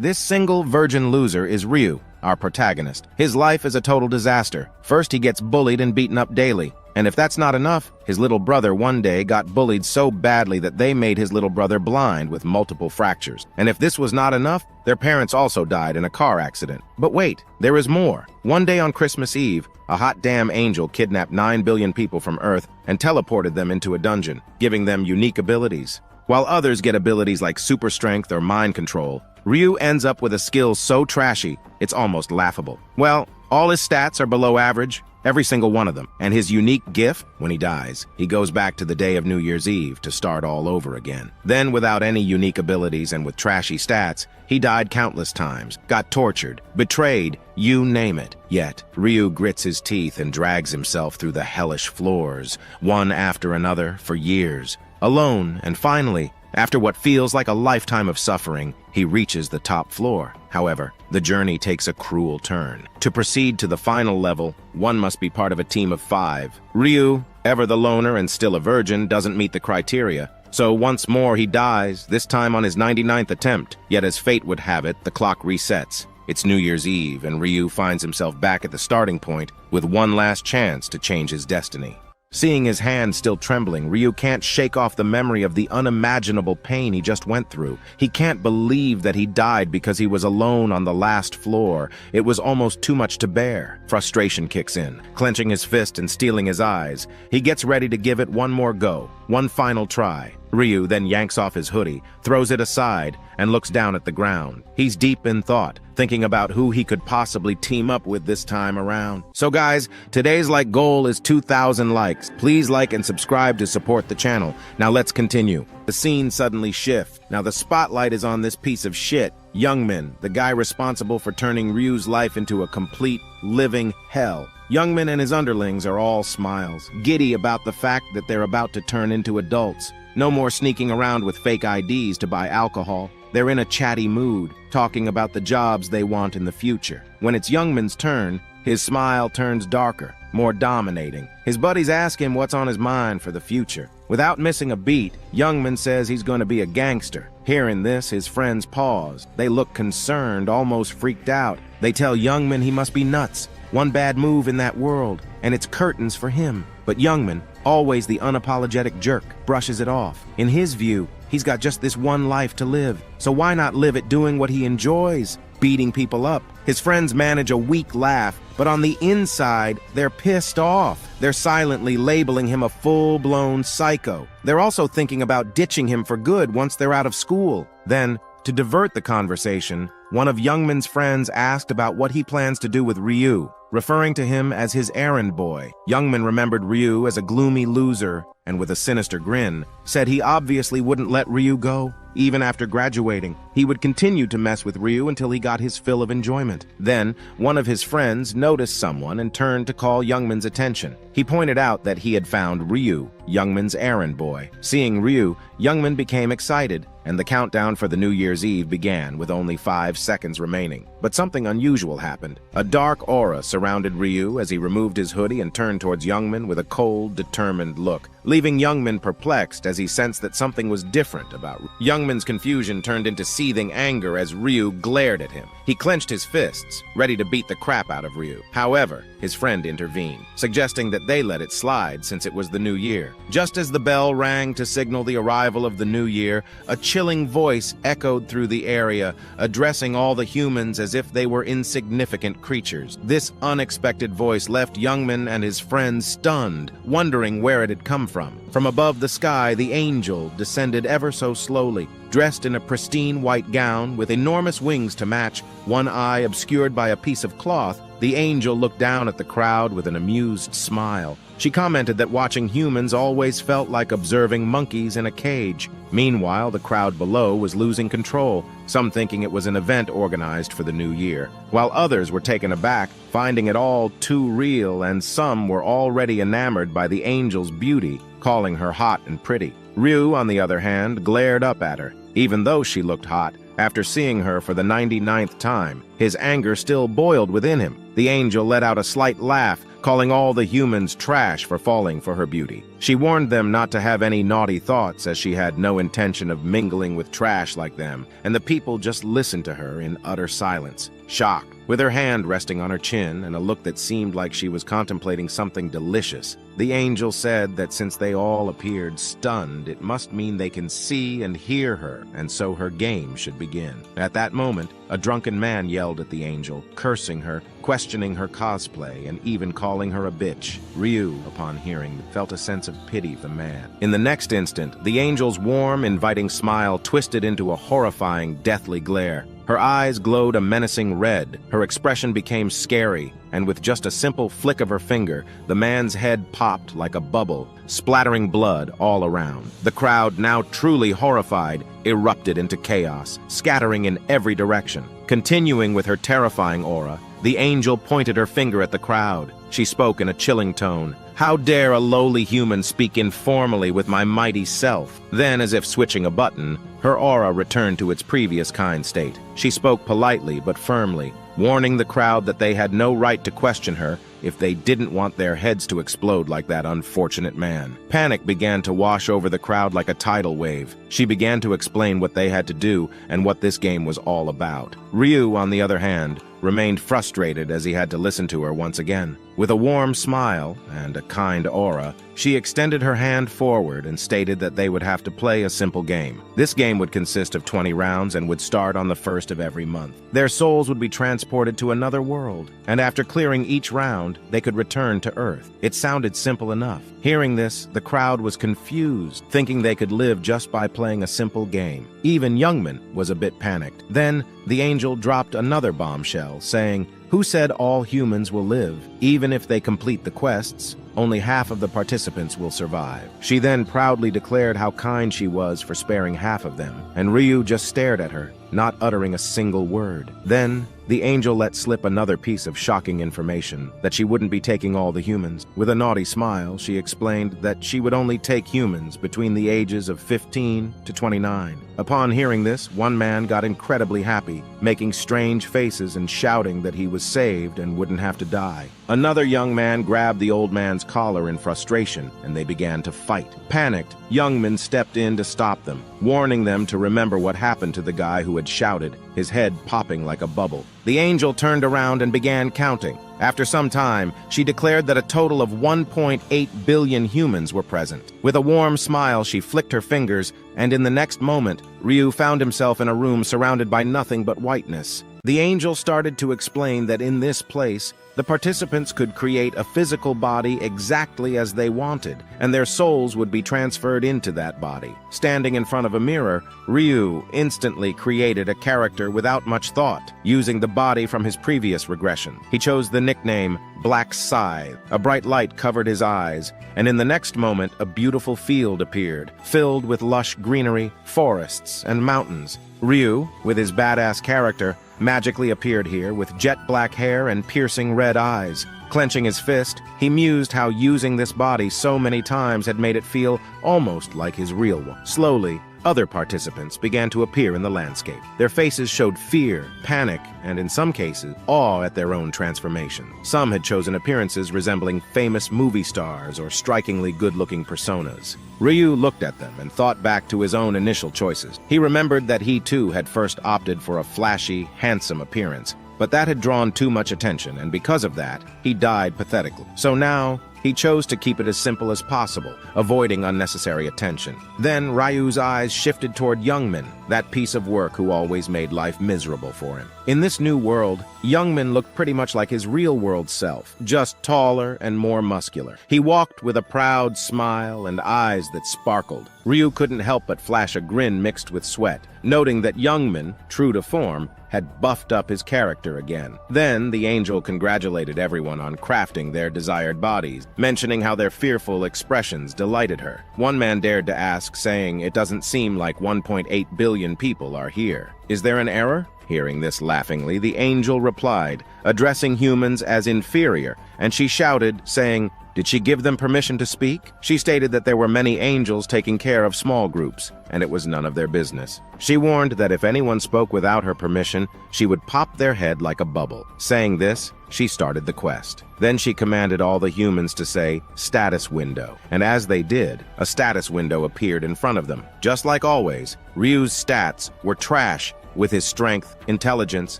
This single virgin loser is Ryu, our protagonist. His life is a total disaster. First, he gets bullied and beaten up daily. And if that's not enough, his little brother one day got bullied so badly that they made his little brother blind with multiple fractures. And if this was not enough, their parents also died in a car accident. But wait, there is more. One day on Christmas Eve, a hot damn angel kidnapped 9 billion people from Earth and teleported them into a dungeon, giving them unique abilities. While others get abilities like super strength or mind control, Ryu ends up with a skill so trashy, it's almost laughable. Well, all his stats are below average, every single one of them, and his unique gift, when he dies, he goes back to the day of New Year's Eve to start all over again. Then, without any unique abilities and with trashy stats, he died countless times, got tortured, betrayed, you name it. Yet, Ryu grits his teeth and drags himself through the hellish floors, one after another, for years. Alone, and finally, after what feels like a lifetime of suffering, he reaches the top floor. However, the journey takes a cruel turn. To proceed to the final level, one must be part of a team of 5. Ryu, ever the loner and still a virgin, doesn't meet the criteria. So once more he dies, this time on his 99th attempt. Yet as fate would have it, the clock resets. It's New Year's Eve, and Ryu finds himself back at the starting point with one last chance to change his destiny. Seeing his hand still trembling, Ryu can't shake off the memory of the unimaginable pain he just went through. He can't believe that he died because he was alone on the last floor. It was almost too much to bear. Frustration kicks in. Clenching his fist and steeling his eyes, he gets ready to give it one more go, one final try. Ryu then yanks off his hoodie, throws it aside, and looks down at the ground. He's deep in thought, thinking about who he could possibly team up with this time around. So guys, today's goal is 2,000 likes. Please like and subscribe to support the channel. Now let's continue. The scene suddenly shifts. Now the spotlight is on this piece of shit, Youngmin, the guy responsible for turning Ryu's life into a complete, living hell. Youngmin and his underlings are all smiles, giddy about the fact that they're about to turn into adults. No more sneaking around with fake IDs to buy alcohol. They're in a chatty mood, talking about the jobs they want in the future. When it's Youngmin's turn, his smile turns darker, more dominating. His buddies ask him what's on his mind for the future. Without missing a beat, Youngmin says he's going to be a gangster. Hearing this, his friends pause. They look concerned, almost freaked out. They tell Youngmin he must be nuts. One bad move in that world, and it's curtains for him. But Youngmin, always the unapologetic jerk, brushes it off. In his view, he's got just this one life to live, so why not live it doing what he enjoys, beating people up? His friends manage a weak laugh, but on the inside, they're pissed off. They're silently labeling him a full-blown psycho. They're also thinking about ditching him for good once they're out of school. Then, to divert the conversation, one of Youngmin's friends asked about what he plans to do with Ryu, referring to him as his errand boy. Youngmin remembered Ryu as a gloomy loser, and with a sinister grin, said he obviously wouldn't let Ryu go. Even after graduating, he would continue to mess with Ryu until he got his fill of enjoyment. Then, one of his friends noticed someone and turned to call Youngmin's attention. He pointed out that he had found Ryu, Youngmin's errand boy. Seeing Ryu, Youngmin became excited, and the countdown for the New Year's Eve began with only 5 seconds remaining. But something unusual happened. A dark aura surrounded Ryu as he removed his hoodie and turned towards Youngmin with a cold, determined look, leaving Youngmin perplexed as he sensed that something was different about Ryu. Youngmin's confusion turned into seething anger as Ryu glared at him. He clenched his fists, ready to beat the crap out of Ryu. However, his friend intervened, suggesting that they let it slide since it was the new year. Just as the bell rang to signal the arrival of the new year, a chilling voice echoed through the area, addressing all the humans as if they were insignificant creatures. This unexpected voice left Youngmin and his friends stunned, wondering where it had come from. From above the sky, the angel descended ever so slowly, dressed in a pristine white gown with enormous wings to match, one eye obscured by a piece of cloth. The angel looked down at the crowd with an amused smile. She commented that watching humans always felt like observing monkeys in a cage. Meanwhile, the crowd below was losing control, some thinking it was an event organized for the new year, while others were taken aback, finding it all too real, and some were already enamored by the angel's beauty, calling her hot and pretty. Ryu, on the other hand, glared up at her. Even though she looked hot, after seeing her for the 99th time, his anger still boiled within him. The angel let out a slight laugh, calling all the humans trash for falling for her beauty. She warned them not to have any naughty thoughts, as she had no intention of mingling with trash like them, and the people just listened to her in utter silence, shocked. With her hand resting on her chin and a look that seemed like she was contemplating something delicious, the angel said that since they all appeared stunned, it must mean they can see and hear her, and so her game should begin. At that moment, a drunken man yelled at the angel, cursing her, questioning her cosplay, and even calling her a bitch. Ryu, upon hearing, felt a sense of pity for the man. In the next instant, the angel's warm, inviting smile twisted into a horrifying, deathly glare. Her eyes glowed a menacing red, her expression became scary, and with just a simple flick of her finger, the man's head popped like a bubble, splattering blood all around. The crowd, now truly horrified, erupted into chaos, scattering in every direction. Continuing with her terrifying aura, the angel pointed her finger at the crowd. She spoke in a chilling tone. "How dare a lowly human speak informally with my mighty self?" Then, as if switching a button, her aura returned to its previous kind state. She spoke politely but firmly, warning the crowd that they had no right to question her if they didn't want their heads to explode like that unfortunate man. Panic began to wash over the crowd like a tidal wave. She began to explain what they had to do and what this game was all about. Ryu, on the other hand, remained frustrated as he had to listen to her once again. With a warm smile and a kind aura, she extended her hand forward and stated that they would have to play a simple game. This game would consist of 20 rounds and would start on the first of every month. Their souls would be transported to another world, and after clearing each round, they could return to Earth. It sounded simple enough. Hearing this, the crowd was confused, thinking they could live just by playing a simple game. Even Youngman was a bit panicked. Then, the angel dropped another bombshell, saying, "Who said all humans will live? Even if they complete the quests, only half of the participants will survive." She then proudly declared how kind she was for sparing half of them, and Ryu just stared at her, not uttering a single word. Then, the angel let slip another piece of shocking information, that she wouldn't be taking all the humans. With a naughty smile, she explained that she would only take humans between the ages of 15 to 29. Upon hearing this, one man got incredibly happy, making strange faces and shouting that he was saved and wouldn't have to die. Another young man grabbed the old man's collar in frustration, and they began to fight. Panicked, Youngman stepped in to stop them, warning them to remember what happened to the guy who had shouted, his head popping like a bubble. The angel turned around and began counting. After some time, she declared that a total of 1.8 billion humans were present. With a warm smile, she flicked her fingers, and in the next moment, Ryu found himself in a room surrounded by nothing but whiteness. The angel started to explain that in this place, the participants could create a physical body exactly as they wanted, and their souls would be transferred into that body. Standing in front of a mirror, Ryu instantly created a character without much thought, using the body from his previous regression. He chose the nickname Black Scythe. A bright light covered his eyes, and in the next moment, a beautiful field appeared, filled with lush greenery, forests, and mountains. Ryu, with his badass character, magically appeared here with jet black hair and piercing red eyes. Clenching his fist, he mused how using this body so many times had made it feel almost like his real one. Slowly, other participants began to appear in the landscape. Their faces showed fear, panic, and in some cases, awe at their own transformation. Some had chosen appearances resembling famous movie stars or strikingly good-looking personas. Ryu looked at them and thought back to his own initial choices. He remembered that he too had first opted for a flashy, handsome appearance, but that had drawn too much attention, and because of that, he died pathetically. So now, he chose to keep it as simple as possible, avoiding unnecessary attention. Then Ryu's eyes shifted toward Youngman, that piece of work who always made life miserable for him. In this new world, Youngman looked pretty much like his real-world self, just taller and more muscular. He walked with a proud smile and eyes that sparkled. Ryu couldn't help but flash a grin mixed with sweat, noting that Youngman, true to form, had buffed up his character again. Then the angel congratulated everyone on crafting their desired bodies, mentioning how their fearful expressions delighted her. One man dared to ask, saying, "It doesn't seem like 1.8 billion people are here. Is there an error?" Hearing this laughingly, the angel replied, addressing humans as inferior, and she shouted, saying, "Did she give them permission to speak?" She stated that there were many angels taking care of small groups, and it was none of their business. She warned that if anyone spoke without her permission, she would pop their head like a bubble. Saying this, she started the quest. Then she commanded all the humans to say, "Status window." And as they did, a status window appeared in front of them. Just like always, Ryu's stats were trash, with his strength, intelligence,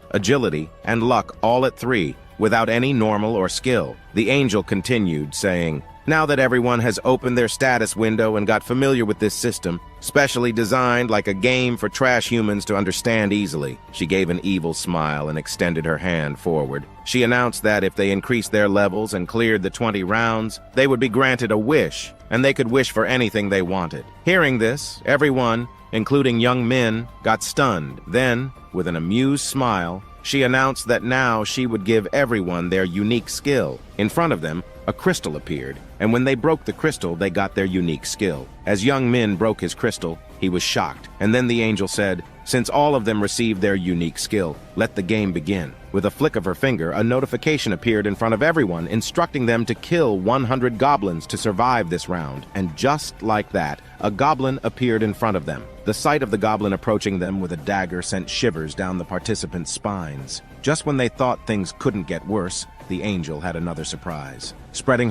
agility, and luck all at 3, without any normal or skill. The angel continued, saying, "Now that everyone has opened their status window and got familiar with this system, specially designed like a game for trash humans to understand easily," she gave an evil smile and extended her hand forward. She announced that if they increased their levels and cleared the 20 rounds, they would be granted a wish, and they could wish for anything they wanted. Hearing this, everyone, including young men, got stunned. Then, with an amused smile, she announced that now she would give everyone their unique skill. In front of them, a crystal appeared, and when they broke the crystal, they got their unique skill. As young Min broke his crystal, he was shocked, and then the angel said, "Since all of them received their unique skill, let the game begin." With a flick of her finger, a notification appeared in front of everyone, instructing them to kill 100 goblins to survive this round. And just like that, a goblin appeared in front of them. The sight of the goblin approaching them with a dagger sent shivers down the participants' spines. Just when they thought things couldn't get worse, the angel had another surprise. Spreading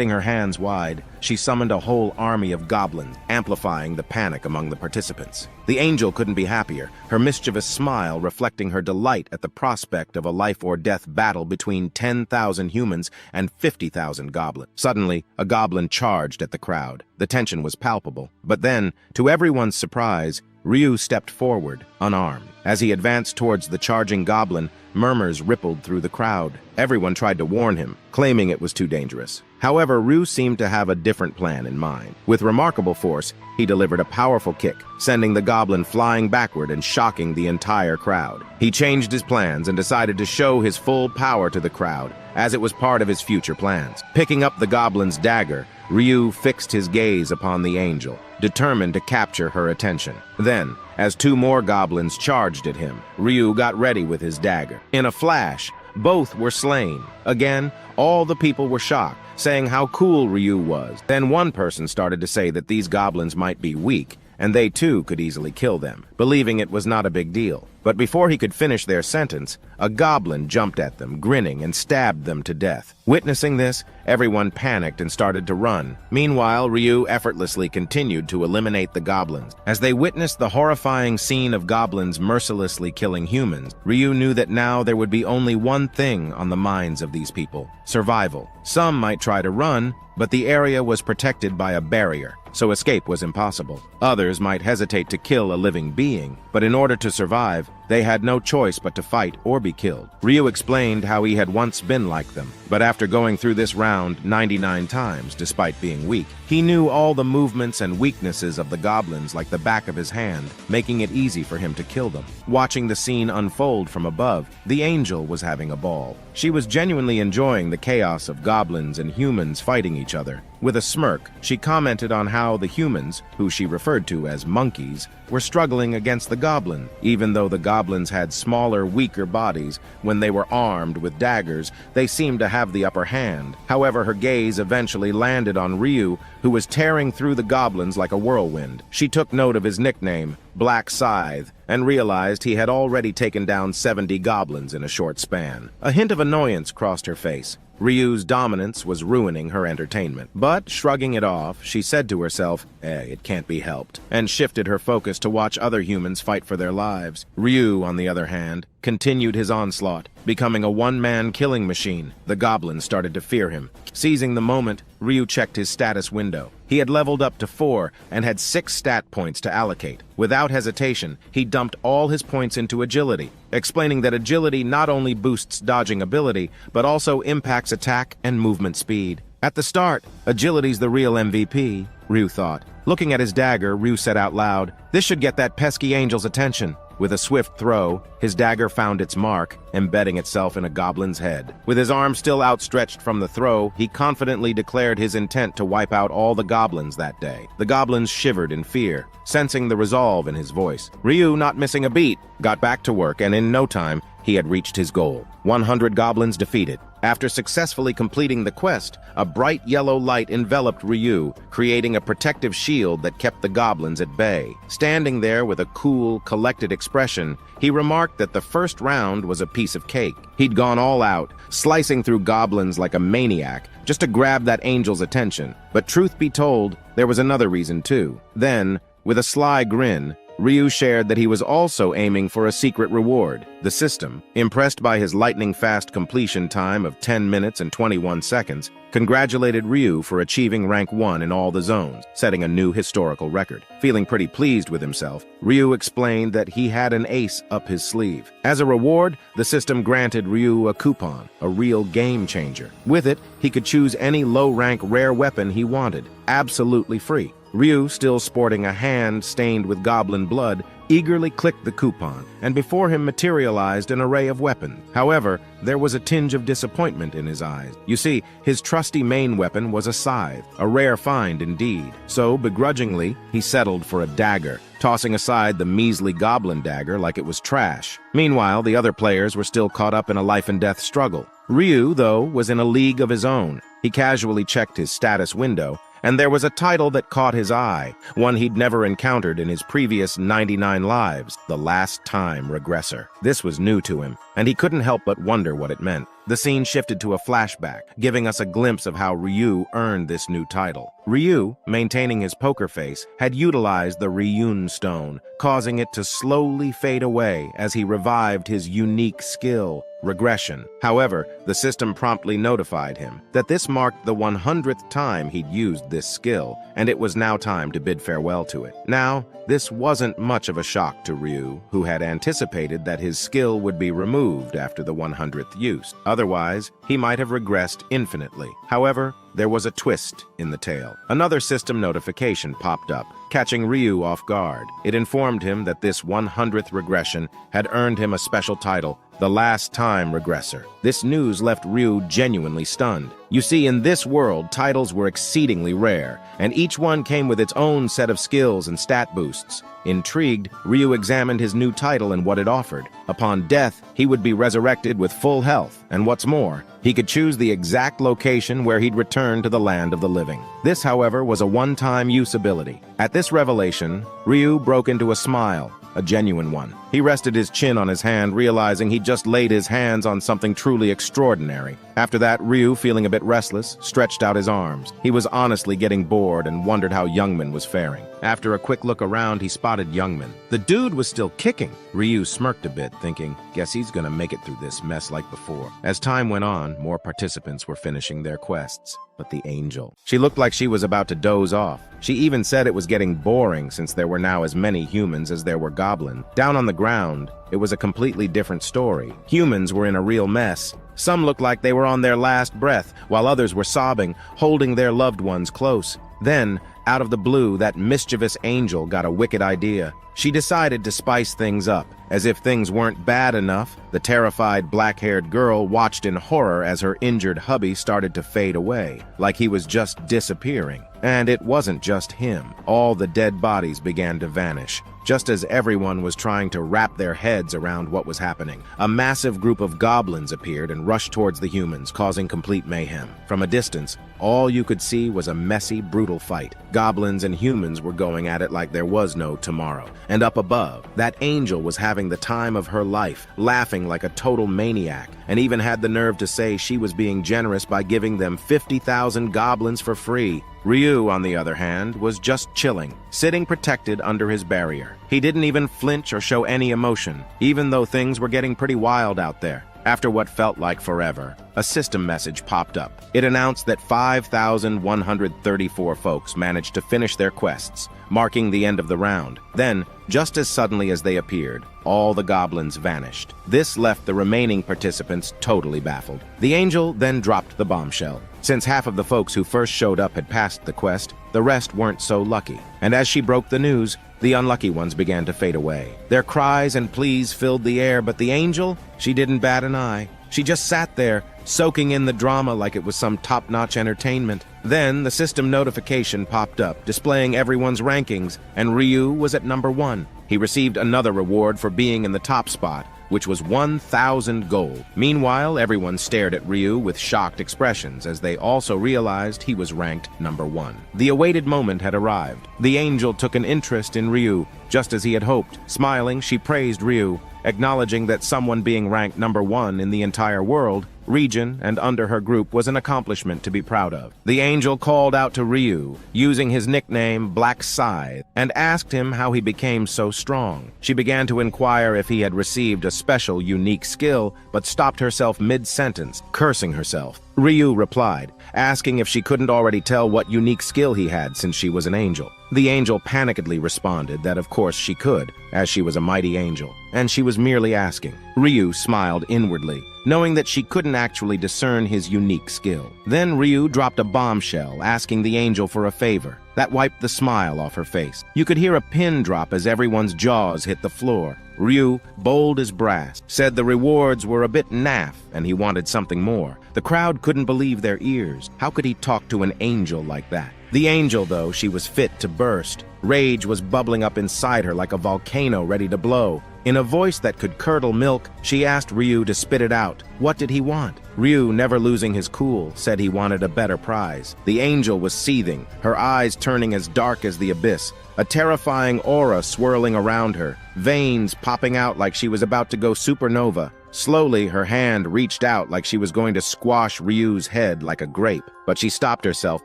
her hands wide, she summoned a whole army of goblins, amplifying the panic among the participants. The angel couldn't be happier, her mischievous smile reflecting her delight at the prospect of a life-or-death battle between 10,000 humans and 50,000 goblins. Suddenly, a goblin charged at the crowd. The tension was palpable. But then, to everyone's surprise, Ryu stepped forward, unarmed. As he advanced towards the charging goblin, murmurs rippled through the crowd. Everyone tried to warn him, claiming it was too dangerous. However, Ryu seemed to have a different plan in mind. With remarkable force, he delivered a powerful kick, sending the goblin flying backward and shocking the entire crowd. He changed his plans and decided to show his full power to the crowd, as it was part of his future plans. Picking up the goblin's dagger, Ryu fixed his gaze upon the angel, determined to capture her attention. Then, as 2 more goblins charged at him, Ryu got ready with his dagger. In a flash, both were slain. Again, all the people were shocked, saying how cool Ryu was. Then one person started to say that these goblins might be weak, and they too could easily kill them, believing it was not a big deal. But before he could finish their sentence, a goblin jumped at them, grinning, and stabbed them to death. Witnessing this, everyone panicked and started to run. Meanwhile, Ryu effortlessly continued to eliminate the goblins. As they witnessed the horrifying scene of goblins mercilessly killing humans, Ryu knew that now there would be only one thing on the minds of these people: survival. Some might try to run, but the area was protected by a barrier, so escape was impossible. Others might hesitate to kill a living being, but in order to survive, they had no choice but to fight or be killed. Ryu explained how he had once been like them, but after going through this round 99 times, despite being weak, he knew all the movements and weaknesses of the goblins like the back of his hand, making it easy for him to kill them. Watching the scene unfold from above, the angel was having a ball. She was genuinely enjoying the chaos of goblins and humans fighting each other. With a smirk, she commented on how the humans, who she referred to as monkeys, were struggling against the goblin. Even though the goblins had smaller, weaker bodies, when they were armed with daggers, they seemed to have the upper hand. However, her gaze eventually landed on Ryu, who was tearing through the goblins like a whirlwind. She took note of his nickname, Black Scythe, and realized he had already taken down 70 goblins in a short span. A hint of annoyance crossed her face. Ryu's dominance was ruining her entertainment. But, shrugging it off, she said to herself, it can't be helped, and shifted her focus to watch other humans fight for their lives. Ryu, on the other hand, continued his onslaught, becoming a one-man killing machine. The goblins started to fear him. Seizing the moment, Ryu checked his status window. He had leveled up to 4 and had 6 stat points to allocate. Without hesitation, he dumped all his points into agility, explaining that agility not only boosts dodging ability, but also impacts attack and movement speed. At the start, agility's the real MVP, Ryu thought. Looking at his dagger, Ryu said out loud, "This should get that pesky angel's attention." With a swift throw, his dagger found its mark, embedding itself in a goblin's head. With his arm still outstretched from the throw, he confidently declared his intent to wipe out all the goblins that day. The goblins shivered in fear, sensing the resolve in his voice. Ryu, not missing a beat, got back to work, and in no time, he had reached his goal. 100 goblins defeated. After successfully completing the quest, a bright yellow light enveloped Ryu, creating a protective shield that kept the goblins at bay. Standing there with a cool, collected expression, he remarked that the first round was a piece of cake. He'd gone all out, slicing through goblins like a maniac, just to grab that angel's attention. But truth be told, there was another reason too. Then, with a sly grin, Ryu shared that he was also aiming for a secret reward. The system, impressed by his lightning-fast completion time of 10 minutes and 21 seconds, congratulated Ryu for achieving rank 1 in all the zones, setting a new historical record. Feeling pretty pleased with himself, Ryu explained that he had an ace up his sleeve. As a reward, the system granted Ryu a coupon, a real game changer. With it, he could choose any low-rank rare weapon he wanted, absolutely free. Ryu, still sporting a hand stained with goblin blood, eagerly clicked the coupon, and before him materialized an array of weapons. However, there was a tinge of disappointment in his eyes. You see, his trusty main weapon was a scythe, a rare find indeed. So, begrudgingly, he settled for a dagger, tossing aside the measly goblin dagger like it was trash. Meanwhile, the other players were still caught up in a life-and-death struggle. Ryu, though, was in a league of his own. He casually checked his status window, and there was a title that caught his eye, one he'd never encountered in his previous 99 lives, the Last Time Regressor. This was new to him, and he couldn't help but wonder what it meant. The scene shifted to a flashback, giving us a glimpse of how Ryu earned this new title. Ryu, maintaining his poker face, had utilized the Ryun stone, causing it to slowly fade away as he revived his unique skill, regression. However, the system promptly notified him that this marked the 100th time he'd used this skill, and it was now time to bid farewell to it. Now, this wasn't much of a shock to Ryu, who had anticipated that his skill would be removed after the 100th use. Otherwise, he might have regressed infinitely. However, there was a twist in the tale. Another system notification popped up, catching Ryu off guard. It informed him that this 100th regression had earned him a special title, the Last Time Regressor. This news left Ryu genuinely stunned. You see, in this world, titles were exceedingly rare, and each one came with its own set of skills and stat boosts. Intrigued, Ryu examined his new title and what it offered. Upon death, he would be resurrected with full health, and what's more, he could choose the exact location where he'd return to the land of the living. This, however, was a one-time use ability. At this revelation, Ryu broke into a smile, a genuine one. He rested his chin on his hand, realizing he'd just laid his hands on something truly extraordinary. After that, Ryu, feeling a bit restless, stretched out his arms. He was honestly getting bored and wondered how Youngman was faring. After a quick look around, he spotted Youngman. The dude was still kicking. Ryu smirked a bit, thinking, guess he's gonna make it through this mess like before. As time went on, more participants were finishing their quests. But the angel. She looked like she was about to doze off. She even said it was getting boring since there were now as many humans as there were goblins. Down on the ground, it was a completely different story. Humans were in a real mess. Some looked like they were on their last breath, while others were sobbing, holding their loved ones close. Then, out of the blue, that mischievous angel got a wicked idea. She decided to spice things up. As if things weren't bad enough, the terrified black-haired girl watched in horror as her injured hubby started to fade away, like he was just disappearing. And it wasn't just him. All the dead bodies began to vanish. Just as everyone was trying to wrap their heads around what was happening, a massive group of goblins appeared and rushed towards the humans, causing complete mayhem. From a distance, all you could see was a messy, brutal fight. Goblins and humans were going at it like there was no tomorrow. And up above, that angel was having the time of her life, laughing like a total maniac, and even had the nerve to say she was being generous by giving them 50,000 goblins for free. Ryu, on the other hand, was just chilling, sitting protected under his barrier. He didn't even flinch or show any emotion, even though things were getting pretty wild out there. After what felt like forever, a system message popped up. It announced that 5,134 folks managed to finish their quests, marking the end of the round. Then, just as suddenly as they appeared, all the goblins vanished. This left the remaining participants totally baffled. The angel then dropped the bombshell. Since half of the folks who first showed up had passed the quest, the rest weren't so lucky. And as she broke the news, the unlucky ones began to fade away. Their cries and pleas filled the air, but the angel, she didn't bat an eye. She just sat there, soaking in the drama like it was some top-notch entertainment. Then the system notification popped up, displaying everyone's rankings, and Ryu was at number 1. He received another reward for being in the top spot, which was 1,000 gold. Meanwhile, everyone stared at Ryu with shocked expressions as they also realized he was ranked number 1. The awaited moment had arrived. The angel took an interest in Ryu, just as he had hoped. Smiling, she praised Ryu, acknowledging that someone being ranked number 1 in the entire world, region, and under her group was an accomplishment to be proud of. The angel called out to Ryu, using his nickname Black Scythe, and asked him how he became so strong. She began to inquire if he had received a special, unique skill, but stopped herself mid-sentence, cursing herself. Ryu replied, asking if she couldn't already tell what unique skill he had since she was an angel. The angel panikedly responded that of course she could, as she was a mighty angel, and she was merely asking. Ryu smiled inwardly, knowing that she couldn't actually discern his unique skill. Then Ryu dropped a bombshell, asking the angel for a favor. That wiped the smile off her face. You could hear a pin drop as everyone's jaws hit the floor. Ryu, bold as brass, said the rewards were a bit naff and he wanted something more. The crowd couldn't believe their ears. How could he talk to an angel like that? The angel, though, she was fit to burst. Rage was bubbling up inside her like a volcano ready to blow. In a voice that could curdle milk, she asked Ryu to spit it out. What did he want? Ryu, never losing his cool, said he wanted a better prize. The angel was seething, her eyes turning as dark as the abyss, a terrifying aura swirling around her, veins popping out like she was about to go supernova. Slowly, her hand reached out like she was going to squash Ryu's head like a grape, but she stopped herself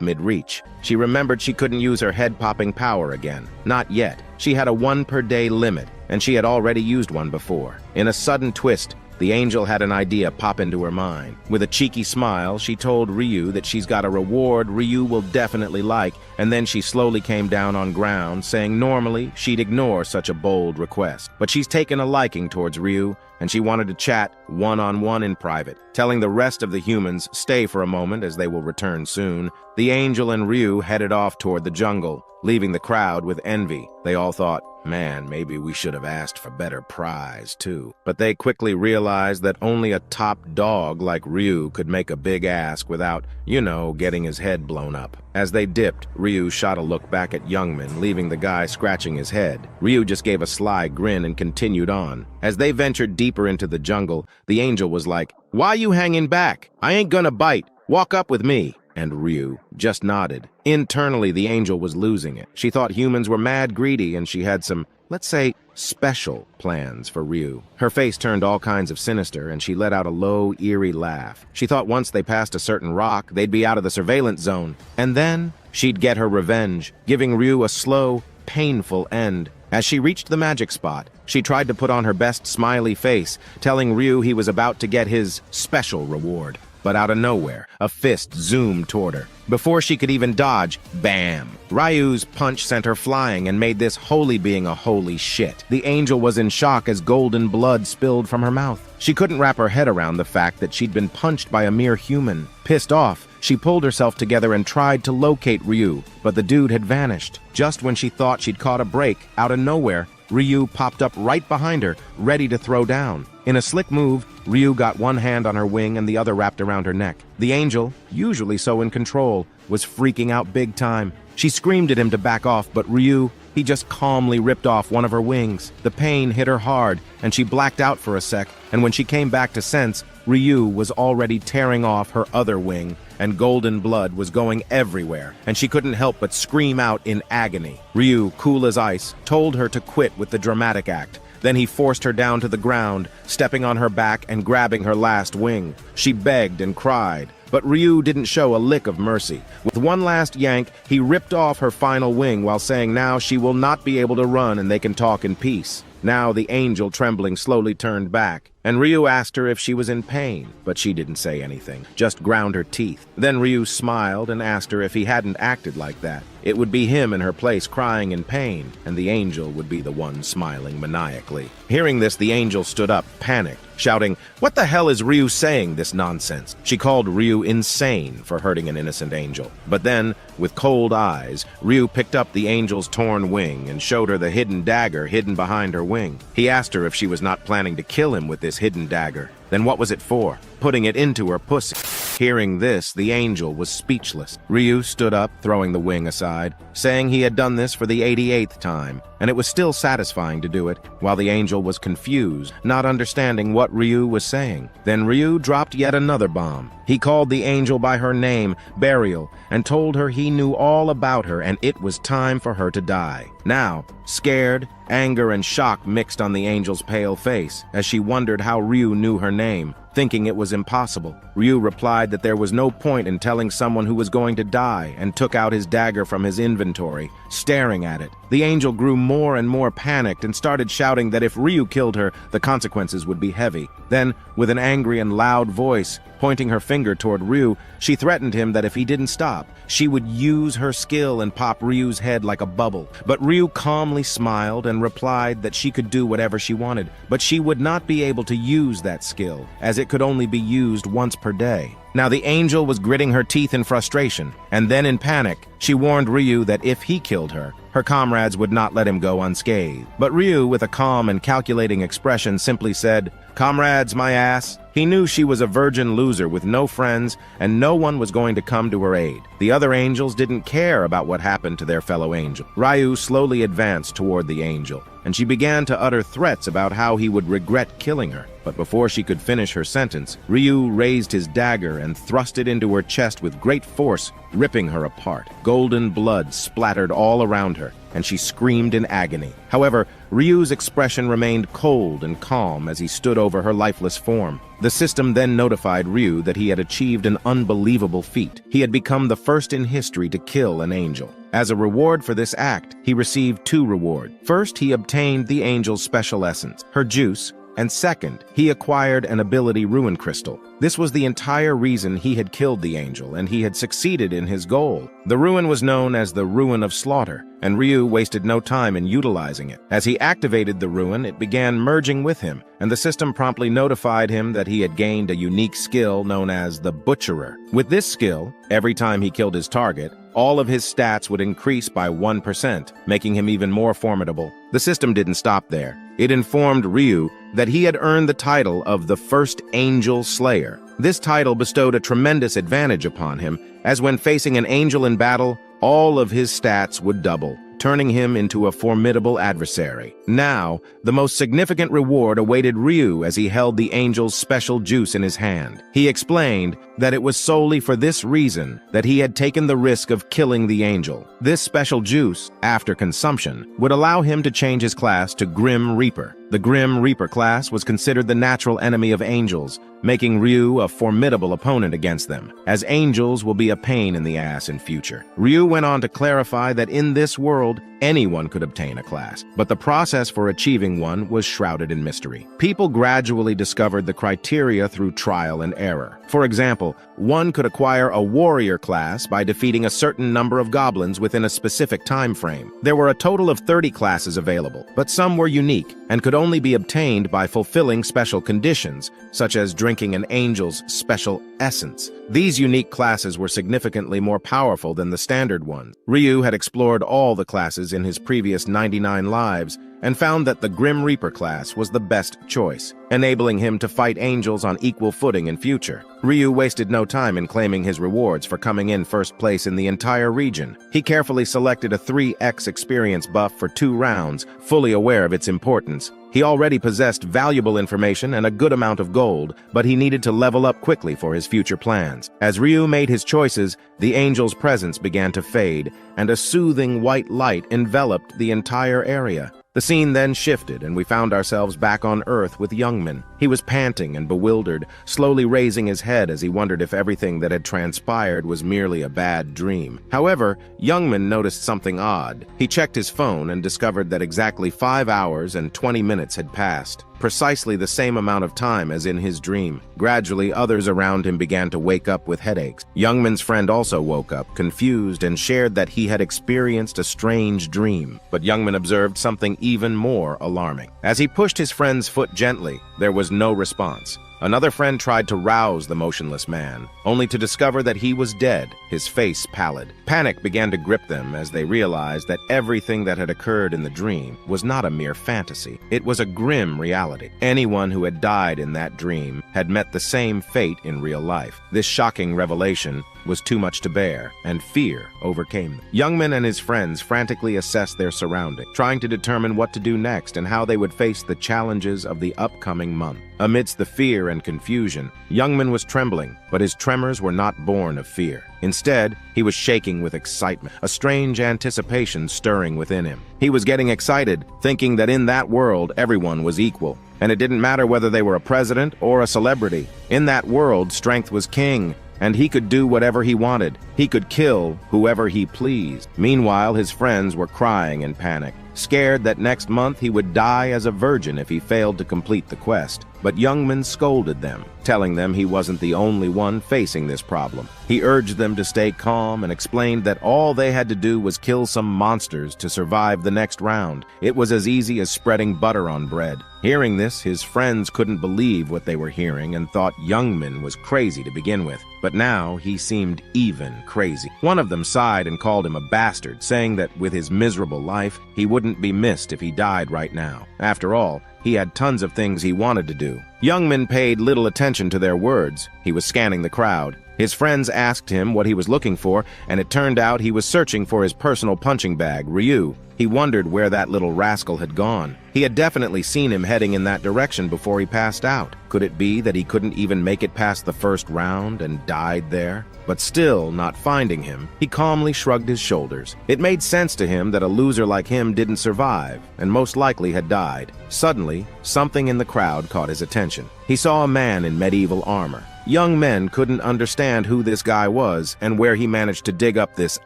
mid-reach. She remembered she couldn't use her head-popping power again. Not yet. She had a 1 per day limit, and she had already used one before. In a sudden twist, the angel had an idea pop into her mind. With a cheeky smile, she told Ryu that she's got a reward Ryu will definitely like, and then she slowly came down on ground, saying normally she'd ignore such a bold request. But she's taken a liking towards Ryu, and she wanted to chat one-on-one in private, telling the rest of the humans stay for a moment as they will return soon. The angel and Ryu headed off toward the jungle, leaving the crowd with envy. They all thought, man, maybe we should have asked for better prize, too. But they quickly realized that only a top dog like Ryu could make a big ask without, getting his head blown up. As they dipped, Ryu shot a look back at Youngman, leaving the guy scratching his head. Ryu just gave a sly grin and continued on. As they ventured deeper into the jungle, the angel was like, "Why you hanging back? I ain't gonna bite. Walk up with me." And Ryu just nodded. Internally, the angel was losing it. She thought humans were mad greedy and she had some, let's say, special plans for Ryu. Her face turned all kinds of sinister and she let out a low, eerie laugh. She thought once they passed a certain rock, they'd be out of the surveillance zone. And then she'd get her revenge, giving Ryu a slow, painful end. As she reached the magic spot, she tried to put on her best smiley face, telling Ryu he was about to get his special reward. But out of nowhere, a fist zoomed toward her. Before she could even dodge, bam! Ryu's punch sent her flying and made this holy being a holy shit. The angel was in shock as golden blood spilled from her mouth. She couldn't wrap her head around the fact that she'd been punched by a mere human. Pissed off, she pulled herself together and tried to locate Ryu, but the dude had vanished. Just when she thought she'd caught a break, out of nowhere, Ryu popped up right behind her, ready to throw down. In a slick move, Ryu got one hand on her wing and the other wrapped around her neck. The angel, usually so in control, was freaking out big time. She screamed at him to back off, but Ryu, he just calmly ripped off one of her wings. The pain hit her hard, and she blacked out for a sec, and when she came back to sense, Ryu was already tearing off her other wing, and golden blood was going everywhere, and she couldn't help but scream out in agony. Ryu, cool as ice, told her to quit with the dramatic act. Then he forced her down to the ground, stepping on her back and grabbing her last wing. She begged and cried, but Ryu didn't show a lick of mercy. With one last yank, he ripped off her final wing while saying now she will not be able to run and they can talk in peace. Now the angel, trembling, slowly turned back, and Ryu asked her if she was in pain, but she didn't say anything, just ground her teeth. Then Ryu smiled and asked her if he hadn't acted like that. It would be him in her place crying in pain, and the angel would be the one smiling maniacally. Hearing this, the angel stood up, panicked, shouting, "What the hell is Ryu saying, this nonsense?" She called Ryu insane for hurting an innocent angel. But then, with cold eyes, Ryu picked up the angel's torn wing and showed her the hidden dagger hidden behind her wing. He asked her if she was not planning to kill him with this hidden dagger. Then what was it for? Putting it into her pussy. Hearing this, the angel was speechless. Ryu stood up, throwing the wing aside, saying he had done this for the 88th time, and it was still satisfying to do it, while the angel was confused, not understanding what Ryu was saying. Then Ryu dropped yet another bomb. He called the angel by her name, Burial, and told her he knew all about her and it was time for her to die. Now, scared, anger and shock mixed on the angel's pale face as she wondered how Ryu knew her name. Thinking it was impossible, Ryu replied that there was no point in telling someone who was going to die and took out his dagger from his inventory, staring at it. The angel grew more and more panicked and started shouting that if Ryu killed her, the consequences would be heavy. Then, with an angry and loud voice, pointing her finger toward Ryu, she threatened him that if he didn't stop, she would use her skill and pop Ryu's head like a bubble. But Ryu calmly smiled and replied that she could do whatever she wanted, but she would not be able to use that skill, as it could only be used once per day. Now the angel was gritting her teeth in frustration, and then in panic, she warned Ryu that if he killed her, her comrades would not let him go unscathed. But Ryu, with a calm and calculating expression, simply said, "Comrades, my ass." He knew she was a virgin loser with no friends, and no one was going to come to her aid. The other angels didn't care about what happened to their fellow angel. Ryu slowly advanced toward the angel, and she began to utter threats about how he would regret killing her. But before she could finish her sentence, Ryu raised his dagger and thrust it into her chest with great force, ripping her apart. Golden blood splattered all around her, and she screamed in agony. However, Ryu's expression remained cold and calm as he stood over her lifeless form. The system then notified Ryu that he had achieved an unbelievable feat. He had become the first in history to kill an angel. As a reward for this act, he received two rewards. First, he obtained the angel's special essence, her juice, and second, he acquired an ability ruin crystal. This was the entire reason he had killed the angel, and he had succeeded in his goal. The ruin was known as the Ruin of Slaughter, and Ryu wasted no time in utilizing it. As he activated the ruin, it began merging with him, and the system promptly notified him that he had gained a unique skill known as the Butcherer. With this skill, every time he killed his target, all of his stats would increase by 1%, making him even more formidable. The system didn't stop there. It informed Ryu that he had earned the title of the First Angel Slayer. This title bestowed a tremendous advantage upon him, as when facing an angel in battle, all of his stats would double, turning him into a formidable adversary. Now, the most significant reward awaited Ryu as he held the angel's special juice in his hand. He explained that it was solely for this reason that he had taken the risk of killing the angel. This special juice, after consumption, would allow him to change his class to Grim Reaper. The Grim Reaper class was considered the natural enemy of angels, making Ryu a formidable opponent against them, as angels will be a pain in the ass in future. Ryu went on to clarify that in this world, anyone could obtain a class, but the process for achieving one was shrouded in mystery. People gradually discovered the criteria through trial and error. For example, one could acquire a warrior class by defeating a certain number of goblins within a specific time frame. There were a total of 30 classes available, but some were unique and could only be obtained by fulfilling special conditions, such as drinking an angel's special essence. These unique classes were significantly more powerful than the standard ones. Ryu had explored all the classes in his previous 99 lives and found that the Grim Reaper class was the best choice, enabling him to fight angels on equal footing in future. Ryu wasted no time in claiming his rewards for coming in first place in the entire region. He carefully selected a 3x experience buff for 2 rounds, fully aware of its importance. He already possessed valuable information and a good amount of gold, but he needed to level up quickly for his future plans. As Ryu made his choices, the angel's presence began to fade, and a soothing white light enveloped the entire area. The scene then shifted, and we found ourselves back on Earth with Youngman. He was panting and bewildered, slowly raising his head as he wondered if everything that had transpired was merely a bad dream. However, Youngman noticed something odd. He checked his phone and discovered that exactly 5 hours and 20 minutes had passed, precisely the same amount of time as in his dream. Gradually, others around him began to wake up with headaches. Youngman's friend also woke up, confused, and shared that he had experienced a strange dream. But Youngman observed something even more alarming. As he pushed his friend's foot gently, there was no response. Another friend tried to rouse the motionless man, only to discover that he was dead, his face pallid. Panic began to grip them as they realized that everything that had occurred in the dream was not a mere fantasy. It was a grim reality. Anyone who had died in that dream had met the same fate in real life. This shocking revelation was too much to bear, and fear overcame them. Youngman and his friends frantically assessed their surroundings, trying to determine what to do next and how they would face the challenges of the upcoming month. Amidst the fear and confusion, Youngman was trembling, but his tremors were not born of fear. Instead, he was shaking with excitement, a strange anticipation stirring within him. He was getting excited, thinking that in that world everyone was equal, and it didn't matter whether they were a president or a celebrity. In that world, strength was king, and he could do whatever he wanted. He could kill whoever he pleased. Meanwhile, his friends were crying in panic, scared that next month he would die as a virgin if he failed to complete the quest. But Youngman scolded them, telling them he wasn't the only one facing this problem. He urged them to stay calm and explained that all they had to do was kill some monsters to survive the next round. It was as easy as spreading butter on bread. Hearing this, his friends couldn't believe what they were hearing and thought Youngman was crazy to begin with. But now he seemed even crazy. One of them sighed and called him a bastard, saying that with his miserable life, he wouldn't be missed if he died right now. After all, he had tons of things he wanted to do. Youngman paid little attention to their words. He was scanning the crowd. His friends asked him what he was looking for, and it turned out he was searching for his personal punching bag, Ryu. He wondered where that little rascal had gone. He had definitely seen him heading in that direction before he passed out. Could it be that he couldn't even make it past the first round and died there? But still, not finding him, he calmly shrugged his shoulders. It made sense to him that a loser like him didn't survive, and most likely had died. Suddenly, something in the crowd caught his attention. He saw a man in medieval armor. Young men couldn't understand who this guy was and where he managed to dig up this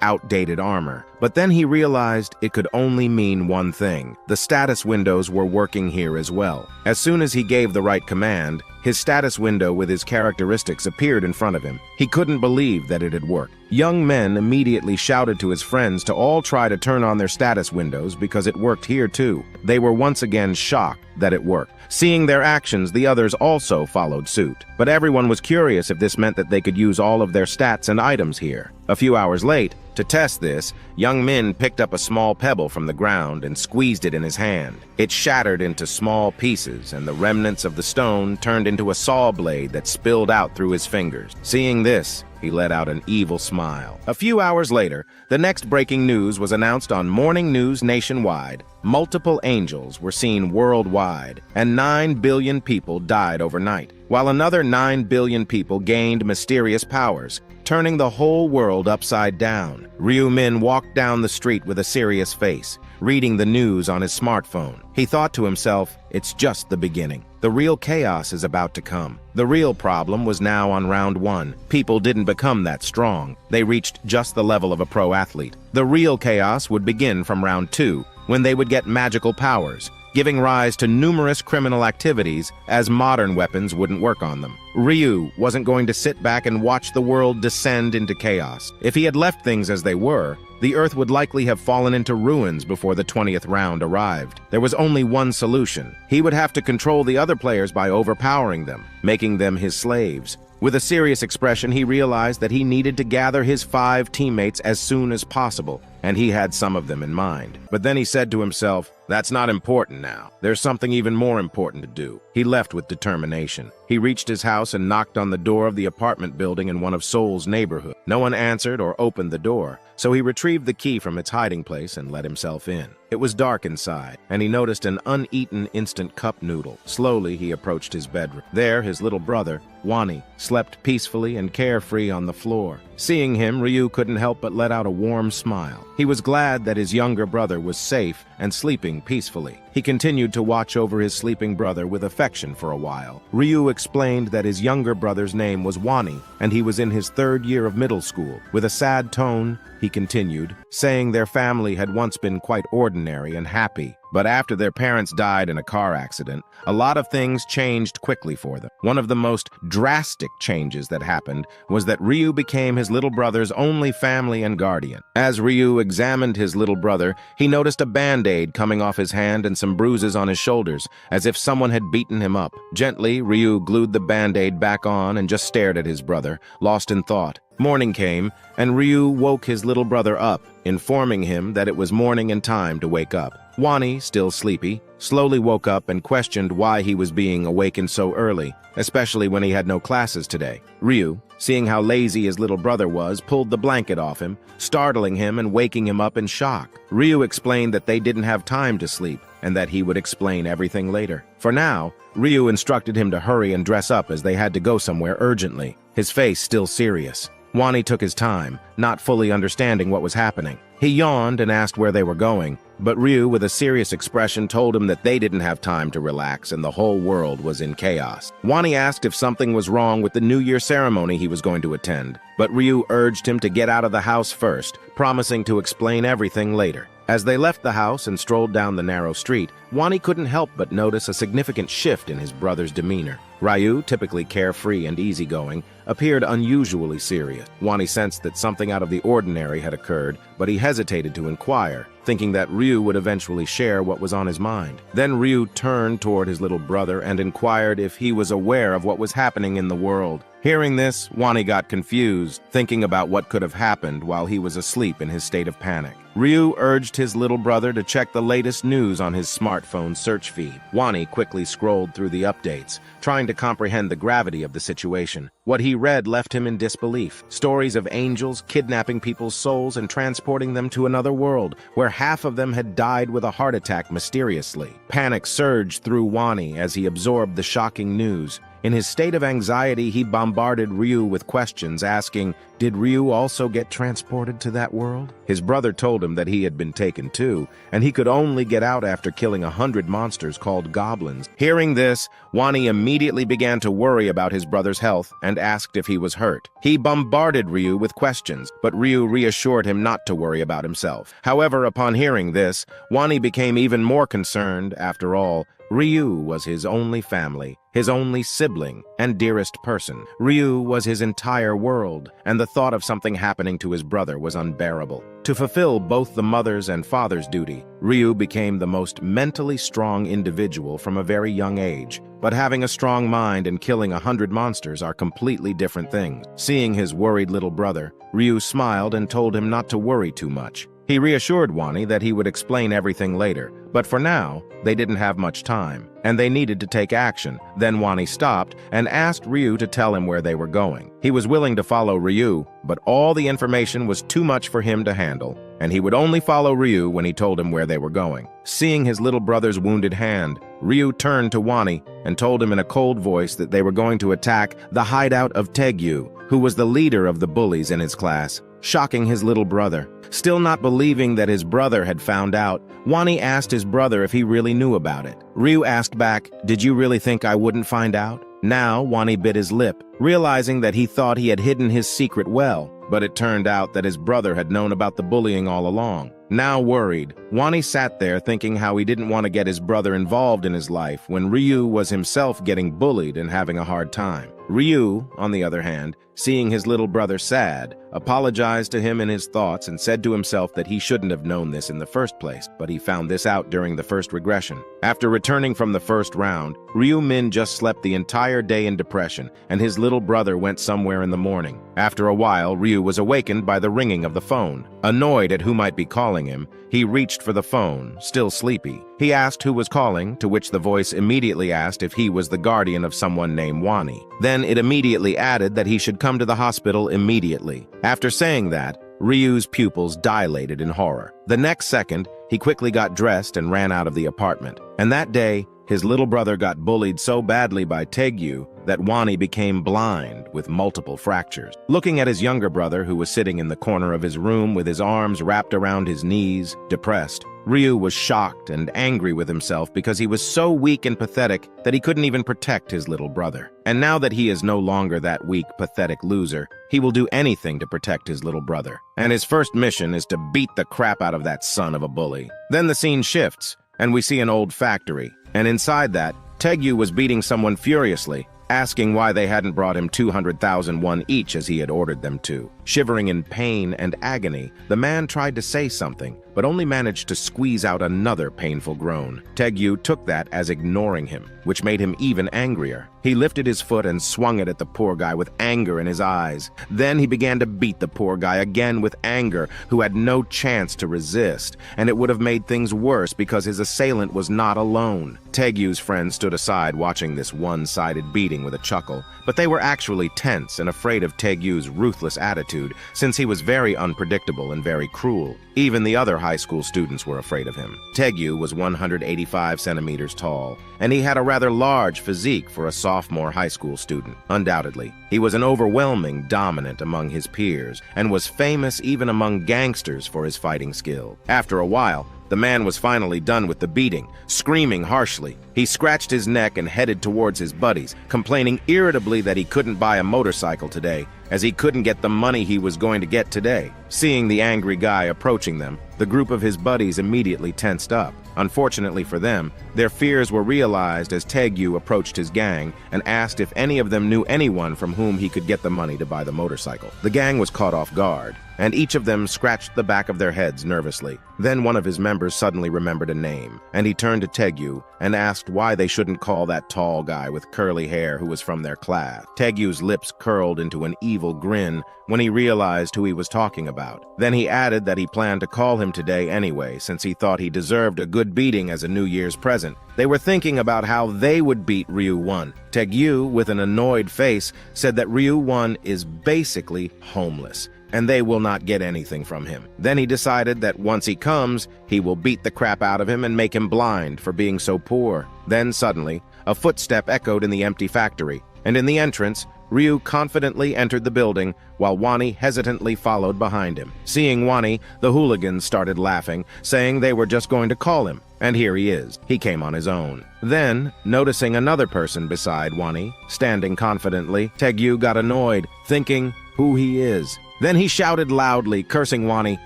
outdated armor. But then he realized it could only mean one thing. The status windows were working here as well. As soon as he gave the right command, his status window with his characteristics appeared in front of him. He couldn't believe that it had worked. Young men immediately shouted to his friends to all try to turn on their status windows because it worked here too. They were once again shocked that it worked. Seeing their actions, the others also followed suit. But everyone was curious if this meant that they could use all of their stats and items here. A few hours late, to test this, Young Min picked up a small pebble from the ground and squeezed it in his hand. It shattered into small pieces, and the remnants of the stone turned into a saw blade that spilled out through his fingers. Seeing this, he let out an evil smile. A few hours later, the next breaking news was announced on morning news nationwide. Multiple angels were seen worldwide, and 9 billion people died overnight, while another 9 billion people gained mysterious powers, turning the whole world upside down. Ryu Min walked down the street with a serious face, reading the news on his smartphone. He thought to himself, it's just the beginning. The real chaos is about to come. The real problem was now on round 1. People didn't become that strong. They reached just the level of a pro athlete. The real chaos would begin from round 2, when they would get magical powers, giving rise to numerous criminal activities as modern weapons wouldn't work on them. Ryu wasn't going to sit back and watch the world descend into chaos. If he had left things as they were, the Earth would likely have fallen into ruins before the 20th round arrived. There was only one solution. He would have to control the other players by overpowering them, making them his slaves. With a serious expression, he realized that he needed to gather his 5 teammates as soon as possible, and he had some of them in mind. But then he said to himself, that's not important now. There's something even more important to do. He left with determination. He reached his house and knocked on the door of the apartment building in one of Seoul's neighborhoods. No one answered or opened the door, so he retrieved the key from its hiding place and let himself in. It was dark inside, and he noticed an uneaten instant cup noodle. Slowly, he approached his bedroom. There, his little brother, Wani, slept peacefully and carefree on the floor. Seeing him, Ryu couldn't help but let out a warm smile. He was glad that his younger brother was safe and sleeping peacefully. He continued to watch over his sleeping brother with affection for a while. Ryu explained that his younger brother's name was Wani, and he was in his 3rd year of middle school. With a sad tone, he continued, saying their family had once been quite ordinary and happy. But after their parents died in a car accident, a lot of things changed quickly for them. One of the most drastic changes that happened was that Ryu became his little brother's only family and guardian. As Ryu examined his little brother, he noticed a band-aid coming off his hand and some some bruises on his shoulders, as if someone had beaten him up. Gently, Ryu glued the band-aid back on and just stared at his brother, lost in thought. Morning came, and Ryu woke his little brother up, informing him that it was morning and time to wake up. Wani, still sleepy, slowly woke up and questioned why he was being awakened so early, especially when he had no classes today. Ryu, seeing how lazy his little brother was, pulled the blanket off him, startling him and waking him up in shock. Ryu explained that they didn't have time to sleep, and that he would explain everything later. For now, Ryu instructed him to hurry and dress up as they had to go somewhere urgently, his face still serious. Wani took his time, not fully understanding what was happening. He yawned and asked where they were going, but Ryu, with a serious expression, told him that they didn't have time to relax and the whole world was in chaos. Wani asked if something was wrong with the New Year ceremony he was going to attend, but Ryu urged him to get out of the house first, promising to explain everything later. As they left the house and strolled down the narrow street, Wani couldn't help but notice a significant shift in his brother's demeanor. Ryu, typically carefree and easygoing, appeared unusually serious. Wani sensed that something out of the ordinary had occurred, but he hesitated to inquire, thinking that Ryu would eventually share what was on his mind. Then Ryu turned toward his little brother and inquired if he was aware of what was happening in the world. Hearing this, Wani got confused, thinking about what could have happened while he was asleep in his state of panic. Ryu urged his little brother to check the latest news on his smartphone search feed. Wani quickly scrolled through the updates, trying to comprehend the gravity of the situation. What he read left him in disbelief. Stories of angels kidnapping people's souls and transporting them to another world, where half of them had died with a heart attack mysteriously. Panic surged through Wani as he absorbed the shocking news. In his state of anxiety, he bombarded Ryu with questions, asking, did Ryu also get transported to that world? His brother told him that he had been taken too, and he could only get out after killing 100 monsters called goblins. Hearing this, Wani immediately began to worry about his brother's health and asked if he was hurt. He bombarded Ryu with questions, but Ryu reassured him not to worry about himself. However, upon hearing this, Wani became even more concerned. After all, Ryu was his only family, his only sibling, and dearest person. Ryu was his entire world, and the thought of something happening to his brother was unbearable. To fulfill both the mother's and father's duty, Ryu became the most mentally strong individual from a very young age. But having a strong mind and killing 100 monsters are completely different things. Seeing his worried little brother, Ryu smiled and told him not to worry too much. He reassured Wani that he would explain everything later, but for now, they didn't have much time, and they needed to take action. Then Wani stopped and asked Ryu to tell him where they were going. He was willing to follow Ryu, but all the information was too much for him to handle, and he would only follow Ryu when he told him where they were going. Seeing his little brother's wounded hand, Ryu turned to Wani and told him in a cold voice that they were going to attack the hideout of Taegyu, who was the leader of the bullies in his class, shocking his little brother. Still not believing that his brother had found out, Wani asked his brother if he really knew about it. Ryu asked back, did you really think I wouldn't find out? Now, Wani bit his lip, realizing that he thought he had hidden his secret well, but it turned out that his brother had known about the bullying all along. Now worried, Wani sat there thinking how he didn't want to get his brother involved in his life when Ryu was himself getting bullied and having a hard time. Ryu, on the other hand, seeing his little brother sad, apologized to him in his thoughts and said to himself that he shouldn't have known this in the first place, but he found this out during the first regression. After returning from the first round, Ryu Min just slept the entire day in depression, and his little brother went somewhere in the morning. After a while, Ryu was awakened by the ringing of the phone. Annoyed at who might be calling him, he reached for the phone, still sleepy. He asked who was calling, to which the voice immediately asked if he was the guardian of someone named Wani. Then it immediately added that he should come to the hospital immediately. After saying that, Ryu's pupils dilated in horror. The next second, he quickly got dressed and ran out of the apartment. And that day, his little brother got bullied so badly by Taegyu that Wani became blind with multiple fractures. Looking at his younger brother, who was sitting in the corner of his room with his arms wrapped around his knees, depressed, Ryu was shocked and angry with himself because he was so weak and pathetic that he couldn't even protect his little brother. And now that he is no longer that weak, pathetic loser, he will do anything to protect his little brother. And his first mission is to beat the crap out of that son of a bully. Then the scene shifts, and we see an old factory. And inside that, Taegyu was beating someone furiously, asking why they hadn't brought him 200,000 won each as he had ordered them to. Shivering in pain and agony, the man tried to say something, but only managed to squeeze out another painful groan. Taegyu took that as ignoring him, which made him even angrier. He lifted his foot and swung it at the poor guy with anger in his eyes. Then he began to beat the poor guy again with anger, who had no chance to resist, and it would have made things worse because his assailant was not alone. Taegyu's friends stood aside watching this one-sided beating with a chuckle, but they were actually tense and afraid of Taegyu's ruthless attitude, since he was very unpredictable and very cruel. Even the other high school students were afraid of him. Taegyu was 185 centimeters tall, and he had a rather large physique for a sophomore high school student. Undoubtedly, he was an overwhelming dominant among his peers, and was famous even among gangsters for his fighting skill. After a while, the man was finally done with the beating, screaming harshly. He scratched his neck and headed towards his buddies, complaining irritably that he couldn't buy a motorcycle today, as he couldn't get the money he was going to get today. Seeing the angry guy approaching them, the group of his buddies immediately tensed up. Unfortunately for them, their fears were realized as Taegyu approached his gang and asked if any of them knew anyone from whom he could get the money to buy the motorcycle. The gang was caught off guard, and each of them scratched the back of their heads nervously. Then one of his members suddenly remembered a name, and he turned to Taegyu and asked why they shouldn't call that tall guy with curly hair who was from their class. Taegyu's lips curled into an evil grin when he realized who he was talking about. Then he added that he planned to call him today anyway, since he thought he deserved a good beating as a New Year's present. They were thinking about how they would beat Ryu-1. Taegyu, with an annoyed face, said that Ryu-1 is basically homeless, and they will not get anything from him. Then he decided that once he comes, he will beat the crap out of him and make him blind for being so poor. Then suddenly, a footstep echoed in the empty factory, and in the entrance, Ryu confidently entered the building, while Wani hesitantly followed behind him. Seeing Wani, the hooligans started laughing, saying they were just going to call him. And here he is. He came on his own. Then, noticing another person beside Wani, standing confidently, Taegyu got annoyed, thinking who he is. Then he shouted loudly, cursing Wani,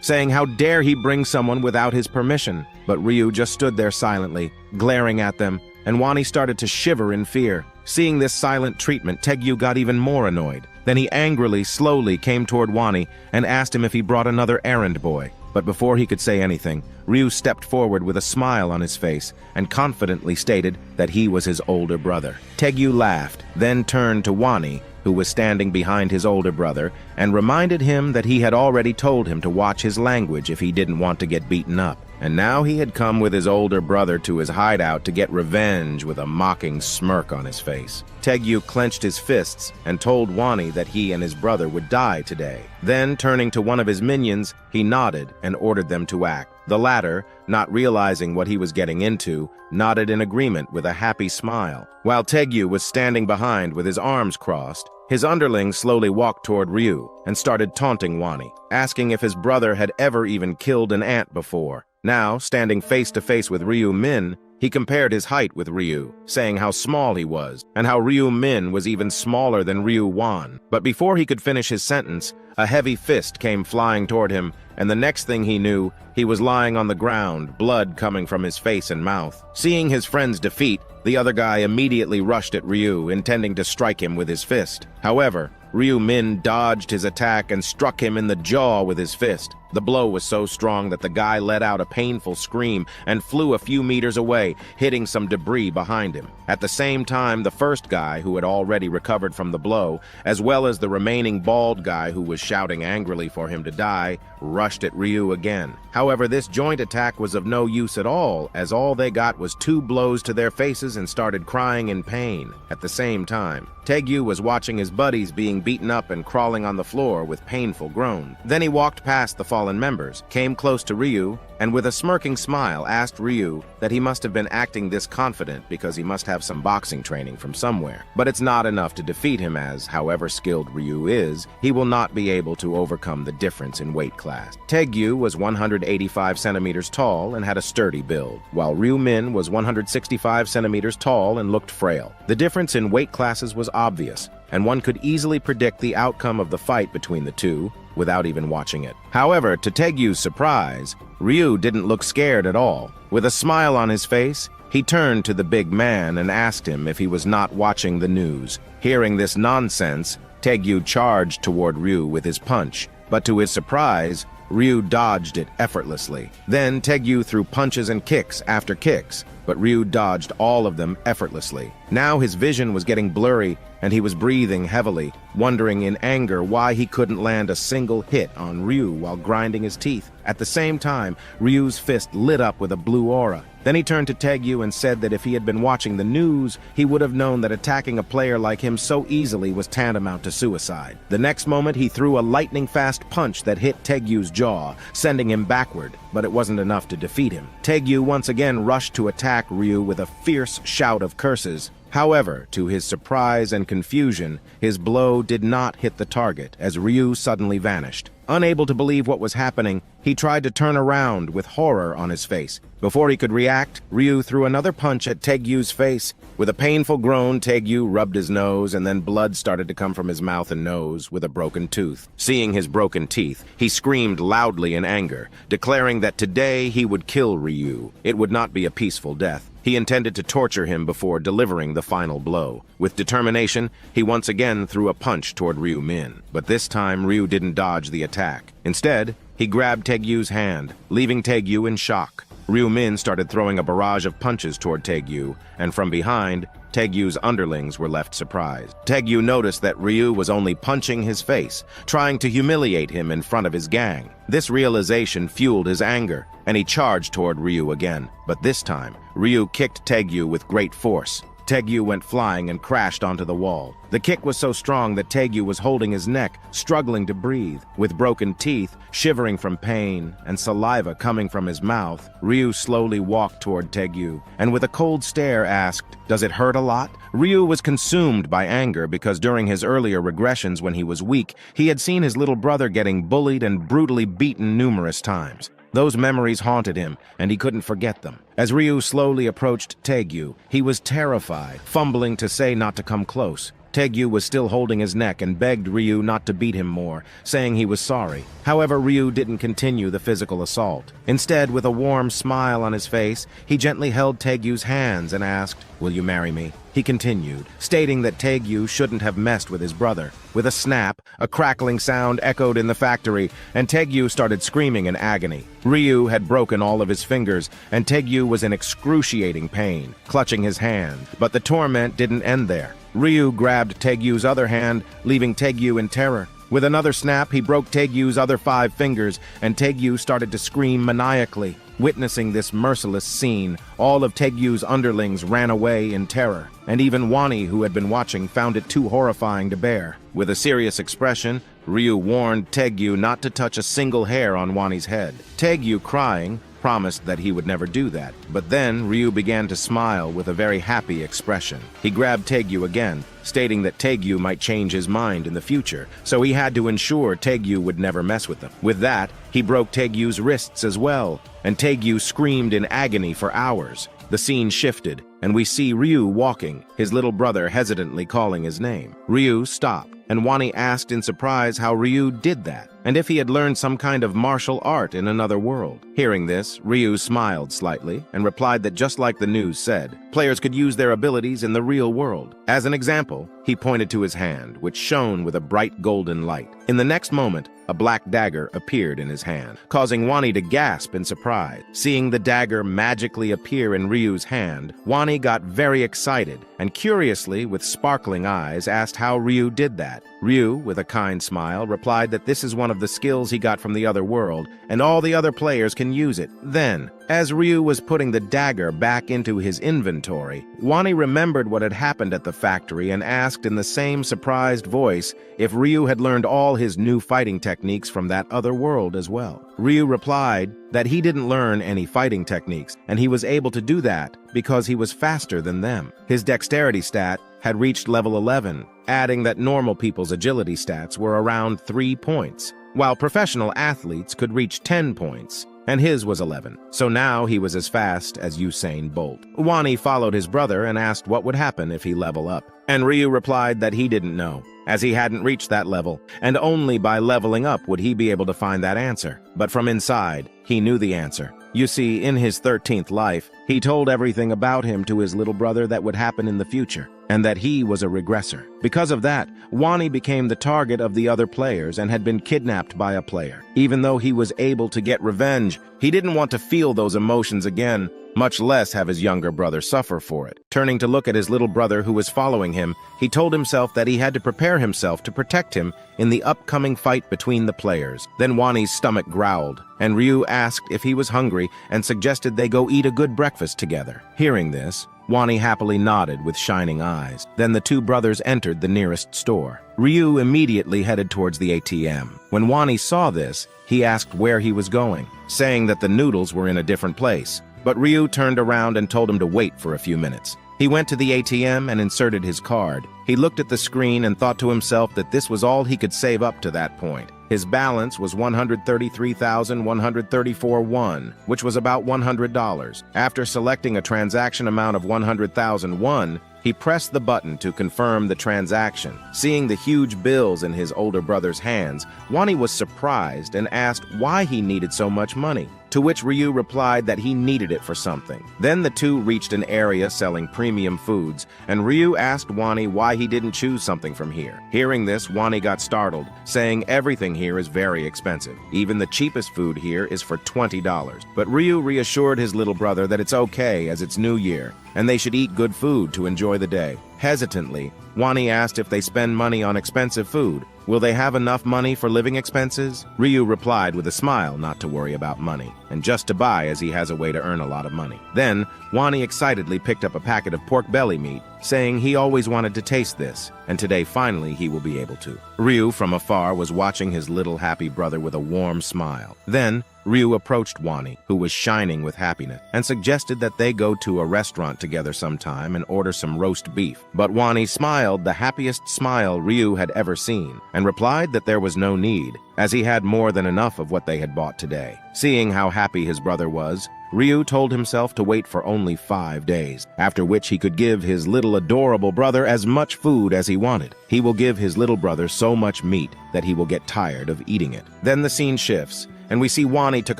saying how dare he bring someone without his permission. But Ryu just stood there silently, glaring at them, and Wani started to shiver in fear. Seeing this silent treatment, Taegyu got even more annoyed. Then he angrily, slowly came toward Wani and asked him if he brought another errand boy. But before he could say anything, Ryu stepped forward with a smile on his face and confidently stated that he was his older brother. Taegyu laughed, then turned to Wani, who was standing behind his older brother, and reminded him that he had already told him to watch his language if he didn't want to get beaten up. And now he had come with his older brother to his hideout to get revenge with a mocking smirk on his face. Taegyu clenched his fists and told Wani that he and his brother would die today. Then, turning to one of his minions, he nodded and ordered them to act. The latter, not realizing what he was getting into, nodded in agreement with a happy smile. While Taegyu was standing behind with his arms crossed, his underling slowly walked toward Ryu and started taunting Wani, asking if his brother had ever even killed an ant before. Now, standing face to face with Ryu-min, he compared his height with Ryu, saying how small he was, and how Ryu-min was even smaller than Ryu-wan. But before he could finish his sentence, a heavy fist came flying toward him, and the next thing he knew, he was lying on the ground, blood coming from his face and mouth. Seeing his friend's defeat, the other guy immediately rushed at Ryu, intending to strike him with his fist. However, Ryu-min dodged his attack and struck him in the jaw with his fist. The blow was so strong that the guy let out a painful scream and flew a few meters away, hitting some debris behind him. At the same time, the first guy, who had already recovered from the blow, as well as the remaining bald guy who was shouting angrily for him to die, rushed at Ryu again. However, this joint attack was of no use at all, as all they got was 2 blows to their faces and started crying in pain. At the same time, Taegyu was watching his buddies being beaten up and crawling on the floor with painful groans. Then he walked past the fallen members, came close to Ryu, and with a smirking smile asked Ryu that he must have been acting this confident because he must have some boxing training from somewhere. But it's not enough to defeat him, as, however skilled Ryu is, he will not be able to overcome the difference in weight class. Taegyu was 185 centimeters tall and had a sturdy build, while Ryu-min was 165 centimeters tall and looked frail. The difference in weight classes was obvious, and one could easily predict the outcome of the fight between the two without even watching it. However, to Taegyu's surprise, Ryu didn't look scared at all. With a smile on his face, he turned to the big man and asked him if he was not watching the news. Hearing this nonsense, Taegyu charged toward Ryu with his punch, but to his surprise, Ryu dodged it effortlessly. Then Taegyu threw punches and kicks after kicks, but Ryu dodged all of them effortlessly. Now his vision was getting blurry, and he was breathing heavily, wondering in anger why he couldn't land a single hit on Ryu while grinding his teeth. At the same time, Ryu's fist lit up with a blue aura. Then he turned to Taegyu and said that if he had been watching the news, he would have known that attacking a player like him so easily was tantamount to suicide. The next moment, he threw a lightning-fast punch that hit Taegyu's jaw, sending him backward, but it wasn't enough to defeat him. Taegyu once again rushed to attack Ryu with a fierce shout of curses. However, to his surprise and confusion, his blow did not hit the target as Ryu suddenly vanished. Unable to believe what was happening, he tried to turn around with horror on his face. Before he could react, Ryu threw another punch at Taegyu's face. With a painful groan, Taegyu rubbed his nose, and then blood started to come from his mouth and nose with a broken tooth. Seeing his broken teeth, he screamed loudly in anger, declaring that today he would kill Ryu. It would not be a peaceful death. He intended to torture him before delivering the final blow. With determination, he once again threw a punch toward Ryu Min. But this time, Ryu didn't dodge the attack. Instead, he grabbed Taegyu's hand, leaving Taegyu in shock. Ryu Min started throwing a barrage of punches toward Taegyu, and from behind, Taegyu's underlings were left surprised. Taegyu noticed that Ryu was only punching his face, trying to humiliate him in front of his gang. This realization fueled his anger, and he charged toward Ryu again. But this time, Ryu kicked Taegyu with great force. Taegyu went flying and crashed onto the wall. The kick was so strong that Taegyu was holding his neck, struggling to breathe. With broken teeth, shivering from pain, and saliva coming from his mouth, Ryu slowly walked toward Taegyu, and with a cold stare asked, "Does it hurt a lot?" Ryu was consumed by anger because during his earlier regressions when he was weak, he had seen his little brother getting bullied and brutally beaten numerous times. Those memories haunted him, and he couldn't forget them. As Ryu slowly approached Taegyu, he was terrified, fumbling to say not to come close. Taegyu was still holding his neck and begged Ryu not to beat him more, saying he was sorry. However, Ryu didn't continue the physical assault. Instead, with a warm smile on his face, he gently held Taegyu's hands and asked, "Will you marry me?" He continued, stating that Taegyu shouldn't have messed with his brother. With a snap, a crackling sound echoed in the factory, and Taegyu started screaming in agony. Ryu had broken all of his fingers, and Taegyu was in excruciating pain, clutching his hand. But the torment didn't end there. Ryu grabbed Taegyu's other hand, leaving Taegyu in terror. With another snap, he broke Taegyu's other 5 fingers, and Taegyu started to scream maniacally. Witnessing this merciless scene, all of Taegyu's underlings ran away in terror, and even Wani, who had been watching, found it too horrifying to bear. With a serious expression, Ryu warned Taegyu not to touch a single hair on Wani's head. Taegyu, crying, promised that he would never do that. But then Ryu began to smile with a very happy expression. He grabbed Taegyu again, stating that Taegyu might change his mind in the future, so he had to ensure Taegyu would never mess with them. With that, he broke Taegyu's wrists as well, and Taegyu screamed in agony for hours. The scene shifted, and we see Ryu walking, his little brother hesitantly calling his name. Ryu stopped, and Wani asked in surprise how Ryu did that, and if he had learned some kind of martial art in another world. Hearing this, Ryu smiled slightly and replied that just like the news said, players could use their abilities in the real world. As an example, he pointed to his hand, which shone with a bright golden light. In the next moment, a black dagger appeared in his hand, causing Wani to gasp in surprise. Seeing the dagger magically appear in Ryu's hand, Wani got very excited and curiously, with sparkling eyes, asked how Ryu did that. Ryu, with a kind smile, replied that this is one of the skills he got from the other world, and all the other players can use it. Then, as Ryu was putting the dagger back into his inventory, Wani remembered what had happened at the factory and asked in the same surprised voice if Ryu had learned all his new fighting techniques from that other world as well. Ryu replied that he didn't learn any fighting techniques, and he was able to do that because he was faster than them. His dexterity stat had reached level 11, adding that normal people's agility stats were around 3 points, while professional athletes could reach 10 points, and his was 11. So now he was as fast as Usain Bolt. Wani followed his brother and asked what would happen if he level up, and Ryu replied that he didn't know, as he hadn't reached that level, and only by leveling up would he be able to find that answer. But from inside, he knew the answer. You see, in his 13th life, he told everything about him to his little brother that would happen in the future. and that he was a regressor. Because of that, Wani became the target of the other players and had been kidnapped by a player. Even though he was able to get revenge, he didn't want to feel those emotions again, much less have his younger brother suffer for it. Turning to look at his little brother who was following him, he told himself that he had to prepare himself to protect him in the upcoming fight between the players. Then Wani's stomach growled, and Ryu asked if he was hungry and suggested they go eat a good breakfast together. Hearing this, Wani happily nodded with shining eyes. Then the two brothers entered the nearest store. Ryu immediately headed towards the ATM. When Wani saw this, he asked where he was going, saying that the noodles were in a different place. But Ryu turned around and told him to wait for a few minutes. He went to the ATM and inserted his card. He looked at the screen and thought to himself that this was all he could save up to that point. His balance was 133,134 won, which was about $100. After selecting a transaction amount of 100,000 won, he pressed the button to confirm the transaction. Seeing the huge bills in his older brother's hands, Wani was surprised and asked why he needed so much money, to which Ryu replied that he needed it for something. Then the two reached an area selling premium foods, and Ryu asked Wani why he didn't choose something from here. Hearing this, Wani got startled, saying everything here is very expensive. Even the cheapest food here is for $20. But Ryu reassured his little brother that it's okay as it's New Year, and they should eat good food to enjoy the day. Hesitantly, Wani asked if they spend money on expensive food, will they have enough money for living expenses? Ryu replied with a smile not to worry about money, and just to buy as he has a way to earn a lot of money. Then, Wani excitedly picked up a packet of pork belly meat, saying he always wanted to taste this, and today finally he will be able to. Ryu from afar was watching his little happy brother with a warm smile. Then, Ryu approached Wani, who was shining with happiness, and suggested that they go to a restaurant together sometime and order some roast beef. But Wani smiled the happiest smile Ryu had ever seen, and replied that there was no need, as he had more than enough of what they had bought today. Seeing how happy his brother was, Ryu told himself to wait for only 5 days, after which he could give his little adorable brother as much food as he wanted. He will give his little brother so much meat that he will get tired of eating it. Then the scene shifts, and we see Wani took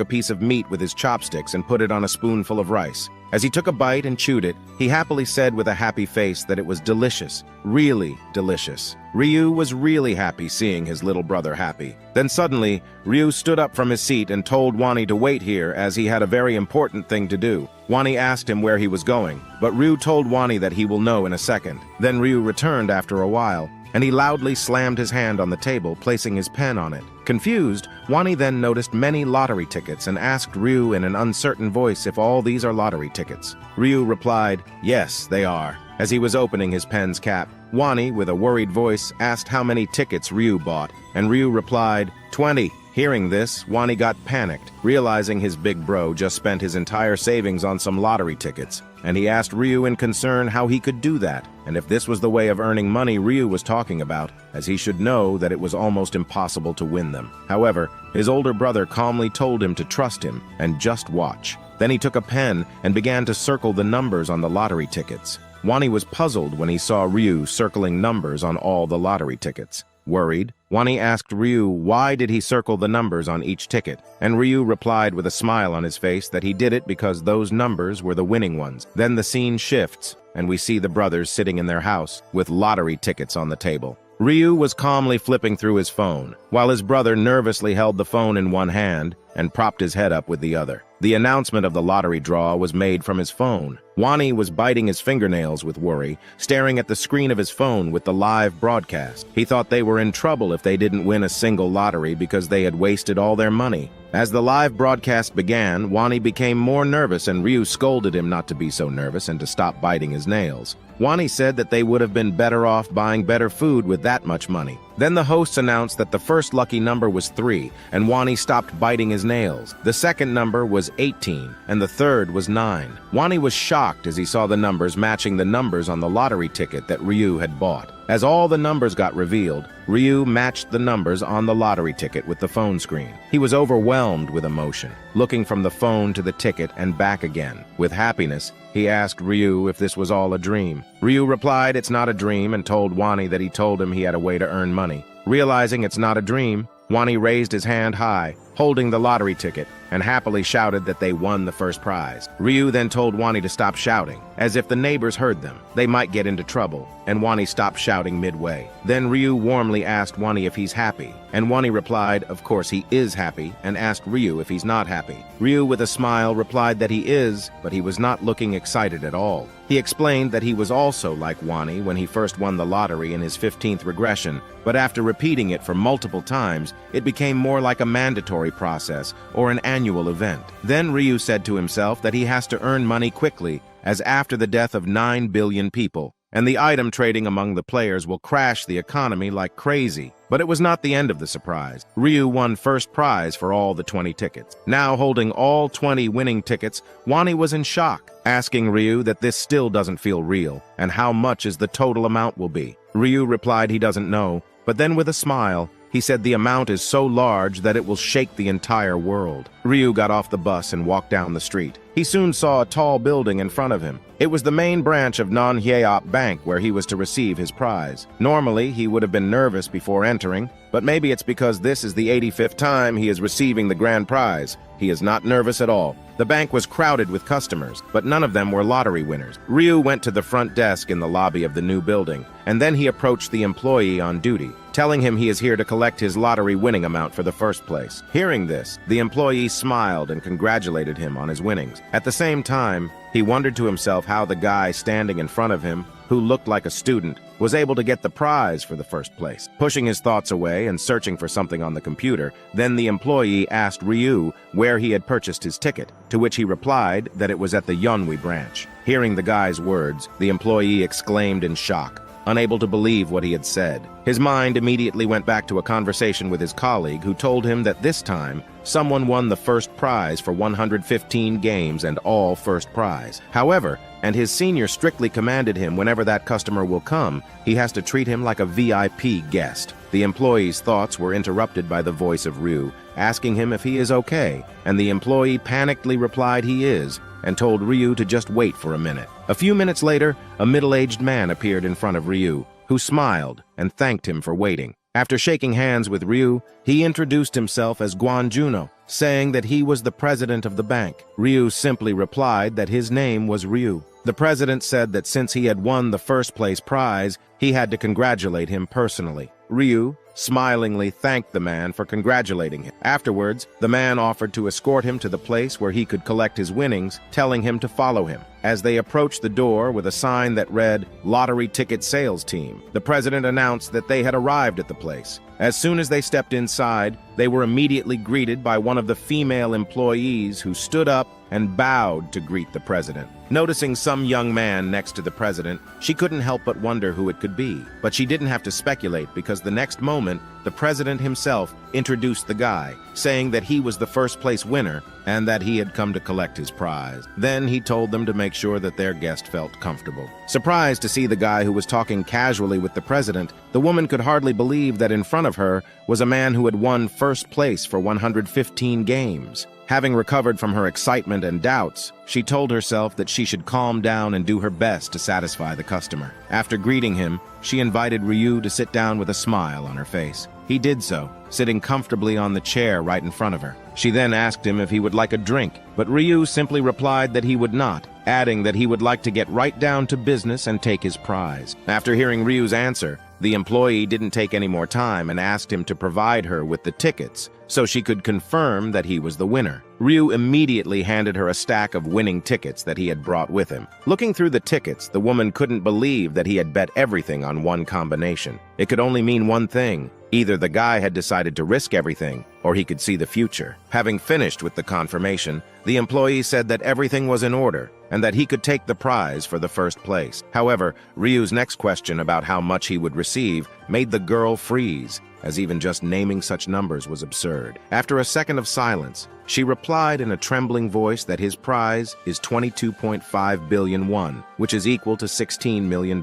a piece of meat with his chopsticks and put it on a spoonful of rice. As he took a bite and chewed it, he happily said with a happy face that it was delicious, really delicious. Ryu was really happy seeing his little brother happy. Then suddenly, Ryu stood up from his seat and told Wani to wait here as he had a very important thing to do. Wani asked him where he was going, but Ryu told Wani that he will know in a second. Then Ryu returned after a while, and he loudly slammed his hand on the table, placing his pen on it. Confused, Wani then noticed many lottery tickets and asked Ryu in an uncertain voice if all these are lottery tickets. Ryu replied, yes, they are. As he was opening his pen's cap, Wani, with a worried voice, asked how many tickets Ryu bought, and Ryu replied, 20. Hearing this, Wani got panicked, realizing his big bro just spent his entire savings on some lottery tickets, and he asked Ryu in concern how he could do that, and if this was the way of earning money Ryu was talking about, as he should know that it was almost impossible to win them. However, his older brother calmly told him to trust him and just watch. Then he took a pen and began to circle the numbers on the lottery tickets. Wani was puzzled when he saw Ryu circling numbers on all the lottery tickets. Worried, Wani asked Ryu why did he circle the numbers on each ticket, and Ryu replied with a smile on his face that he did it because those numbers were the winning ones. Then the scene shifts, and we see the brothers sitting in their house with lottery tickets on the table. Ryu was calmly flipping through his phone, while his brother nervously held the phone in one hand and propped his head up with the other. The announcement of the lottery draw was made from his phone. Wani was biting his fingernails with worry, staring at the screen of his phone with the live broadcast. He thought they were in trouble if they didn't win a single lottery because they had wasted all their money. As the live broadcast began, Wani became more nervous and Ryu scolded him not to be so nervous and to stop biting his nails. Wani said that they would have been better off buying better food with that much money. Then the hosts announced that the first lucky number was 3, and Wani stopped biting his nails. The second number was 18, and the third was 9. Wani was shocked as he saw the numbers matching the numbers on the lottery ticket that Ryu had bought. As all the numbers got revealed, Ryu matched the numbers on the lottery ticket with the phone screen. He was overwhelmed with emotion, looking from the phone to the ticket and back again. With happiness, he asked Ryu if this was all a dream. Ryu replied it's not a dream and told Wani that he told him he had a way to earn money. Realizing it's not a dream, Wani raised his hand high, holding the lottery ticket, and happily shouted that they won the first prize. Ryu then told Wani to stop shouting, as if the neighbors heard them. They might get into trouble, and Wani stopped shouting midway. Then Ryu warmly asked Wani if he's happy, and Wani replied, of course he is happy, and asked Ryu if he's not happy. Ryu, with a smile, replied that he is, but he was not looking excited at all. He explained that he was also like Wani when he first won the lottery in his 15th regression, but after repeating it for multiple times, it became more like a mandatory process or an annual event. Then Ryu said to himself that he has to earn money quickly, as after the death of 9 billion people, and the item trading among the players will crash the economy like crazy. But it was not the end of the surprise. Ryu won first prize for all the 20 tickets. Now holding all 20 winning tickets, Wani was in shock, asking Ryu that this still doesn't feel real, and how much is the total amount will be. Ryu replied he doesn't know, but then with a smile, he said the amount is so large that it will shake the entire world. Ryu got off the bus and walked down the street. He soon saw a tall building in front of him. It was the main branch of Non-Hyeop Bank where he was to receive his prize. Normally, he would have been nervous before entering, but maybe it's because this is the 85th time he is receiving the grand prize. He is not nervous at all. The bank was crowded with customers, but none of them were lottery winners. Ryu went to the front desk in the lobby of the new building, and then he approached the employee on duty, telling him he is here to collect his lottery winning amount for the first place. Hearing this, the employee smiled and congratulated him on his winnings. At the same time, he wondered to himself how the guy standing in front of him, who looked like a student, was able to get the prize for the first place. Pushing his thoughts away and searching for something on the computer, then the employee asked Ryu where he had purchased his ticket, to which he replied that it was at the Yeonwi branch. Hearing the guy's words, the employee exclaimed in shock, unable to believe what he had said. His mind immediately went back to a conversation with his colleague who told him that this time, someone won the first prize for 115 games and all first prize. However, and his senior strictly commanded him whenever that customer will come, he has to treat him like a VIP guest. The employee's thoughts were interrupted by the voice of Ryu, asking him if he is okay, and the employee panickedly replied he is, and told Ryu to just wait for a minute. A few minutes later, a middle-aged man appeared in front of Ryu, who smiled and thanked him for waiting. After shaking hands with Ryu, he introduced himself as Guan Juno, saying that he was the president of the bank. Ryu simply replied that his name was Ryu. The president said that since he had won the first place prize, he had to congratulate him personally. Ryu smilingly thanked the man for congratulating him. Afterwards, the man offered to escort him to the place where he could collect his winnings, telling him to follow him. As they approached the door with a sign that read, "Lottery Ticket Sales Team," the president announced that they had arrived at the place. As soon as they stepped inside, they were immediately greeted by one of the female employees who stood up and bowed to greet the president. Noticing some young man next to the president, she couldn't help but wonder who it could be. But she didn't have to speculate because the next moment, the president himself introduced the guy, saying that he was the first place winner and that he had come to collect his prize. Then he told them to make sure that their guest felt comfortable. Surprised to see the guy who was talking casually with the president, the woman could hardly believe that in front of her was a man who had won first place for 115 games. Having recovered from her excitement and doubts, she told herself that she should calm down and do her best to satisfy the customer. After greeting him, she invited Ryu to sit down with a smile on her face. He did so, sitting comfortably on the chair right in front of her. She then asked him if he would like a drink, but Ryu simply replied that he would not, adding that he would like to get right down to business and take his prize. After hearing Ryu's answer, the employee didn't take any more time and asked him to provide her with the tickets so she could confirm that he was the winner. Ryu immediately handed her a stack of winning tickets that he had brought with him. Looking through the tickets, the woman couldn't believe that he had bet everything on one combination. It could only mean one thing. Either the guy had decided to risk everything, or he could see the future. Having finished with the confirmation, the employee said that everything was in order and that he could take the prize for the first place. However, Ryu's next question about how much he would receive made the girl freeze, as even just naming such numbers was absurd. After a second of silence, she replied in a trembling voice that his prize is 22.5 billion won, which is equal to $16 million.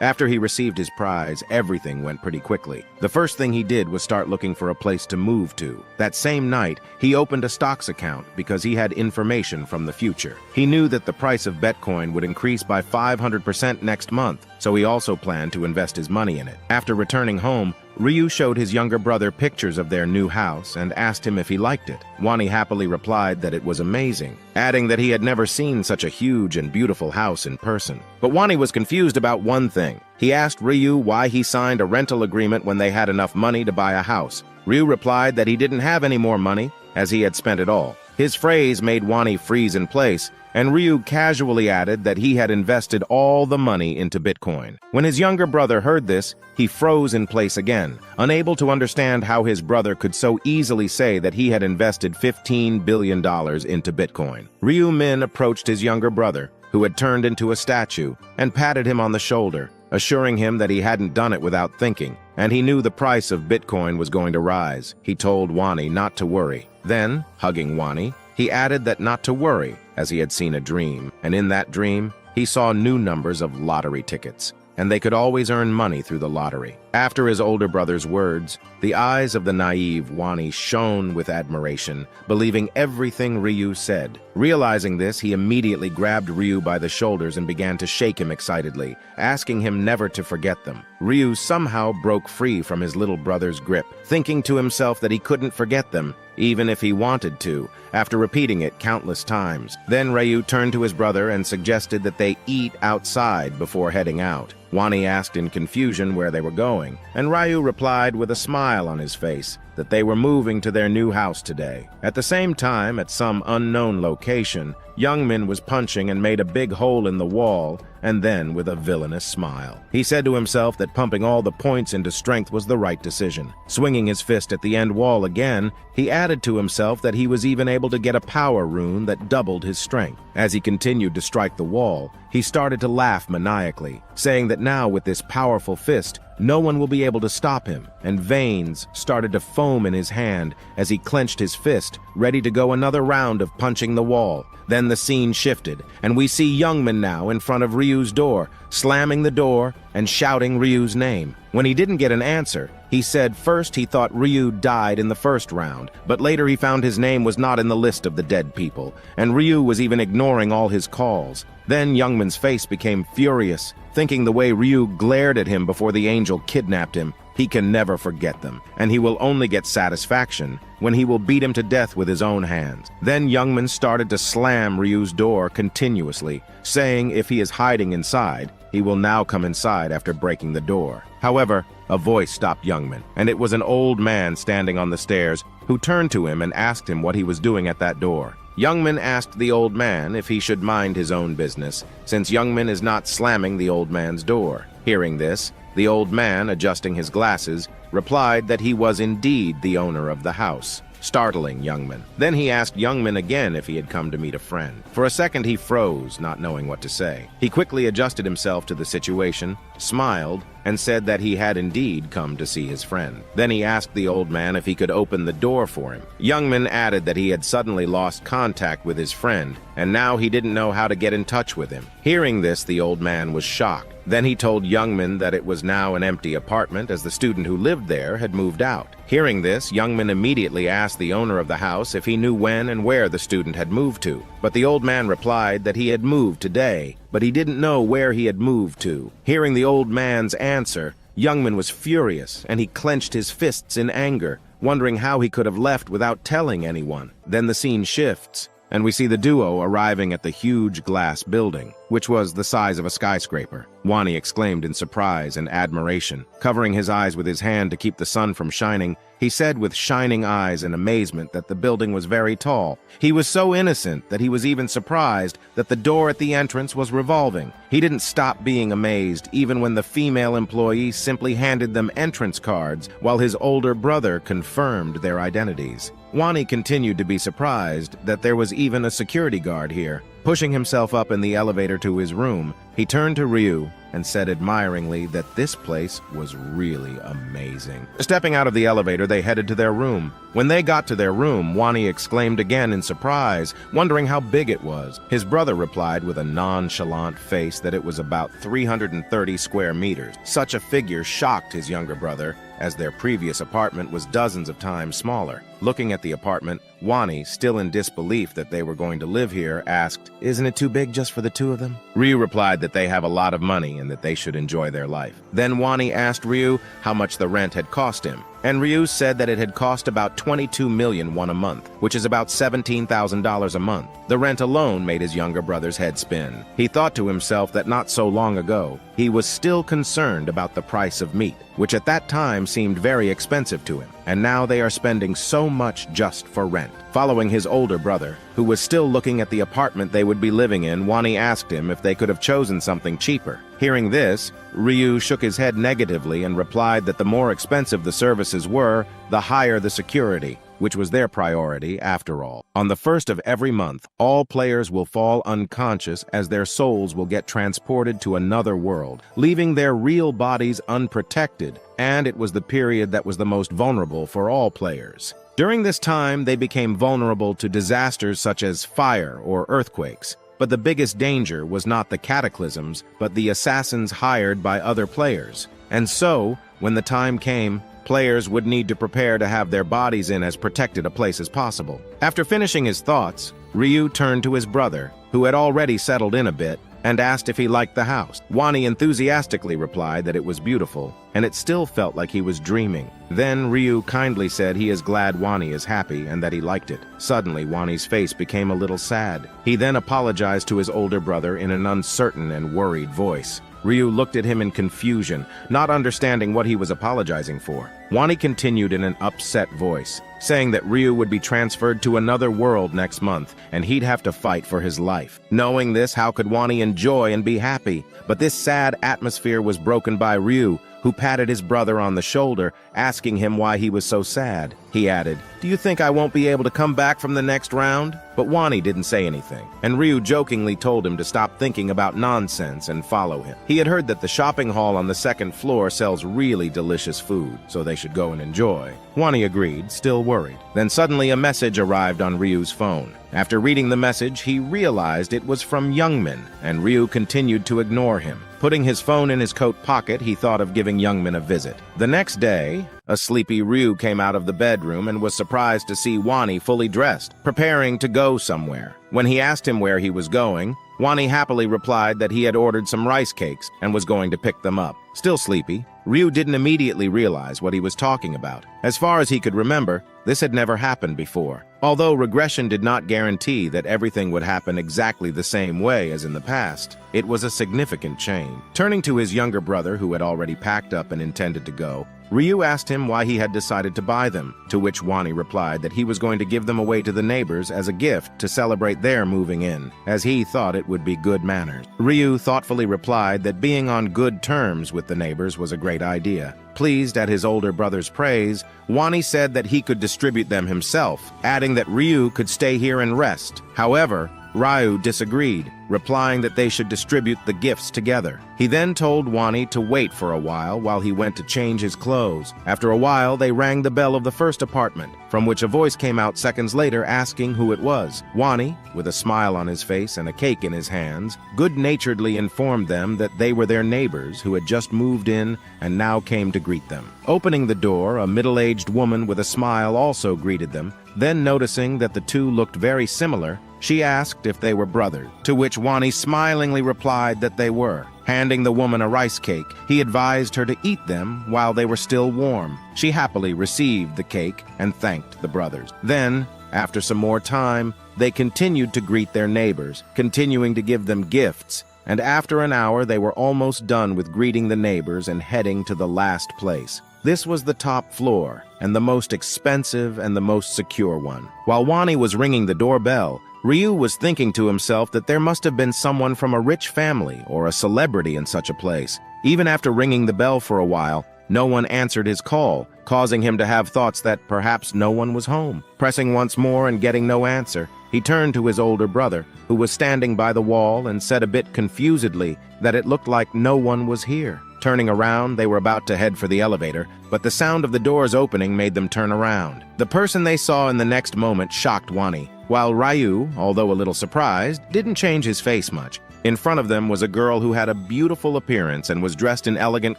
After he received his prize, everything went pretty quickly. The first thing he did was start looking for a place to move to. That same night, he opened a stocks account because he had information from the future. He knew that the price of Bitcoin would increase by 500% next month, so he also planned to invest his money in it. After returning home, Ryu showed his younger brother pictures of their new house and asked him if he liked it. Wani happily replied that it was amazing, adding that he had never seen such a huge and beautiful house in person. But Wani was confused about one thing. He asked Ryu why he signed a rental agreement when they had enough money to buy a house. Ryu replied that he didn't have any more money, as he had spent it all. His phrase made Wani freeze in place, and Ryu casually added that he had invested all the money into Bitcoin. When his younger brother heard this, he froze in place again, unable to understand how his brother could so easily say that he had invested $15 billion into Bitcoin. Ryu Min approached his younger brother, who had turned into a statue, and patted him on the shoulder, assuring him that he hadn't done it without thinking, and he knew the price of Bitcoin was going to rise. He told Wani not to worry. Then, hugging Wani, he added that not to worry, as he had seen a dream, and in that dream, he saw new numbers of lottery tickets, and they could always earn money through the lottery. After his older brother's words, the eyes of the naive Wani shone with admiration, believing everything Ryu said. Realizing this, he immediately grabbed Ryu by the shoulders and began to shake him excitedly, asking him never to forget them. Ryu somehow broke free from his little brother's grip, thinking to himself that he couldn't forget them, even if he wanted to, after repeating it countless times. Then Ryu turned to his brother and suggested that they eat outside before heading out. Wani asked in confusion where they were going, and Ryu replied with a smile on his face that they were moving to their new house today. At the same time, at some unknown location, Youngmin was punching and made a big hole in the wall, and then with a villainous smile. He said to himself that pumping all the points into strength was the right decision. Swinging his fist at the end wall again, he added to himself that he was even able to get a power rune that doubled his strength. As he continued to strike the wall, he started to laugh maniacally, saying that now with this powerful fist, no one will be able to stop him, and veins started to foam in his hand as he clenched his fist, ready to go another round of punching the wall. Then the scene shifted, and we see Youngmin now in front of Ryu's door, slamming the door and shouting Ryu's name. When he didn't get an answer, he said first he thought Ryu died in the first round, but later he found his name was not in the list of the dead people, and Ryu was even ignoring all his calls. Then Youngmin's face became furious, thinking the way Ryu glared at him before the angel kidnapped him. He can never forget them, and he will only get satisfaction when he will beat him to death with his own hands. Then Youngmin started to slam Ryu's door continuously, saying if he is hiding inside, he will now come inside after breaking the door. However, a voice stopped Youngmin, and it was an old man standing on the stairs who turned to him and asked him what he was doing at that door. Youngmin asked the old man if he should mind his own business, since Youngmin is not slamming the old man's door. Hearing this, the old man, adjusting his glasses, replied that he was indeed the owner of the house, startling Youngmin. Then he asked Youngmin again if he had come to meet a friend. For a second he froze, not knowing what to say. He quickly adjusted himself to the situation, smiled, and said that he had indeed come to see his friend. Then he asked the old man if he could open the door for him. Youngmin added that he had suddenly lost contact with his friend, and now he didn't know how to get in touch with him. Hearing this, the old man was shocked. Then he told Youngmin that it was now an empty apartment as the student who lived there had moved out. Hearing this, Youngmin immediately asked the owner of the house if he knew when and where the student had moved to. But the old man replied that he had moved today, but he didn't know where he had moved to. Hearing the old man's answer, Youngmin was furious, and he clenched his fists in anger, wondering how he could have left without telling anyone. Then the scene shifts, and we see the duo arriving at the huge glass building, which was the size of a skyscraper. Wani exclaimed in surprise and admiration. Covering his eyes with his hand to keep the sun from shining, he said with shining eyes and amazement that the building was very tall. He was so innocent that he was even surprised that the door at the entrance was revolving. He didn't stop being amazed even when the female employee simply handed them entrance cards while his older brother confirmed their identities. Wani continued to be surprised that there was even a security guard here. Pushing himself up in the elevator to his room, he turned to Ryu and said admiringly that this place was really amazing. Stepping out of the elevator, they headed to their room. When they got to their room, Wani exclaimed again in surprise, wondering how big it was. His brother replied with a nonchalant face that it was about 330 square meters. Such a figure shocked his younger brother, as their previous apartment was dozens of times smaller. Looking at the apartment, Wani, still in disbelief that they were going to live here, asked, "Isn't it too big just for the two of them?" Ryu replied that they have a lot of money and that they should enjoy their life. Then Wani asked Ryu how much the rent had cost him, and Ryu said that it had cost about 22 million won a month, which is about $17,000 a month. The rent alone made his younger brother's head spin. He thought to himself that not so long ago, he was still concerned about the price of meat, which at that time seemed very expensive to him, and now they are spending so much just for rent. Following his older brother, who was still looking at the apartment they would be living in, Wani asked him if they could have chosen something cheaper. Hearing this, Ryu shook his head negatively and replied that the more expensive the services were, the higher the security, which was their priority after all. On the first of every month, all players will fall unconscious as their souls will get transported to another world, leaving their real bodies unprotected, and it was the period that was the most vulnerable for all players. During this time, they became vulnerable to disasters such as fire or earthquakes. But the biggest danger was not the cataclysms, but the assassins hired by other players. And so, when the time came, players would need to prepare to have their bodies in as protected a place as possible. After finishing his thoughts, Ryu turned to his brother, who had already settled in a bit, and asked if he liked the house. Wani enthusiastically replied that it was beautiful, and it still felt like he was dreaming. Then Ryu kindly said he is glad Wani is happy and that he liked it. Suddenly, Wani's face became a little sad. He then apologized to his older brother in an uncertain and worried voice. Ryu looked at him in confusion, not understanding what he was apologizing for. Wani continued in an upset voice, saying that Ryu would be transferred to another world next month, and he'd have to fight for his life. Knowing this, how could Wani enjoy and be happy? But this sad atmosphere was broken by Ryu, who patted his brother on the shoulder, asking him why he was so sad. He added, "Do you think I won't be able to come back from the next round?" But Wani didn't say anything, and Ryu jokingly told him to stop thinking about nonsense and follow him. He had heard that the shopping hall on the second floor sells really delicious food, so they should go and enjoy. Wani agreed, still worried. Then suddenly a message arrived on Ryu's phone. After reading the message, he realized it was from Youngmin, and Ryu continued to ignore him. Putting his phone in his coat pocket, he thought of giving Youngmin a visit. The next day, a sleepy Ryu came out of the bedroom and was surprised to see Wani fully dressed, preparing to go somewhere. When he asked him where he was going, Wani happily replied that he had ordered some rice cakes and was going to pick them up. Still sleepy, Ryu didn't immediately realize what he was talking about. As far as he could remember, this had never happened before. Although regression did not guarantee that everything would happen exactly the same way as in the past, it was a significant change. Turning to his younger brother, who had already packed up and intended to go, Ryu asked him why he had decided to buy them, to which Wani replied that he was going to give them away to the neighbors as a gift to celebrate their moving in, as he thought it would be good manners. Ryu thoughtfully replied that being on good terms with the neighbors was a great idea. Pleased at his older brother's praise, Wani said that he could distribute them himself, adding that Ryu could stay here and rest. However, Ryu disagreed, replying that they should distribute the gifts together. He then told Wani to wait for a while he went to change his clothes. After a while, they rang the bell of the first apartment, from which a voice came out seconds later asking who it was. Wani, with a smile on his face and a cake in his hands, good-naturedly informed them that they were their neighbors who had just moved in and now came to greet them. Opening the door, a middle-aged woman with a smile also greeted them. Then noticing that the two looked very similar, she asked if they were brothers, to which Wani smilingly replied that they were. Handing the woman a rice cake, he advised her to eat them while they were still warm. She happily received the cake and thanked the brothers. Then, after some more time, they continued to greet their neighbors, continuing to give them gifts, and after an hour they were almost done with greeting the neighbors and heading to the last place. This was the top floor, and the most expensive and the most secure one. While Wani was ringing the doorbell, Ryu was thinking to himself that there must have been someone from a rich family or a celebrity in such a place. Even after ringing the bell for a while, no one answered his call, causing him to have thoughts that perhaps no one was home. Pressing once more and getting no answer, he turned to his older brother, who was standing by the wall, and said a bit confusedly that it looked like no one was here. Turning around, they were about to head for the elevator, but the sound of the doors opening made them turn around. The person they saw in the next moment shocked Wani, while Ryu, although a little surprised, didn't change his face much. In front of them was a girl who had a beautiful appearance and was dressed in elegant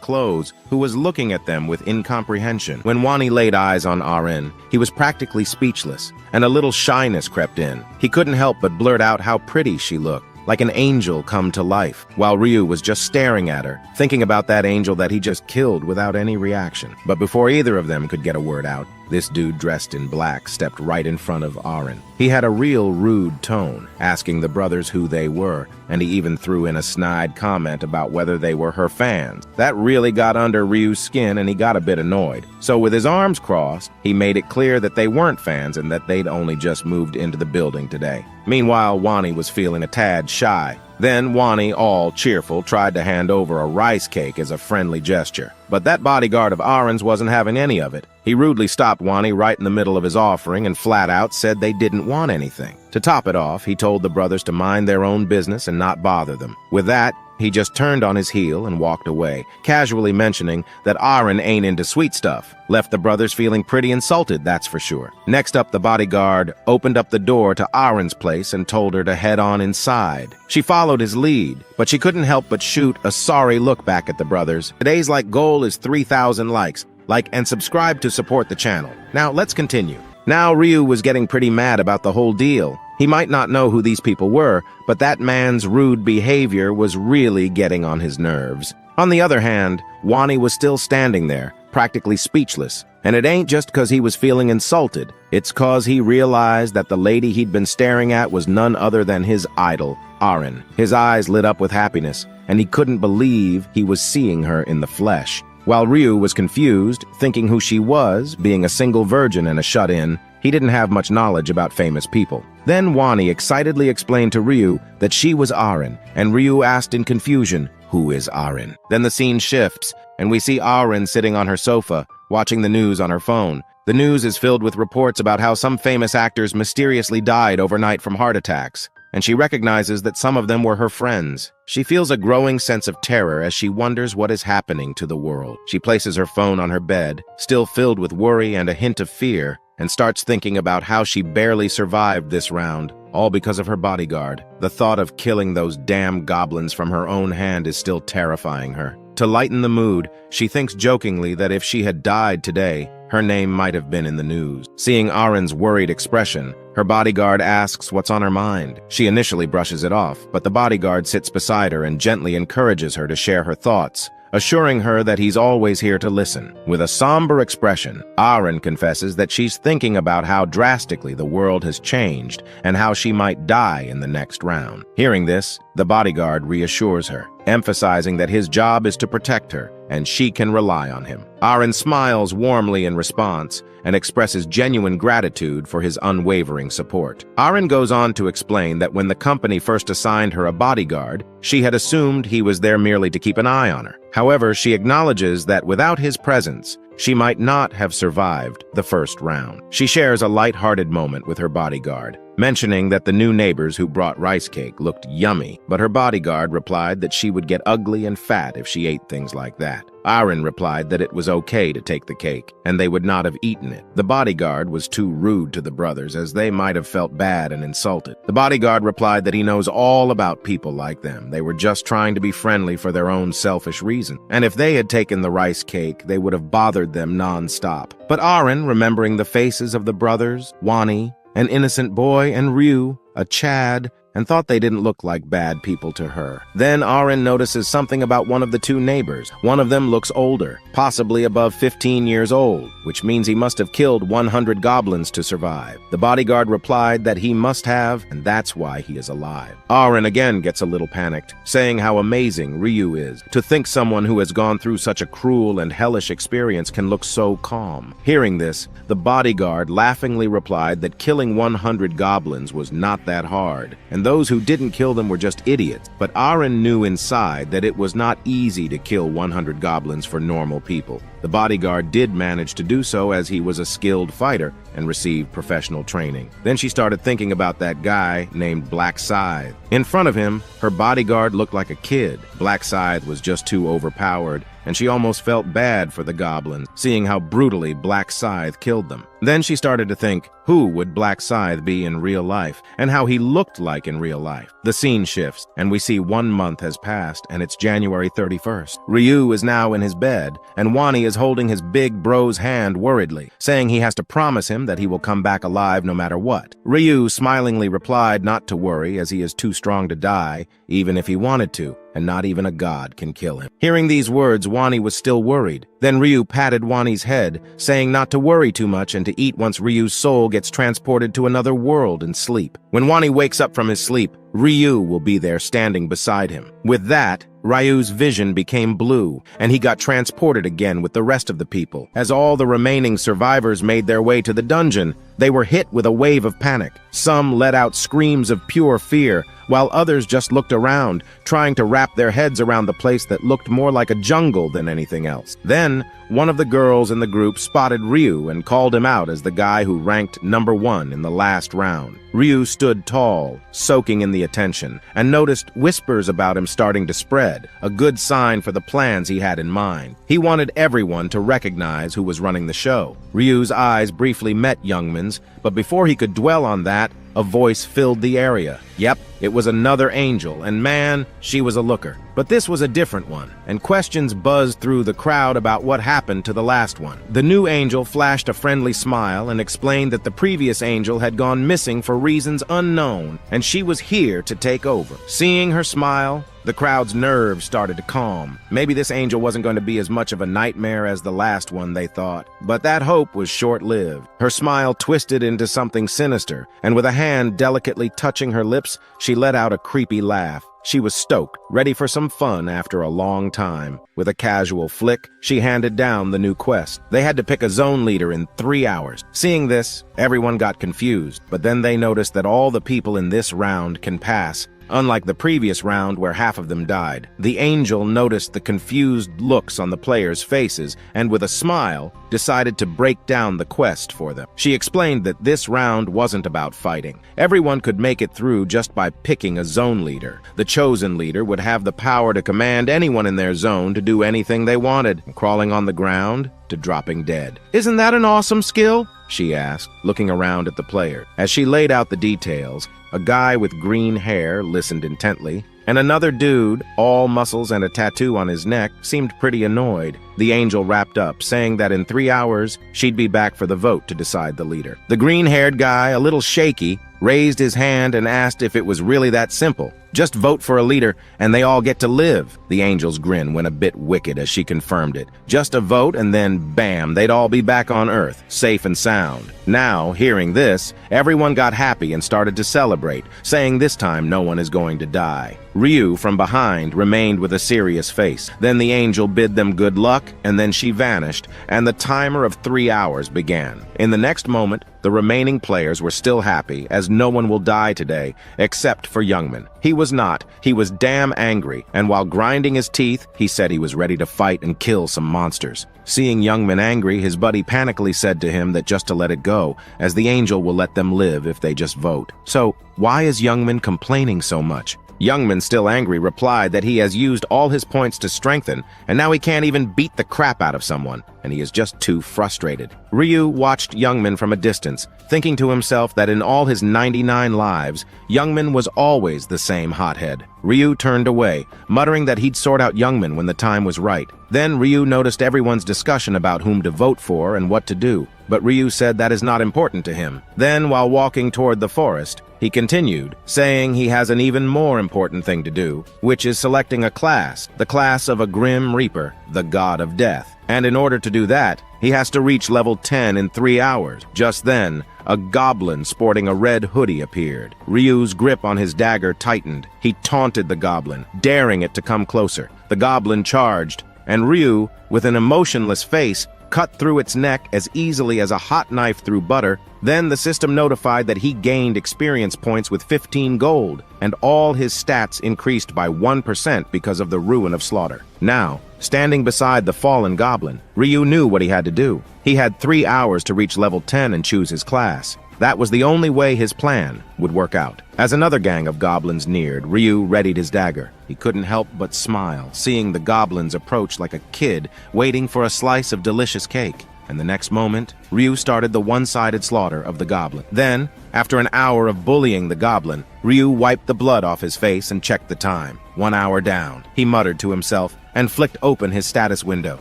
clothes, who was looking at them with incomprehension. When Wani laid eyes on RN, he was practically speechless, and a little shyness crept in. He couldn't help but blurt out how pretty she looked. like an angel come to life, while Ryu was just staring at her, thinking about that angel that he just killed without any reaction. But before either of them could get a word out, this dude dressed in black stepped right in front of Aaron. He had a real rude tone, asking the brothers who they were, and he even threw in a snide comment about whether they were her fans. That really got under Ryu's skin, and he got a bit annoyed. So with his arms crossed, he made it clear that they weren't fans and that they'd only just moved into the building today. Meanwhile, Wani was feeling a tad shy. Then Wani, all cheerful, tried to hand over a rice cake as a friendly gesture. But that bodyguard of Aaron's wasn't having any of it. He rudely stopped Wani right in the middle of his offering and flat out said they didn't want anything. To top it off, he told the brothers to mind their own business and not bother them. With that, he just turned on his heel and walked away, casually mentioning that Aaron ain't into sweet stuff. Left the brothers feeling pretty insulted, that's for sure. Next up, the bodyguard opened up the door to Aaron's place and told her to head on inside. She followed his lead, but she couldn't help but shoot a sorry look back at the brothers. Today's goal is 3,000 likes. Like and subscribe to support the channel. Now, let's continue. Now, Ryu was getting pretty mad about the whole deal. He might not know who these people were, but that man's rude behavior was really getting on his nerves. On the other hand, Wani was still standing there, practically speechless. And it ain't just 'cause he was feeling insulted. It's 'cause he realized that the lady he'd been staring at was none other than his idol, Aaron. His eyes lit up with happiness, and he couldn't believe he was seeing her in the flesh. While Ryu was confused, thinking who she was, being a single virgin and a shut-in, he didn't have much knowledge about famous people. Then Wani excitedly explained to Ryu that she was Aaron, and Ryu asked in confusion, "Who is Aaron?" Then the scene shifts, and we see Aaron sitting on her sofa, watching the news on her phone. The news is filled with reports about how some famous actors mysteriously died overnight from heart attacks, and she recognizes that some of them were her friends. She feels a growing sense of terror as she wonders what is happening to the world. She places her phone on her bed, still filled with worry and a hint of fear, and starts thinking about how she barely survived this round, all because of her bodyguard. The thought of killing those damn goblins from her own hand is still terrifying her. To lighten the mood, she thinks jokingly that if she had died today, her name might have been in the news. Seeing Aaron's worried expression, her bodyguard asks what's on her mind. She initially brushes it off, but the bodyguard sits beside her and gently encourages her to share her thoughts, assuring her that he's always here to listen. With a somber expression, Aaron confesses that she's thinking about how drastically the world has changed and how she might die in the next round. Hearing this, the bodyguard reassures her, emphasizing that his job is to protect her and she can rely on him. Aaron smiles warmly in response and expresses genuine gratitude for his unwavering support. Aaron goes on to explain that when the company first assigned her a bodyguard, she had assumed he was there merely to keep an eye on her. However, she acknowledges that without his presence, she might not have survived the first round. She shares a light-hearted moment with her bodyguard, mentioning that the new neighbors who brought rice cake looked yummy, but her bodyguard replied that she would get ugly and fat if she ate things like that. Aaron replied that it was okay to take the cake, and they would not have eaten it. The bodyguard was too rude to the brothers, as they might have felt bad and insulted. The bodyguard replied that he knows all about people like them. They were just trying to be friendly for their own selfish reason. And if they had taken the rice cake, they would have bothered them non-stop. But Aaron, remembering the faces of the brothers, Wani, an innocent boy, and Ryu, a Chad, and thought they didn't look like bad people to her. Then Aaron notices something about one of the two neighbors. One of them looks older, possibly above 15 years old, which means he must have killed 100 goblins to survive. The bodyguard replied that he must have, and that's why he is alive. Aaron again gets a little panicked, saying how amazing Ryu is. To think someone who has gone through such a cruel and hellish experience can look so calm. Hearing this, the bodyguard laughingly replied that killing 100 goblins was not that hard, and those who didn't kill them were just idiots. But Aaron knew inside that it was not easy to kill 100 goblins for normal people. The bodyguard did manage to do so, as he was a skilled fighter and received professional training. Then she started thinking about that guy named Black Scythe. In front of him, her bodyguard looked like a kid. Black Scythe was just too overpowered, and she almost felt bad for the goblins, seeing how brutally Black Scythe killed them. Then she started to think, who would Black Scythe be in real life, and how he looked like in real life? The scene shifts, and we see 1 month has passed, and it's January 31st. Ryu is now in his bed, and Wani is holding his big bro's hand worriedly, saying he has to promise him him that he will come back alive no matter what. Ryu smilingly replied not to worry, as he is too strong to die, even if he wanted to, and not even a god can kill him. Hearing these words, Wani was still worried. Then Ryu patted Wani's head, saying not to worry too much and to eat once Ryu's soul gets transported to another world and sleep. When Wani wakes up from his sleep, Ryu will be there standing beside him. With that, Ryu's vision became blue, and he got transported again with the rest of the people. As all the remaining survivors made their way to the dungeon, they were hit with a wave of panic. Some let out screams of pure fear, while others just looked around, trying to wrap their heads around the place that looked more like a jungle than anything else. Then, one of the girls in the group spotted Ryu and called him out as the guy who ranked #1 in the last round. Ryu stood tall, soaking in the attention, and noticed whispers about him starting to spread, a good sign for the plans he had in mind. He wanted everyone to recognize who was running the show. Ryu's eyes briefly met Youngman's, but before he could dwell on that, a voice filled the area. Yep, it was another angel, and man, she was a looker. But this was a different one, and questions buzzed through the crowd about what happened to the last one. The new angel flashed a friendly smile and explained that the previous angel had gone missing for reasons unknown, and she was here to take over. Seeing her smile, the crowd's nerves started to calm. Maybe this angel wasn't going to be as much of a nightmare as the last one, they thought. But that hope was short-lived. Her smile twisted into something sinister, and with a hand delicately touching her lips, she let out a creepy laugh. She was stoked, ready for some fun after a long time. With a casual flick, she handed down the new quest. They had to pick a zone leader in 3 hours. Seeing this, everyone got confused, but then they noticed that all the people in this round can pass, unlike the previous round where half of them died. The angel noticed the confused looks on the players' faces and with a smile, decided to break down the quest for them. She explained that this round wasn't about fighting. Everyone could make it through just by picking a zone leader. The chosen leader would have the power to command anyone in their zone to do anything they wanted, from crawling on the ground to dropping dead. "Isn't that an awesome skill?" she asked, looking around at the player. As she laid out the details, a guy with green hair listened intently, and another dude, all muscles and a tattoo on his neck, seemed pretty annoyed. The angel wrapped up, saying that in 3 hours, she'd be back for the vote to decide the leader. The green-haired guy, a little shaky, raised his hand and asked if it was really that simple. Just vote for a leader, and they all get to live. The angel's grin went a bit wicked as she confirmed it. Just a vote, and then bam, they'd all be back on Earth, safe and sound. Now, hearing this, everyone got happy and started to celebrate, saying this time no one is going to die. Ryu, from behind, remained with a serious face. Then the angel bid them good luck, and then she vanished, and the timer of 3 hours began. In the next moment, the remaining players were still happy, as no one will die today, except for Youngman. He was not. He was damn angry, and while grinding his teeth, he said he was ready to fight and kill some monsters. Seeing Youngman angry, his buddy panically said to him that just to let it go, as the angel will let them live if they just vote. So, why is Youngman complaining so much? Youngman, still angry, replied that he has used all his points to strengthen, and now he can't even beat the crap out of someone, and he is just too frustrated. Ryu watched Youngman from a distance, thinking to himself that in all his 99 lives, Youngman was always the same hothead. Ryu turned away, muttering that he'd sort out Youngman when the time was right. Then Ryu noticed everyone's discussion about whom to vote for and what to do, but Ryu said that is not important to him. Then, while walking toward the forest, he continued, saying he has an even more important thing to do, which is selecting a class, the class of a Grim Reaper, the god of death. And in order to do that, he has to reach level 10 in 3 hours. Just then, a goblin sporting a red hoodie appeared. Ryu's grip on his dagger tightened. He taunted the goblin, daring it to come closer. The goblin charged, and Ryu, with an emotionless face, cut through its neck as easily as a hot knife through butter. Then the system notified that he gained experience points with 15 gold, and all his stats increased by 1% because of the ruin of slaughter. Now, standing beside the fallen goblin, Ryu knew what he had to do. He had 3 hours to reach level 10 and choose his class. That was the only way his plan would work out. As another gang of goblins neared, Ryu readied his dagger. He couldn't help but smile, seeing the goblins approach like a kid waiting for a slice of delicious cake. And the next moment, Ryu started the one-sided slaughter of the goblin. Then, after an hour of bullying the goblin, Ryu wiped the blood off his face and checked the time. 1 hour down. He muttered to himself, and flicked open his status window.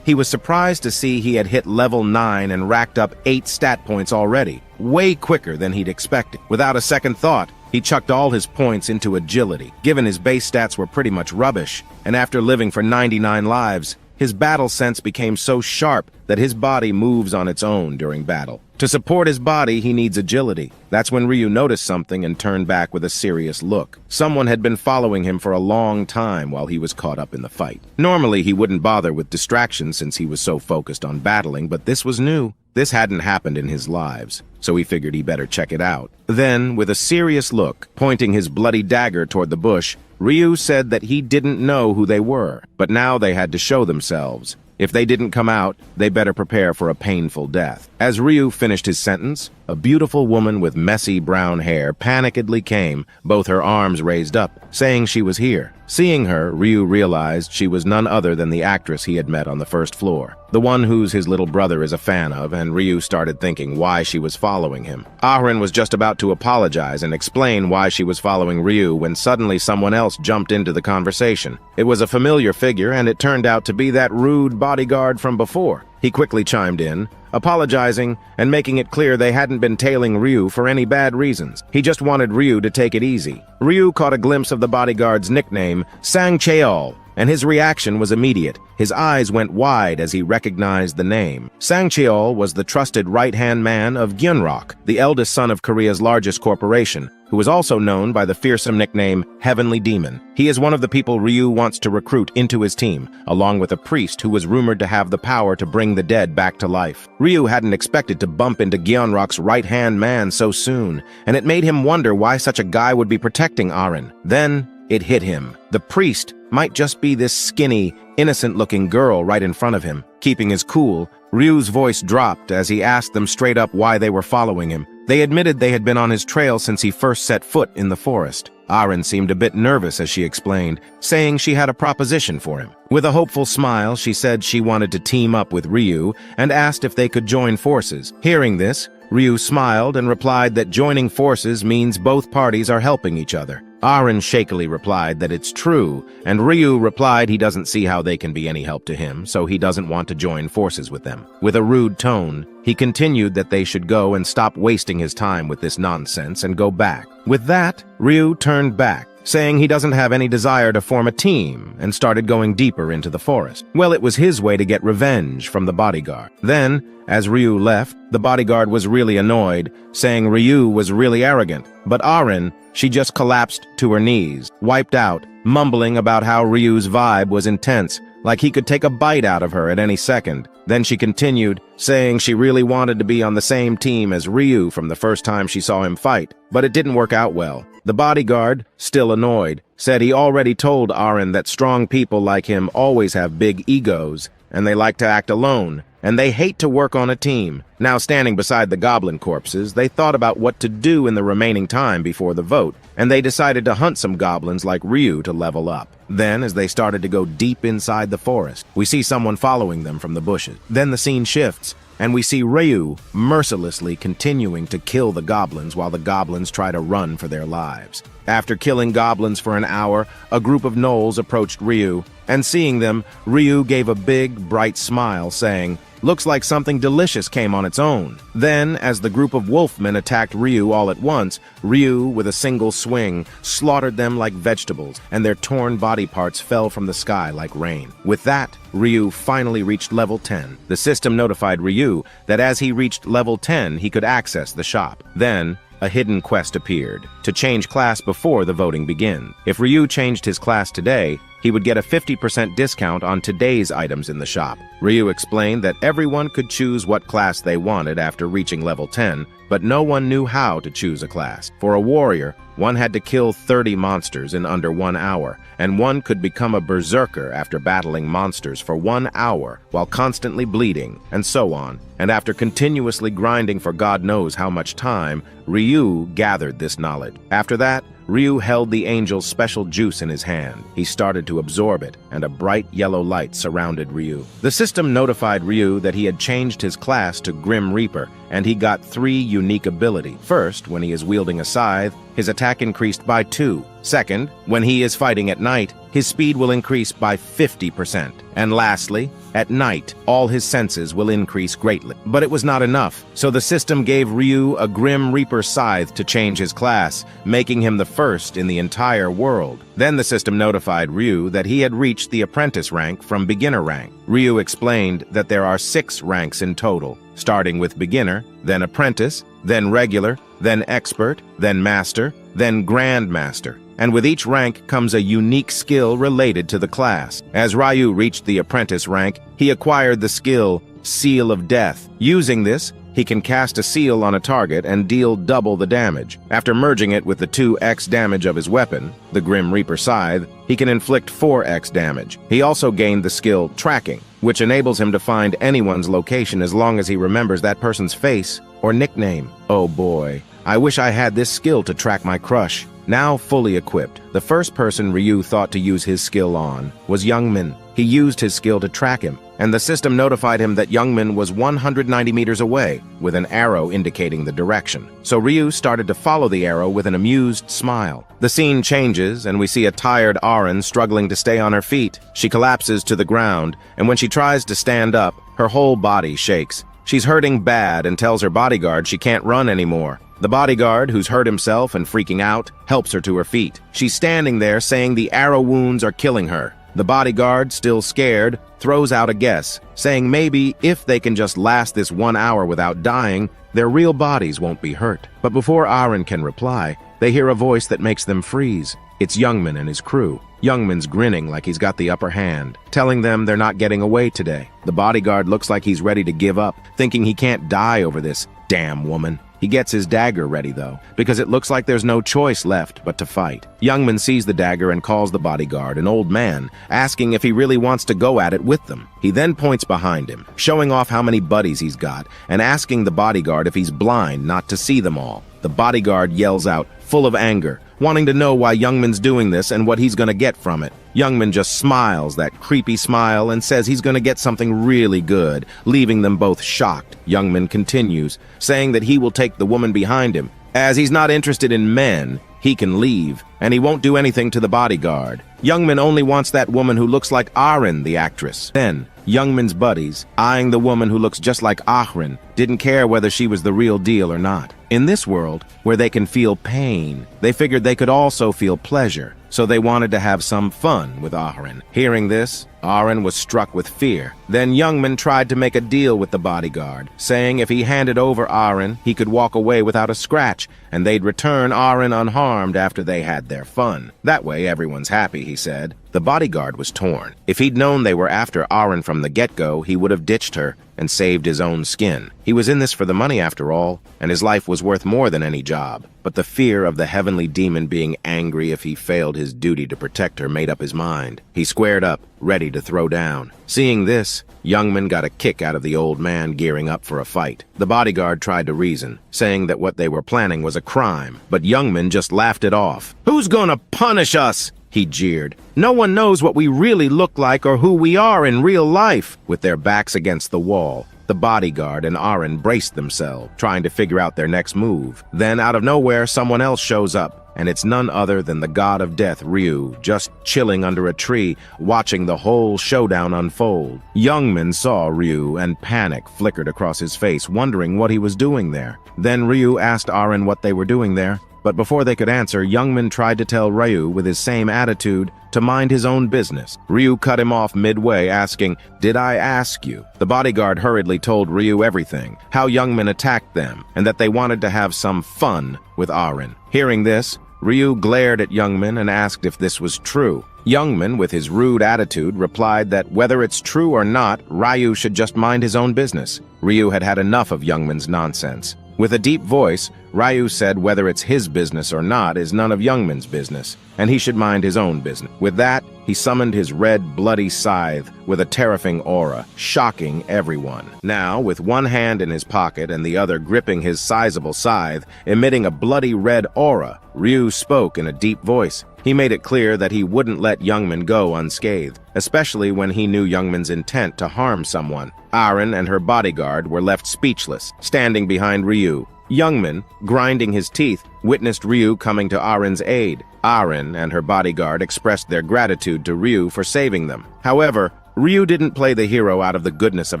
He was surprised to see he had hit level 9 and racked up 8 stat points already, way quicker than he'd expected. Without a second thought, he chucked all his points into agility, given his base stats were pretty much rubbish, and after living for 99 lives, his battle sense became so sharp that his body moves on its own during battle. To support his body, he needs agility. That's when Ryu noticed something and turned back with a serious look. Someone had been following him for a long time while he was caught up in the fight. Normally, he wouldn't bother with distractions since he was so focused on battling, but this was new. This hadn't happened in his lives, so he figured he better check it out. Then, with a serious look, pointing his bloody dagger toward the bush, Ryu said that he didn't know who they were, but now they had to show themselves. If they didn't come out, they better prepare for a painful death. As Ryu finished his sentence, a beautiful woman with messy brown hair panikedly came, both her arms raised up, saying she was here. Seeing her, Ryu realized she was none other than the actress he had met on the first floor, the one whose his little brother is a fan of, and Ryu started thinking why she was following him. Arin was just about to apologize and explain why she was following Ryu when suddenly someone else jumped into the conversation. It was a familiar figure, and it turned out to be that rude bodyguard from before. He quickly chimed in, apologizing and making it clear they hadn't been tailing Ryu for any bad reasons. He just wanted Ryu to take it easy. Ryu caught a glimpse of the bodyguard's nickname, Sang-cheol, and his reaction was immediate. His eyes went wide as he recognized the name. Sang-cheol was the trusted right-hand man of Gyunrok, the eldest son of Korea's largest corporation, who was also known by the fearsome nickname Heavenly Demon. He is one of the people Ryu wants to recruit into his team, along with a priest who was rumored to have the power to bring the dead back to life. Ryu hadn't expected to bump into Gyunrok's right-hand man so soon, and it made him wonder why such a guy would be protecting Arin. Then it hit him. The priest might just be this skinny, innocent-looking girl right in front of him. Keeping his cool, Ryu's voice dropped as he asked them straight up why they were following him. They admitted they had been on his trail since he first set foot in the forest. Arin seemed a bit nervous as she explained, saying she had a proposition for him. With a hopeful smile, she said she wanted to team up with Ryu and asked if they could join forces. Hearing this, Ryu smiled and replied that joining forces means both parties are helping each other. Arin shakily replied that it's true, and Ryu replied he doesn't see how they can be any help to him, so he doesn't want to join forces with them. With a rude tone, he continued that they should go and stop wasting his time with this nonsense and go back. With that, Ryu turned back, saying he doesn't have any desire to form a team, and started going deeper into the forest. Well, it was his way to get revenge from the bodyguard. Then, as Ryu left, the bodyguard was really annoyed, saying Ryu was really arrogant. But Arin, she just collapsed to her knees, wiped out, mumbling about how Ryu's vibe was intense, like he could take a bite out of her at any second. Then she continued, saying she really wanted to be on the same team as Ryu from the first time she saw him fight, but it didn't work out well. The bodyguard, still annoyed, said he already told Arin that strong people like him always have big egos, and they like to act alone, and they hate to work on a team. Now standing beside the goblin corpses, they thought about what to do in the remaining time before the vote, and they decided to hunt some goblins like Ryu to level up. Then, as they started to go deep inside the forest, we see someone following them from the bushes. Then the scene shifts, and we see Ryu mercilessly continuing to kill the goblins while the goblins try to run for their lives. After killing goblins for an hour, a group of gnolls approached Ryu, and seeing them, Ryu gave a big, bright smile, saying, "Looks like something delicious came on its own." Then, as the group of wolfmen attacked Ryu all at once, Ryu, with a single swing, slaughtered them like vegetables, and their torn body parts fell from the sky like rain. With that, Ryu finally reached level 10. The system notified Ryu that as he reached level 10, he could access the shop. Then, a hidden quest appeared, to change class before the voting begins. If Ryu changed his class today, he would get a 50% discount on today's items in the shop. Ryu explained that everyone could choose what class they wanted after reaching level 10, but no one knew how to choose a class. For a warrior, one had to kill 30 monsters in under 1 hour, and one could become a berserker after battling monsters for 1 hour while constantly bleeding, and so on. And after continuously grinding for God knows how much time, Ryu gathered this knowledge. After that, Ryu held the angel's special juice in his hand. He started to absorb it, and a bright yellow light surrounded Ryu. The system notified Ryu that he had changed his class to Grim Reaper, and he got 3 unique abilities. First, when he is wielding a scythe, his attack increased by 2. Second, when he is fighting at night, his speed will increase by 50%. And lastly, at night, all his senses will increase greatly. But it was not enough, so the system gave Ryu a Grim Reaper scythe to change his class, making him the first in the entire world. Then the system notified Ryu that he had reached the apprentice rank from beginner rank. Ryu explained that there are 6 ranks in total, starting with beginner, then apprentice, then regular, then expert, then master, then grandmaster. And with each rank comes a unique skill related to the class. As Ryu reached the apprentice rank, he acquired the skill Seal of Death. Using this, he can cast a seal on a target and deal double the damage. After merging it with the 2x damage of his weapon, the Grim Reaper Scythe, he can inflict 4x damage. He also gained the skill Tracking, which enables him to find anyone's location as long as he remembers that person's face or nickname. Oh boy, I wish I had this skill to track my crush. Now fully equipped, the first person Ryu thought to use his skill on was Youngmin. He used his skill to track him, and the system notified him that Youngmin was 190 meters away, with an arrow indicating the direction. So Ryu started to follow the arrow with an amused smile. The scene changes, and we see a tired Arin struggling to stay on her feet. She collapses to the ground, and when she tries to stand up, her whole body shakes. She's hurting bad and tells her bodyguard she can't run anymore. The bodyguard, who's hurt himself and freaking out, helps her to her feet. She's standing there saying the arrow wounds are killing her. The bodyguard, still scared, throws out a guess, saying maybe if they can just last this 1 hour without dying, their real bodies won't be hurt. But before Arin can reply, they hear a voice that makes them freeze. It's Youngmin and his crew. Youngmin's grinning like he's got the upper hand, telling them they're not getting away today. The bodyguard looks like he's ready to give up, thinking he can't die over this damn woman. He gets his dagger ready, though, because it looks like there's no choice left but to fight. Youngmin sees the dagger and calls the bodyguard, an old man, asking if he really wants to go at it with them. He then points behind him, showing off how many buddies he's got, and asking the bodyguard if he's blind not to see them all. The bodyguard yells out, full of anger, wanting to know why Youngmin's doing this and what he's gonna get from it. Youngmin just smiles that creepy smile and says he's gonna get something really good, leaving them both shocked. Youngmin continues, saying that he will take the woman behind him. As he's not interested in men, he can leave, and he won't do anything to the bodyguard. Youngmin only wants that woman who looks like Arin, the actress. Then, Youngmin's buddies, eyeing the woman who looks just like Arin, didn't care whether she was the real deal or not. In this world, where they can feel pain, they figured they could also feel pleasure, so they wanted to have some fun with Arin. Hearing this, Arin was struck with fear. Then Youngmin tried to make a deal with the bodyguard, saying if he handed over Arin, he could walk away without a scratch, and they'd return Arin unharmed after they had their fun. That way everyone's happy, he said. The bodyguard was torn. If he'd known they were after Arin from the get-go, he would have ditched her and saved his own skin. He was in this for the money after all, and his life was worth more than any job. But the fear of the heavenly demon being angry if he failed his duty to protect her made up his mind. He squared up, ready to throw down. Seeing this, Youngmin got a kick out of the old man gearing up for a fight. The bodyguard tried to reason, saying that what they were planning was a crime, but Youngmin just laughed it off. "Who's gonna punish us?" he jeered. "No one knows what we really look like or who we are in real life." With their backs against the wall, the bodyguard and Arin braced themselves, trying to figure out their next move. Then, out of nowhere, someone else shows up, and it's none other than the god of death, Ryu, just chilling under a tree, watching the whole showdown unfold. Youngmin saw Ryu, and panic flickered across his face, wondering what he was doing there. Then Ryu asked Arin what they were doing there. But before they could answer, Youngmin tried to tell Ryu, with his same attitude, to mind his own business. Ryu cut him off midway, asking, "Did I ask you?" The bodyguard hurriedly told Ryu everything, how Youngmin attacked them, and that they wanted to have some fun with Arin. Hearing this, Ryu glared at Youngmin and asked if this was true. Youngmin, with his rude attitude, replied that whether it's true or not, Ryu should just mind his own business. Ryu had had enough of Youngmin's nonsense. With a deep voice, Ryu said whether it's his business or not is none of Youngmin's business, and he should mind his own business. With that, he summoned his red, bloody scythe with a terrifying aura, shocking everyone. Now, with one hand in his pocket and the other gripping his sizable scythe, emitting a bloody red aura, Ryu spoke in a deep voice. He made it clear that he wouldn't let Youngmin go unscathed, especially when he knew Youngmin's intent to harm someone. Arin and her bodyguard were left speechless, standing behind Ryu. Youngmin, grinding his teeth, witnessed Ryu coming to Arin's aid. Arin and her bodyguard expressed their gratitude to Ryu for saving them. However, Ryu didn't play the hero out of the goodness of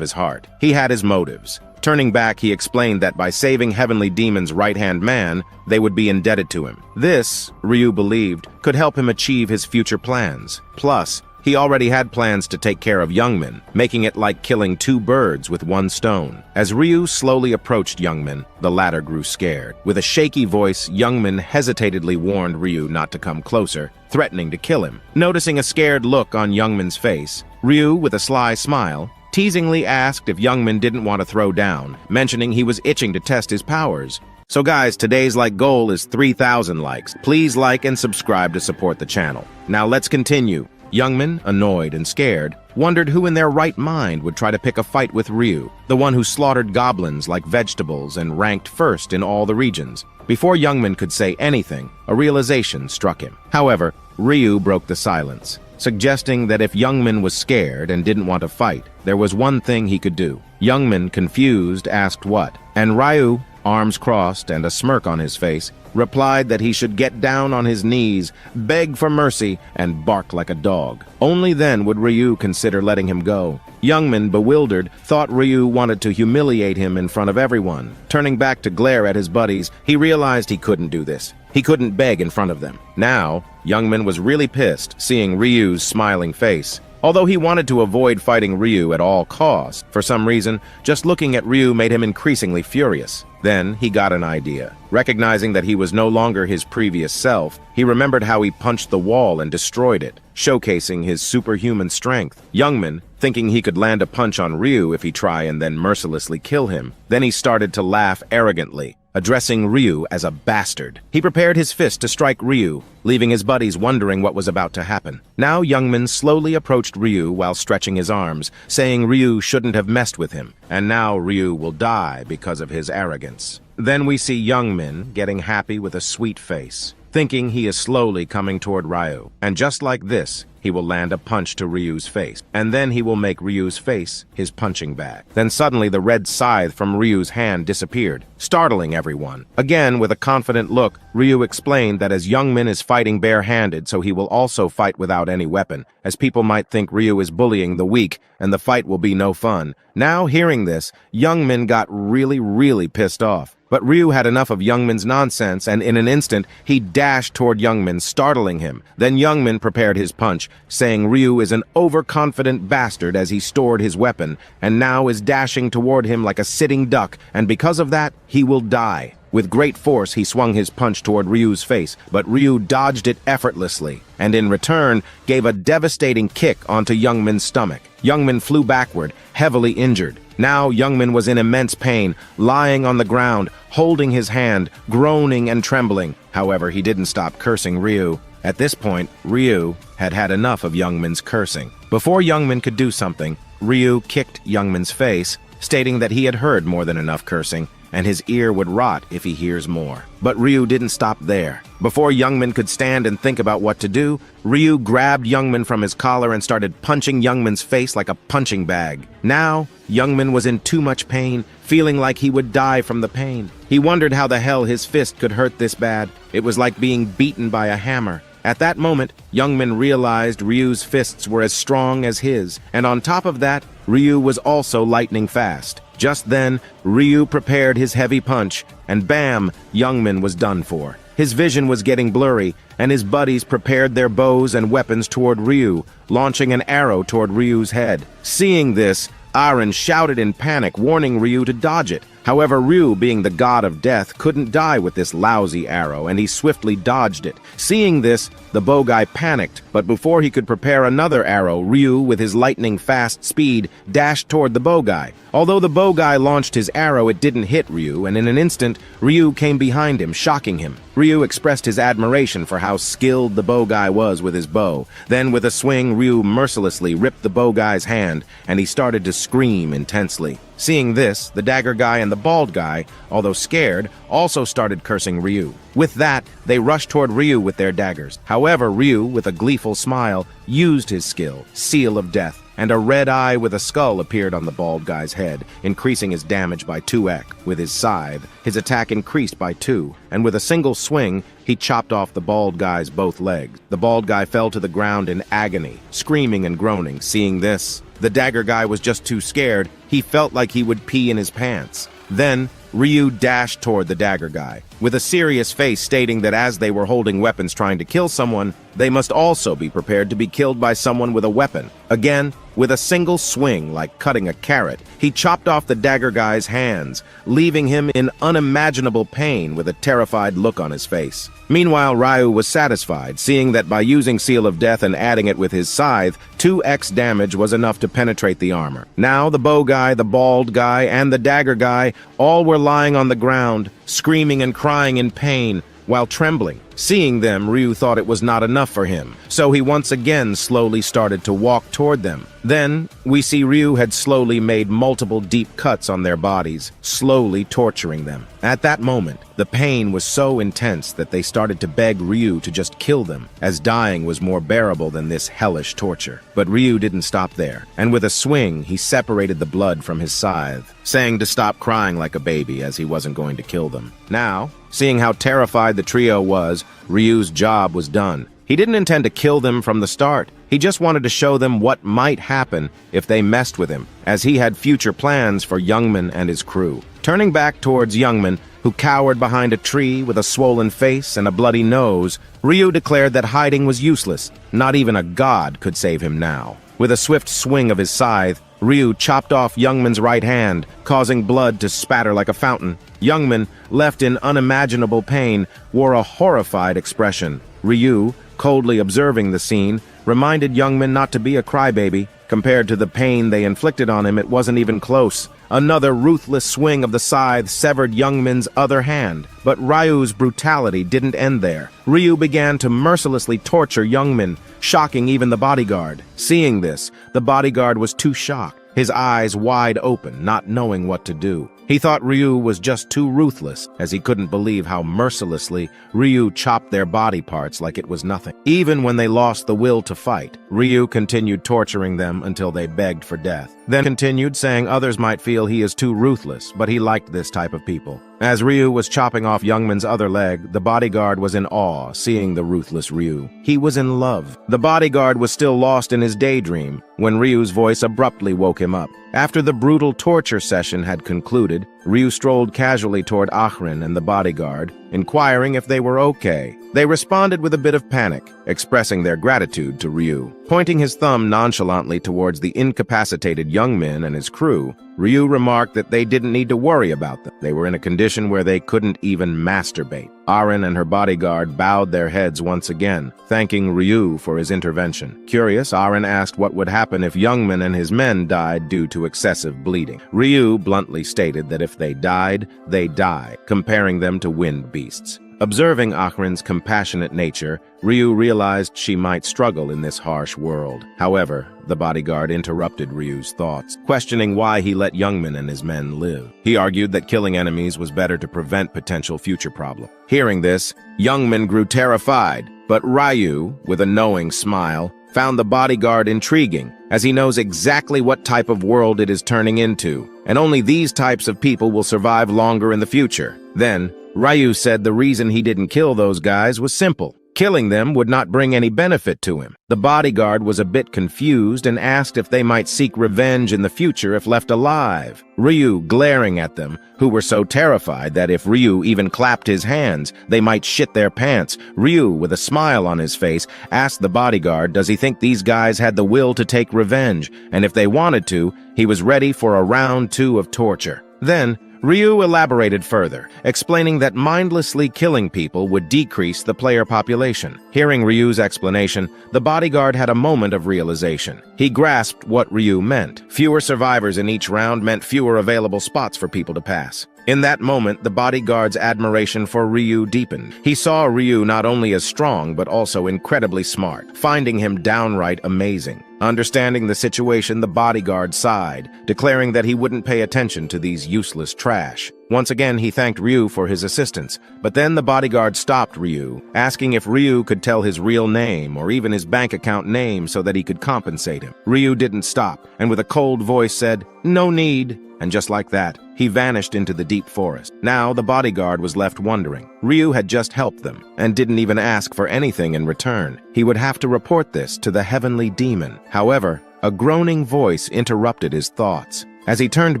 his heart. He had his motives. Turning back, he explained that by saving Heavenly Demon's right-hand man, they would be indebted to him. This, Ryu believed, could help him achieve his future plans. Plus, he already had plans to take care of Youngmin, making it like killing two birds with one stone. As Ryu slowly approached Youngmin, the latter grew scared. With a shaky voice, Youngmin hesitantly warned Ryu not to come closer, threatening to kill him. Noticing a scared look on Youngmin's face, Ryu, with a sly smile, teasingly asked if Youngmin didn't want to throw down, mentioning he was itching to test his powers. So guys, today's goal is 3,000 likes. Please like and subscribe to support the channel. Now let's continue. Youngmin, annoyed and scared, wondered who in their right mind would try to pick a fight with Ryu, the one who slaughtered goblins like vegetables and ranked first in all the regions. Before Youngmin could say anything, a realization struck him. However, Ryu broke the silence, suggesting that if Youngmin was scared and didn't want to fight, there was one thing he could do. Youngmin, confused, asked what, and Ryu, arms crossed and a smirk on his face, replied that he should get down on his knees, beg for mercy, and bark like a dog. Only then would Ryu consider letting him go. Youngmin, bewildered, thought Ryu wanted to humiliate him in front of everyone. Turning back to glare at his buddies, he realized he couldn't do this. He couldn't beg in front of them. Now, Youngmin was really pissed, seeing Ryu's smiling face. Although he wanted to avoid fighting Ryu at all costs, for some reason, just looking at Ryu made him increasingly furious. Then he got an idea. Recognizing that he was no longer his previous self, he remembered how he punched the wall and destroyed it, showcasing his superhuman strength. Youngmin, thinking he could land a punch on Ryu if he tried and then mercilessly kill him. Then he started to laugh arrogantly, addressing Ryu as a bastard. He prepared his fist to strike Ryu, leaving his buddies wondering what was about to happen. Now Youngmin slowly approached Ryu while stretching his arms, saying Ryu shouldn't have messed with him, and now Ryu will die because of his arrogance. Then we see Youngmin getting happy with a sweet face, thinking he is slowly coming toward Ryu, and just like this, he will land a punch to Ryu's face, and then he will make Ryu's face his punching bag. Then suddenly the red scythe from Ryu's hand disappeared, startling everyone. Again, with a confident look, Ryu explained that as Youngmin is fighting bare-handed, so he will also fight without any weapon, as people might think Ryu is bullying the weak, and the fight will be no fun. Now, hearing this, Youngmin got really pissed off. But Ryu had enough of Youngmin's nonsense, and in an instant, he dashed toward Youngmin, startling him. Then Youngmin prepared his punch, saying Ryu is an overconfident bastard as he stored his weapon, and now is dashing toward him like a sitting duck, and because of that, he will die. With great force, he swung his punch toward Ryu's face, but Ryu dodged it effortlessly, and in return, gave a devastating kick onto Youngmin's stomach. Youngmin flew backward, heavily injured. Now Youngmin was in immense pain, lying on the ground, holding his hand, groaning and trembling. However, he didn't stop cursing Ryu. At this point, Ryu had had enough of Youngmin's cursing. Before Youngmin could do something, Ryu kicked Youngmin's face, stating that he had heard more than enough cursing, and his ear would rot if he hears more. But Ryu didn't stop there. Before Youngmin could stand and think about what to do, Ryu grabbed Youngmin from his collar and started punching Youngmin's face like a punching bag. Now, Youngmin was in too much pain, feeling like he would die from the pain. He wondered how the hell his fist could hurt this bad. It was like being beaten by a hammer. At that moment, Youngmin realized Ryu's fists were as strong as his, and on top of that, Ryu was also lightning fast. Just then, Ryu prepared his heavy punch, and bam, Youngmin was done for. His vision was getting blurry, and his buddies prepared their bows and weapons toward Ryu, launching an arrow toward Ryu's head. Seeing this, Arin shouted in panic, warning Ryu to dodge it. However, Ryu, being the god of death, couldn't die with this lousy arrow, and he swiftly dodged it. Seeing this, the bow guy panicked, but before he could prepare another arrow, Ryu, with his lightning-fast speed, dashed toward the bow guy. Although the bow guy launched his arrow, it didn't hit Ryu, and in an instant, Ryu came behind him, shocking him. Ryu expressed his admiration for how skilled the bow guy was with his bow. Then, with a swing, Ryu mercilessly ripped the bow guy's hand, and he started to scream intensely. Seeing this, the dagger guy and the bald guy, although scared, also started cursing Ryu. With that, they rushed toward Ryu with their daggers. However, Ryu, with a gleeful smile, used his skill, Seal of Death, and a red eye with a skull appeared on the bald guy's head, increasing his damage by 2x. With his scythe, his attack increased by 2, and with a single swing, he chopped off the bald guy's both legs. The bald guy fell to the ground in agony, screaming and groaning. Seeing this, the dagger guy was just too scared. He felt like he would pee in his pants. Then, Ryu dashed toward the dagger guy, with a serious face stating that as they were holding weapons trying to kill someone, they must also be prepared to be killed by someone with a weapon. Again, with a single swing, like cutting a carrot, he chopped off the dagger guy's hands, leaving him in unimaginable pain with a terrified look on his face. Meanwhile, Ryu was satisfied, seeing that by using Seal of Death and adding it with his scythe, 2x damage was enough to penetrate the armor. Now the bow guy, the bald guy, and the dagger guy all were lying on the ground, screaming and crying in pain, while trembling. Seeing them, Ryu thought it was not enough for him, so he once again slowly started to walk toward them. Then, we see Ryu had slowly made multiple deep cuts on their bodies, slowly torturing them. At that moment, the pain was so intense that they started to beg Ryu to just kill them, as dying was more bearable than this hellish torture. But Ryu didn't stop there, and with a swing, he separated the blood from his scythe, saying to stop crying like a baby as he wasn't going to kill them. Now, seeing how terrified the trio was, Ryu's job was done. He didn't intend to kill them from the start. He just wanted to show them what might happen if they messed with him, as he had future plans for Youngman and his crew. Turning back towards Youngman, who cowered behind a tree with a swollen face and a bloody nose, Ryu declared that hiding was useless. Not even a god could save him now. With a swift swing of his scythe, Ryu chopped off Youngman's right hand, causing blood to spatter like a fountain. Youngman, left in unimaginable pain, wore a horrified expression. Ryu, coldly observing the scene, reminded Youngman not to be a crybaby. Compared to the pain they inflicted on him, it wasn't even close. Another ruthless swing of the scythe severed Youngman's other hand. But Ryu's brutality didn't end there. Ryu began to mercilessly torture Youngman, shocking even the bodyguard. Seeing this, the bodyguard was too shocked, his eyes wide open, not knowing what to do. He thought Ryu was just too ruthless, as he couldn't believe how mercilessly Ryu chopped their body parts like it was nothing. Even when they lost the will to fight, Ryu continued torturing them until they begged for death. Then continued saying others might feel he is too ruthless, but he liked this type of people. As Ryu was chopping off Youngman's other leg, the bodyguard was in awe, seeing the ruthless Ryu. He was in love. The bodyguard was still lost in his daydream when Ryu's voice abruptly woke him up. After the brutal torture session had concluded, Ryu strolled casually toward Ahrin and the bodyguard, inquiring if they were okay. They responded with a bit of panic, expressing their gratitude to Ryu. Pointing his thumb nonchalantly towards the incapacitated Youngman and his crew, Ryu remarked that they didn't need to worry about them. They were in a condition where they couldn't even masturbate. Ahrin and her bodyguard bowed their heads once again, thanking Ryu for his intervention. Curious, Ahrin asked what would happen if Youngman and his men died due to excessive bleeding. Ryu bluntly stated that if they died, they die, comparing them to wind beasts. Observing Ahrin's compassionate nature, Ryu realized she might struggle in this harsh world. However, the bodyguard interrupted Ryu's thoughts, questioning why he let Youngman and his men live. He argued that killing enemies was better to prevent potential future problems. Hearing this, Youngman grew terrified, but Ryu, with a knowing smile, found the bodyguard intriguing, as he knows exactly what type of world it is turning into, and only these types of people will survive longer in the future. Then, Ryu said the reason he didn't kill those guys was simple. Killing them would not bring any benefit to him. The bodyguard was a bit confused and asked if they might seek revenge in the future if left alive. Ryu glaring at them, who were so terrified that if Ryu even clapped his hands, they might shit their pants. Ryu, with a smile on his face, asked the bodyguard does he think these guys had the will to take revenge, and if they wanted to, he was ready for a round 2 of torture. Then, Ryu elaborated further, explaining that mindlessly killing people would decrease the player population. Hearing Ryu's explanation, the bodyguard had a moment of realization. He grasped what Ryu meant. Fewer survivors in each round meant fewer available spots for people to pass. In that moment, the bodyguard's admiration for Ryu deepened. He saw Ryu not only as strong, but also incredibly smart, finding him downright amazing. Understanding the situation, the bodyguard sighed, declaring that he wouldn't pay attention to these useless trash. Once again, he thanked Ryu for his assistance, but then the bodyguard stopped Ryu, asking if Ryu could tell his real name or even his bank account name so that he could compensate him. Ryu didn't stop, and with a cold voice said, "No need." And just like that, he vanished into the deep forest. Now the bodyguard was left wondering. Ryu had just helped them, and didn't even ask for anything in return. He would have to report this to the heavenly demon. However, a groaning voice interrupted his thoughts. As he turned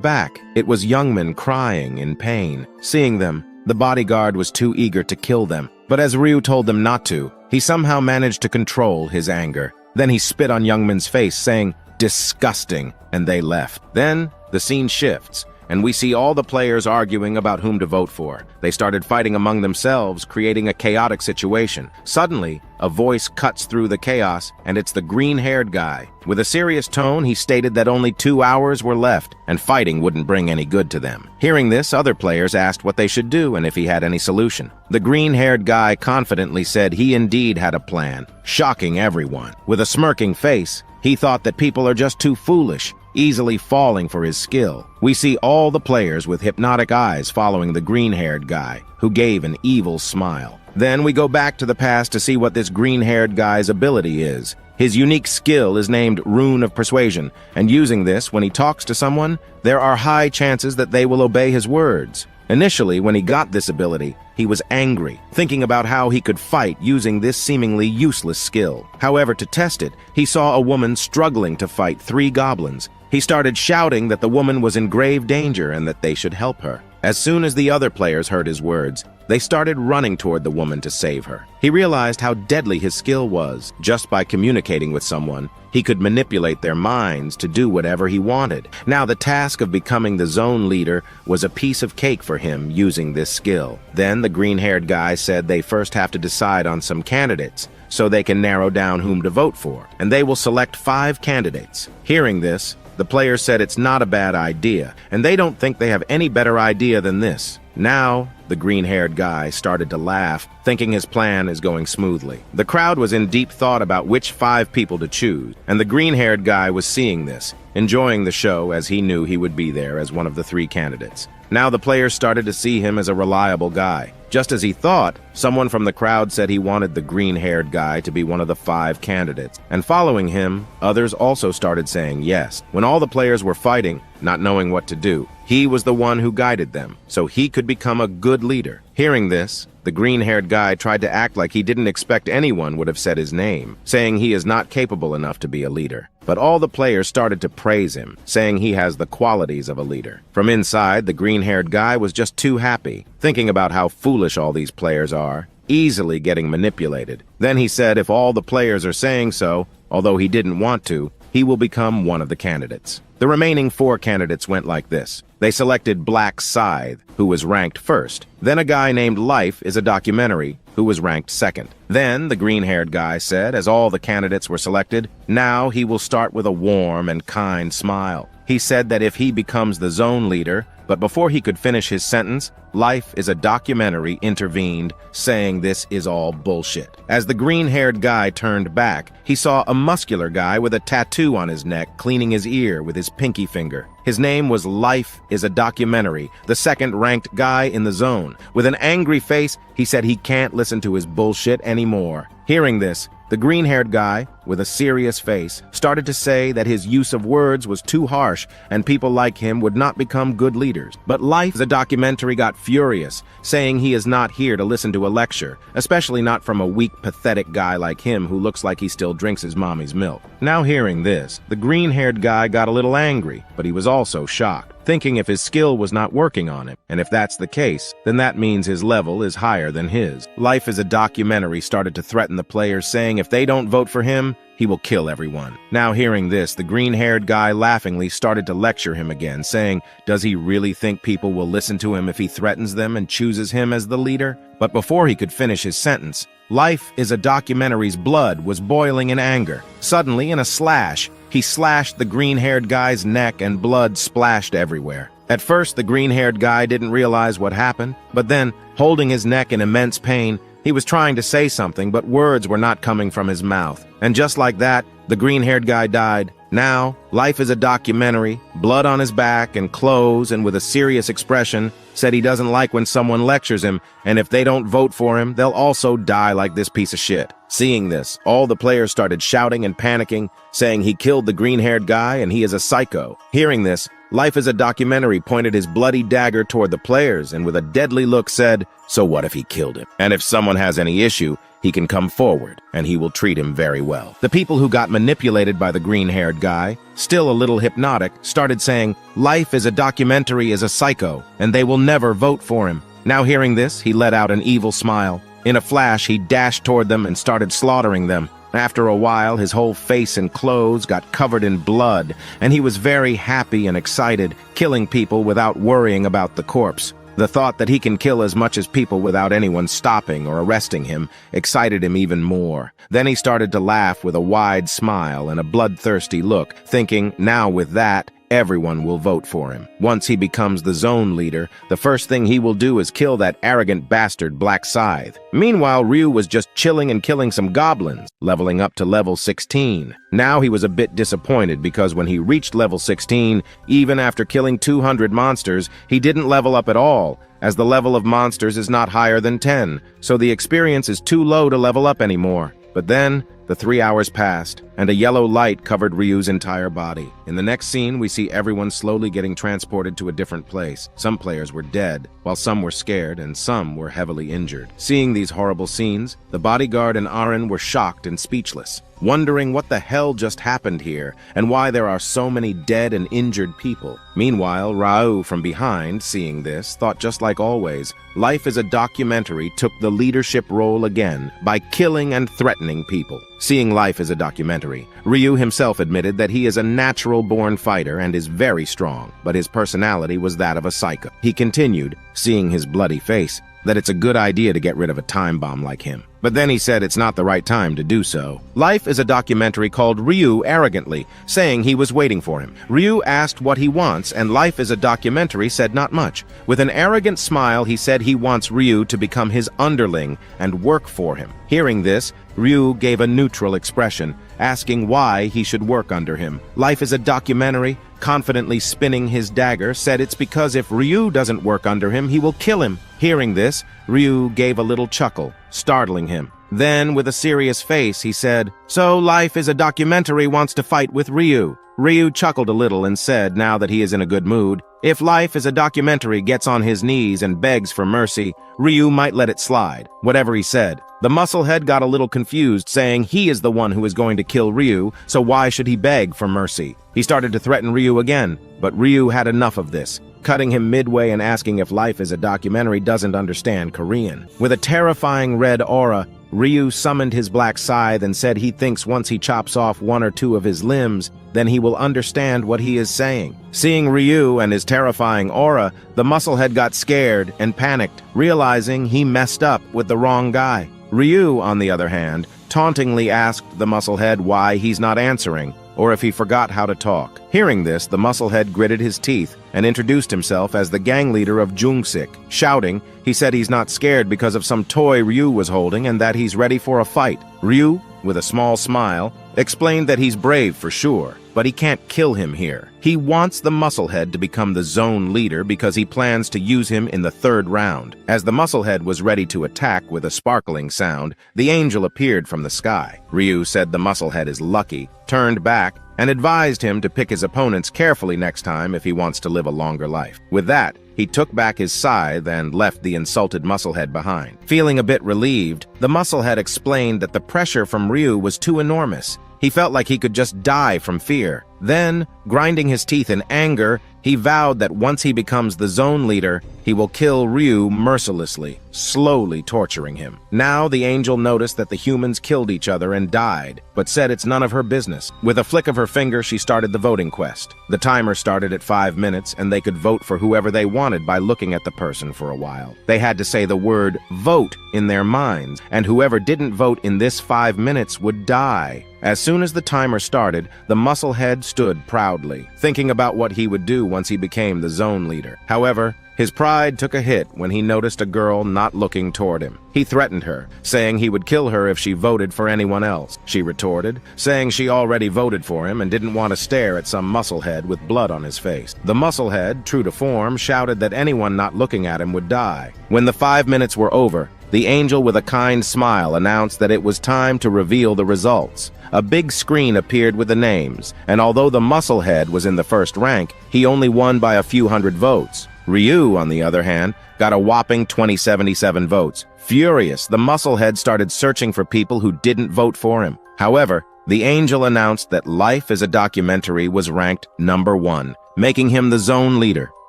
back, it was Youngman crying in pain. Seeing them, the bodyguard was too eager to kill them, but as Ryu told them not to, he somehow managed to control his anger. Then he spit on Youngman's face, saying, "Disgusting," and they left. Then, the scene shifts, and we see all the players arguing about whom to vote for. They started fighting among themselves, creating a chaotic situation. Suddenly, a voice cuts through the chaos, and it's the green-haired guy. With a serious tone, he stated that only 2 hours were left, and fighting wouldn't bring any good to them. Hearing this, other players asked what they should do and if he had any solution. The green-haired guy confidently said he indeed had a plan, shocking everyone. With a smirking face, he thought that people are just too foolish, easily falling for his skill. We see all the players with hypnotic eyes following the green-haired guy, who gave an evil smile. Then we go back to the past to see what this green-haired guy's ability is. His unique skill is named Rune of Persuasion, and using this, when he talks to someone, there are high chances that they will obey his words. Initially, when he got this ability, he was angry, thinking about how he could fight using this seemingly useless skill. However, to test it, he saw a woman struggling to fight 3 goblins. He started shouting that the woman was in grave danger and that they should help her. As soon as the other players heard his words, they started running toward the woman to save her. He realized how deadly his skill was. Just by communicating with someone, he could manipulate their minds to do whatever he wanted. Now the task of becoming the zone leader was a piece of cake for him using this skill. Then the green-haired guy said they first have to decide on some candidates so they can narrow down whom to vote for, and they will select 5 candidates. Hearing this, the players said it's not a bad idea, and they don't think they have any better idea than this. Now, the green-haired guy started to laugh, thinking his plan is going smoothly. The crowd was in deep thought about which 5 people to choose, and the green-haired guy was seeing this, enjoying the show as he knew he would be there as one of the 3 candidates. Now the players started to see him as a reliable guy. Just as he thought, someone from the crowd said he wanted the green-haired guy to be one of the 5 candidates. And following him, others also started saying yes. When all the players were fighting, not knowing what to do, he was the one who guided them, so he could become a good leader. Hearing this, the green-haired guy tried to act like he didn't expect anyone would have said his name, saying he is not capable enough to be a leader. But all the players started to praise him, saying he has the qualities of a leader. From inside, the green-haired guy was just too happy, thinking about how foolish all these players are, easily getting manipulated. Then he said if all the players are saying so, although he didn't want to, he will become one of the candidates. The remaining 4 candidates went like this. They selected Black Scythe, who was ranked first. Then a guy named Life is a documentary, who was ranked second. Then the green-haired guy said, as all the candidates were selected, now he will start with a warm and kind smile. He said that if he becomes the zone leader, but before he could finish his sentence, Life is a documentary intervened, saying this is all bullshit. As the green-haired guy turned back, he saw a muscular guy with a tattoo on his neck cleaning his ear with his pinky finger. His name was Life is a Documentary, the second-ranked guy in the zone. With an angry face, he said he can't listen to his bullshit anymore. Hearing this, the green-haired guy, with a serious face, started to say that his use of words was too harsh and people like him would not become good leaders. But Life is a Documentary got furious, saying he is not here to listen to a lecture, especially not from a weak, pathetic guy like him who looks like he still drinks his mommy's milk. Now hearing this, the green-haired guy got a little angry, but he was also shocked, thinking if his skill was not working on him, and if that's the case, then that means his level is higher than his. Life is a Documentary started to threaten the players, saying if they don't vote for him, he will kill everyone. Now hearing this, the green-haired guy laughingly started to lecture him again, saying, does he really think people will listen to him if he threatens them and chooses him as the leader? But before he could finish his sentence, Life is a Documentary's blood was boiling in anger. Suddenly, in a slash, he slashed the green-haired guy's neck and blood splashed everywhere. At first, the green-haired guy didn't realize what happened, but then, holding his neck in immense pain, he was trying to say something, but words were not coming from his mouth. And just like that, the green-haired guy died, Now, life is a documentary, blood on his back and clothes, and with a serious expression, said he doesn't like when someone lectures him, and if they don't vote for him, they'll also die like this piece of shit. Seeing this, all the players started shouting and panicking, saying he killed the green-haired guy and he is a psycho. Hearing this, Life is a Documentary pointed his bloody dagger toward the players and with a deadly look said, "So what if he killed him? And if someone has any issue, he can come forward, and he will treat him very well." The people who got manipulated by the green-haired guy, still a little hypnotic, started saying, "Life is a Documentary is a psycho, and they will never vote for him." Now hearing this, he let out an evil smile. In a flash, he dashed toward them and started slaughtering them. After a while, his whole face and clothes got covered in blood, and he was very happy and excited, killing people without worrying about the corpse. The thought that he can kill as much as people without anyone stopping or arresting him excited him even more. Then he started to laugh with a wide smile and a bloodthirsty look, thinking, now with that, everyone will vote for him. Once he becomes the zone leader, the first thing he will do is kill that arrogant bastard Black Scythe. Meanwhile, Ryu was just chilling and killing some goblins, leveling up to level 16. Now he was a bit disappointed because when he reached level 16, even after killing 200 monsters, he didn't level up at all, as the level of monsters is not higher than 10, so the experience is too low to level up anymore. But then, the 3 hours passed, and a yellow light covered Ryu's entire body. In the next scene, we see everyone slowly getting transported to a different place. Some players were dead, while some were scared, and some were heavily injured. Seeing these horrible scenes, the bodyguard and Aren were shocked and speechless, wondering what the hell just happened here, and why there are so many dead and injured people. Meanwhile, Rao from behind, seeing this, thought just like always, Life is a Documentary took the leadership role again by killing and threatening people. Seeing Life is a Documentary, Ryu himself admitted that he is a natural-born fighter and is very strong, but his personality was that of a psycho. He continued, seeing his bloody face, that it's a good idea to get rid of a time bomb like him. But then he said it's not the right time to do so. Life is a Documentary called Ryu arrogantly, saying he was waiting for him. Ryu asked what he wants, and Life is a Documentary said not much. With an arrogant smile, he said he wants Ryu to become his underling and work for him. Hearing this, Ryu gave a neutral expression, asking why he should work under him. Life is a Documentary, confidently spinning his dagger, said it's because if Ryu doesn't work under him, he will kill him. Hearing this, Ryu gave a little chuckle, startling him. Then, with a serious face, he said, "So Life is a Documentary wants to fight with Ryu." Ryu chuckled a little and said, now that he is in a good mood, if Life is a Documentary gets on his knees and begs for mercy, Ryu might let it slide. Whatever he said. The musclehead got a little confused, saying he is the one who is going to kill Ryu, so why should he beg for mercy? He started to threaten Ryu again, but Ryu had enough of this, cutting him midway and asking if Life is a Documentary doesn't understand Korean. With a terrifying red aura, Ryu summoned his black scythe and said he thinks once he chops off 1 or 2 of his limbs, then he will understand what he is saying. Seeing Ryu and his terrifying aura, the musclehead got scared and panicked, realizing he messed up with the wrong guy. Ryu, on the other hand, tauntingly asked the musclehead why he's not answering, or if he forgot how to talk. Hearing this, the musclehead gritted his teeth and introduced himself as the gang leader of Jungsik. Shouting, he said he's not scared because of some toy Ryu was holding and that he's ready for a fight. Ryu, with a small smile, explained that he's brave for sure, but he can't kill him here. He wants the musclehead to become the zone leader because he plans to use him in the 3rd round. As the musclehead was ready to attack with a sparkling sound, the angel appeared from the sky. Ryu said the musclehead is lucky, turned back, and advised him to pick his opponents carefully next time if he wants to live a longer life. With that, he took back his scythe and left the insulted musclehead behind. Feeling a bit relieved, the musclehead explained that the pressure from Ryu was too enormous. He felt like he could just die from fear. Then, grinding his teeth in anger, he vowed that once he becomes the zone leader, he will kill Ryu mercilessly, slowly torturing him. Now the angel noticed that the humans killed each other and died, but said it's none of her business. With a flick of her finger, she started the voting quest. The timer started at 5 minutes, and they could vote for whoever they wanted by looking at the person for a while. They had to say the word "vote" in their minds, and whoever didn't vote in this 5 minutes would die. As soon as the timer started, the musclehead stood proudly, thinking about what he would do once he became the zone leader. However, his pride took a hit when he noticed a girl not looking toward him. He threatened her, saying he would kill her if she voted for anyone else. She retorted, saying she already voted for him and didn't want to stare at some musclehead with blood on his face. The musclehead, true to form, shouted that anyone not looking at him would die. When the 5 minutes were over, the angel with a kind smile announced that it was time to reveal the results. A big screen appeared with the names, and although the musclehead was in the first rank, he only won by a few hundred votes. Ryu, on the other hand, got a whopping 2077 votes. Furious, the musclehead started searching for people who didn't vote for him. However, the angel announced that Life as a Documentary was ranked #1, making him the zone leader.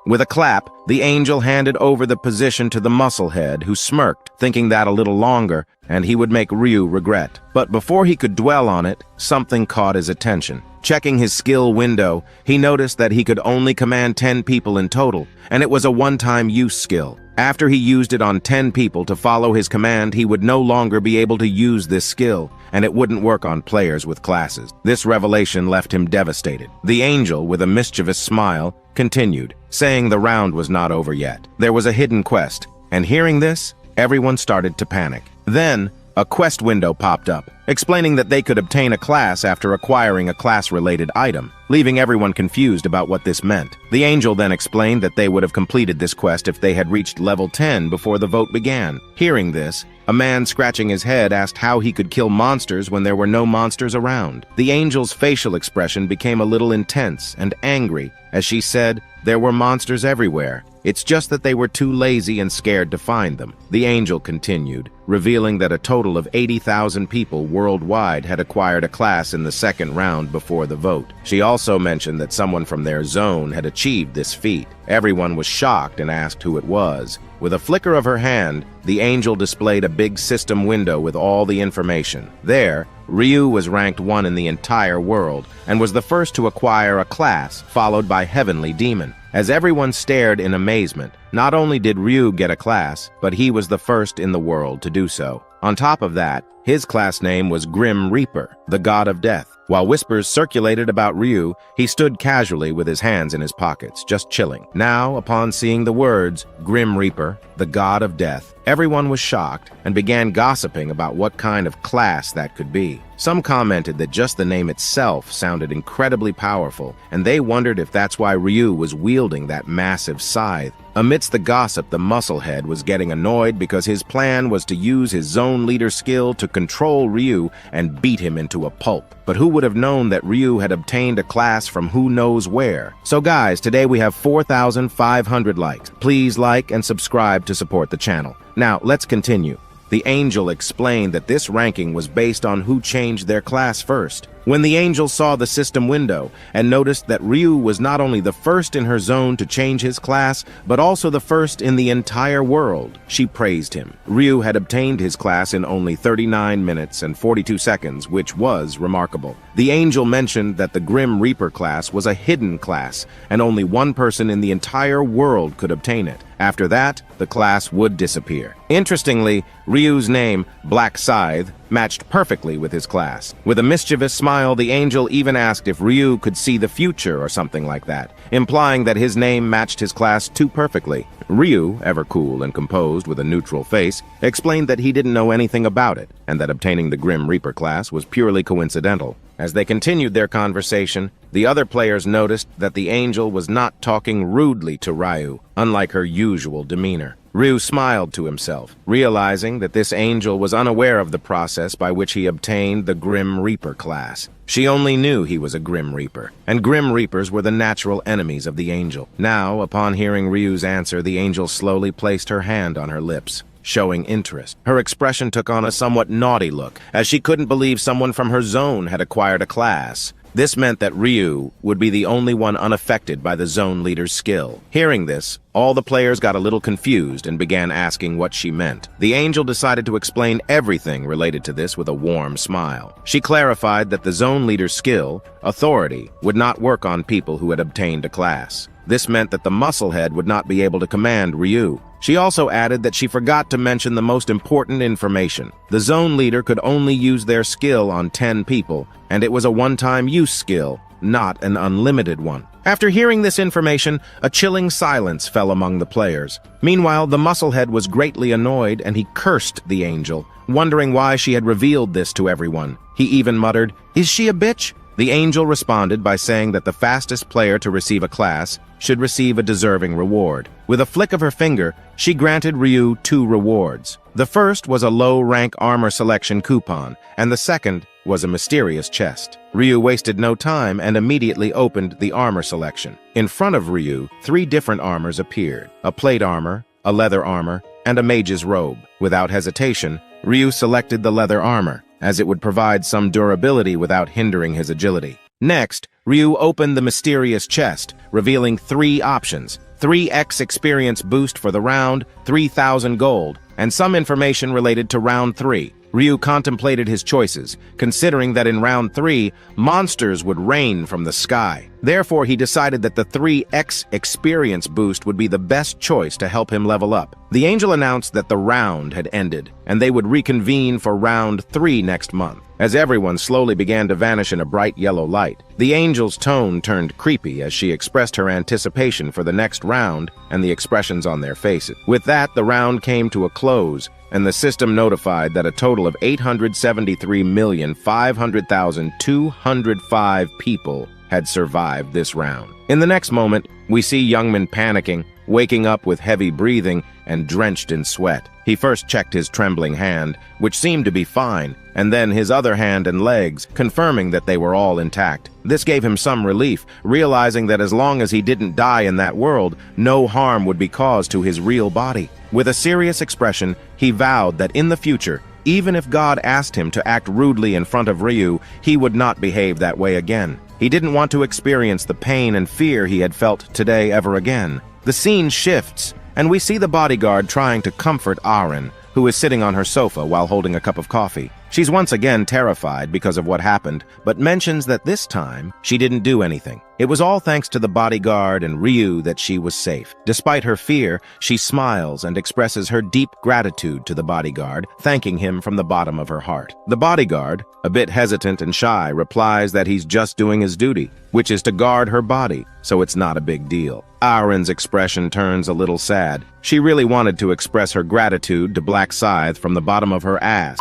With a clap, the angel handed over the position to the musclehead, who smirked, thinking that a little longer, and he would make Ryu regret. But before he could dwell on it, something caught his attention. Checking his skill window, he noticed that he could only command 10 people in total, and it was a one-time use skill. After he used it on 10 people to follow his command, he would no longer be able to use this skill, and it wouldn't work on players with classes. This revelation left him devastated. The angel, with a mischievous smile, continued, saying the round was not over yet. There was a hidden quest, and hearing this, everyone started to panic. Then, a quest window popped up, explaining that they could obtain a class after acquiring a class-related item, leaving everyone confused about what this meant. The angel then explained that they would have completed this quest if they had reached level 10 before the vote began. Hearing this, a man scratching his head asked how he could kill monsters when there were no monsters around. The angel's facial expression became a little intense and angry as she said, "There were monsters everywhere. It's just that they were too lazy and scared to find them." The angel continued, revealing that a total of 80,000 people worldwide had acquired a class in the second round before the vote. She also mentioned that someone from their zone had achieved this feat. Everyone was shocked and asked who it was. With a flicker of her hand, the angel displayed a big system window with all the information. There, Ryu was ranked 1 in the entire world and was the first to acquire a class, followed by Heavenly Demon. As everyone stared in amazement, not only did Ryu get a class, but he was the first in the world to do so. On top of that, his class name was Grim Reaper, the god of death. While whispers circulated about Ryu, he stood casually with his hands in his pockets, just chilling. Now, upon seeing the words, Grim Reaper, the god of death, everyone was shocked and began gossiping about what kind of class that could be. Some commented that just the name itself sounded incredibly powerful, and they wondered if that's why Ryu was wielding that massive scythe. Amidst the gossip, the musclehead was getting annoyed because his plan was to use his zone leader skill to control Ryu and beat him into a pulp. But who would have known that Ryu had obtained a class from who knows where? So guys, today we have 4,500 likes. Please like and subscribe to support the channel. Now, let's continue. The angel explained that this ranking was based on who changed their class first. When the angel saw the system window and noticed that Ryu was not only the first in her zone to change his class, but also the first in the entire world, she praised him. Ryu had obtained his class in only 39 minutes and 42 seconds, which was remarkable. The angel mentioned that the Grim Reaper class was a hidden class, and only one person in the entire world could obtain it. After that, the class would disappear. Interestingly, Ryu's name, Black Scythe, matched perfectly with his class. With a mischievous smile, the angel even asked if Ryu could see the future or something like that, implying that his name matched his class too perfectly. Ryu, ever cool and composed with a neutral face, explained that he didn't know anything about it, and that obtaining the Grim Reaper class was purely coincidental. As they continued their conversation, the other players noticed that the angel was not talking rudely to Ryu, unlike her usual demeanor. Ryu smiled to himself, realizing that this angel was unaware of the process by which he obtained the Grim Reaper class. She only knew he was a Grim Reaper, and Grim Reapers were the natural enemies of the angel. Now, upon hearing Ryu's answer, the angel slowly placed her hand on her lips, showing interest. Her expression took on a somewhat naughty look, as she couldn't believe someone from her zone had acquired a class. This meant that Ryu would be the only one unaffected by the zone leader's skill. Hearing this, all the players got a little confused and began asking what she meant. The angel decided to explain everything related to this with a warm smile. She clarified that the zone leader's skill, authority, would not work on people who had obtained a class. This meant that the musclehead would not be able to command Ryu. She also added that she forgot to mention the most important information. The zone leader could only use their skill on 10 people, and it was a one-time use skill, not an unlimited one. After hearing this information, a chilling silence fell among the players. Meanwhile, the musclehead was greatly annoyed and he cursed the angel, wondering why she had revealed this to everyone. He even muttered, "Is she a bitch?" The angel responded by saying that the fastest player to receive a class should receive a deserving reward. With a flick of her finger, she granted Ryu 2 rewards. The first was a low-rank armor selection coupon, and the second was a mysterious chest. Ryu wasted no time and immediately opened the armor selection. In front of Ryu, 3 different armors appeared: a plate armor, a leather armor, and a mage's robe. Without hesitation, Ryu selected the leather armor, as it would provide some durability without hindering his agility. Next, Ryu opened the mysterious chest, revealing 3 options: 3x experience boost for the round, 3,000 gold, and some information related to round 3. Ryu contemplated his choices, considering that in round 3, monsters would rain from the sky. Therefore, he decided that the 3x experience boost would be the best choice to help him level up. The angel announced that the round had ended, and they would reconvene for round 3 next month. As everyone slowly began to vanish in a bright yellow light, the angel's tone turned creepy as she expressed her anticipation for the next round and the expressions on their faces. With that, the round came to a close, and the system notified that a total of 873,500,205 people had survived this round. In the next moment, we see Youngman panicking, waking up with heavy breathing and drenched in sweat. He first checked his trembling hand, which seemed to be fine, and then his other hand and legs, confirming that they were all intact. This gave him some relief, realizing that as long as he didn't die in that world, no harm would be caused to his real body. With a serious expression, he vowed that in the future, even if God asked him to act rudely in front of Ryu, he would not behave that way again. He didn't want to experience the pain and fear he had felt today ever again. The scene shifts, and we see the bodyguard trying to comfort Aren, who is sitting on her sofa while holding a cup of coffee. She's once again terrified because of what happened, but mentions that this time she didn't do anything. It was all thanks to the bodyguard and Ryu that she was safe. Despite her fear, she smiles and expresses her deep gratitude to the bodyguard, thanking him from the bottom of her heart. The bodyguard, a bit hesitant and shy, replies that he's just doing his duty, which is to guard her body, so it's not a big deal. Aren's expression turns a little sad. She really wanted to express her gratitude to Black Scythe from the bottom of her ass,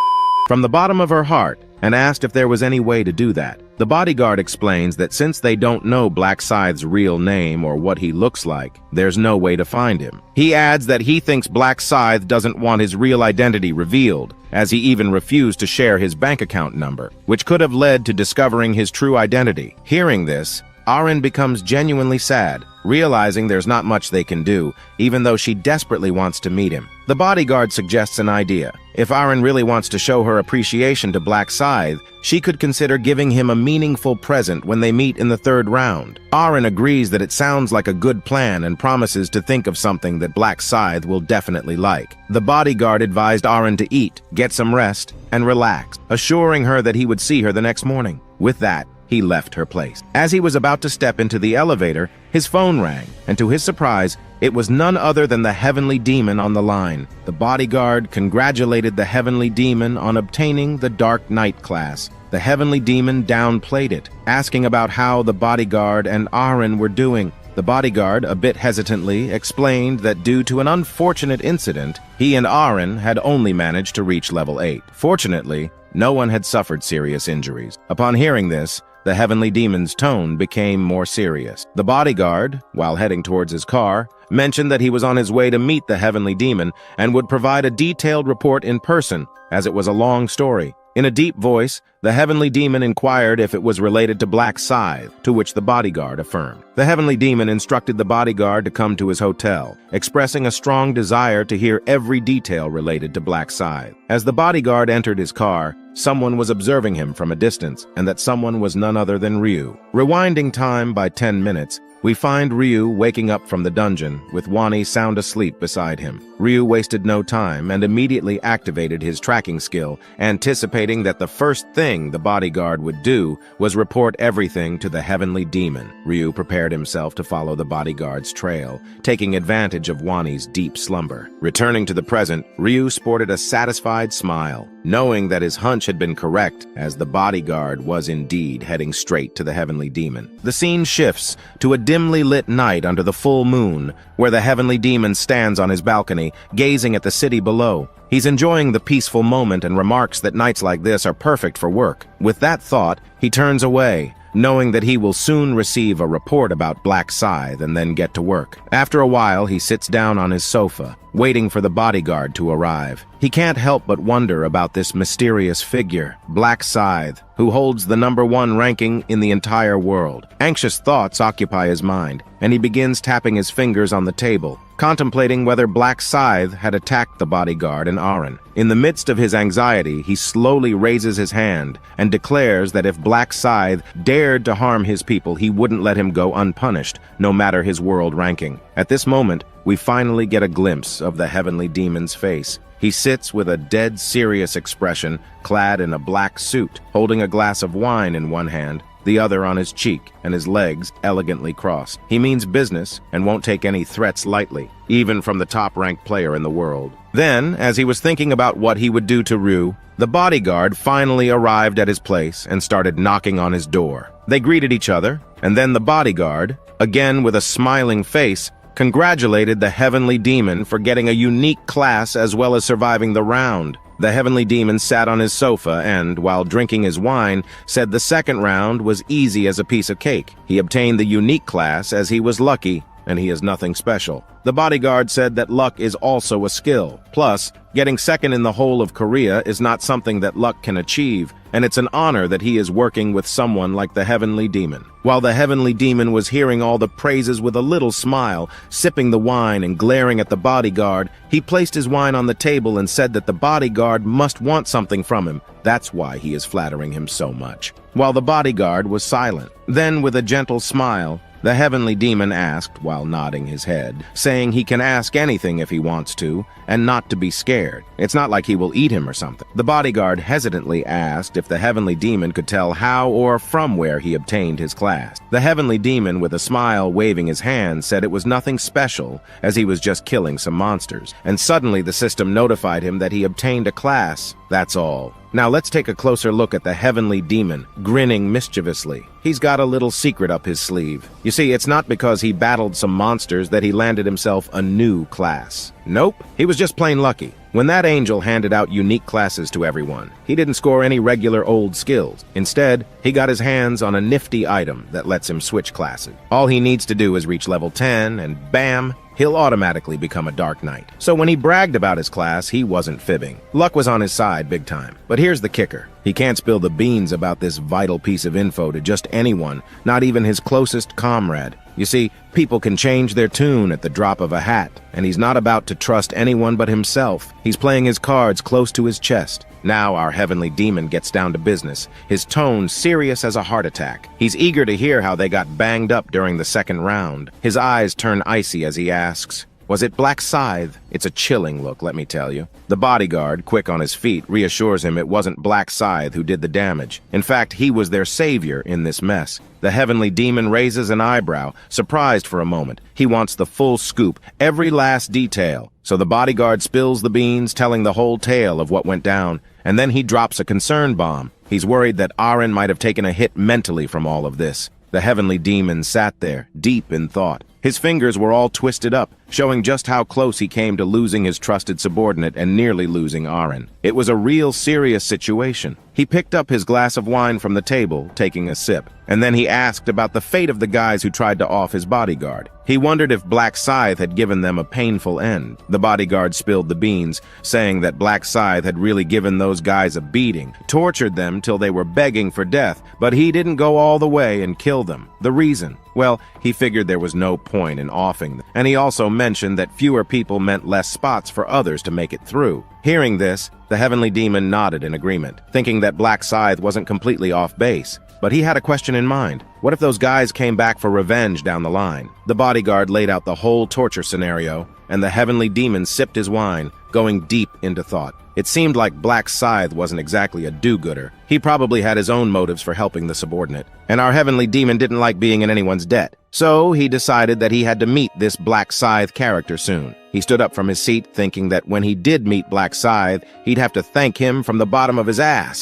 from the bottom of her heart, and asked if there was any way to do that. The bodyguard explains that since they don't know Black Scythe's real name or what he looks like, there's no way to find him. He adds that he thinks Black Scythe doesn't want his real identity revealed, as he even refused to share his bank account number, which could have led to discovering his true identity. Hearing this, Aren becomes genuinely sad, realizing there's not much they can do, even though she desperately wants to meet him. The bodyguard suggests an idea. If Aren really wants to show her appreciation to Black Scythe, she could consider giving him a meaningful present when they meet in the 3rd round. Aren agrees that it sounds like a good plan and promises to think of something that Black Scythe will definitely like. The bodyguard advised Aren to eat, get some rest, and relax, assuring her that he would see her the next morning. With that, he left her place. As he was about to step into the elevator, his phone rang, and to his surprise, it was none other than the Heavenly Demon on the line. The bodyguard congratulated the Heavenly Demon on obtaining the Dark Knight class. The Heavenly Demon downplayed it, asking about how the bodyguard and Aren were doing. The bodyguard, a bit hesitantly, explained that due to an unfortunate incident, he and Aren had only managed to reach level 8. Fortunately, no one had suffered serious injuries. Upon hearing this, the Heavenly Demon's tone became more serious. The bodyguard, while heading towards his car, mentioned that he was on his way to meet the Heavenly Demon and would provide a detailed report in person, as it was a long story. In a deep voice, the Heavenly Demon inquired if it was related to Black Scythe, to which the bodyguard affirmed. The Heavenly Demon instructed the bodyguard to come to his hotel, expressing a strong desire to hear every detail related to Black Scythe. As the bodyguard entered his car, someone was observing him from a distance, and that someone was none other than Ryu. Rewinding time by 10 minutes, We find Ryu waking up from the dungeon, with Wani sound asleep beside him. Ryu wasted no time and immediately activated his tracking skill, anticipating that the first thing the bodyguard would do was report everything to the heavenly demon. Ryu prepared himself to follow the bodyguard's trail, taking advantage of Wani's deep slumber. Returning to the present, Ryu sported a satisfied smile, knowing that his hunch had been correct, as the bodyguard was indeed heading straight to the heavenly demon. The scene shifts to a dimly lit night under the full moon, where the heavenly demon stands on his balcony, gazing at the city below. He's enjoying the peaceful moment and remarks that nights like this are perfect for work. With that thought, he turns away, knowing that he will soon receive a report about Black Scythe and then get to work. After a while, he sits down on his sofa, waiting for the bodyguard to arrive. He can't help but wonder about this mysterious figure, Black Scythe, who holds the #1 ranking in the entire world. Anxious thoughts occupy his mind, and he begins tapping his fingers on the table, contemplating whether Black Scythe had attacked the bodyguard and Aaron. In the midst of his anxiety, he slowly raises his hand and declares that if Black Scythe dared to harm his people, he wouldn't let him go unpunished, no matter his world ranking. At this moment, we finally get a glimpse of the heavenly demon's face. He sits with a dead serious expression, clad in a black suit, holding a glass of wine in one hand, the other on his cheek, and his legs elegantly crossed. He means business and won't take any threats lightly, even from the top-ranked player in the world. Then, as he was thinking about what he would do to Ryu, the bodyguard finally arrived at his place and started knocking on his door. They greeted each other, and then the bodyguard, again with a smiling face, congratulated the heavenly demon for getting a unique class as well as surviving the round. The heavenly demon sat on his sofa and, while drinking his wine, said the second round was easy as a piece of cake. He obtained the unique class as he was lucky, and he is nothing special. The bodyguard said that luck is also a skill. Plus, getting second in the whole of Korea is not something that luck can achieve, and it's an honor that he is working with someone like the heavenly demon. While the heavenly demon was hearing all the praises with a little smile, sipping the wine and glaring at the bodyguard, he placed his wine on the table and said that the bodyguard must want something from him. That's why he is flattering him so much. While the bodyguard was silent. Then, with a gentle smile, the heavenly demon asked, while nodding his head, saying he can ask anything if he wants to, and not to be scared. It's not like he will eat him or something. The bodyguard hesitantly asked if the heavenly demon could tell how or from where he obtained his class. The heavenly demon, with a smile waving his hand, said it was nothing special, as he was just killing some monsters. And suddenly the system notified him that he obtained a class. That's all. Now let's take a closer look at the heavenly demon, grinning mischievously. He's got a little secret up his sleeve. You see, it's not because he battled some monsters that he landed himself a new class. Nope, he was just plain lucky. When that angel handed out unique classes to everyone, he didn't score any regular old skills. Instead, he got his hands on a nifty item that lets him switch classes. All he needs to do is reach level 10, and bam, he'll automatically become a Dark Knight. So when he bragged about his class, he wasn't fibbing. Luck was on his side big time. But here's the kicker. He can't spill the beans about this vital piece of info to just anyone, not even his closest comrade. You see, people can change their tune at the drop of a hat, and he's not about to trust anyone but himself. He's playing his cards close to his chest. Now our heavenly demon gets down to business, his tone serious as a heart attack. He's eager to hear how they got banged up during the second round. His eyes turn icy as he asks, "Was it Black Scythe?" It's a chilling look, let me tell you. The bodyguard, quick on his feet, reassures him it wasn't Black Scythe who did the damage. In fact, he was their savior in this mess. The heavenly demon raises an eyebrow, surprised for a moment. He wants the full scoop, every last detail. So the bodyguard spills the beans, telling the whole tale of what went down, and then he drops a concern bomb. He's worried that Aaron might have taken a hit mentally from all of this. The heavenly demon sat there, deep in thought. His fingers were all twisted up, showing just how close he came to losing his trusted subordinate and nearly losing Aaron. It was a real serious situation. He picked up his glass of wine from the table, taking a sip, and then he asked about the fate of the guys who tried to off his bodyguard. He wondered if Black Scythe had given them a painful end. The bodyguard spilled the beans, saying that Black Scythe had really given those guys a beating, tortured them till they were begging for death, but he didn't go all the way and kill them. The reason? Well, he figured there was no point in offing them, and he also mentioned that fewer people meant less spots for others to make it through. Hearing this, The heavenly demon nodded in agreement, thinking that Black Scythe wasn't completely off base. But he had a question in mind. What if those guys came back for revenge down the line? The bodyguard laid out the whole torture scenario, and the heavenly demon sipped his wine, going deep into thought. It seemed like Black Scythe wasn't exactly a do-gooder. He probably had his own motives for helping the subordinate. And our heavenly demon didn't like being in anyone's debt. So he decided that he had to meet this Black Scythe character soon. He stood up from his seat, thinking that when he did meet Black Scythe, he'd have to thank him from the bottom of his ass.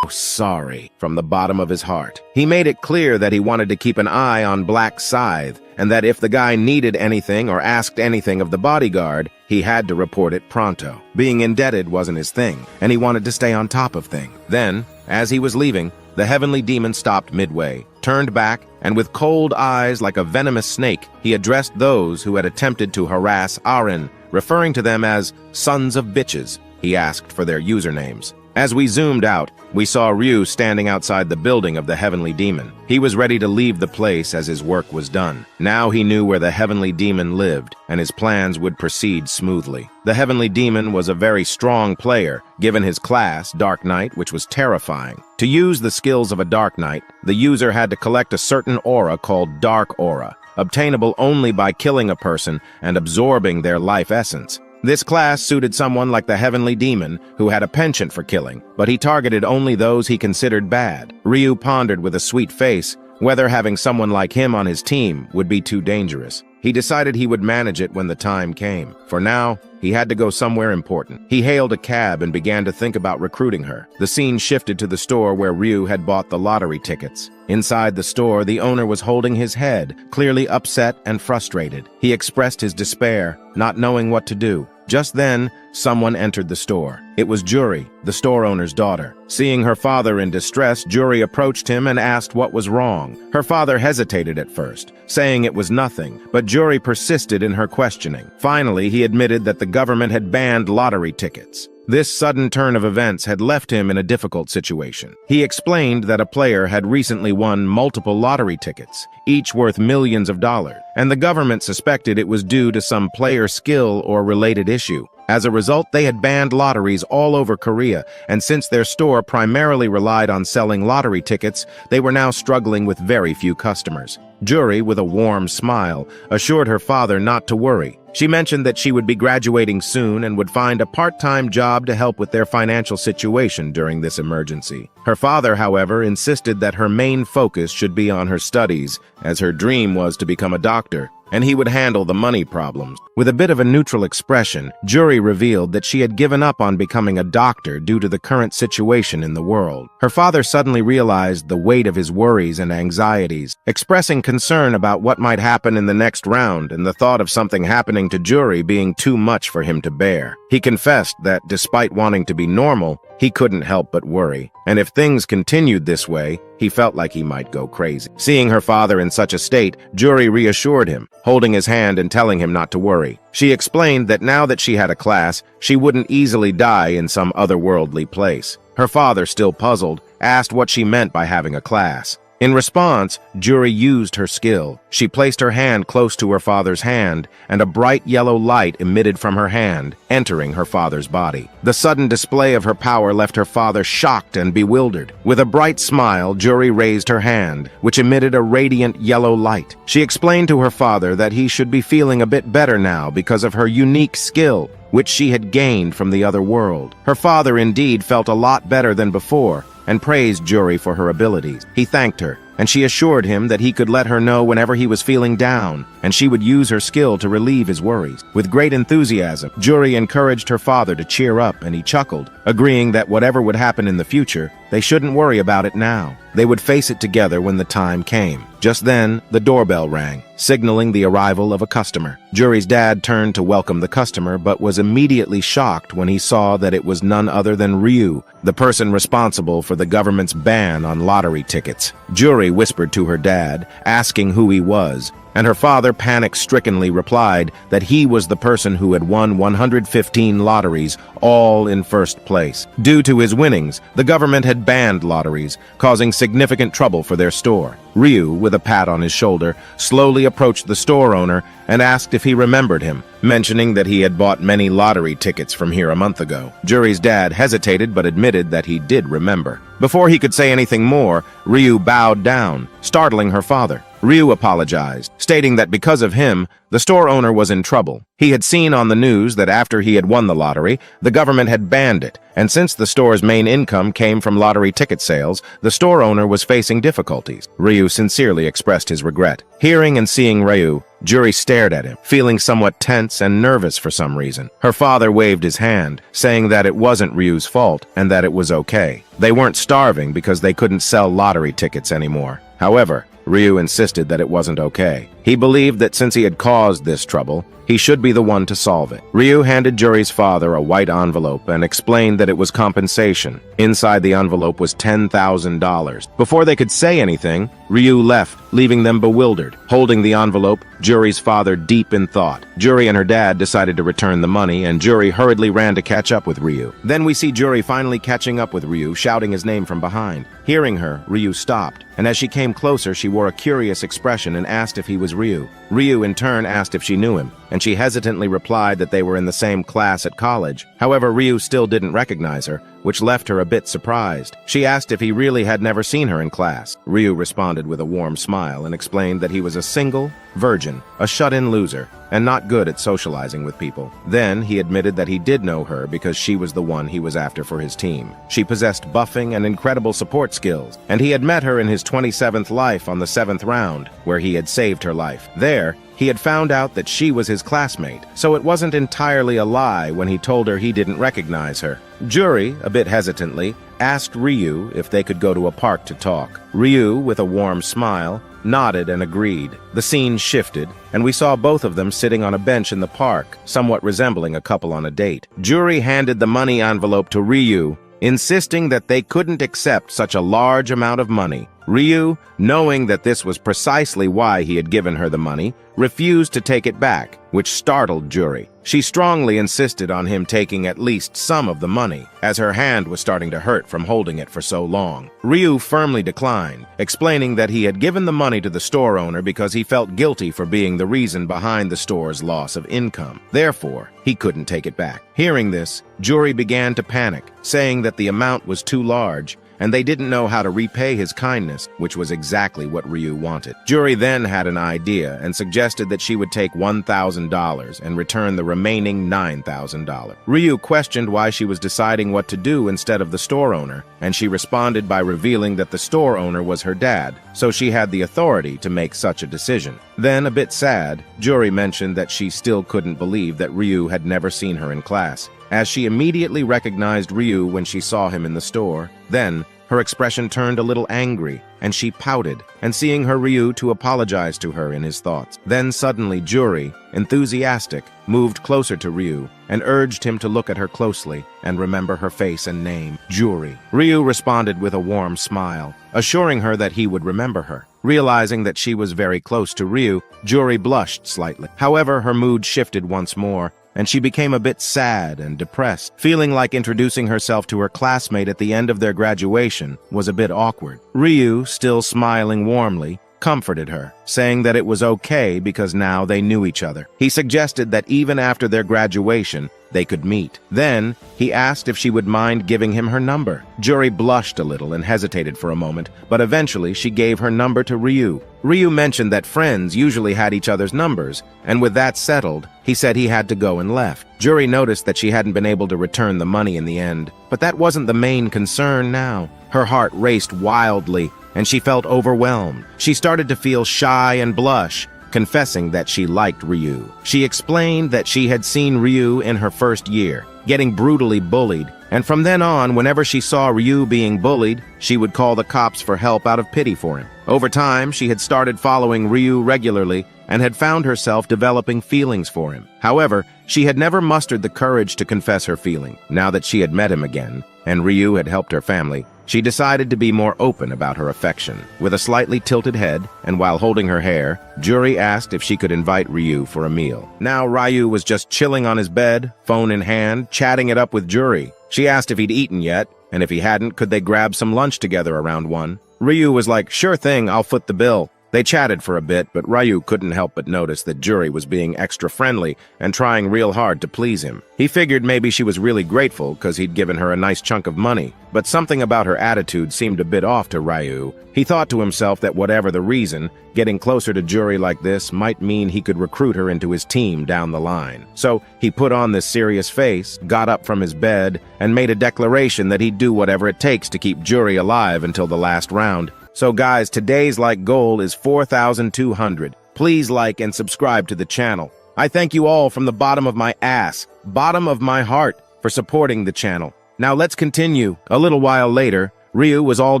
Sorry, from the bottom of his heart. He made it clear that he wanted to keep an eye on Black Scythe, and that if the guy needed anything or asked anything of the bodyguard, he had to report it pronto. Being indebted wasn't his thing, and he wanted to stay on top of things. Then, as he was leaving, the heavenly demon stopped midway, turned back, and with cold eyes like a venomous snake, he addressed those who had attempted to harass Aaron, referring to them as sons of bitches. He asked for their usernames. As we zoomed out, we saw Ryu standing outside the building of the heavenly demon. He was ready to leave the place as his work was done. Now he knew where the heavenly demon lived, and his plans would proceed smoothly. The heavenly demon was a very strong player, given his class, Dark Knight, which was terrifying. To use the skills of a Dark Knight, the user had to collect a certain aura called Dark Aura, obtainable only by killing a person and absorbing their life essence. This class suited someone like the heavenly demon, who had a penchant for killing, but he targeted only those he considered bad. Ryu pondered with a sweet face whether having someone like him on his team would be too dangerous. He decided he would manage it when the time came. For now, he had to go somewhere important. He hailed a cab and began to think about recruiting her. The scene shifted to the store where Ryu had bought the lottery tickets. Inside the store, the owner was holding his head, clearly upset and frustrated. He expressed his despair, not knowing what to do. Just then, someone entered the store. It was Juri, the store owner's daughter. Seeing her father in distress, Juri approached him and asked what was wrong. Her father hesitated at first, saying it was nothing, but Juri persisted in her questioning. Finally, he admitted that the government had banned lottery tickets. This sudden turn of events had left him in a difficult situation. He explained that a player had recently won multiple lottery tickets, each worth millions of dollars, and the government suspected it was due to some player skill or related issue. As a result, they had banned lotteries all over Korea, and since their store primarily relied on selling lottery tickets, they were now struggling with very few customers. Juri, with a warm smile, assured her father not to worry. She mentioned that she would be graduating soon and would find a part-time job to help with their financial situation during this emergency. Her father, however, insisted that her main focus should be on her studies, as her dream was to become a doctor, and he would handle the money problems. With a bit of a neutral expression, Juri revealed that she had given up on becoming a doctor due to the current situation in the world. Her father suddenly realized the weight of his worries and anxieties, expressing concern about what might happen in the next round and the thought of something happening to Juri being too much for him to bear. He confessed that, despite wanting to be normal, he couldn't help but worry, and if things continued this way, he felt like he might go crazy. Seeing her father in such a state, Juri reassured him, holding his hand and telling him not to worry. She explained that now that she had a class, she wouldn't easily die in some otherworldly place. Her father, still puzzled, asked what she meant by having a class. In response, Juri used her skill. She placed her hand close to her father's hand, and a bright yellow light emitted from her hand, entering her father's body. The sudden display of her power left her father shocked and bewildered. With a bright smile, Juri raised her hand, which emitted a radiant yellow light. She explained to her father that he should be feeling a bit better now because of her unique skill, which she had gained from the other world. Her father indeed felt a lot better than before, and praised Juri for her abilities. He thanked her, and she assured him that he could let her know whenever he was feeling down, and she would use her skill to relieve his worries. With great enthusiasm, Juri encouraged her father to cheer up, and he chuckled, agreeing that whatever would happen in the future, they shouldn't worry about it now. They would face it together when the time came. Just then, the doorbell rang, signaling the arrival of a customer. Juri's dad turned to welcome the customer, but was immediately shocked when he saw that it was none other than Ryu, the person responsible for the government's ban on lottery tickets. Juri whispered to her dad, asking who he was, and her father panic-strickenly replied that he was the person who had won 115 lotteries, all in first place. Due to his winnings, the government had banned lotteries, causing significant trouble for their store. Ryu, with a pat on his shoulder, slowly approached the store owner and asked if he remembered him, mentioning that he had bought many lottery tickets from here a month ago. Juri's dad hesitated but admitted that he did remember. Before he could say anything more, Ryu bowed down, startling her father. Ryu apologized, stating that because of him, the store owner was in trouble. He had seen on the news that after he had won the lottery, the government had banned it, and since the store's main income came from lottery ticket sales, the store owner was facing difficulties. Ryu sincerely expressed his regret. Hearing and seeing Ryu, Juri stared at him, feeling somewhat tense and nervous for some reason. Her father waved his hand, saying that it wasn't Ryu's fault and that it was okay. They weren't starving because they couldn't sell lottery tickets anymore. However, Ryu insisted that it wasn't okay. He believed that since he had caused this trouble, he should be the one to solve it. Ryu handed Juri's father a white envelope and explained that it was compensation. Inside the envelope was $10,000. Before they could say anything, Ryu left, leaving them bewildered. Holding the envelope, Juri's father deep in thought. Juri and her dad decided to return the money, and Juri hurriedly ran to catch up with Ryu. Then we see Juri finally catching up with Ryu, shouting his name from behind. Hearing her, Ryu stopped, and as she came closer, she wore a curious expression and asked if he was Ryu. Ryu in turn asked if she knew him, and she hesitantly replied that they were in the same class at college. However, Ryu still didn't recognize her, which left her a bit surprised. She asked if he really had never seen her in class. Ryu responded with a warm smile and explained that he was a single, virgin, a shut-in loser, and not good at socializing with people. Then he admitted that he did know her because she was the one he was after for his team. She possessed buffing and incredible support skills, and he had met her in his 27th life on the 7th round, where he had saved her life. There, he had found out that she was his classmate, so it wasn't entirely a lie when he told her he didn't recognize her. Juri, a bit hesitantly, asked Ryu if they could go to a park to talk. Ryu, with a warm smile, nodded and agreed. The scene shifted, and we saw both of them sitting on a bench in the park, somewhat resembling a couple on a date. Juri handed the money envelope to Ryu, insisting that they couldn't accept such a large amount of money. Ryu, knowing that this was precisely why he had given her the money, refused to take it back, which startled Juri. She strongly insisted on him taking at least some of the money, as her hand was starting to hurt from holding it for so long. Ryu firmly declined, explaining that he had given the money to the store owner because he felt guilty for being the reason behind the store's loss of income. Therefore, he couldn't take it back. Hearing this, Juri began to panic, saying that the amount was too large, and they didn't know how to repay his kindness, which was exactly what Ryu wanted. Juri then had an idea and suggested that she would take $1,000 and return the remaining $9,000. Ryu questioned why she was deciding what to do instead of the store owner, and she responded by revealing that the store owner was her dad, so she had the authority to make such a decision. Then, a bit sad, Juri mentioned that she still couldn't believe that Ryu had never seen her in class, as she immediately recognized Ryu when she saw him in the store. Then, her expression turned a little angry, and she pouted, and seeing her Ryu to apologize to her in his thoughts. Then suddenly Juri, enthusiastic, moved closer to Ryu and urged him to look at her closely and remember her face and name, Juri. Ryu responded with a warm smile, assuring her that he would remember her. Realizing that she was very close to Ryu, Juri blushed slightly. However, her mood shifted once more, and she became a bit sad and depressed, feeling like introducing herself to her classmate at the end of their graduation was a bit awkward. Ryu, still smiling warmly, comforted her, saying that it was okay because now they knew each other. He suggested that even after their graduation, they could meet. Then, he asked if she would mind giving him her number. Juri blushed a little and hesitated for a moment, but eventually she gave her number to Ryu. Ryu mentioned that friends usually had each other's numbers, and with that settled, he said he had to go and left. Juri noticed that she hadn't been able to return the money in the end, but that wasn't the main concern now. Her heart raced wildly, and she felt overwhelmed. She started to feel shy and blush, confessing that she liked Ryu. She explained that she had seen Ryu in her first year, getting brutally bullied, and from then on, whenever she saw Ryu being bullied, she would call the cops for help out of pity for him. Over time, she had started following Ryu regularly and had found herself developing feelings for him. However, she had never mustered the courage to confess her feeling. Now that she had met him again, and Ryu had helped her family, she decided to be more open about her affection. With a slightly tilted head, and while holding her hair, Juri asked if she could invite Ryu for a meal. Now Ryu was just chilling on his bed, phone in hand, chatting it up with Juri. She asked if he'd eaten yet, and if he hadn't, could they grab some lunch together around 1? Ryu was like, "Sure thing, I'll foot the bill." They chatted for a bit, but Ryu couldn't help but notice that Juri was being extra friendly and trying real hard to please him. He figured maybe she was really grateful because he'd given her a nice chunk of money, but something about her attitude seemed a bit off to Ryu. He thought to himself that whatever the reason, getting closer to Juri like this might mean he could recruit her into his team down the line. So he put on this serious face, got up from his bed, and made a declaration that he'd do whatever it takes to keep Juri alive until the last round. So guys, today's like goal is 4,200. Please like and subscribe to the channel. I thank you all from the bottom of my ass, bottom of my heart, for supporting the channel. Now let's continue. A little while later, Ryu was all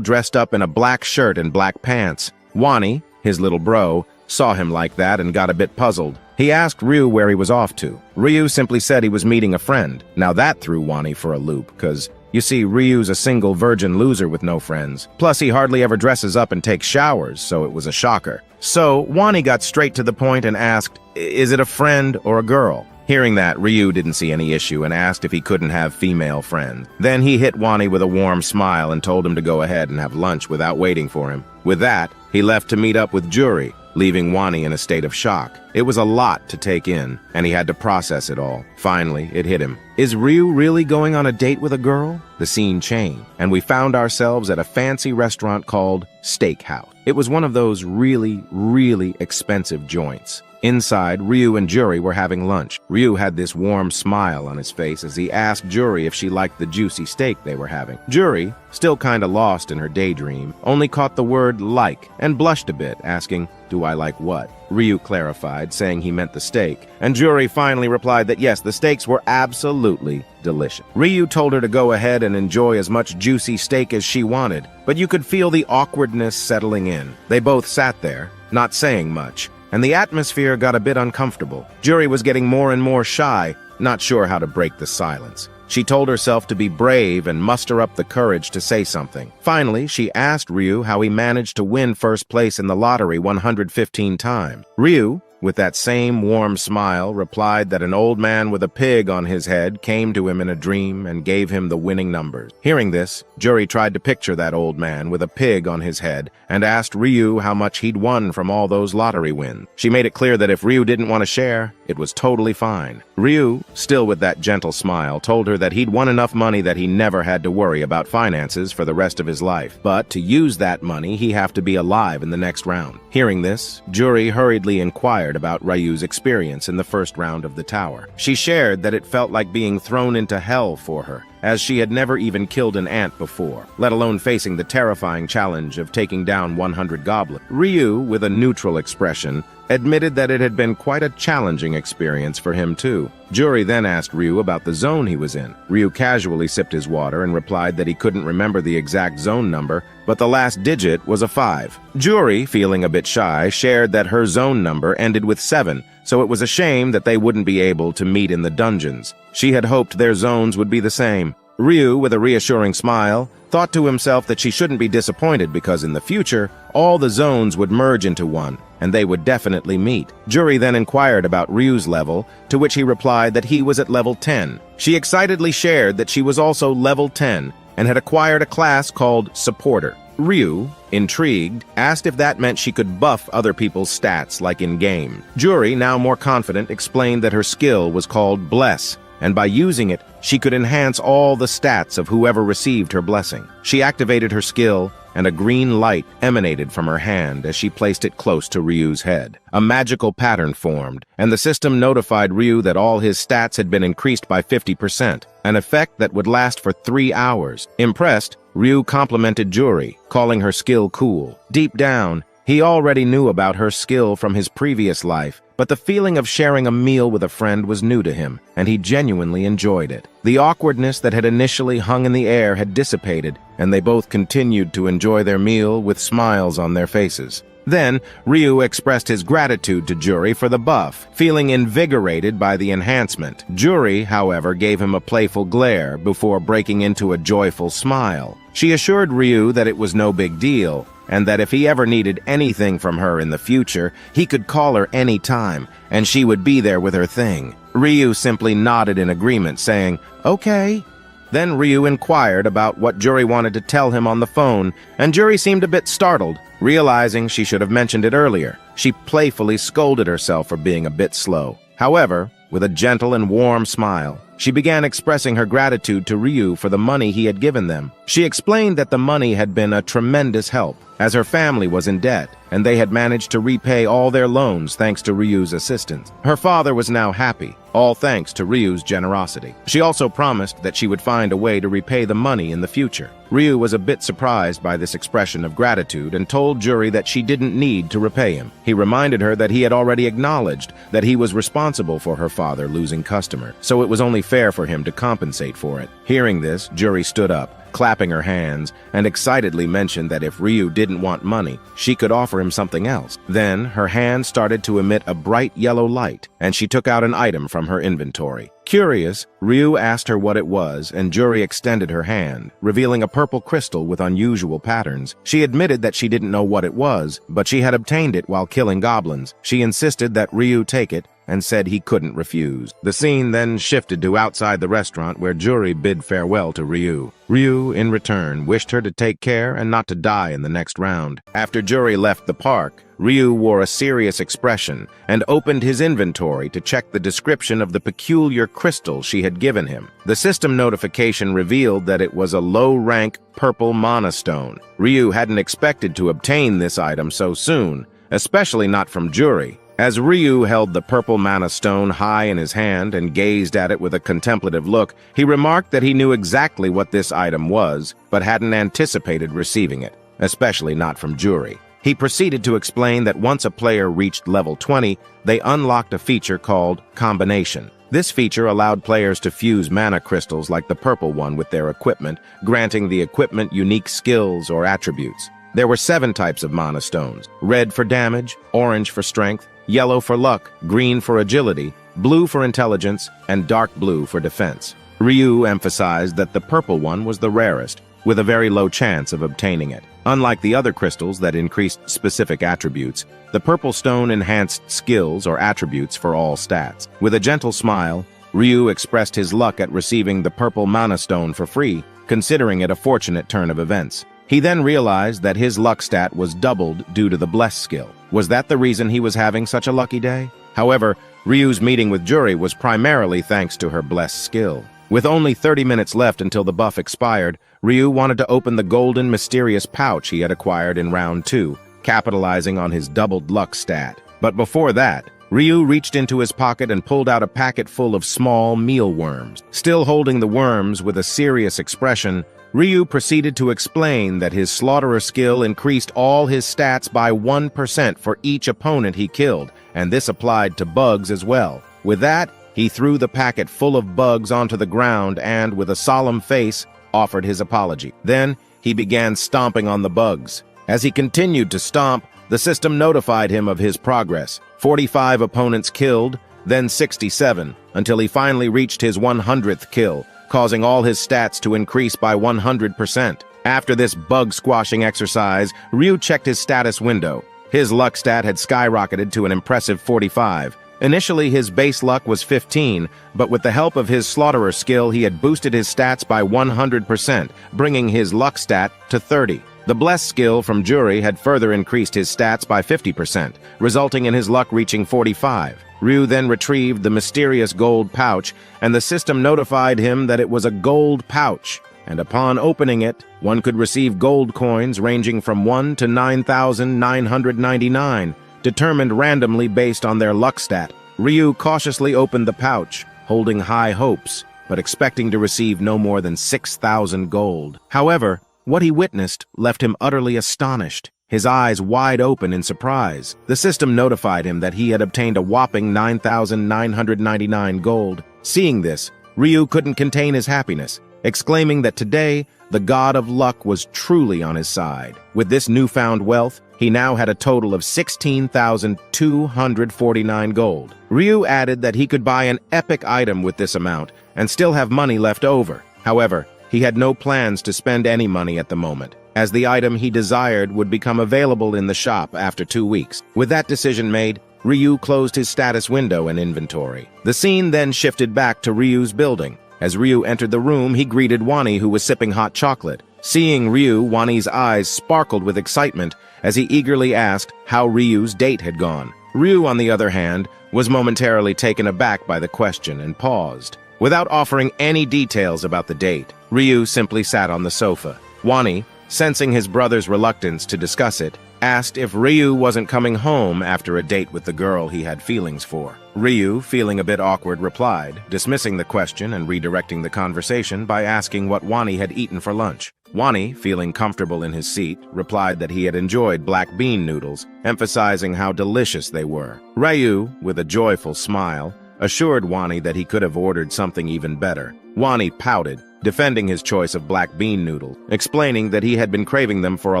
dressed up in a black shirt and black pants. Wani, his little bro, saw him like that and got a bit puzzled. He asked Ryu where he was off to. Ryu simply said he was meeting a friend. Now that threw Wani for a loop, because you see, Ryu's a single virgin loser with no friends. Plus, he hardly ever dresses up and takes showers, so it was a shocker. So, Wani got straight to the point and asked, "Is it a friend or a girl?" Hearing that, Ryu didn't see any issue and asked if he couldn't have female friends. Then he hit Wani with a warm smile and told him to go ahead and have lunch without waiting for him. With that, he left to meet up with Juri, leaving Wani in a state of shock. It was a lot to take in, and he had to process it all. Finally, it hit him. Is Ryu really going on a date with a girl? The scene changed, and we found ourselves at a fancy restaurant called Steakhouse. It was one of those really, really expensive joints. Inside, Ryu and Juri were having lunch. Ryu had this warm smile on his face as he asked Juri if she liked the juicy steak they were having. Juri, still kinda lost in her daydream, only caught the word "like" and blushed a bit, asking, "Do I like what?" Ryu clarified, saying he meant the steak, and Juri finally replied that yes, the steaks were absolutely delicious. Ryu told her to go ahead and enjoy as much juicy steak as she wanted, but you could feel the awkwardness settling in. They both sat there, not saying much, and the atmosphere got a bit uncomfortable. Juri was getting more and more shy, not sure how to break the silence. She told herself to be brave and muster up the courage to say something. Finally, she asked Ryu how he managed to win first place in the lottery 115 times. Ryu, with that same warm smile, replied that an old man with a pig on his head came to him in a dream and gave him the winning numbers. Hearing this, Juri tried to picture that old man with a pig on his head and asked Ryu how much he'd won from all those lottery wins. She made it clear that if Ryu didn't want to share, it was totally fine. Ryu, still with that gentle smile, told her that he'd won enough money that he never had to worry about finances for the rest of his life. But to use that money, he'd have to be alive in the next round. Hearing this, Juri hurriedly inquired about Ryu's experience in the first round of the tower. She shared that it felt like being thrown into hell for her, as she had never even killed an ant before, let alone facing the terrifying challenge of taking down 100 goblins. Ryu, with a neutral expression, admitted that it had been quite a challenging experience for him too. Juri then asked Ryu about the zone he was in. Ryu casually sipped his water and replied that he couldn't remember the exact zone number, but the last digit was a 5. Juri, feeling a bit shy, shared that her zone number ended with 7, so it was a shame that they wouldn't be able to meet in the dungeons. She had hoped their zones would be the same. Ryu, with a reassuring smile, thought to himself that she shouldn't be disappointed because in the future, all the zones would merge into one, and they would definitely meet. Juri then inquired about Ryu's level, to which he replied that he was at level 10. She excitedly shared that she was also level 10 and had acquired a class called Supporter. Ryu, intrigued, asked if that meant she could buff other people's stats like in-game. Juri, now more confident, explained that her skill was called Bless, and by using it, she could enhance all the stats of whoever received her blessing. She activated her skill, and a green light emanated from her hand as she placed it close to Ryu's head. A magical pattern formed, and the system notified Ryu that all his stats had been increased by 50%, an effect that would last for 3 hours. Impressed, Ryu complimented Juri, calling her skill cool. Deep down, he already knew about her skill from his previous life, but the feeling of sharing a meal with a friend was new to him, and he genuinely enjoyed it. The awkwardness that had initially hung in the air had dissipated, and they both continued to enjoy their meal with smiles on their faces. Then, Ryu expressed his gratitude to Juri for the buff, feeling invigorated by the enhancement. Juri, however, gave him a playful glare before breaking into a joyful smile. She assured Ryu that it was no big deal, and that if he ever needed anything from her in the future, he could call her any time, and she would be there with her thing. Ryu simply nodded in agreement, saying, "Okay." Then Ryu inquired about what Juri wanted to tell him on the phone, and Juri seemed a bit startled, realizing she should have mentioned it earlier. She playfully scolded herself for being a bit slow. However, with a gentle and warm smile, she began expressing her gratitude to Ryu for the money he had given them. She explained that the money had been a tremendous help, as her family was in debt, and they had managed to repay all their loans thanks to Ryu's assistance. Her father was now happy, all thanks to Ryu's generosity. She also promised that she would find a way to repay the money in the future. Ryu was a bit surprised by this expression of gratitude and told Juri that she didn't need to repay him. He reminded her that he had already acknowledged that he was responsible for her father losing customers, so it was only fair for him to compensate for it. Hearing this, Juri stood up, clapping her hands, and excitedly mentioned that if Ryu didn't want money, she could offer him something else. Then, her hand started to emit a bright yellow light, and she took out an item from her inventory. Curious, Ryu asked her what it was, and Juri extended her hand, revealing a purple crystal with unusual patterns. She admitted that she didn't know what it was, but she had obtained it while killing goblins. She insisted that Ryu take it, and said he couldn't refuse. The scene then shifted to outside the restaurant where Juri bid farewell to Ryu. Ryu, in return, wished her to take care and not to die in the next round. After Juri left the park, Ryu wore a serious expression and opened his inventory to check the description of the peculiar crystal she had given him. The system notification revealed that it was a low-rank purple mana stone. Ryu hadn't expected to obtain this item so soon, especially not from Juri. As Ryu held the purple mana stone high in his hand and gazed at it with a contemplative look, he remarked that he knew exactly what this item was, but hadn't anticipated receiving it, especially not from Juri. He proceeded to explain that once a player reached level 20, they unlocked a feature called Combination. This feature allowed players to fuse mana crystals like the purple one with their equipment, granting the equipment unique skills or attributes. There were 7 types of mana stones: red for damage, orange for strength, yellow for luck, green for agility, blue for intelligence, and dark blue for defense. Ryu emphasized that the purple one was the rarest, with a very low chance of obtaining it. Unlike the other crystals that increased specific attributes, the purple stone enhanced skills or attributes for all stats. With a gentle smile, Ryu expressed his luck at receiving the purple mana stone for free, considering it a fortunate turn of events. He then realized that his luck stat was doubled due to the Bless skill. Was that the reason he was having such a lucky day? However, Ryu's meeting with Juri was primarily thanks to her Bless skill. With only 30 minutes left until the buff expired, Ryu wanted to open the golden mysterious pouch he had acquired in round 2, capitalizing on his doubled luck stat. But before that, Ryu reached into his pocket and pulled out a packet full of small mealworms. Still holding the worms with a serious expression, Ryu proceeded to explain that his slaughterer skill increased all his stats by 1% for each opponent he killed, and this applied to bugs as well. With that, he threw the packet full of bugs onto the ground and, with a solemn face, offered his apology. Then, he began stomping on the bugs. As he continued to stomp, the system notified him of his progress. 45 opponents killed, then 67, until he finally reached his 100th kill, causing all his stats to increase by 100%. After this bug-squashing exercise, Ryu checked his status window. His luck stat had skyrocketed to an impressive 45. Initially, his base luck was 15, but with the help of his slaughterer skill, he had boosted his stats by 100%, bringing his luck stat to 30. The Bless skill from Juri had further increased his stats by 50%, resulting in his luck reaching 45. Ryu then retrieved the mysterious gold pouch, and the system notified him that it was a gold pouch, and upon opening it, one could receive gold coins ranging from 1 to 9,999, determined randomly based on their luck stat. Ryu cautiously opened the pouch, holding high hopes, but expecting to receive no more than 6,000 gold. However, what he witnessed left him utterly astonished, his eyes wide open in surprise. The system notified him that he had obtained a whopping 9,999 gold. Seeing this, Ryu couldn't contain his happiness, exclaiming that today, the god of luck was truly on his side. With this newfound wealth, He now had a total of 16,249 gold. Ryu added that he could buy an epic item with this amount and still have money left over. However, he had no plans to spend any money at the moment, as the item he desired would become available in the shop after 2 weeks. With that decision made, Ryu closed his status window and inventory. The scene then shifted back to Ryu's building. As Ryu entered the room, he greeted Wani, who was sipping hot chocolate. Seeing Ryu, Wani's eyes sparkled with excitement as he eagerly asked how Ryu's date had gone. Ryu, on the other hand, was momentarily taken aback by the question and paused. Without offering any details about the date, Ryu simply sat on the sofa. Wani, sensing his brother's reluctance to discuss it, asked if Ryu wasn't coming home after a date with the girl he had feelings for. Ryu, feeling a bit awkward, replied, dismissing the question and redirecting the conversation by asking what Wani had eaten for lunch. Wani, feeling comfortable in his seat, replied that he had enjoyed black bean noodles, emphasizing how delicious they were. Ryu, with a joyful smile, assured Wani that he could have ordered something even better. Wani pouted, defending his choice of black bean noodle, explaining that he had been craving them for a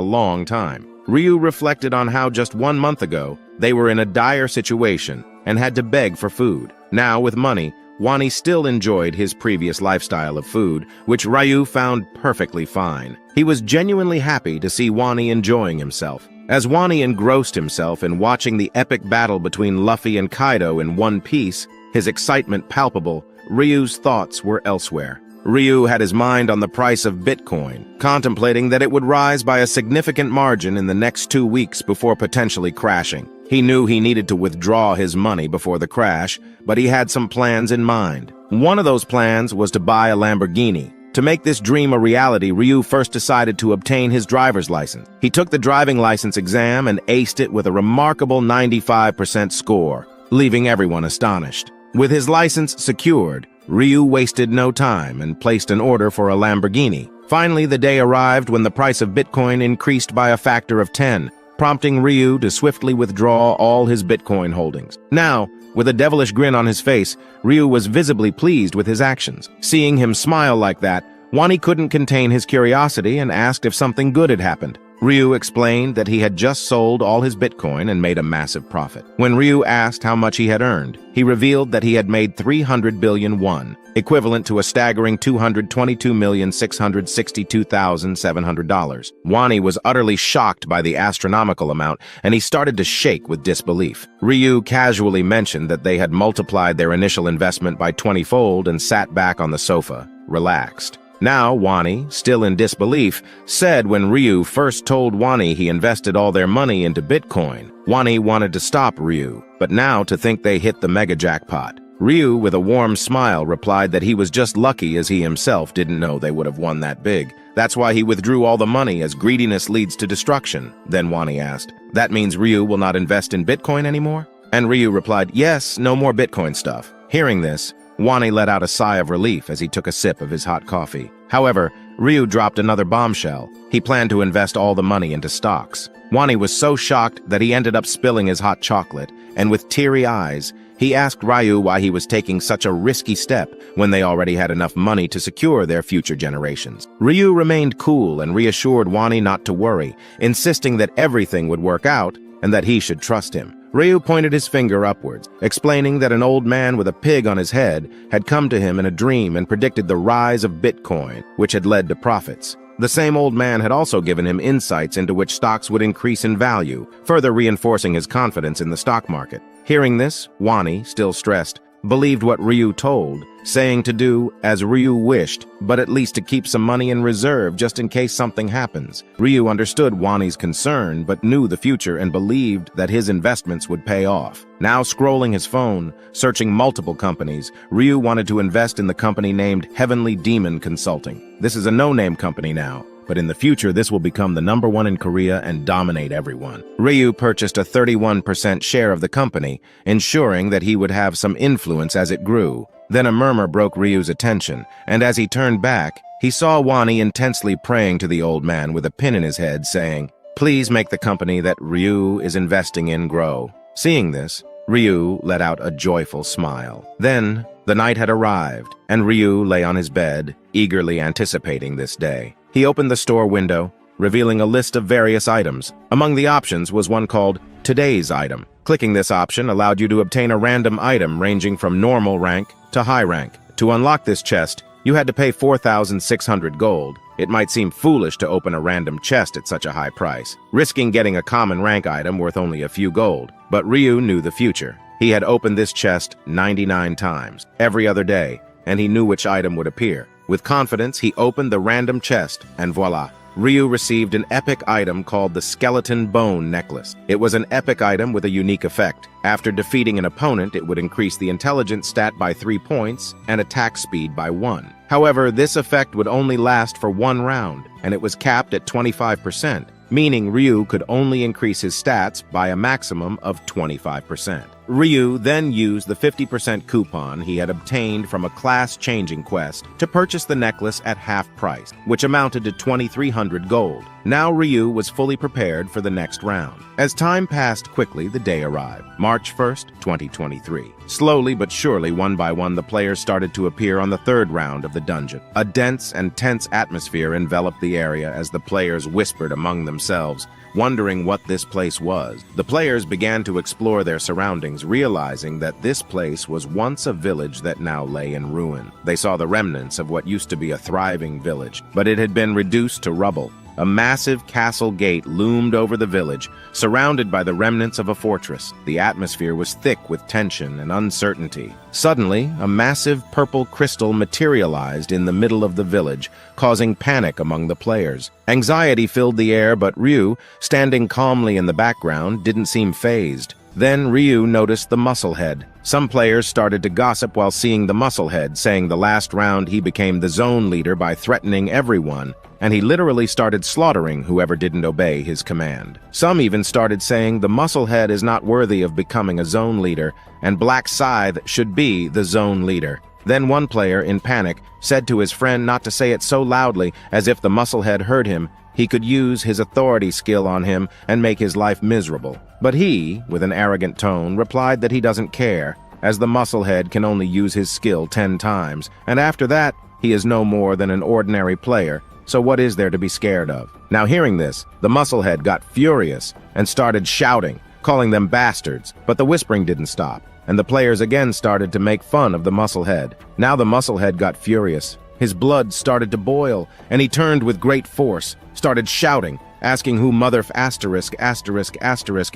long time. Ryu reflected on how just 1 month ago, they were in a dire situation and had to beg for food. Now, with money, Wani still enjoyed his previous lifestyle of food, which Ryu found perfectly fine. He was genuinely happy to see Wani enjoying himself. As Wani engrossed himself in watching the epic battle between Luffy and Kaido in one piece, his excitement palpable, Ryu's thoughts were elsewhere. Ryu had his mind on the price of Bitcoin, contemplating that it would rise by a significant margin in the next 2 weeks before potentially crashing. He knew he needed to withdraw his money before the crash, but he had some plans in mind. One of those plans was to buy a Lamborghini. To make this dream a reality, Ryu first decided to obtain his driver's license. He took the driving license exam and aced it with a remarkable 95% score, leaving everyone astonished. With his license secured, Ryu wasted no time and placed an order for a Lamborghini. Finally, the day arrived when the price of Bitcoin increased by a factor of 10, prompting Ryu to swiftly withdraw all his Bitcoin holdings. Now, with a devilish grin on his face, Ryu was visibly pleased with his actions. Seeing him smile like that, Wani couldn't contain his curiosity and asked if something good had happened. Ryu explained that he had just sold all his Bitcoin and made a massive profit. When Ryu asked how much he had earned, he revealed that he had made 300 billion won, equivalent to a staggering $222,662,700. Wani was utterly shocked by the astronomical amount, and he started to shake with disbelief. Ryu casually mentioned that they had multiplied their initial investment by 20-fold and sat back on the sofa, relaxed. Now, Wani, still in disbelief, said when Ryu first told Wani he invested all their money into Bitcoin, Wani wanted to stop Ryu, but now to think they hit the mega jackpot. Ryu, with a warm smile, replied that he was just lucky as he himself didn't know they would have won that big. That's why he withdrew all the money, as greediness leads to destruction. Then Wani asked, "That means Ryu will not invest in Bitcoin anymore?" And Ryu replied, "Yes, no more Bitcoin stuff." Hearing this, Wani let out a sigh of relief as he took a sip of his hot coffee. However, Ryu dropped another bombshell. He planned to invest all the money into stocks. Wani was so shocked that he ended up spilling his hot chocolate, and with teary eyes, he asked Ryu why he was taking such a risky step when they already had enough money to secure their future generations. Ryu remained cool and reassured Wani not to worry, insisting that everything would work out and that he should trust him. Ryu pointed his finger upwards, explaining that an old man with a pig on his head had come to him in a dream and predicted the rise of Bitcoin, which had led to profits. The same old man had also given him insights into which stocks would increase in value, further reinforcing his confidence in the stock market. Hearing this, Wani, still stressed, believed what Ryu told, saying to do as Ryu wished, but at least to keep some money in reserve just in case something happens. Ryu understood Wani's concern, but knew the future and believed that his investments would pay off. Now scrolling his phone, searching multiple companies, Ryu wanted to invest in the company named Heavenly Demon Consulting. This is a no-name company now, but in the future this will become the #1 in Korea and dominate everyone. Ryu purchased a 31% share of the company, ensuring that he would have some influence as it grew. Then a murmur broke Ryu's attention, and as he turned back, he saw Wani intensely praying to the old man with a pin in his head, saying, "Please make the company that Ryu is investing in grow." Seeing this, Ryu let out a joyful smile. Then, the night had arrived, and Ryu lay on his bed, eagerly anticipating this day. He opened the store window, revealing a list of various items. Among the options was one called Today's Item. Clicking this option allowed you to obtain a random item ranging from normal rank to high rank. To unlock this chest, you had to pay 4,600 gold. It might seem foolish to open a random chest at such a high price, risking getting a common rank item worth only a few gold. But Ryu knew the future. He had opened this chest 99 times, every other day, and he knew which item would appear. With confidence, he opened the random chest, and voila! Ryu received an epic item called the Skeleton Bone Necklace. It was an epic item with a unique effect. After defeating an opponent, it would increase the intelligence stat by 3 points and attack speed by 1. However, this effect would only last for 1 round, and it was capped at 25%, meaning Ryu could only increase his stats by a maximum of 25%. Ryu then used the 50% coupon he had obtained from a class-changing quest to purchase the necklace at half price, which amounted to 2,300 gold. Now Ryu was fully prepared for the next round. As time passed quickly, the day arrived, March 1st, 2023. Slowly but surely, one by one, the players started to appear on the third round of the dungeon. A dense and tense atmosphere enveloped the area as the players whispered among themselves, wondering what this place was. The players began to explore their surroundings, realizing that this place was once a village that now lay in ruin. They saw the remnants of what used to be a thriving village, but it had been reduced to rubble. A massive castle gate loomed over the village, surrounded by the remnants of a fortress. The atmosphere was thick with tension and uncertainty. Suddenly, a massive purple crystal materialized in the middle of the village, causing panic among the players. Anxiety filled the air, but Ryu, standing calmly in the background, didn't seem fazed. Then Ryu noticed the Musclehead. Some players started to gossip while seeing the Musclehead, saying the last round he became the zone leader by threatening everyone, and he literally started slaughtering whoever didn't obey his command. Some even started saying the Musclehead is not worthy of becoming a zone leader, and Black Scythe should be the zone leader. Then one player, in panic, said to his friend not to say it so loudly as if the Musclehead heard him. He could use his authority skill on him and make his life miserable. But he, with an arrogant tone, replied that he doesn't care, as the Musclehead can only use his skill 10 times, and after that, he is no more than an ordinary player, so what is there to be scared of? Now hearing this, the Musclehead got furious and started shouting, calling them bastards, but the whispering didn't stop, and the players again started to make fun of the Musclehead. Now the Musclehead got furious. His blood started to boil, and he turned with great force, started shouting, asking who Mother *****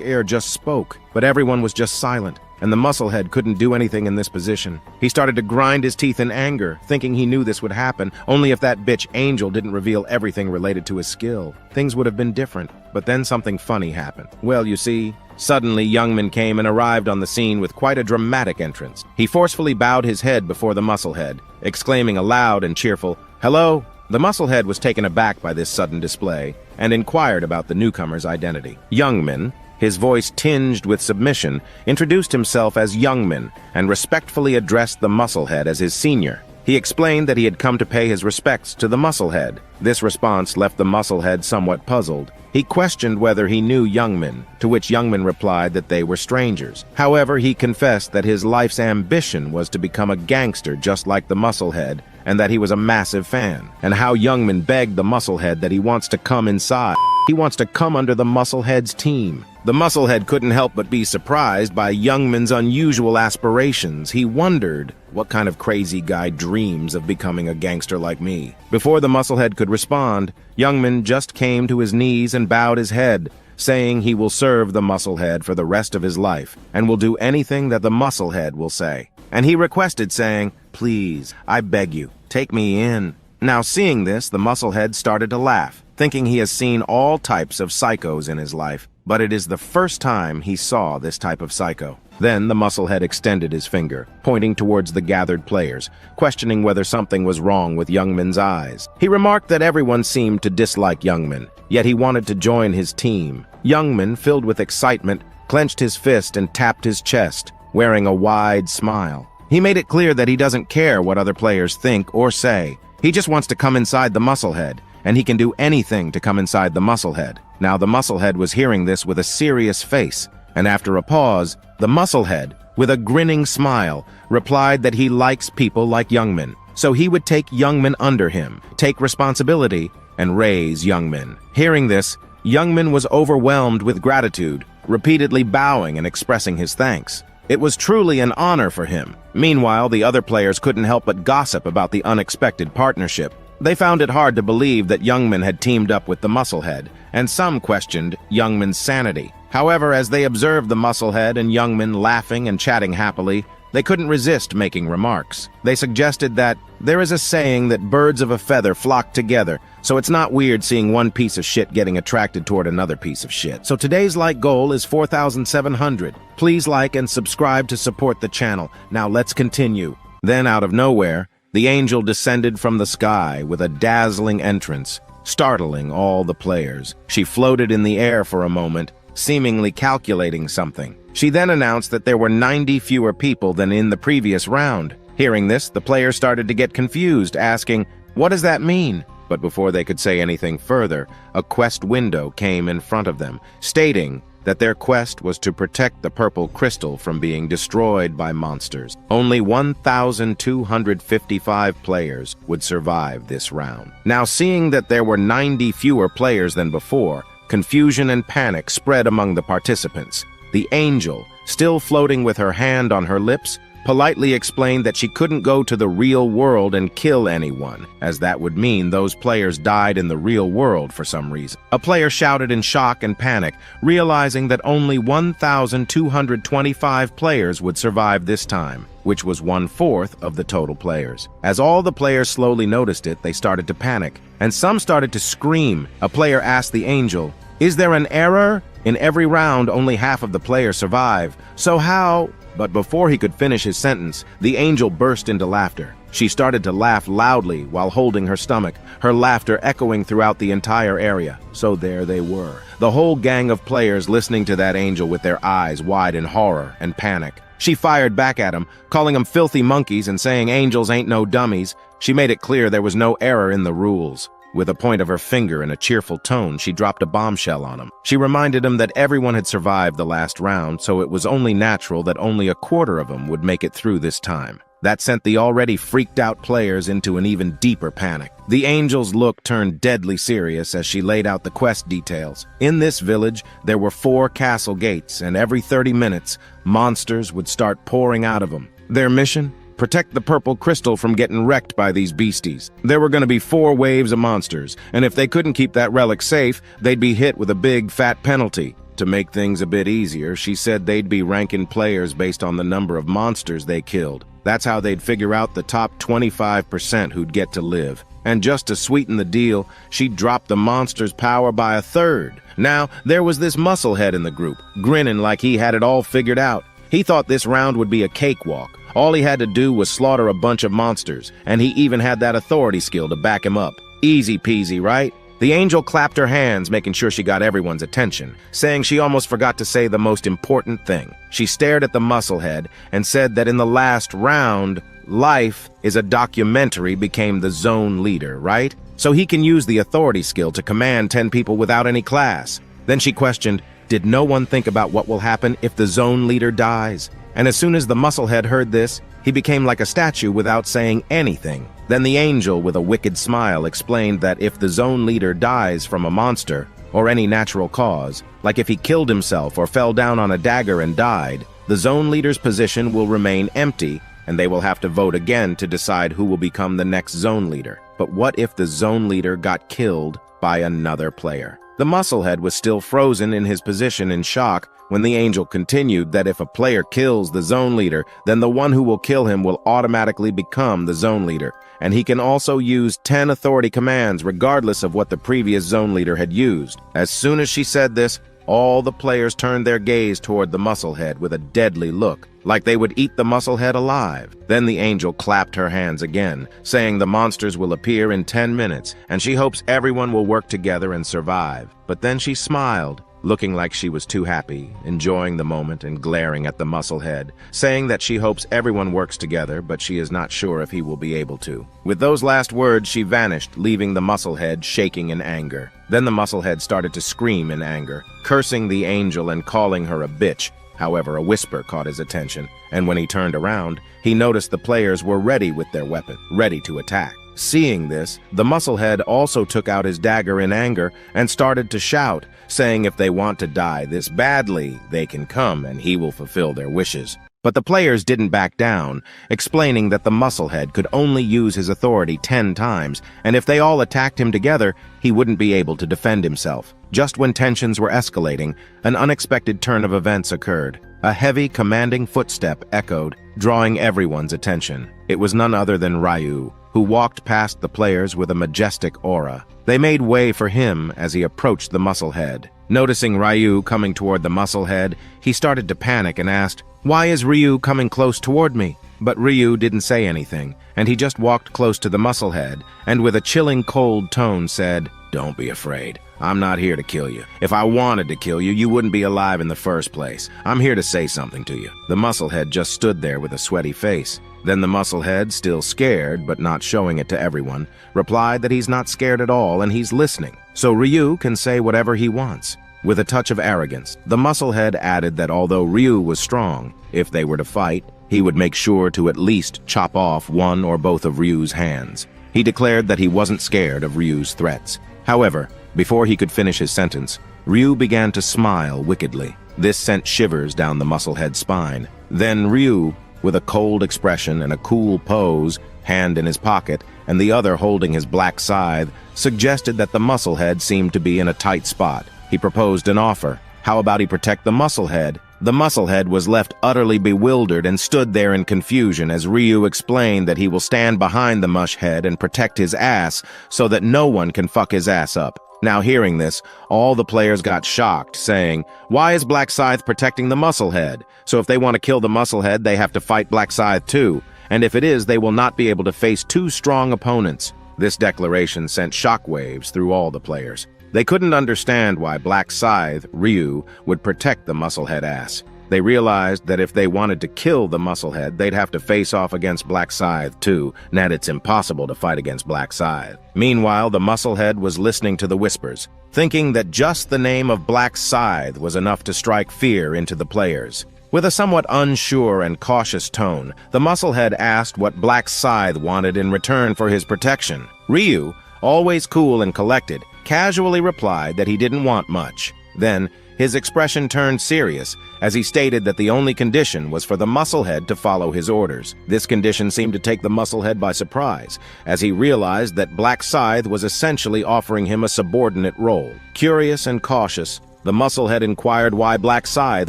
air just spoke. But everyone was just silent, and the Musclehead couldn't do anything in this position. He started to grind his teeth in anger, thinking he knew this would happen, only if that bitch Angel didn't reveal everything related to his skill. Things would have been different, but then something funny happened. Well, you see, suddenly Youngman came and arrived on the scene with quite a dramatic entrance. He forcefully bowed his head before the Musclehead, exclaiming a loud and cheerful, "Hello?" The Musclehead was taken aback by this sudden display and inquired about the newcomer's identity. Youngman, his voice tinged with submission, introduced himself as Youngman and respectfully addressed the Musclehead as his senior. He explained that he had come to pay his respects to the Musclehead. This response left the Musclehead somewhat puzzled. He questioned whether he knew Youngman, to which Youngman replied that they were strangers. However, he confessed that his life's ambition was to become a gangster just like the Musclehead, and that he was a massive fan, and how Youngman begged the Musclehead that he wants to come inside. He wants to come under the Musclehead's team. The Musclehead couldn't help but be surprised by Youngman's unusual aspirations. He wondered, what kind of crazy guy dreams of becoming a gangster like me? Before the Musclehead could respond, Youngman just came to his knees and bowed his head, saying he will serve the Musclehead for the rest of his life, and will do anything that the Musclehead will say. And he requested, saying, "Please, I beg you, take me in." Now seeing this, the Musclehead started to laugh, thinking he has seen all types of psychos in his life, but it is the first time he saw this type of psycho. Then the Musclehead extended his finger, pointing towards the gathered players, questioning whether something was wrong with Youngman's eyes. He remarked that everyone seemed to dislike Youngman, yet he wanted to join his team. Youngman, filled with excitement, clenched his fist and tapped his chest, wearing a wide smile. He made it clear that he doesn't care what other players think or say. He just wants to come inside the Musclehead, and he can do anything to come inside the Musclehead. Now the Musclehead was hearing this with a serious face, and after a pause, the Musclehead, with a grinning smile, replied that he likes people like Youngman. so he would take Youngmin under him, take responsibility, and raise Youngmin. Hearing this, Youngmin was overwhelmed with gratitude, repeatedly bowing and expressing his thanks. It was truly an honor for him. Meanwhile, the other players couldn't help but gossip about the unexpected partnership. They found it hard to believe that Youngmin had teamed up with the Musclehead, and some questioned Youngmin's sanity. However, as they observed the Musclehead and Youngmin laughing and chatting happily, they couldn't resist making remarks. They suggested that there is a saying that birds of a feather flock together, so it's not weird seeing one piece of shit getting attracted toward another piece of shit. So today's like goal is 4,700. Please like and subscribe to support the channel. Now let's continue. Then out of nowhere, the angel descended from the sky with a dazzling entrance, startling all the players. She floated in the air for a moment, seemingly calculating something. She then announced that there were 90 fewer people than in the previous round. Hearing this, the players started to get confused, asking, "What does that mean?" But before they could say anything further, a quest window came in front of them, stating that their quest was to protect the purple crystal from being destroyed by monsters. Only 1,255 players would survive this round. Now, seeing that there were 90 fewer players than before, confusion and panic spread among the participants. The angel, still floating with her hand on her lips, politely explained that she couldn't go to the real world and kill anyone, as that would mean those players died in the real world for some reason. A player shouted in shock and panic, realizing that only 1,225 players would survive this time, which was 1/4 of the total players. As all the players slowly noticed it, they started to panic, and some started to scream. A player asked the angel, "Is there an error? In every round, only half of the players survive. So how?" But before he could finish his sentence, the angel burst into laughter. She started to laugh loudly while holding her stomach, her laughter echoing throughout the entire area. So there they were, the whole gang of players listening to that angel with their eyes wide in horror and panic. She fired back at him, calling them filthy monkeys and saying angels ain't no dummies. She made it clear there was no error in the rules. With a point of her finger in a cheerful tone, she dropped a bombshell on him. She reminded him that everyone had survived the last round, so it was only natural that only a quarter of them would make it through this time. That sent the already freaked-out players into an even deeper panic. The angel's look turned deadly serious as she laid out the quest details. In this village, there were 4 castle gates, and every 30 minutes, monsters would start pouring out of them. Their mission? Protect the purple crystal from getting wrecked by these beasties. There were going to be 4 waves of monsters, and if they couldn't keep that relic safe, they'd be hit with a big, fat penalty. To make things a bit easier, she said they'd be ranking players based on the number of monsters they killed. That's how they'd figure out the top 25% who'd get to live. And just to sweeten the deal, she dropped the monster's power by 1/3. Now, there was this musclehead in the group, grinning like he had it all figured out. He thought this round would be a cakewalk. All he had to do was slaughter a bunch of monsters, and he even had that authority skill to back him up. Easy peasy, right? The angel clapped her hands, making sure she got everyone's attention, saying she almost forgot to say the most important thing. She stared at the musclehead and said that in the last round, life is a documentary became the zone leader, right? So he can use the authority skill to command 10 people without any class. Then she questioned, did no one think about what will happen if the zone leader dies? And as soon as the musclehead heard this, he became like a statue without saying anything. Then the angel, with a wicked smile, explained that if the zone leader dies from a monster, or any natural cause, like if he killed himself or fell down on a dagger and died, the zone leader's position will remain empty, and they will have to vote again to decide who will become the next zone leader. But what if the zone leader got killed by another player? The musclehead was still frozen in his position in shock when the angel continued that if a player kills the zone leader, then the one who will kill him will automatically become the zone leader, and he can also use 10 authority commands regardless of what the previous zone leader had used. As soon as she said this, all the players turned their gaze toward the musclehead with a deadly look, like they would eat the musclehead alive. Then the angel clapped her hands again, saying the monsters will appear in 10 minutes, and she hopes everyone will work together and survive. But then she smiled, looking like she was too happy, enjoying the moment and glaring at the musclehead, saying that she hopes everyone works together, but she is not sure if he will be able to. With those last words, she vanished, leaving the musclehead shaking in anger. Then the musclehead started to scream in anger, cursing the angel and calling her a bitch. However, a whisper caught his attention, and when he turned around, he noticed the players were ready with their weapon, ready to attack. Seeing this, the musclehead also took out his dagger in anger and started to shout, saying if they want to die this badly, they can come and he will fulfill their wishes. But the players didn't back down, explaining that the musclehead could only use his authority 10 times, and if they all attacked him together, he wouldn't be able to defend himself. Just when tensions were escalating, an unexpected turn of events occurred. A heavy, commanding footstep echoed, drawing everyone's attention. It was none other than Ryu, who walked past the players with a majestic aura. They made way for him as he approached the musclehead. Noticing Ryu coming toward the musclehead, he started to panic and asked, "Why is Ryu coming close toward me?" But Ryu didn't say anything, and he just walked close to the musclehead, and with a chilling cold tone said, "Don't be afraid. I'm not here to kill you. If I wanted to kill you, you wouldn't be alive in the first place. I'm here to say something to you." The musclehead just stood there with a sweaty face. Then the musclehead, still scared but not showing it to everyone, replied that he's not scared at all and he's listening, so Ryu can say whatever he wants. With a touch of arrogance, the musclehead added that although Ryu was strong, if they were to fight, he would make sure to at least chop off one or both of Ryu's hands. He declared that he wasn't scared of Ryu's threats. However, before he could finish his sentence, Ryu began to smile wickedly. This sent shivers down the musclehead's spine. Then Ryu, with a cold expression and a cool pose, hand in his pocket, and the other holding his black scythe, suggested that the musclehead seemed to be in a tight spot. He proposed an offer. How about he protect the musclehead? The musclehead was left utterly bewildered and stood there in confusion as Ryu explained that he will stand behind the mushhead and protect his ass so that no one can fuck his ass up. Now hearing this, all the players got shocked, saying, "Why is Black Scythe protecting the musclehead? So if they want to kill the musclehead, they have to fight Black Scythe too. And if it is, they will not be able to face two strong opponents." This declaration sent shockwaves through all the players. They couldn't understand why Black Scythe, Ryu, would protect the musclehead ass. They realized that if they wanted to kill the musclehead, they'd have to face off against Black Scythe too, and that it's impossible to fight against Black Scythe. Meanwhile, the musclehead was listening to the whispers, thinking that just the name of Black Scythe was enough to strike fear into the players. With a somewhat unsure and cautious tone, the musclehead asked what Black Scythe wanted in return for his protection. Ryu, always cool and collected, casually replied that he didn't want much. Then, his expression turned serious as he stated that the only condition was for the musclehead to follow his orders. This condition seemed to take the musclehead by surprise, as he realized that Black Scythe was essentially offering him a subordinate role. Curious and cautious, the musclehead inquired why Black Scythe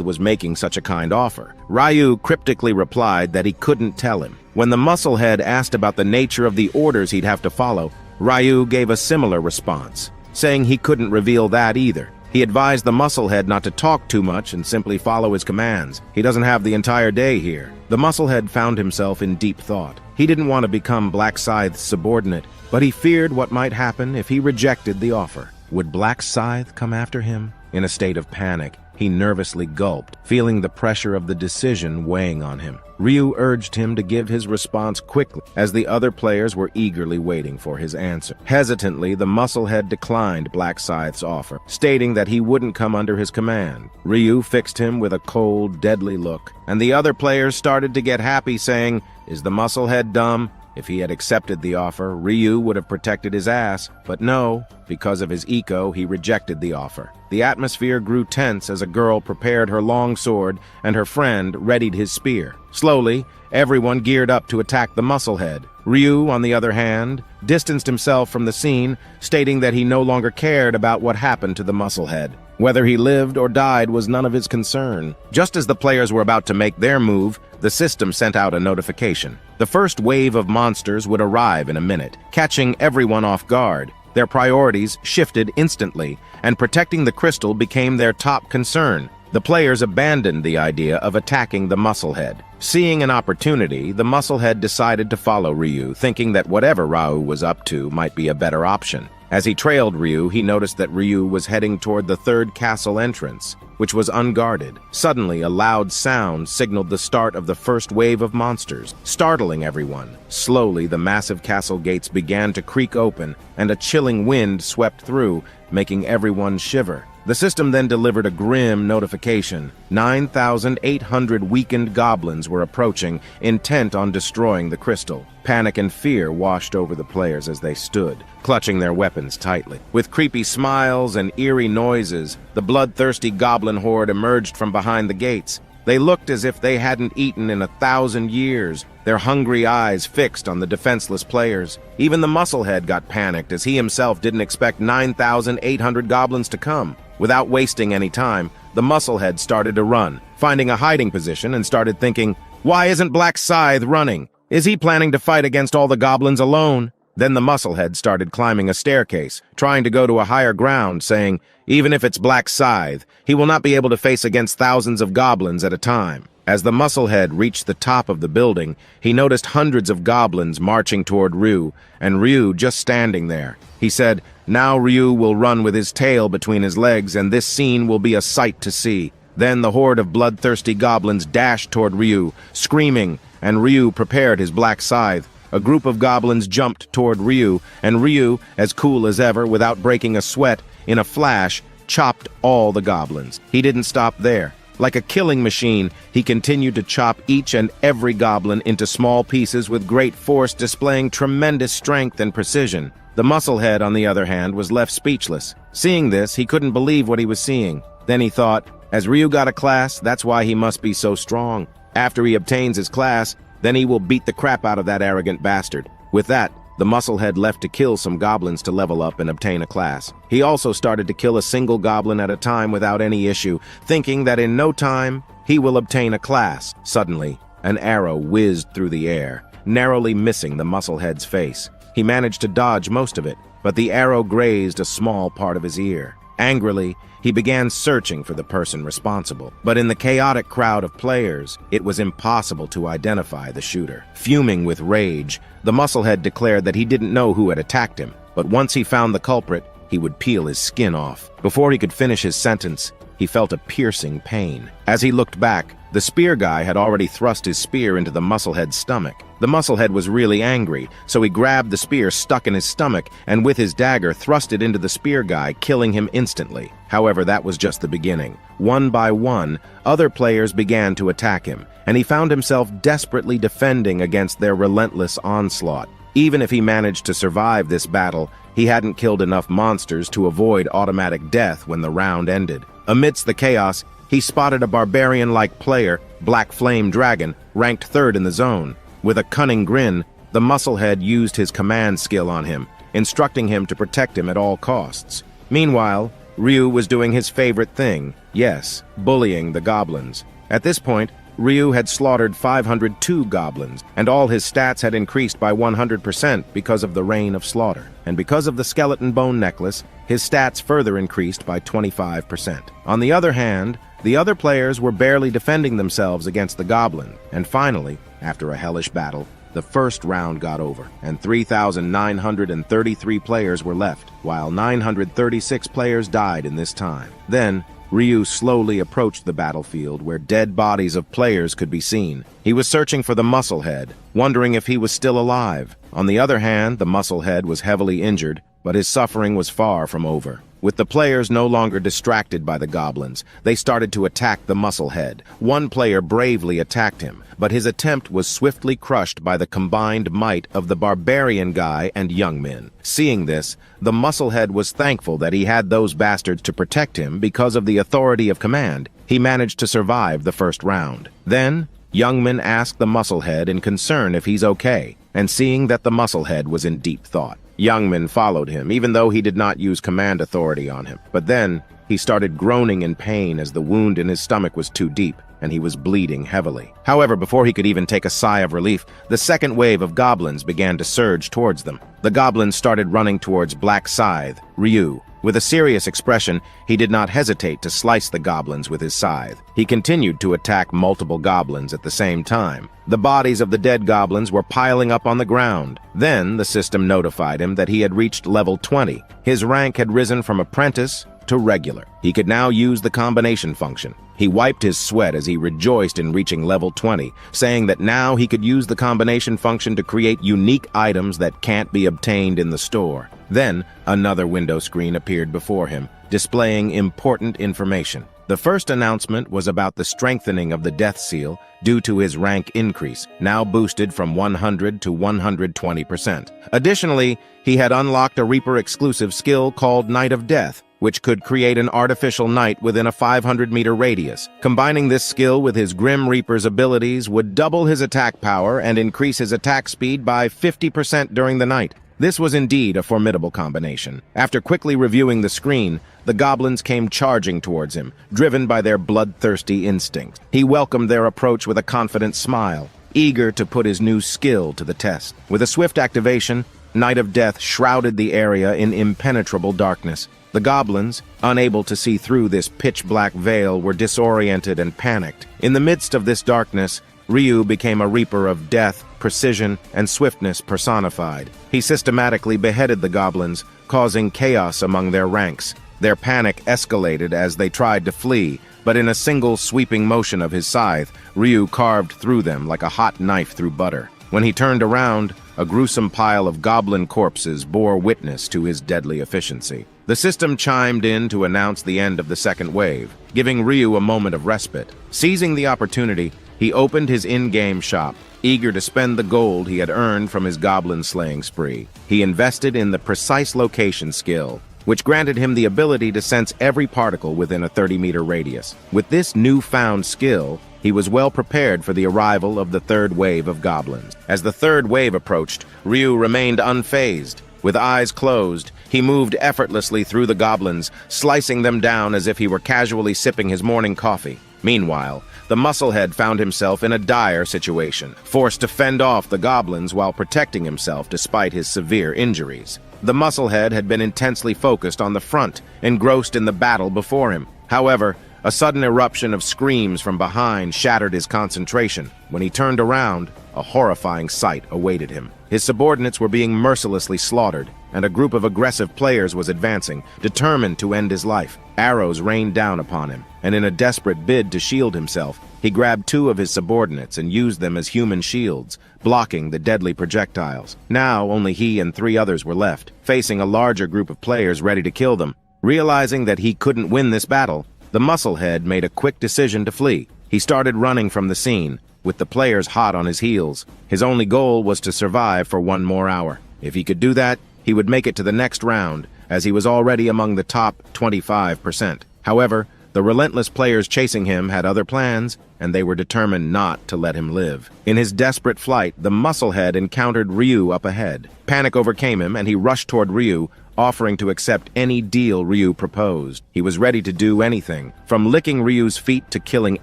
was making such a kind offer. Ryu cryptically replied that he couldn't tell him. When the musclehead asked about the nature of the orders he'd have to follow, Ryu gave a similar response, saying he couldn't reveal that either. He advised the musclehead not to talk too much and simply follow his commands. He doesn't have the entire day here. The musclehead found himself in deep thought. He didn't want to become Black Scythe's subordinate, but he feared what might happen if he rejected the offer. Would Black Scythe come after him? In a state of panic, he nervously gulped, feeling the pressure of the decision weighing on him. Ryu urged him to give his response quickly, as the other players were eagerly waiting for his answer. Hesitantly, the musclehead declined Black Scythe's offer, stating that he wouldn't come under his command. Ryu fixed him with a cold, deadly look, and the other players started to get happy, saying, "Is the musclehead dumb?" If he had accepted the offer, Ryu would have protected his ass, but no, because of his ego, he rejected the offer. The atmosphere grew tense as a girl prepared her long sword and her friend readied his spear. Slowly, everyone geared up to attack the musclehead. Ryu, on the other hand, distanced himself from the scene, stating that he no longer cared about what happened to the musclehead. Whether he lived or died was none of his concern. Just as the players were about to make their move, the system sent out a notification. The first wave of monsters would arrive in a minute, catching everyone off guard. Their priorities shifted instantly, and protecting the crystal became their top concern. The players abandoned the idea of attacking the musclehead. Seeing an opportunity, the musclehead decided to follow Ryu, thinking that whatever Ryu was up to might be a better option. As he trailed Ryu, he noticed that Ryu was heading toward the third castle entrance, which was unguarded. Suddenly, a loud sound signaled the start of the first wave of monsters, startling everyone. Slowly, the massive castle gates began to creak open, and a chilling wind swept through, making everyone shiver. The system then delivered a grim notification. 9,800 weakened goblins were approaching, intent on destroying the crystal. Panic and fear washed over the players as they stood, clutching their weapons tightly. With creepy smiles and eerie noises, the bloodthirsty goblin horde emerged from behind the gates. They looked as if they hadn't eaten in 1,000 years, their hungry eyes fixed on the defenseless players. Even the musclehead got panicked, as he himself didn't expect 9,800 goblins to come. Without wasting any time, the musclehead started to run, finding a hiding position and started thinking, "Why isn't Black Scythe running? Is he planning to fight against all the goblins alone?" Then the musclehead started climbing a staircase, trying to go to a higher ground, saying, "Even if it's Black Scythe, he will not be able to face against thousands of goblins at a time." As the musclehead reached the top of the building, he noticed hundreds of goblins marching toward Ryu, and Ryu just standing there. He said, "Now Ryu will run with his tail between his legs, and this scene will be a sight to see." Then the horde of bloodthirsty goblins dashed toward Ryu, screaming, and Ryu prepared his black scythe. A group of goblins jumped toward Ryu, and Ryu, as cool as ever, without breaking a sweat, in a flash, chopped all the goblins. He didn't stop there. Like a killing machine, he continued to chop each and every goblin into small pieces with great force, displaying tremendous strength and precision. The musclehead, on the other hand, was left speechless. Seeing this, he couldn't believe what he was seeing. Then he thought, as Ryu got a class, that's why he must be so strong. After he obtains his class, then he will beat the crap out of that arrogant bastard. With that, the musclehead left to kill some goblins to level up and obtain a class. He also started to kill a single goblin at a time without any issue, thinking that in no time, he will obtain a class. Suddenly, an arrow whizzed through the air, narrowly missing the musclehead's face. He managed to dodge most of it, but the arrow grazed a small part of his ear. Angrily, he began searching for the person responsible, but in the chaotic crowd of players, it was impossible to identify the shooter. Fuming with rage, the musclehead declared that he didn't know who had attacked him, but once he found the culprit, he would peel his skin off. Before he could finish his sentence, he felt a piercing pain. As he looked back, the spear guy had already thrust his spear into the musclehead's stomach. The musclehead was really angry, so he grabbed the spear stuck in his stomach and with his dagger thrust it into the spear guy, killing him instantly. However, that was just the beginning. One by one, other players began to attack him, and he found himself desperately defending against their relentless onslaught. Even if he managed to survive this battle, he hadn't killed enough monsters to avoid automatic death when the round ended. Amidst the chaos, he spotted a barbarian-like player, Black Flame Dragon, ranked third in the zone. With a cunning grin, the musclehead used his command skill on him, instructing him to protect him at all costs. Meanwhile, Ryu was doing his favorite thing, yes, bullying the goblins. At this point, Ryu had slaughtered 502 goblins, and all his stats had increased by 100% because of the rain of slaughter. And because of the skeleton bone necklace, his stats further increased by 25%. On the other hand, the other players were barely defending themselves against the goblin, and finally, after a hellish battle, the first round got over, and 3,933 players were left, while 936 players died in this time. Then, Ryu slowly approached the battlefield where dead bodies of players could be seen. He was searching for the musclehead, wondering if he was still alive. On the other hand, the musclehead was heavily injured, but his suffering was far from over. With the players no longer distracted by the goblins, they started to attack the musclehead. One player bravely attacked him, but his attempt was swiftly crushed by the combined might of the barbarian guy and Youngmin. Seeing this, the musclehead was thankful that he had those bastards to protect him because of the authority of command. He managed to survive the first round. Then, Youngmin asked the musclehead in concern if he's okay, and seeing that the musclehead was in deep thought, Youngmin followed him, even though he did not use command authority on him. But then, he started groaning in pain as the wound in his stomach was too deep, and he was bleeding heavily. However, before he could even take a sigh of relief, the second wave of goblins began to surge towards them. The goblins started running towards Black Scythe, Ryu. With a serious expression, he did not hesitate to slice the goblins with his scythe. He continued to attack multiple goblins at the same time. The bodies of the dead goblins were piling up on the ground. Then the system notified him that he had reached level 20. His rank had risen from apprentice to regular. He could now use the combination function. He wiped his sweat as he rejoiced in reaching level 20, saying that now he could use the combination function to create unique items that can't be obtained in the store. Then, another window screen appeared before him, displaying important information. The first announcement was about the strengthening of the Death Seal due to his rank increase, now boosted from 100 to 120%. Additionally, he had unlocked a Reaper-exclusive skill called Night of Death, which could create an artificial night within a 500-meter radius. Combining this skill with his Grim Reaper's abilities would double his attack power and increase his attack speed by 50% during the night. This was indeed a formidable combination. After quickly reviewing the screen, the goblins came charging towards him, driven by their bloodthirsty instincts. He welcomed their approach with a confident smile, eager to put his new skill to the test. With a swift activation, Night of Death shrouded the area in impenetrable darkness. The goblins, unable to see through this pitch-black veil, were disoriented and panicked. In the midst of this darkness, Ryu became a reaper of death, precision, and swiftness personified. He systematically beheaded the goblins, causing chaos among their ranks. Their panic escalated as they tried to flee, but in a single sweeping motion of his scythe, Ryu carved through them like a hot knife through butter. When he turned around, a gruesome pile of goblin corpses bore witness to his deadly efficiency. The system chimed in to announce the end of the second wave, giving Ryu a moment of respite. Seizing the opportunity, he opened his in-game shop, eager to spend the gold he had earned from his goblin-slaying spree. He invested in the precise location skill, which granted him the ability to sense every particle within a 30-meter radius. With this newfound skill, he was well prepared for the arrival of the third wave of goblins. As the third wave approached, Ryu remained unfazed. With eyes closed, he moved effortlessly through the goblins, slicing them down as if he were casually sipping his morning coffee. Meanwhile, the musclehead found himself in a dire situation, forced to fend off the goblins while protecting himself despite his severe injuries. The musclehead had been intensely focused on the front, engrossed in the battle before him. However, a sudden eruption of screams from behind shattered his concentration. When he turned around, a horrifying sight awaited him. His subordinates were being mercilessly slaughtered, and a group of aggressive players was advancing, determined to end his life. Arrows rained down upon him, and in a desperate bid to shield himself, he grabbed two of his subordinates and used them as human shields, blocking the deadly projectiles. Now only he and 3 others were left, facing a larger group of players ready to kill them. Realizing that he couldn't win this battle, the musclehead made a quick decision to flee. He started running from the scene, with the players hot on his heels. His only goal was to survive for 1 more hour. If he could do that, he would make it to the next round, as he was already among the top 25%. However, the relentless players chasing him had other plans, and they were determined not to let him live. In his desperate flight, the musclehead encountered Ryu up ahead. Panic overcame him, and he rushed toward Ryu, offering to accept any deal Ryu proposed. He was ready to do anything, from licking Ryu's feet to killing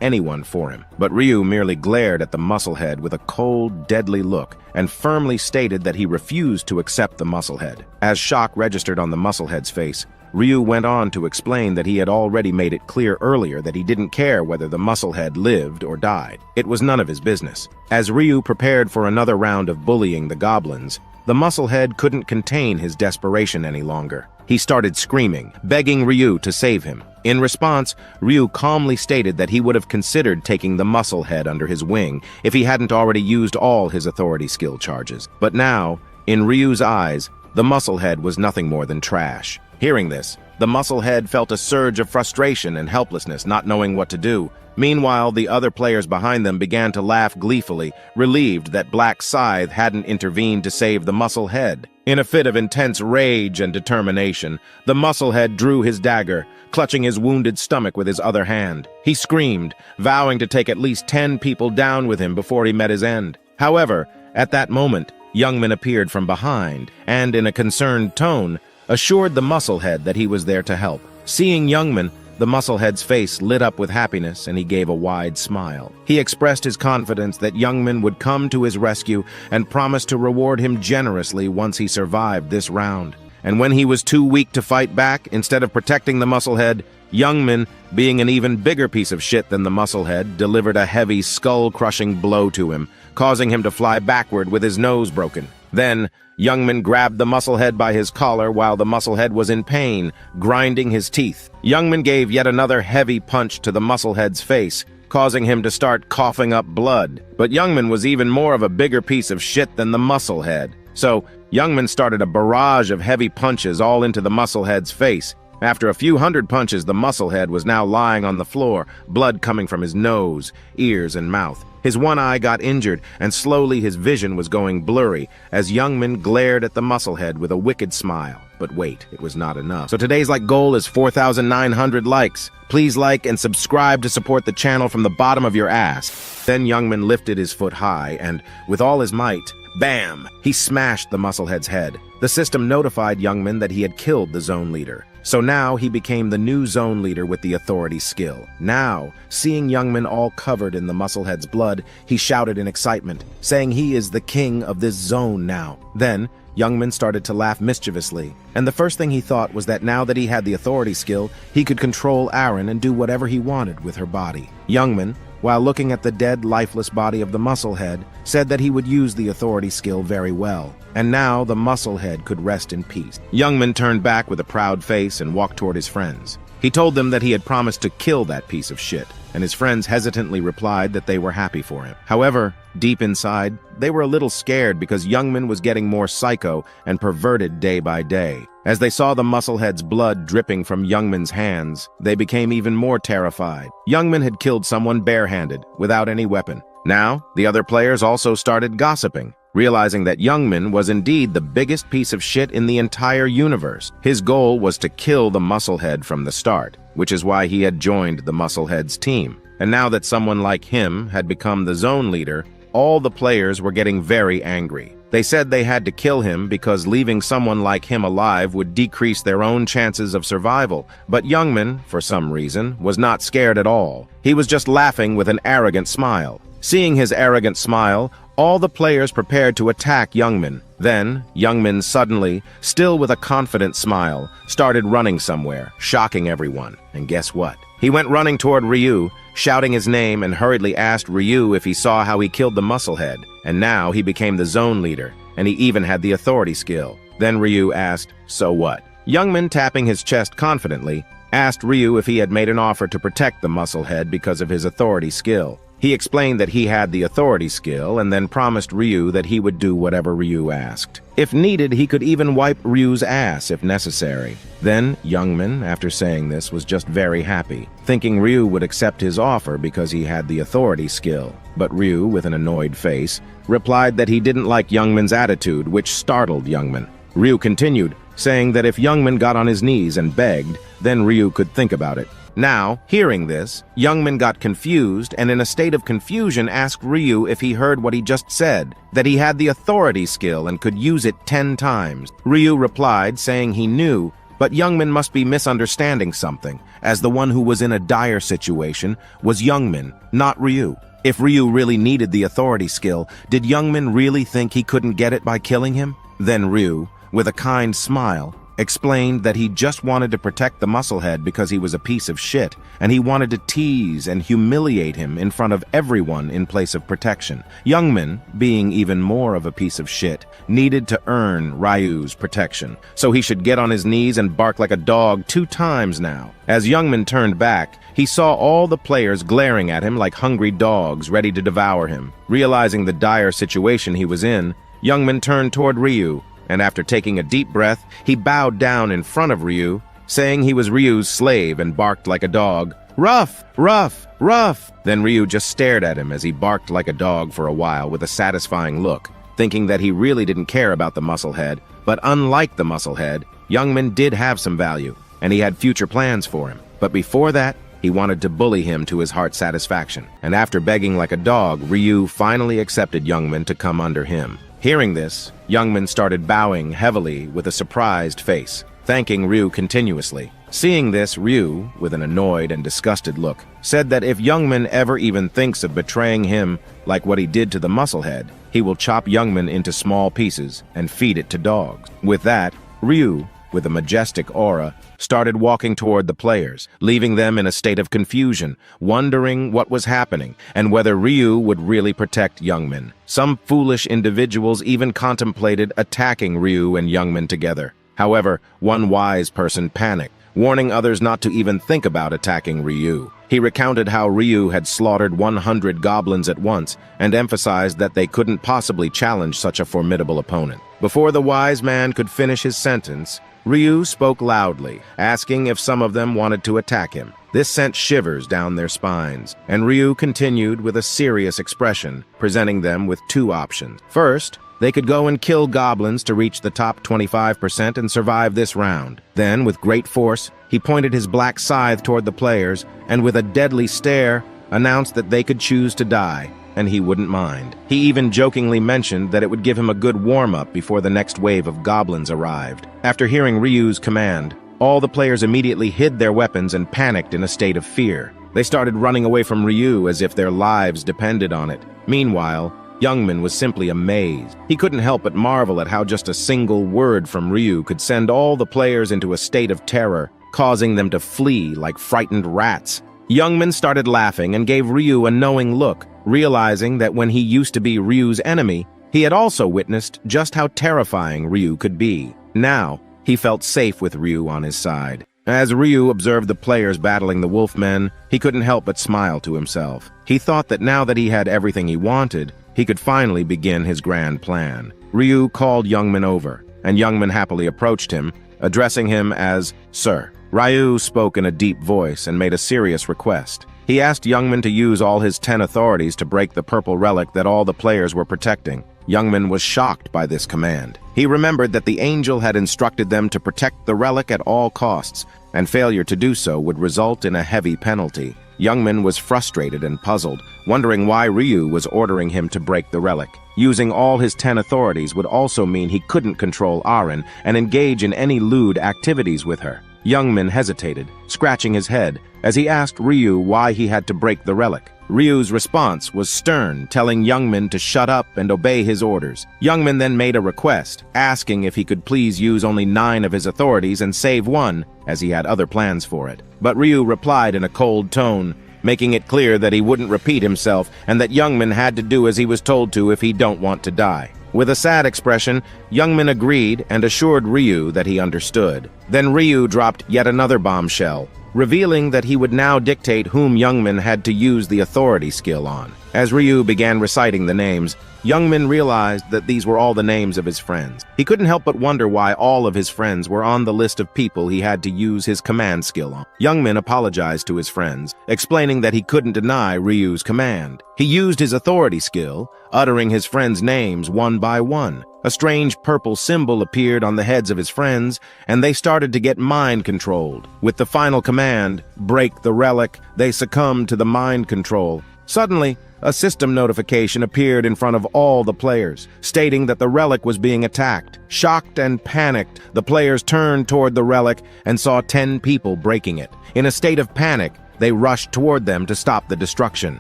anyone for him. But Ryu merely glared at the musclehead with a cold, deadly look, and firmly stated that he refused to accept the musclehead. As shock registered on the musclehead's face, Ryu went on to explain that he had already made it clear earlier that he didn't care whether the musclehead lived or died. It was none of his business. As Ryu prepared for another round of bullying the goblins, the musclehead couldn't contain his desperation any longer. He started screaming, begging Ryu to save him. In response, Ryu calmly stated that he would have considered taking the musclehead under his wing if he hadn't already used all his authority skill charges. But now, in Ryu's eyes, the musclehead was nothing more than trash. Hearing this, the musclehead felt a surge of frustration and helplessness, not knowing what to do. Meanwhile, the other players behind them began to laugh gleefully, relieved that Black Scythe hadn't intervened to save the musclehead. In a fit of intense rage and determination, the musclehead drew his dagger, clutching his wounded stomach with his other hand. He screamed, vowing to take at least 10 people down with him before he met his end. However, at that moment, Youngman appeared from behind, and in a concerned tone, assured the musclehead that he was there to help. Seeing Youngman, the musclehead's face lit up with happiness, and he gave a wide smile. He expressed his confidence that Youngman would come to his rescue and promised to reward him generously once he survived this round. And when he was too weak to fight back, instead of protecting the musclehead, Youngman, being an even bigger piece of shit than the musclehead, delivered a heavy, skull-crushing blow to him, causing him to fly backward with his nose broken. Then, Youngman grabbed the musclehead by his collar while the musclehead was in pain, grinding his teeth. Youngman gave yet another heavy punch to the musclehead's face, causing him to start coughing up blood. But Youngman was even more of a bigger piece of shit than the musclehead. So, Youngman started a barrage of heavy punches all into the musclehead's face. After a few hundred punches, the musclehead was now lying on the floor, blood coming from his nose, ears, and mouth. His one eye got injured, and slowly his vision was going blurry as Youngman glared at the musclehead with a wicked smile. But wait, it was not enough. So today's goal is 4,900 likes. Please like and subscribe to support the channel from the bottom of your ass. Then Youngman lifted his foot high, and with all his might, bam! He smashed the musclehead's head. The system notified Youngman that he had killed the zone leader. So now he became the new zone leader with the authority skill. Now, seeing Youngman all covered in the musclehead's blood, he shouted in excitement, saying he is the king of this zone now. Then, Youngman started to laugh mischievously, and the first thing he thought was that now that he had the authority skill, he could control Aaron and do whatever he wanted with her body. Youngman, while looking at the dead, lifeless body of the musclehead, said that he would use the authority skill very well, and now the musclehead could rest in peace. Youngman turned back with a proud face and walked toward his friends. He told them that he had promised to kill that piece of shit, and his friends hesitantly replied that they were happy for him. However, deep inside, they were a little scared because Youngman was getting more psycho and perverted day by day. As they saw the musclehead's blood dripping from Youngman's hands, they became even more terrified. Youngman had killed someone barehanded, without any weapon. Now, the other players also started gossiping, realizing that Youngman was indeed the biggest piece of shit in the entire universe. His goal was to kill the musclehead from the start, which is why he had joined the musclehead's team. And now that someone like him had become the zone leader, all the players were getting very angry. They said they had to kill him because leaving someone like him alive would decrease their own chances of survival. But Youngman, for some reason, was not scared at all. He was just laughing with an arrogant smile. Seeing his arrogant smile, all the players prepared to attack Youngman. Then, Youngman suddenly, still with a confident smile, started running somewhere, shocking everyone. And guess what? He went running toward Ryu, shouting his name, and hurriedly asked Ryu if he saw how he killed the musclehead. And now he became the zone leader, and he even had the authority skill. Then Ryu asked, "So what?" Youngman, tapping his chest confidently, asked Ryu if he had made an offer to protect the musclehead because of his authority skill. He explained that he had the authority skill and then promised Ryu that he would do whatever Ryu asked. If needed, he could even wipe Ryu's ass if necessary. Then, Youngman, after saying this, was just very happy, thinking Ryu would accept his offer because he had the authority skill. But Ryu, with an annoyed face, replied that he didn't like Youngman's attitude, which startled Youngman. Ryu continued, saying that if Youngman got on his knees and begged, then Ryu could think about it. Now, hearing this, Youngman got confused and in a state of confusion asked Ryu if he heard what he just said, that he had the authority skill and could use it 10 times. Ryu replied, saying he knew, but Youngman must be misunderstanding something, as the one who was in a dire situation was Youngman, not Ryu. If Ryu really needed the authority skill, did Youngman really think he couldn't get it by killing him? Then Ryu, with a kind smile, explained that he just wanted to protect the musclehead because he was a piece of shit, and he wanted to tease and humiliate him in front of everyone in place of protection. Youngman, being even more of a piece of shit, needed to earn Ryu's protection, so he should get on his knees and bark like a dog 2 times now. As Youngman turned back, he saw all the players glaring at him like hungry dogs ready to devour him. Realizing the dire situation he was in, Youngman turned toward Ryu, and after taking a deep breath, he bowed down in front of Ryu, saying he was Ryu's slave and barked like a dog. "Ruff! Ruff! Ruff!" Then Ryu just stared at him as he barked like a dog for a while with a satisfying look, thinking that he really didn't care about the musclehead. But unlike the musclehead, Youngman did have some value, and he had future plans for him. But before that, he wanted to bully him to his heart's satisfaction. And after begging like a dog, Ryu finally accepted Youngman to come under him. Hearing this, Youngman started bowing heavily with a surprised face, thanking Ryu continuously. Seeing this, Ryu, with an annoyed and disgusted look, said that if Youngman ever even thinks of betraying him like what he did to the musclehead, he will chop Youngman into small pieces and feed it to dogs. With that, Ryu, with a majestic aura, started walking toward the players, leaving them in a state of confusion, wondering what was happening and whether Ryu would really protect Youngmin. Some foolish individuals even contemplated attacking Ryu and Youngmin together. However, one wise person panicked, warning others not to even think about attacking Ryu. He recounted how Ryu had slaughtered 100 goblins at once and emphasized that they couldn't possibly challenge such a formidable opponent. Before the wise man could finish his sentence, Ryu spoke loudly, asking if some of them wanted to attack him. This sent shivers down their spines, and Ryu continued with a serious expression, presenting them with two options. First, they could go and kill goblins to reach the top 25% and survive this round. Then, with great force, he pointed his black scythe toward the players, and with a deadly stare, announced that they could choose to die, and he wouldn't mind. He even jokingly mentioned that it would give him a good warm-up before the next wave of goblins arrived. After hearing Ryu's command, all the players immediately hid their weapons and panicked in a state of fear. They started running away from Ryu as if their lives depended on it. Meanwhile, Youngmin was simply amazed. He couldn't help but marvel at how just a single word from Ryu could send all the players into a state of terror, causing them to flee like frightened rats. Youngmin started laughing and gave Ryu a knowing look, realizing that when he used to be Ryu's enemy, he had also witnessed just how terrifying Ryu could be. Now, he felt safe with Ryu on his side. As Ryu observed the players battling the Wolfmen, he couldn't help but smile to himself. He thought that now that he had everything he wanted, he could finally begin his grand plan. Ryu called Youngmin over, and Youngmin happily approached him, addressing him as Sir. Ryu spoke in a deep voice and made a serious request. He asked Youngmin to use all his 10 authorities to break the purple relic that all the players were protecting. Youngmin was shocked by this command. He remembered that the angel had instructed them to protect the relic at all costs, and failure to do so would result in a heavy penalty. Youngmin was frustrated and puzzled, wondering why Ryu was ordering him to break the relic. Using all his 10 authorities would also mean he couldn't control Aren and engage in any lewd activities with her. Youngmin hesitated, scratching his head, as he asked Ryu why he had to break the relic. Ryu's response was stern, telling Youngmin to shut up and obey his orders. Youngmin then made a request, asking if he could please use only 9 of his authorities and save 1, as he had other plans for it. But Ryu replied in a cold tone, making it clear that he wouldn't repeat himself and that Youngmin had to do as he was told to if he don't want to die. With a sad expression, Youngmin agreed and assured Ryu that he understood. Then Ryu dropped yet another bombshell, revealing that he would now dictate whom Youngmin had to use the authority skill on. As Ryu began reciting the names, Youngmin realized that these were all the names of his friends. He couldn't help but wonder why all of his friends were on the list of people he had to use his command skill on. Youngmin apologized to his friends, explaining that he couldn't deny Ryu's command. He used his authority skill, uttering his friends' names one by one. A strange purple symbol appeared on the heads of his friends, and they started to get mind-controlled. With the final command, break the relic, they succumbed to the mind control. Suddenly, a system notification appeared in front of all the players, stating that the relic was being attacked. Shocked and panicked, the players turned toward the relic and saw 10 people breaking it. In a state of panic, they rushed toward them to stop the destruction.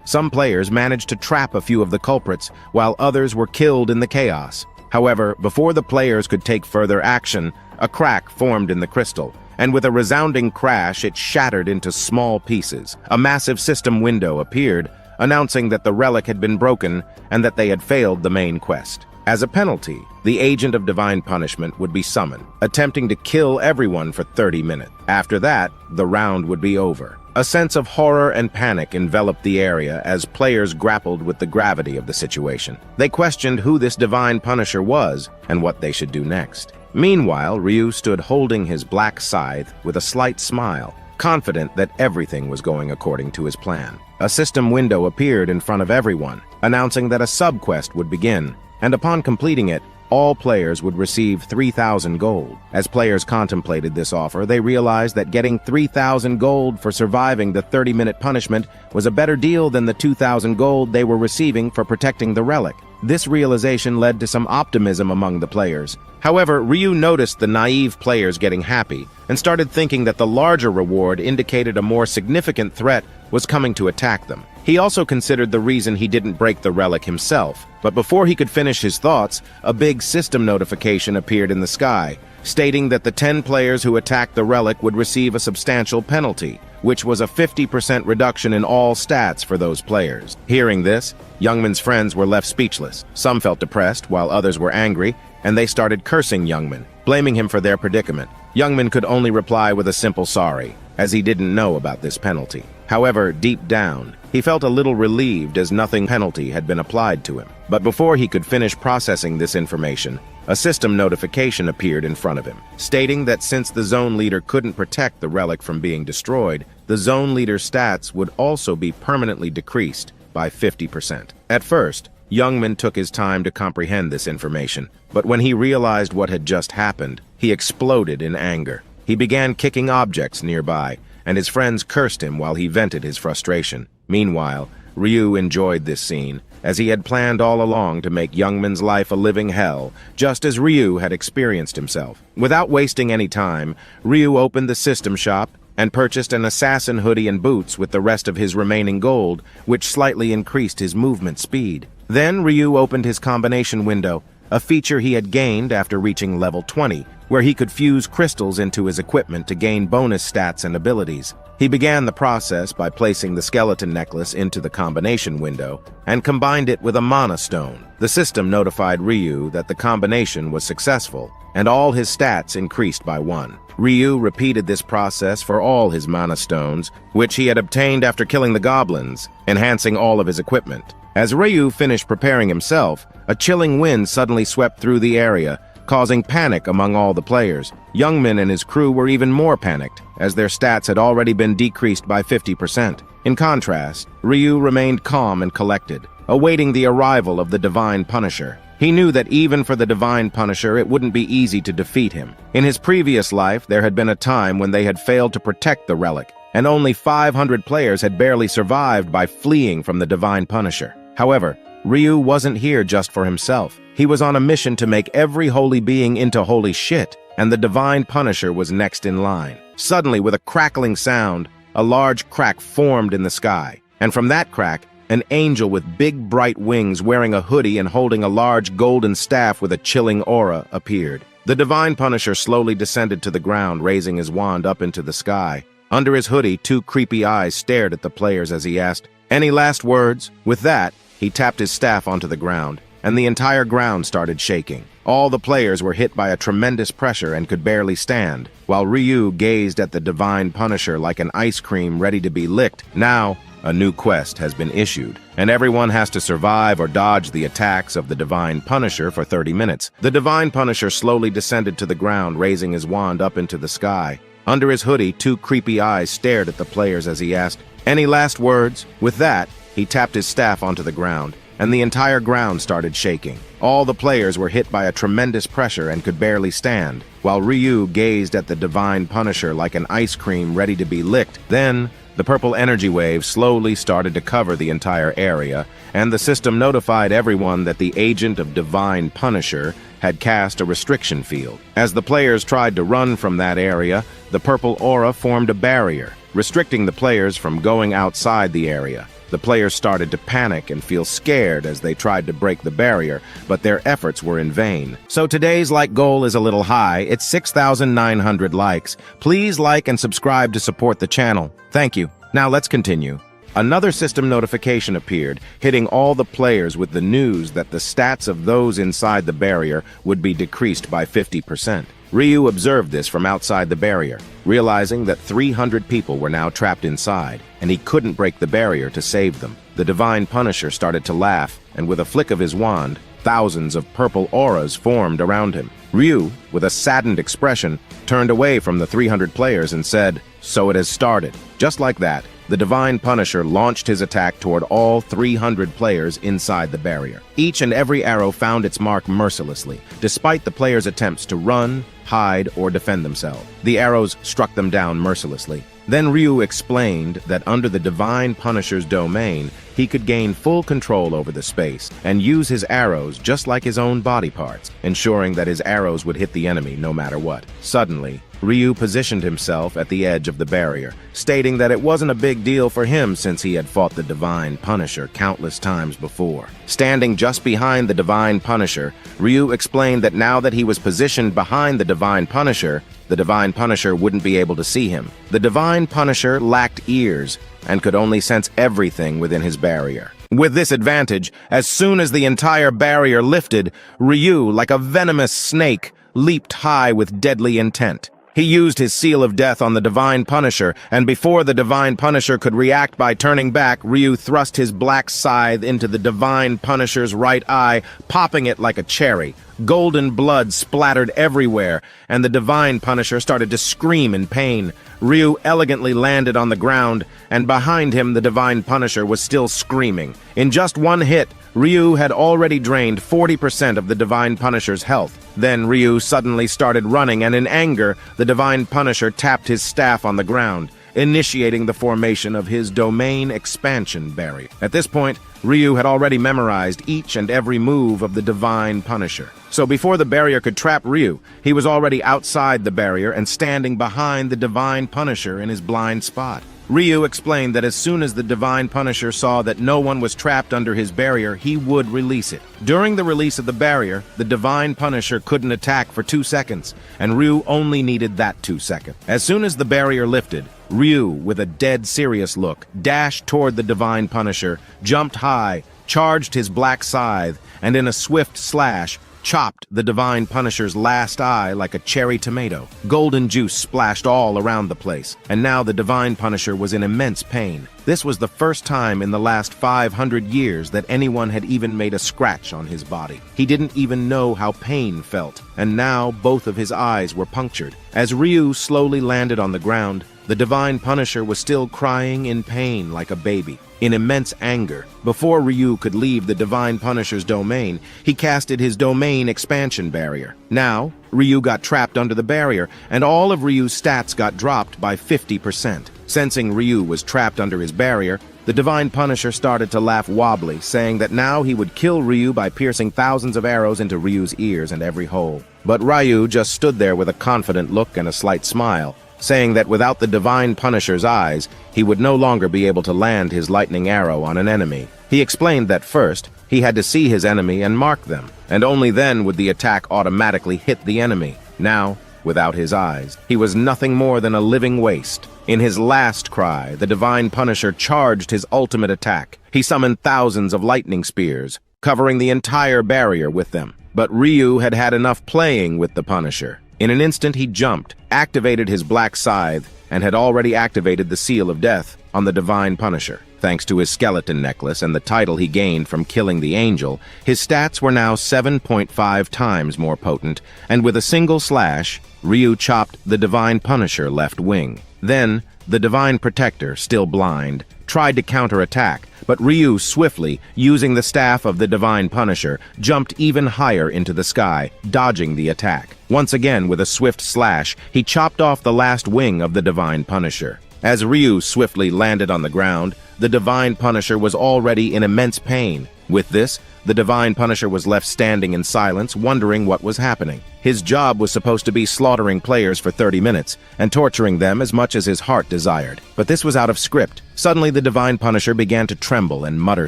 Some players managed to trap a few of the culprits, while others were killed in the chaos. However, before the players could take further action, a crack formed in the crystal, and with a resounding crash, it shattered into small pieces. A massive system window appeared, announcing that the relic had been broken and that they had failed the main quest. As a penalty, the agent of divine punishment would be summoned, attempting to kill everyone for 30 minutes. After that, the round would be over. A sense of horror and panic enveloped the area as players grappled with the gravity of the situation. They questioned who this divine punisher was and what they should do next. Meanwhile, Ryu stood holding his black scythe with a slight smile, confident that everything was going according to his plan. A system window appeared in front of everyone, announcing that a sub-quest would begin, and upon completing it, all players would receive 3,000 gold. As players contemplated this offer, they realized that getting 3,000 gold for surviving the 30-minute punishment was a better deal than the 2,000 gold they were receiving for protecting the relic. This realization led to some optimism among the players. However, Ryu noticed the naive players getting happy and started thinking that the larger reward indicated a more significant threat was coming to attack them. He also considered the reason he didn't break the relic himself, but before he could finish his thoughts, a big system notification appeared in the sky, stating that the 10 players who attacked the relic would receive a substantial penalty, which was a 50% reduction in all stats for those players. Hearing this, Youngman's friends were left speechless. Some felt depressed, while others were angry, and they started cursing Youngman, blaming him for their predicament. Youngman could only reply with a simple sorry, as he didn't know about this penalty. However, deep down, he felt a little relieved as nothing penalty had been applied to him. But before he could finish processing this information, a system notification appeared in front of him, stating that since the zone leader couldn't protect the relic from being destroyed, the zone leader's stats would also be permanently decreased by 50%. At first, Youngman took his time to comprehend this information, but when he realized what had just happened, he exploded in anger. He began kicking objects nearby, and his friends cursed him while he vented his frustration. Meanwhile, Ryu enjoyed this scene, as he had planned all along to make Youngman's life a living hell, just as Ryu had experienced himself. Without wasting any time, Ryu opened the system shop and purchased an assassin hoodie and boots with the rest of his remaining gold, which slightly increased his movement speed. Then Ryu opened his combination window, a feature he had gained after reaching level 20, where he could fuse crystals into his equipment to gain bonus stats and abilities. He began the process by placing the skeleton necklace into the combination window and combined it with a mana stone. The system notified Ryu that the combination was successful, and all his stats increased by 1. Ryu repeated this process for all his mana stones, which he had obtained after killing the goblins, enhancing all of his equipment. As Ryu finished preparing himself, a chilling wind suddenly swept through the area, causing panic among all the players. Youngman and his crew were even more panicked, as their stats had already been decreased by 50%. In contrast, Ryu remained calm and collected, awaiting the arrival of the Divine Punisher. He knew that even for the Divine Punisher, it wouldn't be easy to defeat him. In his previous life, there had been a time when they had failed to protect the relic, and only 500 players had barely survived by fleeing from the Divine Punisher. However, Ryu wasn't here just for himself. He was on a mission to make every holy being into holy shit, and the Divine Punisher was next in line. Suddenly, with a crackling sound, a large crack formed in the sky, and from that crack, an angel with big bright wings wearing a hoodie and holding a large golden staff with a chilling aura appeared. The Divine Punisher slowly descended to the ground, raising his wand up into the sky. Under his hoodie, 2 creepy eyes stared at the players as he asked, "Any last words?" With that, he tapped his staff onto the ground, and the entire ground started shaking. All the players were hit by a tremendous pressure and could barely stand, while Ryu gazed at the Divine Punisher like an ice cream ready to be licked. Now, a new quest has been issued, and everyone has to survive or dodge the attacks of the Divine Punisher for 30 minutes. The Divine Punisher slowly descended to the ground, raising his wand up into the sky. Under his hoodie, 2 creepy eyes stared at the players as he asked, "Any last words?" With that, he tapped his staff onto the ground, and the entire ground started shaking. All the players were hit by a tremendous pressure and could barely stand, while Ryu gazed at the Divine Punisher like an ice cream ready to be licked. Then, the purple energy wave slowly started to cover the entire area, and the system notified everyone that the agent of Divine Punisher had cast a restriction field. As the players tried to run from that area, the purple aura formed a barrier, restricting the players from going outside the area. The players started to panic and feel scared as they tried to break the barrier, but their efforts were in vain. So today's like goal is a little high. It's 6,900 likes. Please like and subscribe to support the channel. Thank you. Now let's continue. Another system notification appeared, hitting all the players with the news that the stats of those inside the barrier would be decreased by 50%. Ryu observed this from outside the barrier, realizing that 300 people were now trapped inside, and he couldn't break the barrier to save them. The Divine Punisher started to laugh, and with a flick of his wand, thousands of purple auras formed around him. Ryu, with a saddened expression, turned away from the 300 players and said, "So it has started." Just like that, the Divine Punisher launched his attack toward all 300 players inside the barrier. Each and every arrow found its mark mercilessly, despite the players' attempts to run, hide, or defend themselves. The arrows struck them down mercilessly. Then Ryu explained that under the Divine Punisher's domain, he could gain full control over the space and use his arrows just like his own body parts, ensuring that his arrows would hit the enemy no matter what. Suddenly, Ryu positioned himself at the edge of the barrier, stating that it wasn't a big deal for him since he had fought the Divine Punisher countless times before. Standing just behind the Divine Punisher, Ryu explained that now that he was positioned behind the Divine Punisher wouldn't be able to see him. The Divine Punisher lacked ears and could only sense everything within his barrier. With this advantage, as soon as the entire barrier lifted, Ryu, like a venomous snake, leaped high with deadly intent. He used his Seal of Death on the Divine Punisher, and before the Divine Punisher could react by turning back, Ryu thrust his black scythe into the Divine Punisher's right eye, popping it like a cherry. Golden blood splattered everywhere, and the Divine Punisher started to scream in pain. Ryu elegantly landed on the ground, and behind him the Divine Punisher was still screaming. In just one hit, Ryu had already drained 40% of the Divine Punisher's health. Then Ryu suddenly started running, and in anger, the Divine Punisher tapped his staff on the ground, initiating the formation of his domain expansion barrier. At this point, Ryu had already memorized each and every move of the Divine Punisher. So before the barrier could trap Ryu, he was already outside the barrier and standing behind the Divine Punisher in his blind spot. Ryu explained that as soon as the Divine Punisher saw that no one was trapped under his barrier, he would release it. During the release of the barrier, the Divine Punisher couldn't attack for 2 seconds, and Ryu only needed that 2 seconds. As soon as the barrier lifted, Ryu, with a dead serious look, dashed toward the Divine Punisher, jumped high, charged his black scythe, and in a swift slash, chopped the Divine Punisher's last eye like a cherry tomato. Golden juice splashed all around the place, and now the Divine Punisher was in immense pain. This was the first time in the last 500 years that anyone had even made a scratch on his body. He didn't even know how pain felt, and now both of his eyes were punctured. As Ryu slowly landed on the ground, the Divine Punisher was still crying in pain like a baby. In immense anger, before Ryu could leave the Divine Punisher's domain, he casted his domain expansion barrier. Now, Ryu got trapped under the barrier, and all of Ryu's stats got dropped by 50%. Sensing Ryu was trapped under his barrier, the Divine Punisher started to laugh wobbly, saying that now he would kill Ryu by piercing thousands of arrows into Ryu's ears and every hole. But Ryu just stood there with a confident look and a slight smile, saying that without the Divine Punisher's eyes, he would no longer be able to land his lightning arrow on an enemy. He explained that first, he had to see his enemy and mark them, and only then would the attack automatically hit the enemy. Now, without his eyes, he was nothing more than a living waste. In his last cry, the Divine Punisher charged his ultimate attack. He summoned thousands of lightning spears, covering the entire barrier with them. But Ryu had had enough playing with the Punisher. In an instant, he jumped, activated his black scythe, and had already activated the Seal of Death on the Divine Punisher. Thanks to his skeleton necklace and the title he gained from killing the angel, his stats were now 7.5 times more potent, and with a single slash, Ryu chopped the Divine Punisher left wing. Then, the Divine Protector, still blind, tried to counterattack, but Ryu swiftly, using the staff of the Divine Punisher, jumped even higher into the sky, dodging the attack. Once again, with a swift slash, he chopped off the last wing of the Divine Punisher. As Ryu swiftly landed on the ground, the Divine Punisher was already in immense pain. With this, the Divine Punisher was left standing in silence, wondering what was happening. His job was supposed to be slaughtering players for 30 minutes, and torturing them as much as his heart desired. But this was out of script. Suddenly, the Divine Punisher began to tremble and mutter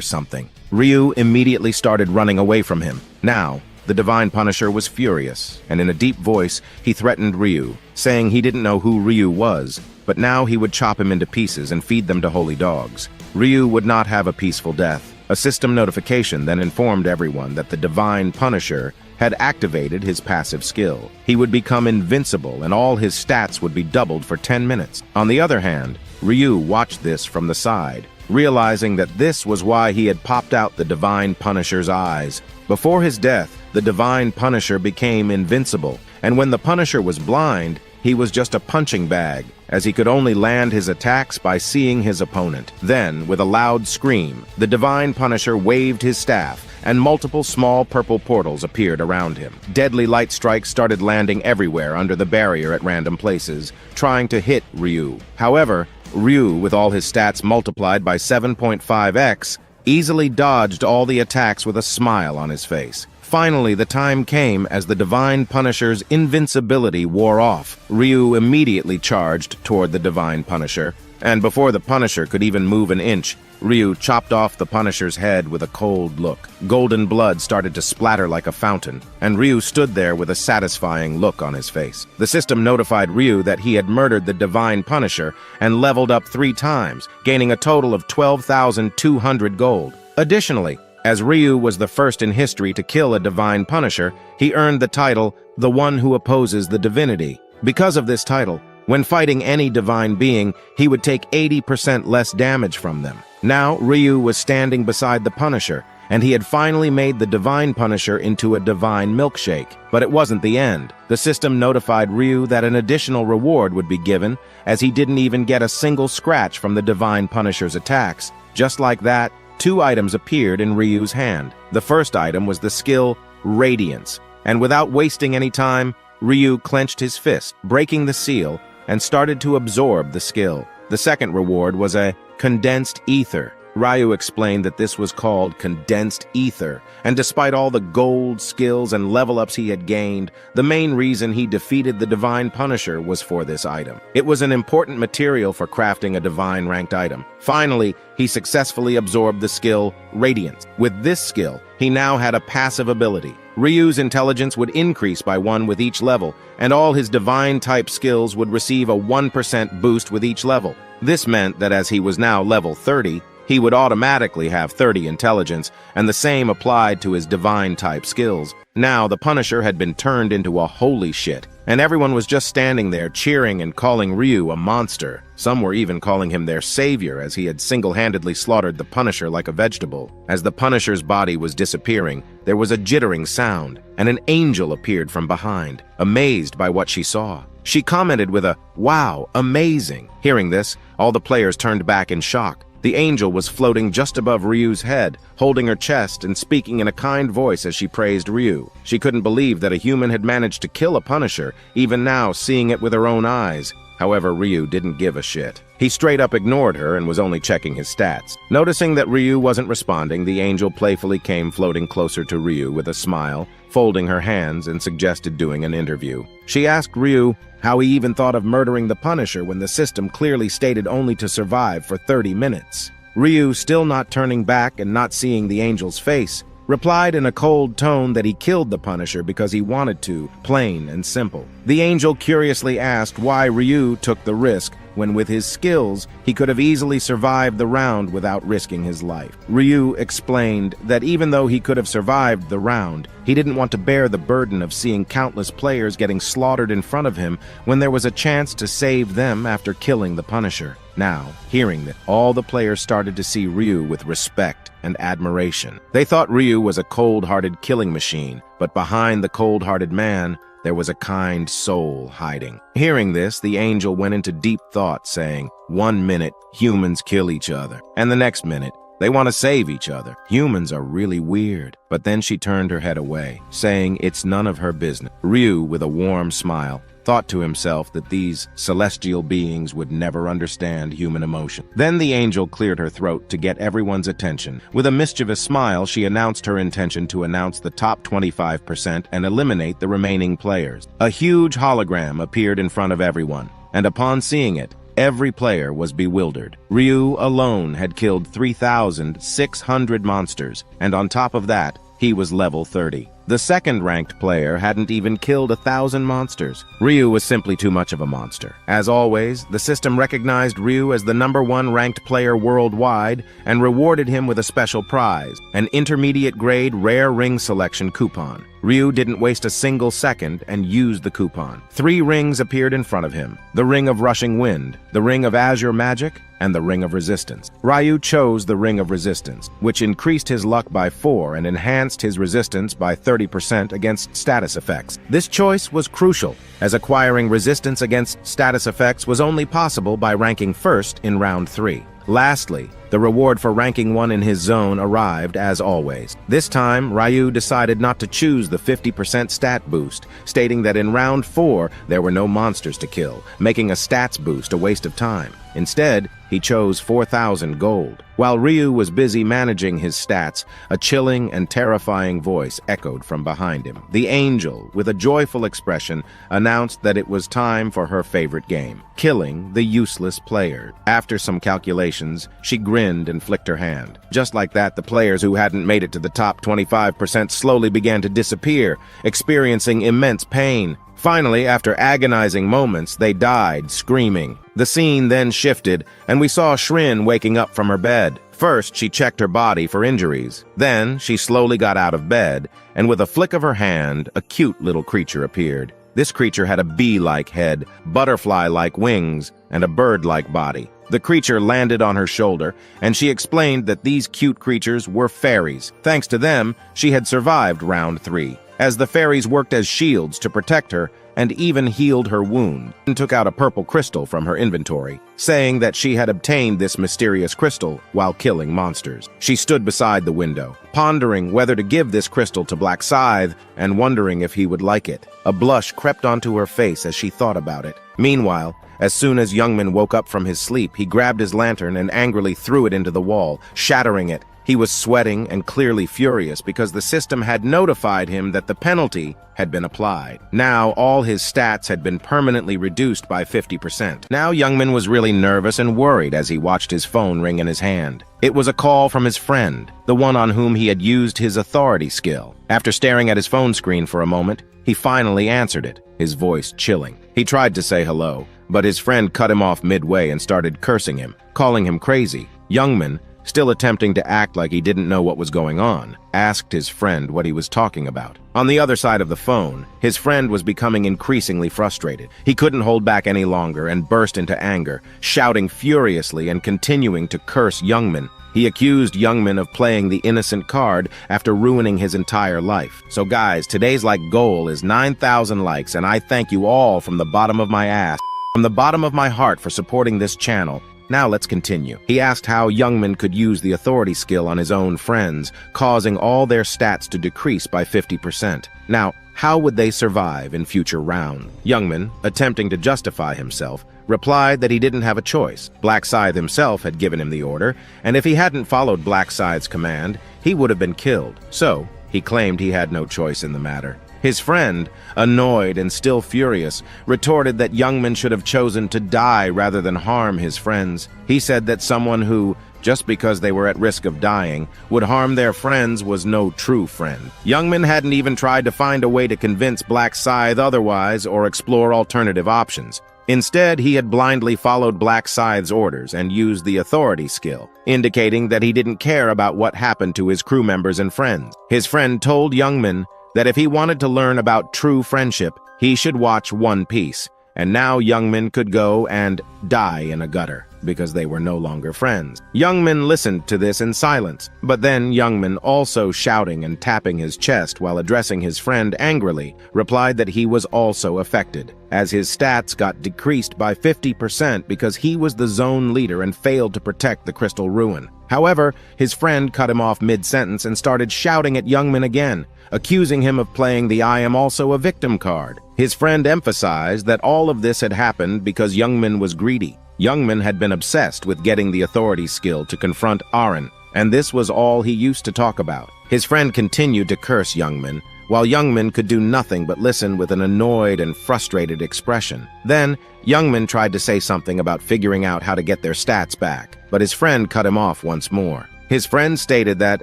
something. Ryu immediately started running away from him. Now, the Divine Punisher was furious, and in a deep voice, he threatened Ryu, saying he didn't know who Ryu was, but now he would chop him into pieces and feed them to holy dogs. Ryu would not have a peaceful death. A system notification then informed everyone that the Divine Punisher had activated his passive skill. He would become invincible and all his stats would be doubled for 10 minutes. On the other hand, Ryu watched this from the side, realizing that this was why he had popped out the Divine Punisher's eyes. Before his death, the Divine Punisher became invincible, and when the Punisher was blind, he was just a punching bag, as he could only land his attacks by seeing his opponent. Then, with a loud scream, the Divine Punisher waved his staff, and multiple small purple portals appeared around him. Deadly light strikes started landing everywhere under the barrier at random places, trying to hit Ryu. However, Ryu, with all his stats multiplied by 7.5x, easily dodged all the attacks with a smile on his face. Finally, the time came as the Divine Punisher's invincibility wore off. Ryu immediately charged toward the Divine Punisher, and before the Punisher could even move an inch, Ryu chopped off the Punisher's head with a cold look. Golden blood started to splatter like a fountain, and Ryu stood there with a satisfying look on his face. The system notified Ryu that he had murdered the Divine Punisher and leveled up 3 times, gaining a total of 12,200 gold. Additionally, as Ryu was the first in history to kill a Divine Punisher, he earned the title, the one who opposes the divinity. Because of this title, when fighting any divine being, he would take 80% less damage from them. Now, Ryu was standing beside the Punisher, and he had finally made the Divine Punisher into a divine milkshake. But it wasn't the end. The system notified Ryu that an additional reward would be given, as he didn't even get a single scratch from the Divine Punisher's attacks. Just like that, 2 items appeared in Ryu's hand. The first item was the skill Radiance, and without wasting any time, Ryu clenched his fist, breaking the seal, and started to absorb the skill. The second reward was a condensed ether. Ryu explained that this was called condensed ether, and despite all the gold, skills, and level-ups he had gained, the main reason he defeated the Divine Punisher was for this item. It was an important material for crafting a divine-ranked item. Finally, he successfully absorbed the skill Radiance. With this skill, he now had a passive ability. Ryu's intelligence would increase by 1 with each level, and all his divine-type skills would receive a 1% boost with each level. This meant that as he was now level 30, he would automatically have 30 intelligence, and the same applied to his divine-type skills. Now, the Punisher had been turned into a holy shit, and everyone was just standing there cheering and calling Ryu a monster. Some were even calling him their savior, as he had single-handedly slaughtered the Punisher like a vegetable. As the Punisher's body was disappearing, there was a jittering sound, and an angel appeared from behind, amazed by what she saw. She commented with a, "Wow, amazing." Hearing this, all the players turned back in shock. The angel was floating just above Ryu's head, holding her chest and speaking in a kind voice as she praised Ryu. She couldn't believe that a human had managed to kill a Punisher, even now seeing it with her own eyes. However, Ryu didn't give a shit. He straight up ignored her and was only checking his stats. Noticing that Ryu wasn't responding, the angel playfully came floating closer to Ryu with a smile, folding her hands, and suggested doing an interview. She asked Ryu how he even thought of murdering the Punisher when the system clearly stated only to survive for 30 minutes. Ryu, still not turning back and not seeing the angel's face, replied in a cold tone that he killed the Punisher because he wanted to, plain and simple. The angel curiously asked why Ryu took the risk when with his skills, he could have easily survived the round without risking his life. Ryu explained that even though he could have survived the round, he didn't want to bear the burden of seeing countless players getting slaughtered in front of him when there was a chance to save them after killing the Punisher. Now, hearing that, all the players started to see Ryu with respect and admiration. They thought Ryu was a cold-hearted killing machine, but behind the cold-hearted man, there was a kind soul hiding. Hearing this, the angel went into deep thought, saying, "1 minute, humans kill each other, and the next minute, they want to save each other. Humans are really weird." But then she turned her head away, saying it's none of her business. Ryu, with a warm smile, thought to himself that these celestial beings would never understand human emotion. Then the angel cleared her throat to get everyone's attention. With a mischievous smile, she announced her intention to announce the top 25% and eliminate the remaining players. A huge hologram appeared in front of everyone, and upon seeing it, every player was bewildered. Ryu alone had killed 3,600 monsters, and on top of that, he was level 30. The second-ranked player hadn't even killed 1,000 monsters. Ryu was simply too much of a monster. As always, the system recognized Ryu as the #1 ranked player worldwide and rewarded him with a special prize, an intermediate-grade rare ring selection coupon. Ryu didn't waste a single second and used the coupon. 3 rings appeared in front of him: the Ring of Rushing Wind, the Ring of Azure Magic, and the Ring of Resistance. Ryu chose the Ring of Resistance, which increased his luck by 4 and enhanced his resistance by 30% against status effects. This choice was crucial, as acquiring resistance against status effects was only possible by ranking first in round 3. Lastly, The reward for ranking 1 in his zone arrived as always. This time, Ryu decided not to choose the 50% stat boost, stating that in round 4 there were no monsters to kill, making a stats boost a waste of time. Instead, he chose 4,000 gold. While Ryu was busy managing his stats, a chilling and terrifying voice echoed from behind him. The angel, with a joyful expression, announced that it was time for her favorite game, killing the useless player. After some calculations, she grinned and flicked her hand. Just like that, the players who hadn't made it to the top 25% slowly began to disappear, experiencing immense pain. Finally, after agonizing moments, they died, screaming. The scene then shifted, and we saw Shrin waking up from her bed. First, she checked her body for injuries. Then, she slowly got out of bed, and with a flick of her hand, a cute little creature appeared. This creature had a bee-like head, butterfly-like wings, and a bird-like body. The creature landed on her shoulder, and she explained that these cute creatures were fairies. Thanks to them, she had survived round 3. As the fairies worked as shields to protect her and even healed her wound, and took out a purple crystal from her inventory, saying that she had obtained this mysterious crystal while killing monsters. She stood beside the window, pondering whether to give this crystal to Black Scythe and wondering if he would like it. A blush crept onto her face as she thought about it. Meanwhile, as soon as Youngman woke up from his sleep, he grabbed his lantern and angrily threw it into the wall, shattering it. He was sweating and clearly furious because the system had notified him that the penalty had been applied. Now, all his stats had been permanently reduced by 50%. Now, Youngman was really nervous and worried as he watched his phone ring in his hand. It was a call from his friend, the one on whom he had used his authority skill. After staring at his phone screen for a moment, he finally answered it, his voice chilling. He tried to say hello, but his friend cut him off midway and started cursing him, calling him crazy. Youngman, still attempting to act like he didn't know what was going on, asked his friend what he was talking about. On the other side of the phone, his friend was becoming increasingly frustrated. He couldn't hold back any longer and burst into anger, shouting furiously and continuing to curse Youngman. He accused Youngman of playing the innocent card after ruining his entire life. So guys, today's goal is 9,000 likes, and I thank you all from the bottom of my ass, from the bottom of my heart for supporting this channel. Now let's continue. He asked how Youngman could use the authority skill on his own friends, causing all their stats to decrease by 50%. Now, how would they survive in future rounds? Youngman, attempting to justify himself, replied that he didn't have a choice. Black Scythe himself had given him the order, and if he hadn't followed Black Scythe's command, he would have been killed. So, he claimed he had no choice in the matter. His friend, annoyed and still furious, retorted that Youngman should have chosen to die rather than harm his friends. He said that someone who, just because they were at risk of dying, would harm their friends was no true friend. Youngman hadn't even tried to find a way to convince Black Scythe otherwise or explore alternative options. Instead, he had blindly followed Black Scythe's orders and used the authority skill, indicating that he didn't care about what happened to his crew members and friends. His friend told Youngman that if he wanted to learn about true friendship, he should watch One Piece, and now Youngman could go and die in a gutter because they were no longer friends. Youngman listened to this in silence, but then Youngman, also shouting and tapping his chest while addressing his friend angrily, replied that he was also affected, as his stats got decreased by 50% because he was the zone leader and failed to protect the Crystal Ruin. However, his friend cut him off mid-sentence and started shouting at Youngman again, accusing him of playing the I am also a victim card. His friend emphasized that all of this had happened because Youngman was greedy. Youngman had been obsessed with getting the authority skill to confront Aaron, and this was all he used to talk about. His friend continued to curse Youngman, while Youngman could do nothing but listen with an annoyed and frustrated expression. Then, Youngman tried to say something about figuring out how to get their stats back, but his friend cut him off once more. His friend stated that,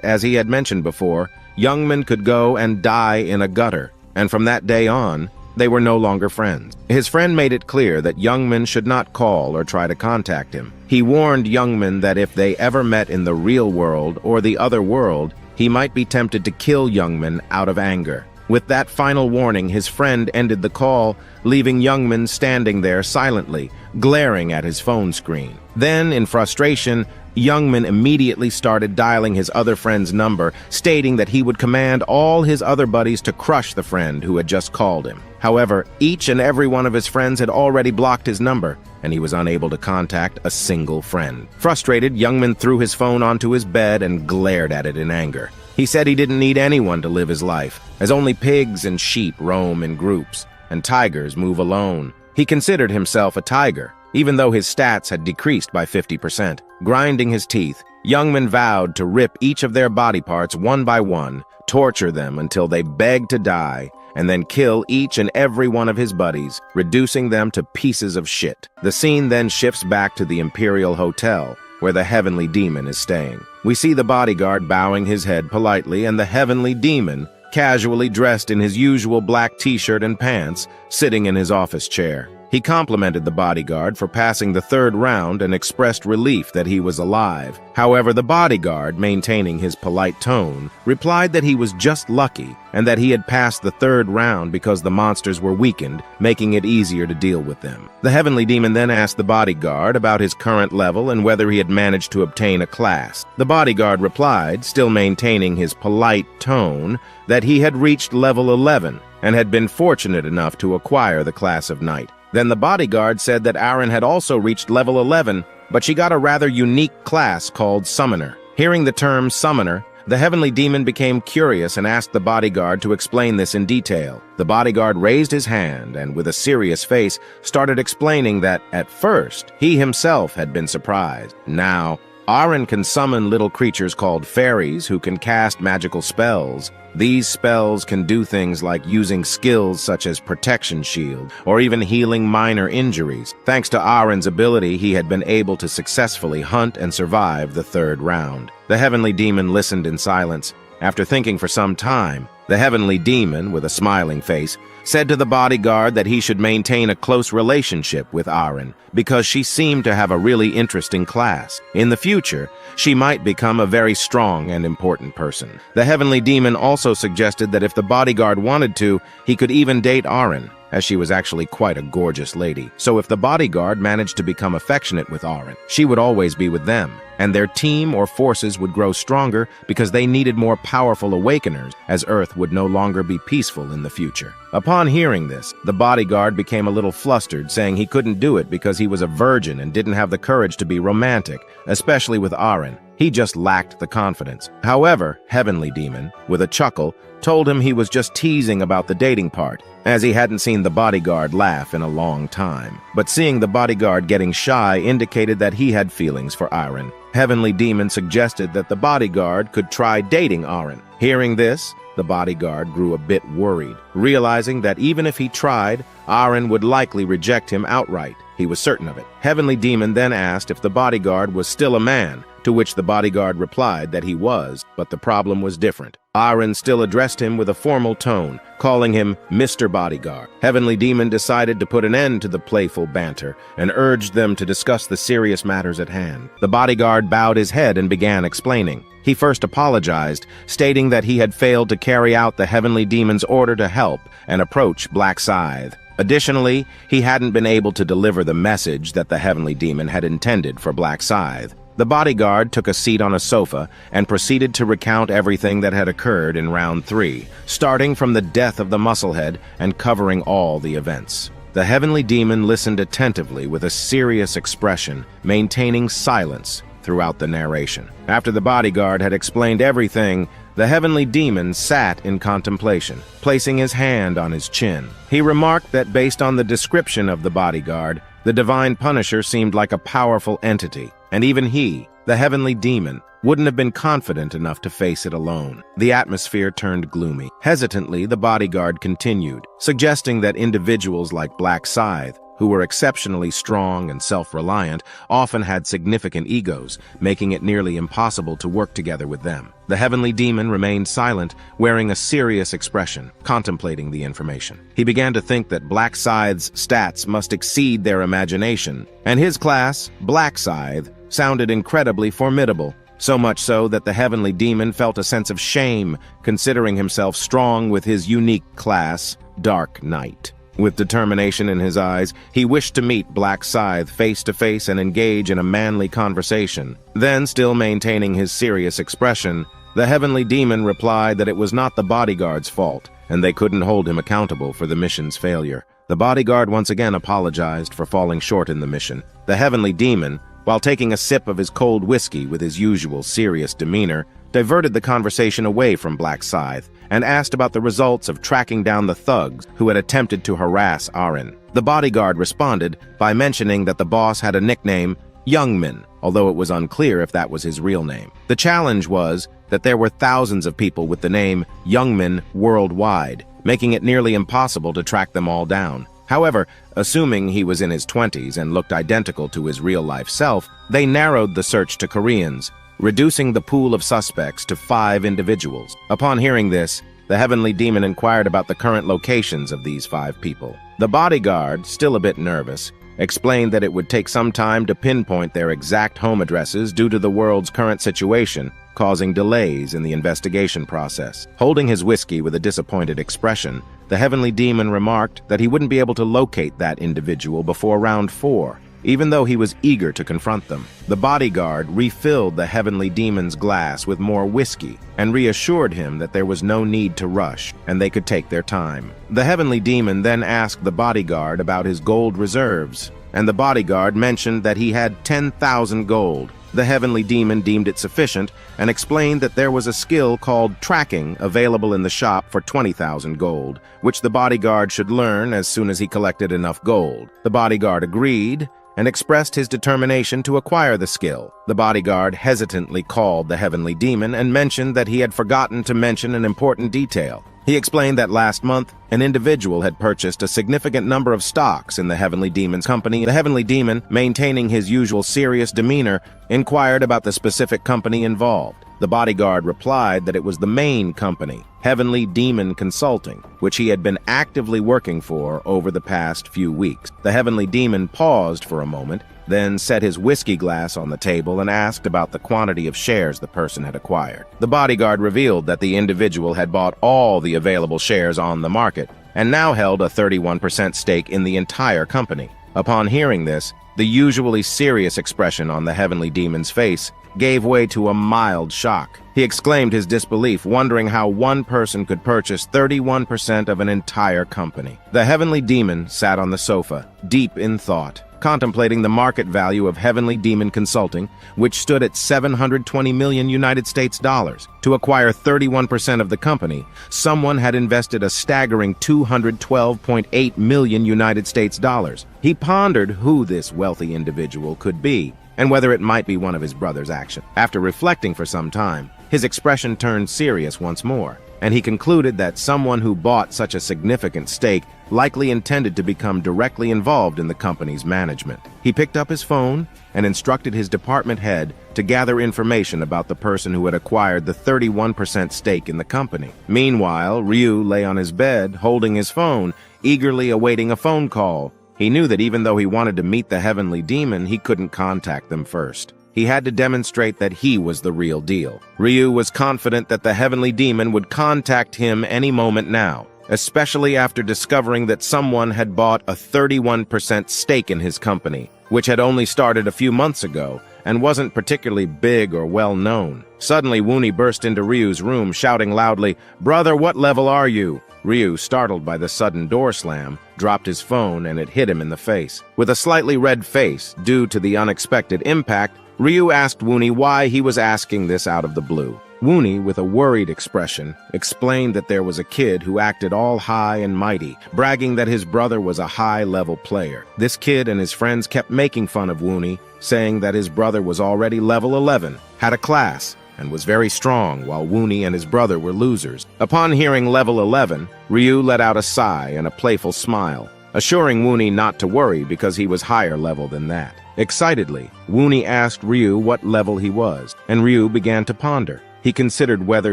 as he had mentioned before, Youngman could go and die in a gutter, and from that day on, they were no longer friends. His friend made it clear that Youngman should not call or try to contact him. He warned Youngman that if they ever met in the real world or the other world, he might be tempted to kill Youngman out of anger. With that final warning, his friend ended the call, leaving Youngman standing there silently, glaring at his phone screen. Then, in frustration, Youngman immediately started dialing his other friend's number, stating that he would command all his other buddies to crush the friend who had just called him. However, each and every one of his friends had already blocked his number, and he was unable to contact a single friend. Frustrated, Youngman threw his phone onto his bed and glared at it in anger. He said he didn't need anyone to live his life, as only pigs and sheep roam in groups, and tigers move alone. He considered himself a tiger, even though his stats had decreased by 50%. Grinding his teeth, Youngman vowed to rip each of their body parts one by one, torture them until they begged to die, and then kill each and every one of his buddies, reducing them to pieces of shit. The scene then shifts back to the Imperial Hotel, where the Heavenly Demon is staying. We see the bodyguard bowing his head politely, and the Heavenly Demon, casually dressed in his usual black t-shirt and pants, sitting in his office chair. He complimented the bodyguard for passing the third round and expressed relief that he was alive. However, the bodyguard, maintaining his polite tone, replied that he was just lucky and that he had passed the third round because the monsters were weakened, making it easier to deal with them. The Heavenly Demon then asked the bodyguard about his current level and whether he had managed to obtain a class. The bodyguard replied, still maintaining his polite tone, that he had reached level 11 and had been fortunate enough to acquire the class of Knight. Then the bodyguard said that Aaron had also reached level 11, but she got a rather unique class called Summoner. Hearing the term Summoner, the Heavenly Demon became curious and asked the bodyguard to explain this in detail. The bodyguard raised his hand and, with a serious face, started explaining that, at first, he himself had been surprised. Now, Aaron can summon little creatures called fairies who can cast magical spells. These spells can do things like using skills such as Protection Shield, or even healing minor injuries. Thanks to Aaron's ability, he had been able to successfully hunt and survive the third round. The Heavenly Demon listened in silence. After thinking for some time, the Heavenly Demon, with a smiling face, said to the bodyguard that he should maintain a close relationship with Aaron because she seemed to have a really interesting class. In the future, she might become a very strong and important person. The Heavenly Demon also suggested that if the bodyguard wanted to, he could even date Aaron, as she was actually quite a gorgeous lady. So if the bodyguard managed to become affectionate with Aaron, she would always be with them, and their team or forces would grow stronger because they needed more powerful awakeners, as Earth would no longer be peaceful in the future. Upon hearing this, the bodyguard became a little flustered, saying he couldn't do it because he was a virgin and didn't have the courage to be romantic, especially with Aaron. He just lacked the confidence. However, Heavenly Demon, with a chuckle, told him he was just teasing about the dating part, as he hadn't seen the bodyguard laugh in a long time. But seeing the bodyguard getting shy indicated that he had feelings for Aaron. Heavenly Demon suggested that the bodyguard could try dating Aaron. Hearing this, the bodyguard grew a bit worried, realizing that even if he tried, Aaron would likely reject him outright. He was certain of it. Heavenly Demon then asked if the bodyguard was still a man, to which the bodyguard replied that he was, but the problem was different. Aaron still addressed him with a formal tone, calling him Mr. Bodyguard. Heavenly Demon decided to put an end to the playful banter and urged them to discuss the serious matters at hand. The bodyguard bowed his head and began explaining. He first apologized, stating that he had failed to carry out the Heavenly Demon's order to help and approach Black Scythe. Additionally, he hadn't been able to deliver the message that the Heavenly Demon had intended for Black Scythe. The bodyguard took a seat on a sofa and proceeded to recount everything that had occurred in round 3, starting from the death of the Musclehead and covering all the events. The Heavenly Demon listened attentively with a serious expression, maintaining silence throughout the narration. After the bodyguard had explained everything, the Heavenly Demon sat in contemplation, placing his hand on his chin. He remarked that based on the description of the bodyguard, the Divine Punisher seemed like a powerful entity, and even he, the Heavenly Demon, wouldn't have been confident enough to face it alone. The atmosphere turned gloomy. Hesitantly, the bodyguard continued, suggesting that individuals like Black Scythe, who were exceptionally strong and self-reliant, often had significant egos, making it nearly impossible to work together with them. The Heavenly Demon remained silent, wearing a serious expression, contemplating the information. He began to think that Black Scythe's stats must exceed their imagination, and his class, Black Scythe, sounded incredibly formidable, so much so that the Heavenly Demon felt a sense of shame, considering himself strong with his unique class, Dark Knight. With determination in his eyes, he wished to meet Black Scythe face to face and engage in a manly conversation. Then, still maintaining his serious expression, the Heavenly Demon replied that it was not the bodyguard's fault, and they couldn't hold him accountable for the mission's failure. The bodyguard once again apologized for falling short in the mission. The heavenly demon, while taking a sip of his cold whiskey with his usual serious demeanor, diverted the conversation away from Black Scythe and asked about the results of tracking down the thugs who had attempted to harass Aaron. The bodyguard responded by mentioning that the boss had a nickname, Youngman, although it was unclear if that was his real name. The challenge was that there were thousands of people with the name Youngman worldwide, making it nearly impossible to track them all down. However, assuming he was in his 20s and looked identical to his real-life self, they narrowed the search to Koreans, reducing the pool of suspects to 5 individuals. Upon hearing this, the heavenly demon inquired about the current locations of these 5 people. The bodyguard, still a bit nervous, explained that it would take some time to pinpoint their exact home addresses due to the world's current situation, causing delays in the investigation process. Holding his whiskey with a disappointed expression, the heavenly demon remarked that he wouldn't be able to locate that individual before round 4, even though he was eager to confront them. The bodyguard refilled the heavenly demon's glass with more whiskey and reassured him that there was no need to rush and they could take their time. The heavenly demon then asked the bodyguard about his gold reserves, and the bodyguard mentioned that he had 10,000 gold. The heavenly demon deemed it sufficient and explained that there was a skill called tracking available in the shop for 20,000 gold, which the bodyguard should learn as soon as he collected enough gold. The bodyguard agreed and expressed his determination to acquire the skill. The bodyguard hesitantly called the heavenly demon and mentioned that he had forgotten to mention an important detail. He explained that last month, an individual had purchased a significant number of stocks in the heavenly demon's company. The heavenly demon, maintaining his usual serious demeanor, inquired about the specific company involved. The bodyguard replied that it was the main company, Heavenly Demon Consulting, which he had been actively working for over the past few weeks. The heavenly demon paused for a moment, then set his whiskey glass on the table and asked about the quantity of shares the person had acquired. The bodyguard revealed that the individual had bought all the available shares on the market and now held a 31% stake in the entire company. Upon hearing this, the usually serious expression on the heavenly demon's face gave way to a mild shock. He exclaimed his disbelief, wondering how one person could purchase 31% of an entire company. The heavenly demon sat on the sofa, deep in thought, contemplating the market value of Heavenly Demon Consulting, which stood at 720 million United States dollars. To acquire 31% of the company, someone had invested a staggering 212.8 million United States dollars. He pondered who this wealthy individual could be, and whether it might be one of his brother's actions. After reflecting for some time, his expression turned serious once more, and he concluded that someone who bought such a significant stake likely intended to become directly involved in the company's management. He picked up his phone and instructed his department head to gather information about the person who had acquired the 31% stake in the company. Meanwhile, Ryu lay on his bed, holding his phone, eagerly awaiting a phone call. He knew that even though he wanted to meet the heavenly demon, he couldn't contact them first. He had to demonstrate that he was the real deal. Ryu was confident that the heavenly demon would contact him any moment now, especially after discovering that someone had bought a 31% stake in his company, which had only started a few months ago and wasn't particularly big or well known. Suddenly, Woonie burst into Ryu's room, shouting loudly, "Brother, what level are you?" Ryu, startled by the sudden door slam, dropped his phone and it hit him in the face. With a slightly red face due to the unexpected impact, Ryu asked Woonie why he was asking this out of the blue. Woonie, with a worried expression, explained that there was a kid who acted all high and mighty, bragging that his brother was a high-level player. This kid and his friends kept making fun of Woonie, saying that his brother was already level 11, had a class, and was very strong, while Woonie and his brother were losers. Upon hearing level 11, Ryu let out a sigh and a playful smile, assuring Woonie not to worry because he was higher level than that. Excitedly, Woonie asked Ryu what level he was, and Ryu began to ponder. He considered whether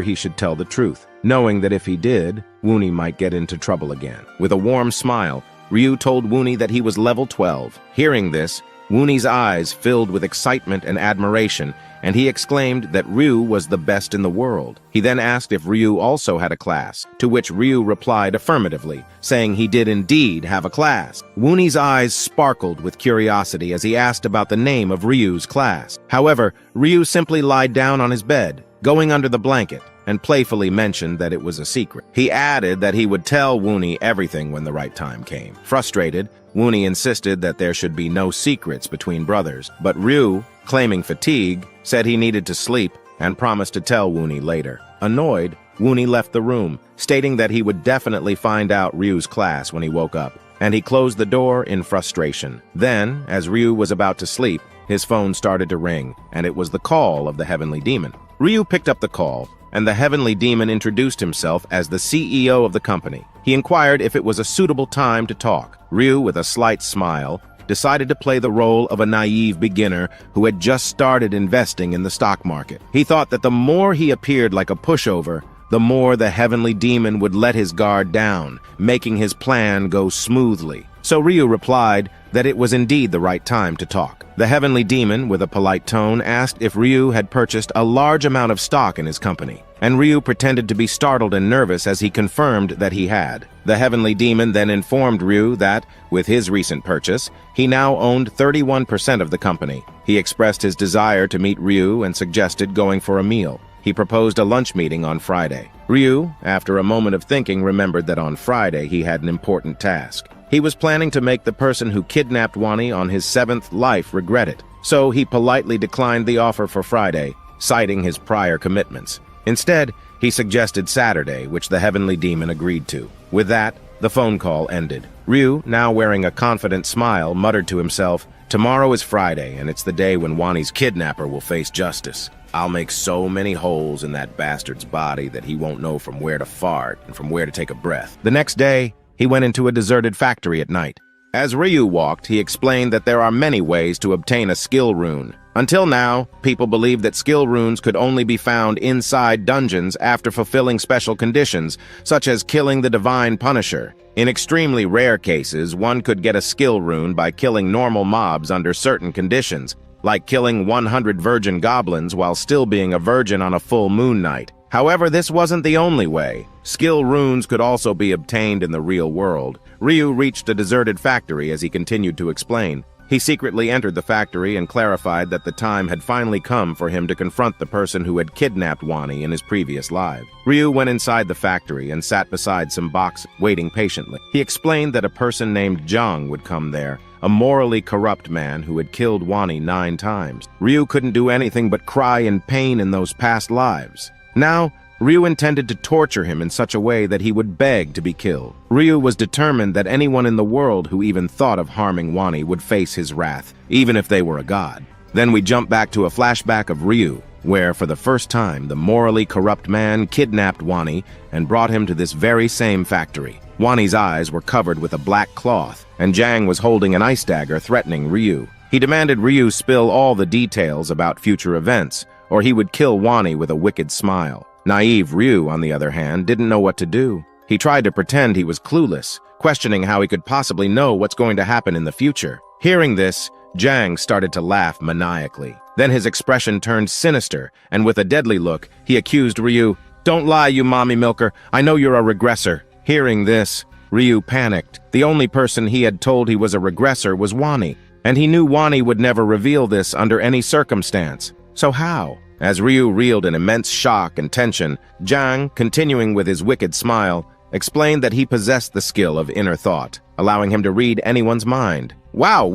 he should tell the truth, knowing that if he did, Woonie might get into trouble again. With a warm smile, Ryu told Woonie that he was level 12. Hearing this, Woonie's eyes filled with excitement and admiration, and he exclaimed that Ryu was the best in the world. He then asked if Ryu also had a class, to which Ryu replied affirmatively, saying he did indeed have a class. Woonie's eyes sparkled with curiosity as he asked about the name of Ryu's class. However, Ryu simply lied down on his bed, going under the blanket, and playfully mentioned that it was a secret. He added that he would tell Woonie everything when the right time came. Frustrated, Woonie insisted that there should be no secrets between brothers, but Ryu, claiming fatigue, said he needed to sleep and promised to tell Woonie later. Annoyed, Woonie left the room, stating that he would definitely find out Ryu's class when he woke up, and he closed the door in frustration. Then, as Ryu was about to sleep, his phone started to ring, and it was the call of the Heavenly Demon. Ryu picked up the call, and the Heavenly Demon introduced himself as the CEO of the company. He inquired if it was a suitable time to talk. Ryu, with a slight smile, decided to play the role of a naive beginner who had just started investing in the stock market. He thought that the more he appeared like a pushover, the more the Heavenly Demon would let his guard down, making his plan go smoothly. So Ryu replied that it was indeed the right time to talk. The Heavenly Demon, with a polite tone, asked if Ryu had purchased a large amount of stock in his company, and Ryu pretended to be startled and nervous as he confirmed that he had. The Heavenly Demon then informed Ryu that, with his recent purchase, he now owned 31% of the company. He expressed his desire to meet Ryu and suggested going for a meal. He proposed a lunch meeting on Friday. Ryu, after a moment of thinking, remembered that on Friday he had an important task. He was planning to make the person who kidnapped Wani on his 7th life regret it, so he politely declined the offer for Friday, citing his prior commitments. Instead, he suggested Saturday, which the Heavenly Demon agreed to. With that, the phone call ended. Ryu, now wearing a confident smile, muttered to himself, "Tomorrow is Friday, and it's the day when Wani's kidnapper will face justice. I'll make so many holes in that bastard's body that he won't know from where to fart and from where to take a breath." The next day, he went into a deserted factory at night. As Ryu walked, he explained that there are many ways to obtain a skill rune. Until now, people believed that skill runes could only be found inside dungeons after fulfilling special conditions, such as killing the Divine Punisher. In extremely rare cases, one could get a skill rune by killing normal mobs under certain conditions, like killing 100 virgin goblins while still being a virgin on a full moon night. However, this wasn't the only way. Skill runes could also be obtained in the real world. Ryu reached a deserted factory as he continued to explain. He secretly entered the factory and clarified that the time had finally come for him to confront the person who had kidnapped Wani in his previous life. Ryu went inside the factory and sat beside some boxes, waiting patiently. He explained that a person named Jang would come there, a morally corrupt man who had killed Wani 9 times. Ryu couldn't do anything but cry in pain in those past lives. Now, Ryu intended to torture him in such a way that he would beg to be killed. Ryu was determined that anyone in the world who even thought of harming Wani would face his wrath, even if they were a god. Then we jump back to a flashback of Ryu, where for the first time the morally corrupt man kidnapped Wani and brought him to this very same factory. Wani's eyes were covered with a black cloth, and Jang was holding an ice dagger threatening Ryu. He demanded Ryu spill all the details about future events, or he would kill Wani with a wicked smile. Naive Ryu, on the other hand, didn't know what to do. He tried to pretend he was clueless, questioning how he could possibly know what's going to happen in the future. Hearing this, Jang started to laugh maniacally. Then his expression turned sinister, and with a deadly look, he accused Ryu, "Don't lie, you mommy milker. I know you're a regressor." Hearing this, Ryu panicked. The only person he had told he was a regressor was Wani, and he knew Wani would never reveal this under any circumstance. So how? As Ryu reeled in immense shock and tension, Jang, continuing with his wicked smile, explained that he possessed the skill of inner thought, allowing him to read anyone's mind. Wow,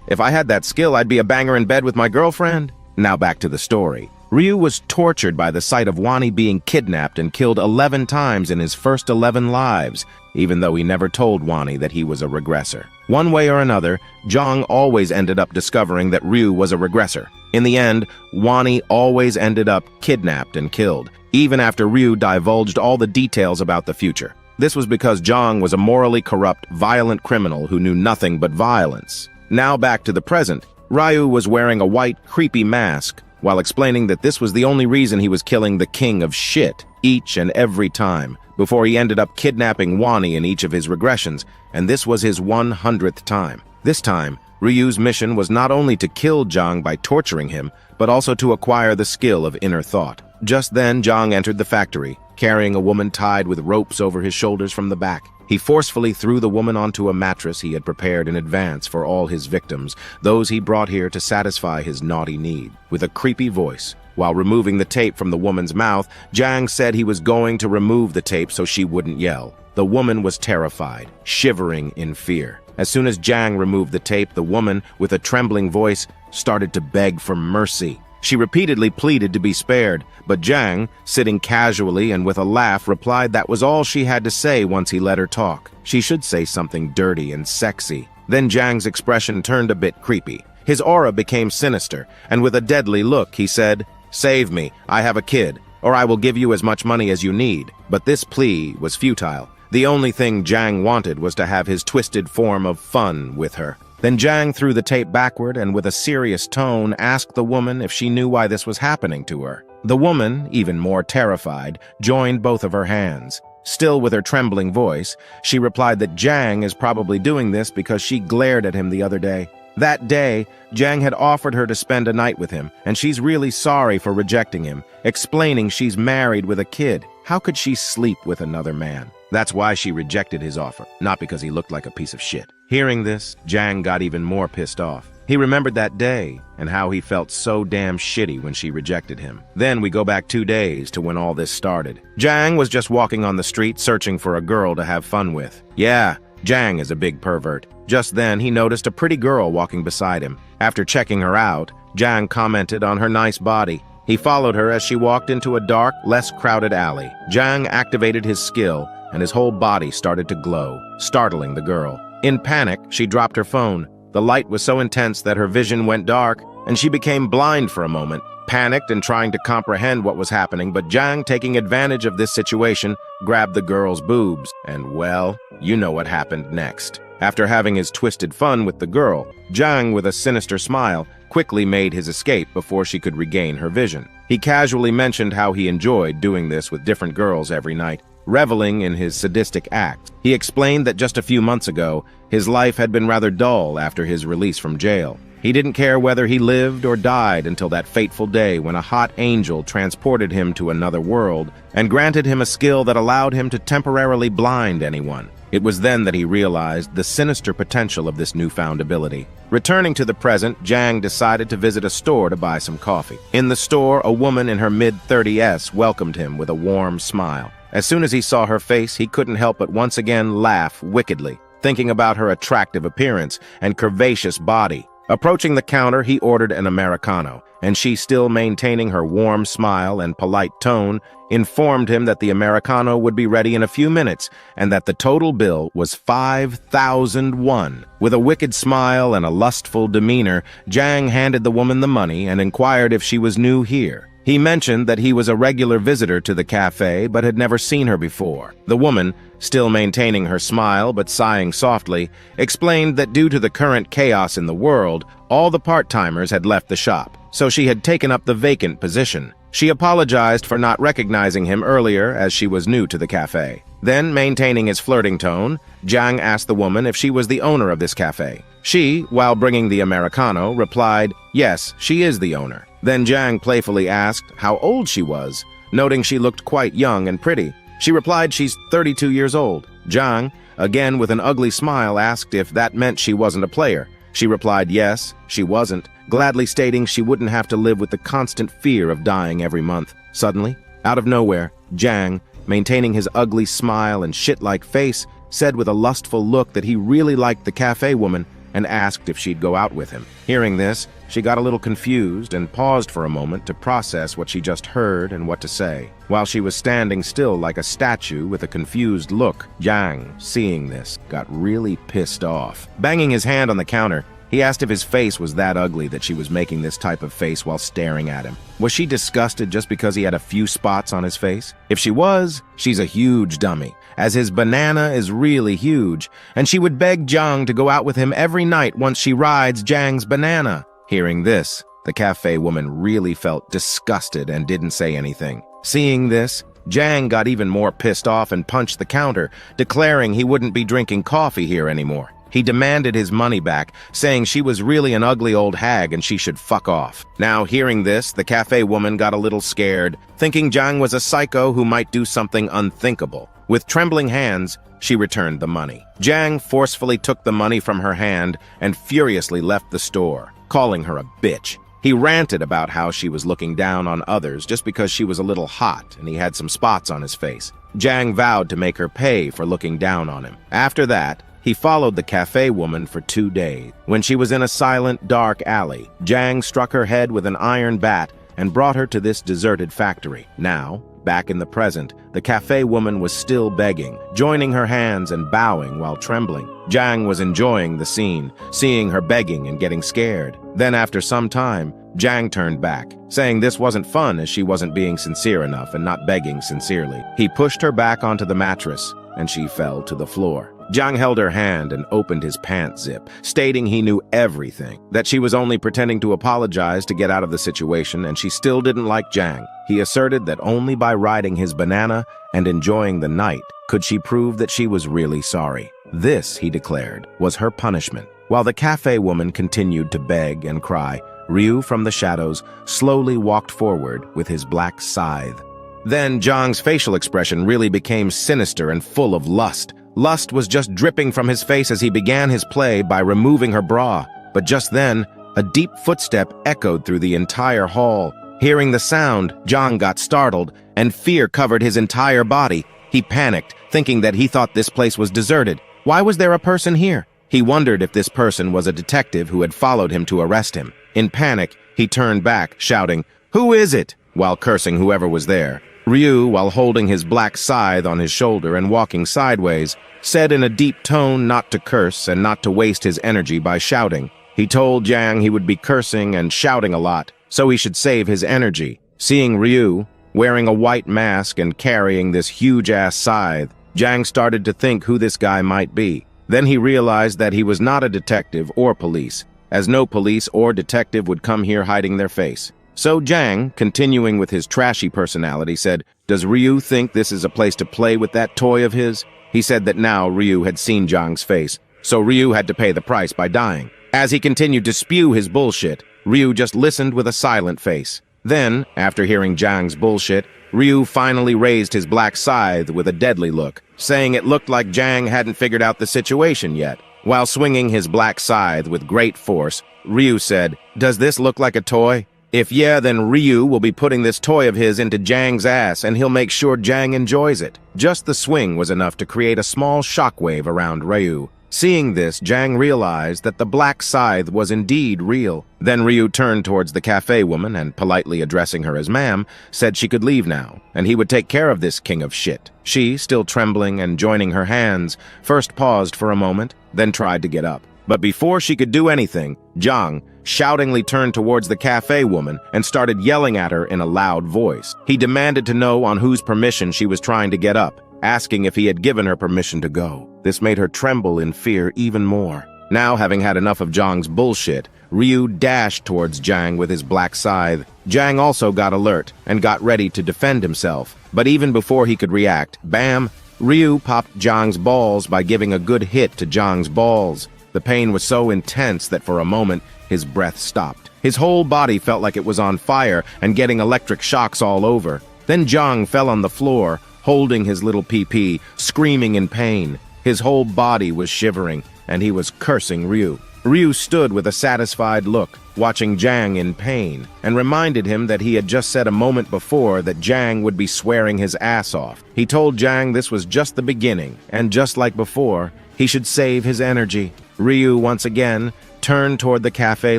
if I had that skill, I'd be a banger in bed with my girlfriend. Now back to the story. Ryu was tortured by the sight of Wani being kidnapped and killed 11 times in his first 11 lives, even though he never told Wani that he was a regressor. One way or another, Jang always ended up discovering that Ryu was a regressor. In the end, Wani always ended up kidnapped and killed, even after Ryu divulged all the details about the future. This was because Jang was a morally corrupt, violent criminal who knew nothing but violence. Now back to the present. Ryu was wearing a white, creepy mask, while explaining that this was the only reason he was killing the king of shit each and every time, before he ended up kidnapping Wani in each of his regressions, and this was his 100th time. This time, Ryu's mission was not only to kill Jang by torturing him, but also to acquire the skill of inner thought. Just then, Jang entered the factory, carrying a woman tied with ropes over his shoulders from the back. He forcefully threw the woman onto a mattress he had prepared in advance for all his victims, those he brought here to satisfy his naughty need. With a creepy voice, While removing the tape from the woman's mouth, Jang said he was going to remove the tape so she wouldn't yell. The woman was terrified, shivering in fear. As soon as Jang removed the tape, the woman, with a trembling voice, started to beg for mercy. She repeatedly pleaded to be spared, but Jang, sitting casually and with a laugh, replied that was all she had to say once he let her talk. She should say something dirty and sexy. Then Jang's expression turned a bit creepy. His aura became sinister, and with a deadly look, he said, "Save me, I have a kid, or I will give you as much money as you need." But this plea was futile. The only thing Jang wanted was to have his twisted form of fun with her. Then Jang threw the tape backward and with a serious tone asked the woman if she knew why this was happening to her. The woman, even more terrified, joined both of her hands. Still with her trembling voice, she replied that Jang is probably doing this because she glared at him the other day. That day, Jang had offered her to spend a night with him, and she's really sorry for rejecting him, explaining she's married with a kid. How could she sleep with another man? That's why she rejected his offer, not because he looked like a piece of shit. Hearing this, Jang got even more pissed off. He remembered that day and how he felt so damn shitty when she rejected him. Then we go back 2 days to when all this started. Jang was just walking on the street searching for a girl to have fun with. Yeah, Jang is a big pervert. Just then, he noticed a pretty girl walking beside him. After checking her out, Jang commented on her nice body. He followed her as she walked into a dark, less crowded alley. Jang activated his skill, and his whole body started to glow, startling the girl. In panic, she dropped her phone. The light was so intense that her vision went dark, and she became blind for a moment, panicked and trying to comprehend what was happening, but Jang, taking advantage of this situation, grabbed the girl's boobs. And well, you know what happened next. After having his twisted fun with the girl, Jang, with a sinister smile, quickly made his escape before she could regain her vision. He casually mentioned how he enjoyed doing this with different girls every night, reveling in his sadistic acts. He explained that just a few months ago, his life had been rather dull after his release from jail. He didn't care whether he lived or died until that fateful day when a hot angel transported him to another world and granted him a skill that allowed him to temporarily blind anyone. It was then that he realized the sinister potential of this newfound ability. Returning to the present, Jang decided to visit a store to buy some coffee. In the store, a woman in her mid-30s welcomed him with a warm smile. As soon as he saw her face, he couldn't help but once again laugh wickedly, thinking about her attractive appearance and curvaceous body. Approaching the counter, he ordered an Americano, and she, still maintaining her warm smile and polite tone, informed him that the Americano would be ready in a few minutes and that the total bill was 5,001. With a wicked smile and a lustful demeanor, Jang handed the woman the money and inquired if she was new here. He mentioned that he was a regular visitor to the cafe but had never seen her before. The woman, still maintaining her smile but sighing softly, explained that due to the current chaos in the world, all the part-timers had left the shop, so she had taken up the vacant position. She apologized for not recognizing him earlier as she was new to the cafe. Then, maintaining his flirting tone, Jang asked the woman if she was the owner of this cafe. She, while bringing the Americano, replied, yes, she is the owner. Then Jang playfully asked how old she was, noting she looked quite young and pretty. She replied she's 32 years old. Jang, again with an ugly smile, asked if that meant she wasn't a player. She replied yes, she wasn't, gladly stating she wouldn't have to live with the constant fear of dying every month. Suddenly, out of nowhere, Jang, maintaining his ugly smile and shit-like face, said with a lustful look that he really liked the cafe woman and asked if she'd go out with him. Hearing this, she got a little confused and paused for a moment to process what she just heard and what to say. While she was standing still like a statue with a confused look, Jang, seeing this, got really pissed off. Banging his hand on the counter, he asked if his face was that ugly that she was making this type of face while staring at him. Was she disgusted just because he had a few spots on his face? If she was, she's a huge dummy, as his banana is really huge, and she would beg Jang to go out with him every night once she rides Jang's banana. Hearing this, the cafe woman really felt disgusted and didn't say anything. Seeing this, Jang got even more pissed off and punched the counter, declaring he wouldn't be drinking coffee here anymore. He demanded his money back, saying she was really an ugly old hag and she should fuck off. Now, hearing this, the cafe woman got a little scared, thinking Jang was a psycho who might do something unthinkable. With trembling hands, she returned the money. Jang forcefully took the money from her hand and furiously left the store, calling her a bitch. He He ranted about how she was looking down on others just because she was a little hot and he had some spots on his face. Jang vowed to make her pay for looking down on him. After that, he followed the cafe woman for 2 days. When she was in a silent, dark alley, Jang struck her head with an iron bat and brought her to this deserted factory. Now, back in the present, the cafe woman was still begging, joining her hands and bowing while trembling. Jang was enjoying the scene, seeing her begging and getting scared. Then after some time, Jang turned back, saying this wasn't fun as she wasn't being sincere enough and not begging sincerely. He pushed her back onto the mattress, and she fell to the floor. Jang held her hand and opened his pants zip, stating he knew everything, that she was only pretending to apologize to get out of the situation, and she still didn't like Jang. He asserted that only by riding his banana and enjoying the night could she prove that she was really sorry. This, he declared, was her punishment. While the cafe woman continued to beg and cry, Ryu from the shadows slowly walked forward with his black scythe. Then Jang's facial expression really became sinister and full of lust. Lust was just dripping from his face as he began his play by removing her bra. But just then, a deep footstep echoed through the entire hall. Hearing the sound, Jang got startled, and fear covered his entire body. He panicked, thinking that he thought this place was deserted. Why was there a person here? He wondered if this person was a detective who had followed him to arrest him. In panic, he turned back, shouting, "Who is it?" while cursing whoever was there. Ryu, while holding his black scythe on his shoulder and walking sideways, said in a deep tone not to curse and not to waste his energy by shouting. He told Jang he would be cursing and shouting a lot, so he should save his energy. Seeing Ryu, wearing a white mask and carrying this huge-ass scythe, Jang started to think who this guy might be. Then he realized that he was not a detective or police, as no police or detective would come here hiding their face. So Jang, continuing with his trashy personality, said, "Does Ryu think this is a place to play with that toy of his?" He said that now Ryu had seen Jang's face, so Ryu had to pay the price by dying. As he continued to spew his bullshit, Ryu just listened with a silent face. Then, after hearing Jang's bullshit, Ryu finally raised his black scythe with a deadly look, saying it looked like Jang hadn't figured out the situation yet. While swinging his black scythe with great force, Ryu said, "Does this look like a toy? If yeah, then Ryu will be putting this toy of his into Jang's ass, and he'll make sure Jang enjoys it." Just the swing was enough to create a small shockwave around Ryu. Seeing this, Jang realized that the black scythe was indeed real. Then Ryu turned towards the cafe woman and, politely addressing her as ma'am, said she could leave now, and he would take care of this king of shit. She, still trembling and joining her hands, first paused for a moment, then tried to get up. But before she could do anything, Jang shoutingly turned towards the cafe woman and started yelling at her in a loud voice. He demanded to know on whose permission she was trying to get up, asking if he had given her permission to go. This made her tremble in fear even more. Now, having had enough of Jang's bullshit, Ryu dashed towards Jang with his black scythe. Jang also got alert and got ready to defend himself. But even before he could react, bam! Ryu popped Jang's balls by giving a good hit to Jang's balls. The pain was so intense that for a moment, his breath stopped. His whole body felt like it was on fire and getting electric shocks all over. Then Jang fell on the floor, holding his little PP, screaming in pain. His whole body was shivering, and he was cursing Ryu. Ryu stood with a satisfied look, watching Jang in pain, and reminded him that he had just said a moment before that Jang would be swearing his ass off. He told Jang this was just the beginning, and just like before, he should save his energy. Ryu, once again, turned toward the cafe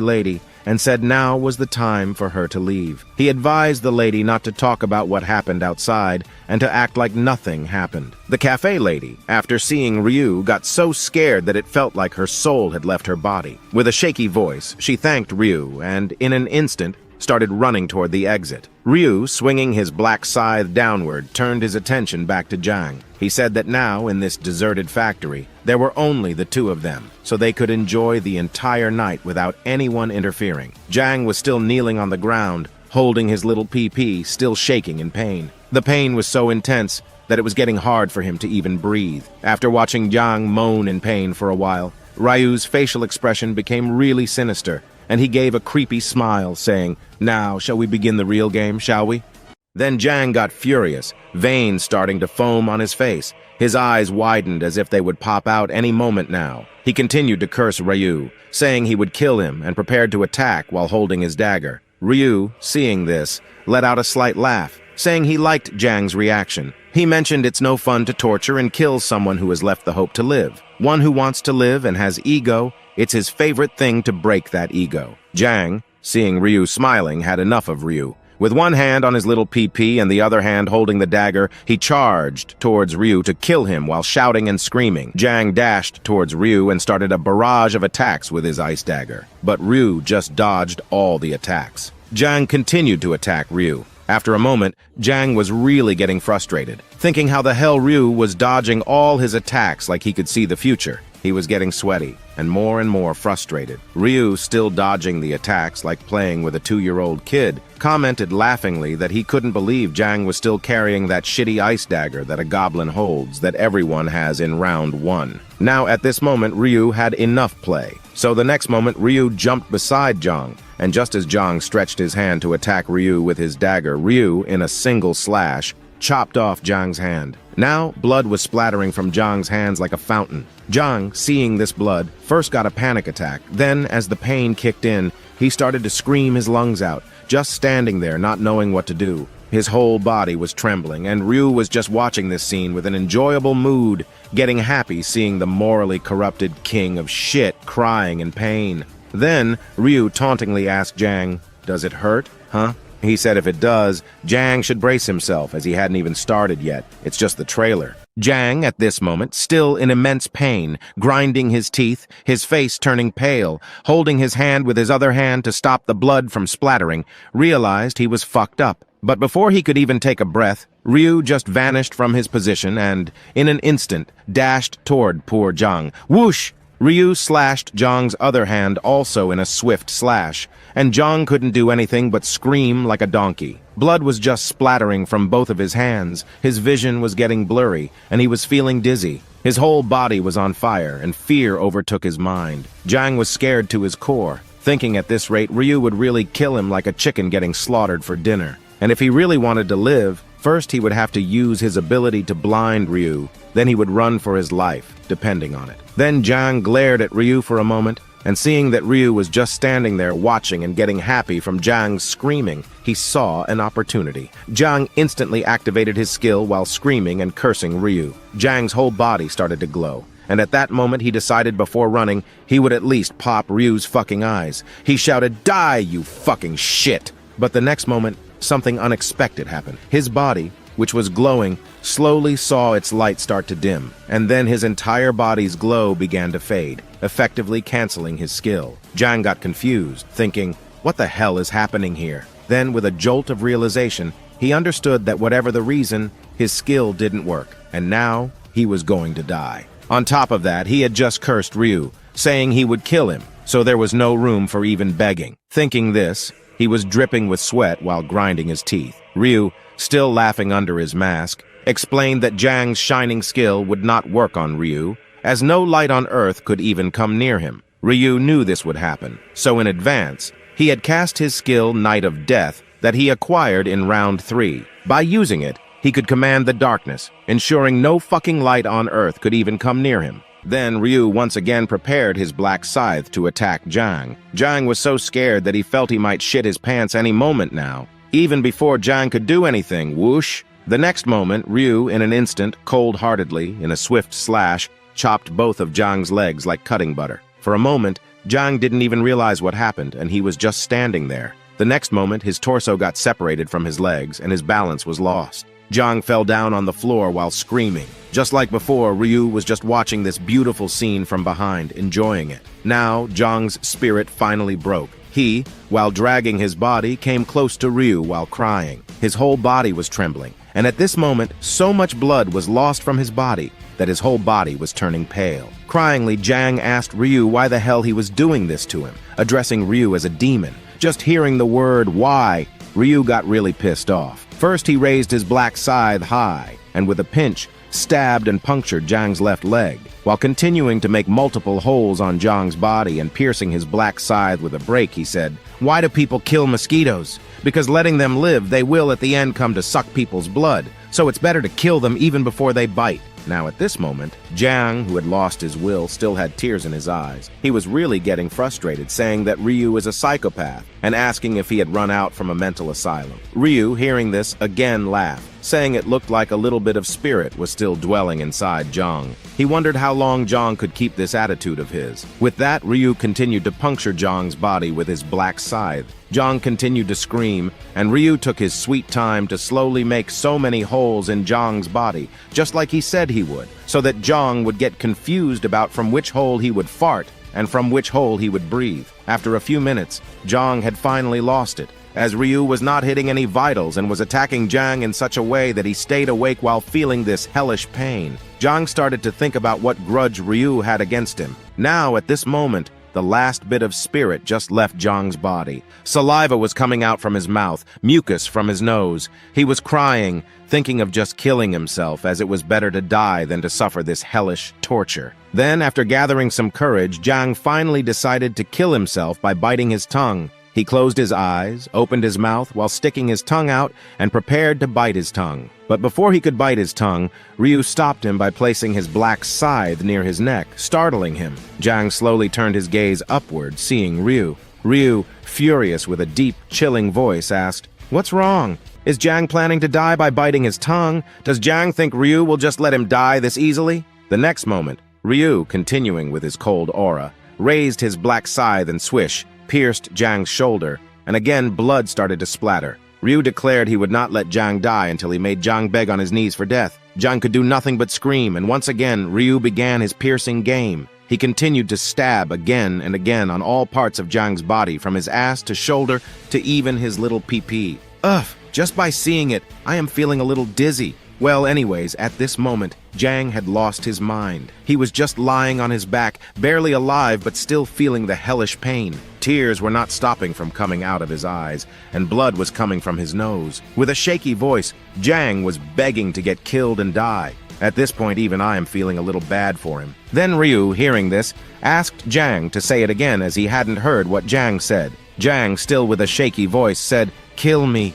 lady and said now was the time for her to leave. He advised the lady not to talk about what happened outside and to act like nothing happened. The cafe lady, after seeing Ryu, got so scared that it felt like her soul had left her body. With a shaky voice, she thanked Ryu and, in an instant, started running toward the exit. Ryu, swinging his black scythe downward, turned his attention back to Jang. He said that now, in this deserted factory, there were only the two of them, so they could enjoy the entire night without anyone interfering. Jang was still kneeling on the ground, holding his little PP, still shaking in pain. The pain was so intense that it was getting hard for him to even breathe. After watching Jang moan in pain for a while, Ryu's facial expression became really sinister, and he gave a creepy smile, saying, "Now, shall we begin the real game, shall we?" Then Jang got furious, veins starting to foam on his face. His eyes widened as if they would pop out any moment now. He continued to curse Ryu, saying he would kill him, and prepared to attack while holding his dagger. Ryu, seeing this, let out a slight laugh, saying he liked Jang's reaction. He mentioned it's no fun to torture and kill someone who has left the hope to live. One who wants to live and has ego, it's his favorite thing to break that ego. Jang, seeing Ryu smiling, had enough of Ryu. With one hand on his little PP and the other hand holding the dagger, he charged towards Ryu to kill him while shouting and screaming. Jang dashed towards Ryu and started a barrage of attacks with his ice dagger. But Ryu just dodged all the attacks. Jang continued to attack Ryu. After a moment, Jang was really getting frustrated, thinking how the hell Ryu was dodging all his attacks like he could see the future. He was getting sweaty and more frustrated. Ryu, still dodging the attacks like playing with a 2-year-old kid, commented laughingly that he couldn't believe Jang was still carrying that shitty ice dagger that a goblin holds that everyone has in round 1. Now, at this moment, Ryu had enough play. So the next moment, Ryu jumped beside Jang, and just as Jang stretched his hand to attack Ryu with his dagger, Ryu, in a single slash, chopped off Jang's hand. Now, blood was splattering from Jang's hands like a fountain. Jang, seeing this blood, first got a panic attack. Then, as the pain kicked in, he started to scream his lungs out, just standing there not knowing what to do. His whole body was trembling, and Ryu was just watching this scene with an enjoyable mood, getting happy seeing the morally corrupted king of shit crying in pain. Then, Ryu tauntingly asked Jang, "Does it hurt, huh?" He said if it does, Jang should brace himself as he hadn't even started yet. It's just the trailer. Jang, at this moment, still in immense pain, grinding his teeth, his face turning pale, holding his hand with his other hand to stop the blood from splattering, realized he was fucked up. But before he could even take a breath, Ryu just vanished from his position and, in an instant, dashed toward poor Jang. Whoosh! Ryu slashed Jang's other hand also in a swift slash, and Jang couldn't do anything but scream like a donkey. Blood was just splattering from both of his hands, his vision was getting blurry, and he was feeling dizzy. His whole body was on fire, and fear overtook his mind. Jang was scared to his core, thinking at this rate Ryu would really kill him like a chicken getting slaughtered for dinner. And if he really wanted to live, first he would have to use his ability to blind Ryu, then he would run for his life, depending on it. Then Jang glared at Ryu for a moment, and seeing that Ryu was just standing there watching and getting happy from Jang's screaming, he saw an opportunity. Jang instantly activated his skill while screaming and cursing Ryu. Jang's whole body started to glow, and at that moment he decided before running he would at least pop Ryu's fucking eyes. He shouted, "Die, you fucking shit!" But the next moment, something unexpected happened. His body, which was glowing, slowly saw its light start to dim, and then his entire body's glow began to fade, effectively canceling his skill. Jang got confused, thinking, what the hell is happening here? Then, with a jolt of realization, he understood that whatever the reason, his skill didn't work, and now he was going to die. On top of that, he had just cursed Ryu, saying he would kill him, so there was no room for even begging. Thinking this, he was dripping with sweat while grinding his teeth. Ryu, still laughing under his mask, explained that Jang's shining skill would not work on Ryu, as no light on Earth could even come near him. Ryu knew this would happen, so in advance, he had cast his skill Night of Death that he acquired in round 3. By using it, he could command the darkness, ensuring no fucking light on Earth could even come near him. Then Ryu once again prepared his black scythe to attack Jang. Jang was so scared that he felt he might shit his pants any moment now. Even before Jang could do anything, whoosh! The next moment, Ryu, in an instant, cold-heartedly, in a swift slash, chopped both of Jang's legs like cutting butter. For a moment, Jang didn't even realize what happened, and he was just standing there. The next moment, his torso got separated from his legs, and his balance was lost. Jang fell down on the floor while screaming. Just like before, Ryu was just watching this beautiful scene from behind, enjoying it. Now, Jang's spirit finally broke. He, while dragging his body, came close to Ryu while crying. His whole body was trembling, and at this moment, so much blood was lost from his body that his whole body was turning pale. Cryingly, Jang asked Ryu why the hell he was doing this to him, addressing Ryu as a demon. Just hearing the word "why," Ryu got really pissed off. First, he raised his black scythe high, and with a pinch, stabbed and punctured Jang's left leg, while continuing to make multiple holes on Jang's body and piercing his black scythe with a break. He said, Why do people kill mosquitoes? Because letting them live, they will at the end come to suck people's blood. So it's better to kill them even before they bite. Now at this moment, Jiang, who had lost his will, still had tears in his eyes. He was really getting frustrated, saying that Ryu is a psychopath and asking if he had run out from a mental asylum. Ryu, hearing this, again laughed, saying it looked like a little bit of spirit was still dwelling inside Jiang. He wondered how long Jiang could keep this attitude of his. With that, Ryu continued to puncture Jiang's body with his black scythe. Jiang continued to scream, and Ryu took his sweet time to slowly make so many holes in Jiang's body, just like he said he would, so that Jiang would get confused about from which hole he would fart and from which hole he would breathe. After a few minutes, Jiang had finally lost it, as Ryu was not hitting any vitals and was attacking Jiang in such a way that he stayed awake while feeling this hellish pain. Jiang started to think about what grudge Ryu had against him. Now, at this moment, the last bit of spirit just left Jiang's body. Saliva was coming out from his mouth, mucus from his nose. He was crying, thinking of just killing himself, as it was better to die than to suffer this hellish torture. Then, after gathering some courage, Jiang finally decided to kill himself by biting his tongue. He closed his eyes, opened his mouth while sticking his tongue out, and prepared to bite his tongue. But before he could bite his tongue, Ryu stopped him by placing his black scythe near his neck, startling him. Jiang slowly turned his gaze upward, seeing Ryu. Ryu, furious with a deep, chilling voice, asked, "What's wrong? Is Jiang planning to die by biting his tongue? Does Jiang think Ryu will just let him die this easily?" The next moment, Ryu, continuing with his cold aura, raised his black scythe and swish, pierced Jiang's shoulder, and again blood started to splatter. Ryu declared he would not let Jiang die until he made Jiang beg on his knees for death. Jiang could do nothing but scream, and once again Ryu began his piercing game. He continued to stab again and again on all parts of Jiang's body, from his ass to shoulder to even his little pee-pee. Ugh, just by seeing it, I am feeling a little dizzy. Well, anyways, at this moment, Jiang had lost his mind. He was just lying on his back, barely alive but still feeling the hellish pain. Tears were not stopping from coming out of his eyes, and blood was coming from his nose. With a shaky voice, Jiang was begging to get killed and die. At this point, even I am feeling a little bad for him. Then Ryu, hearing this, asked Jiang to say it again, as he hadn't heard what Jiang said. Jiang, still with a shaky voice, said, "Kill me,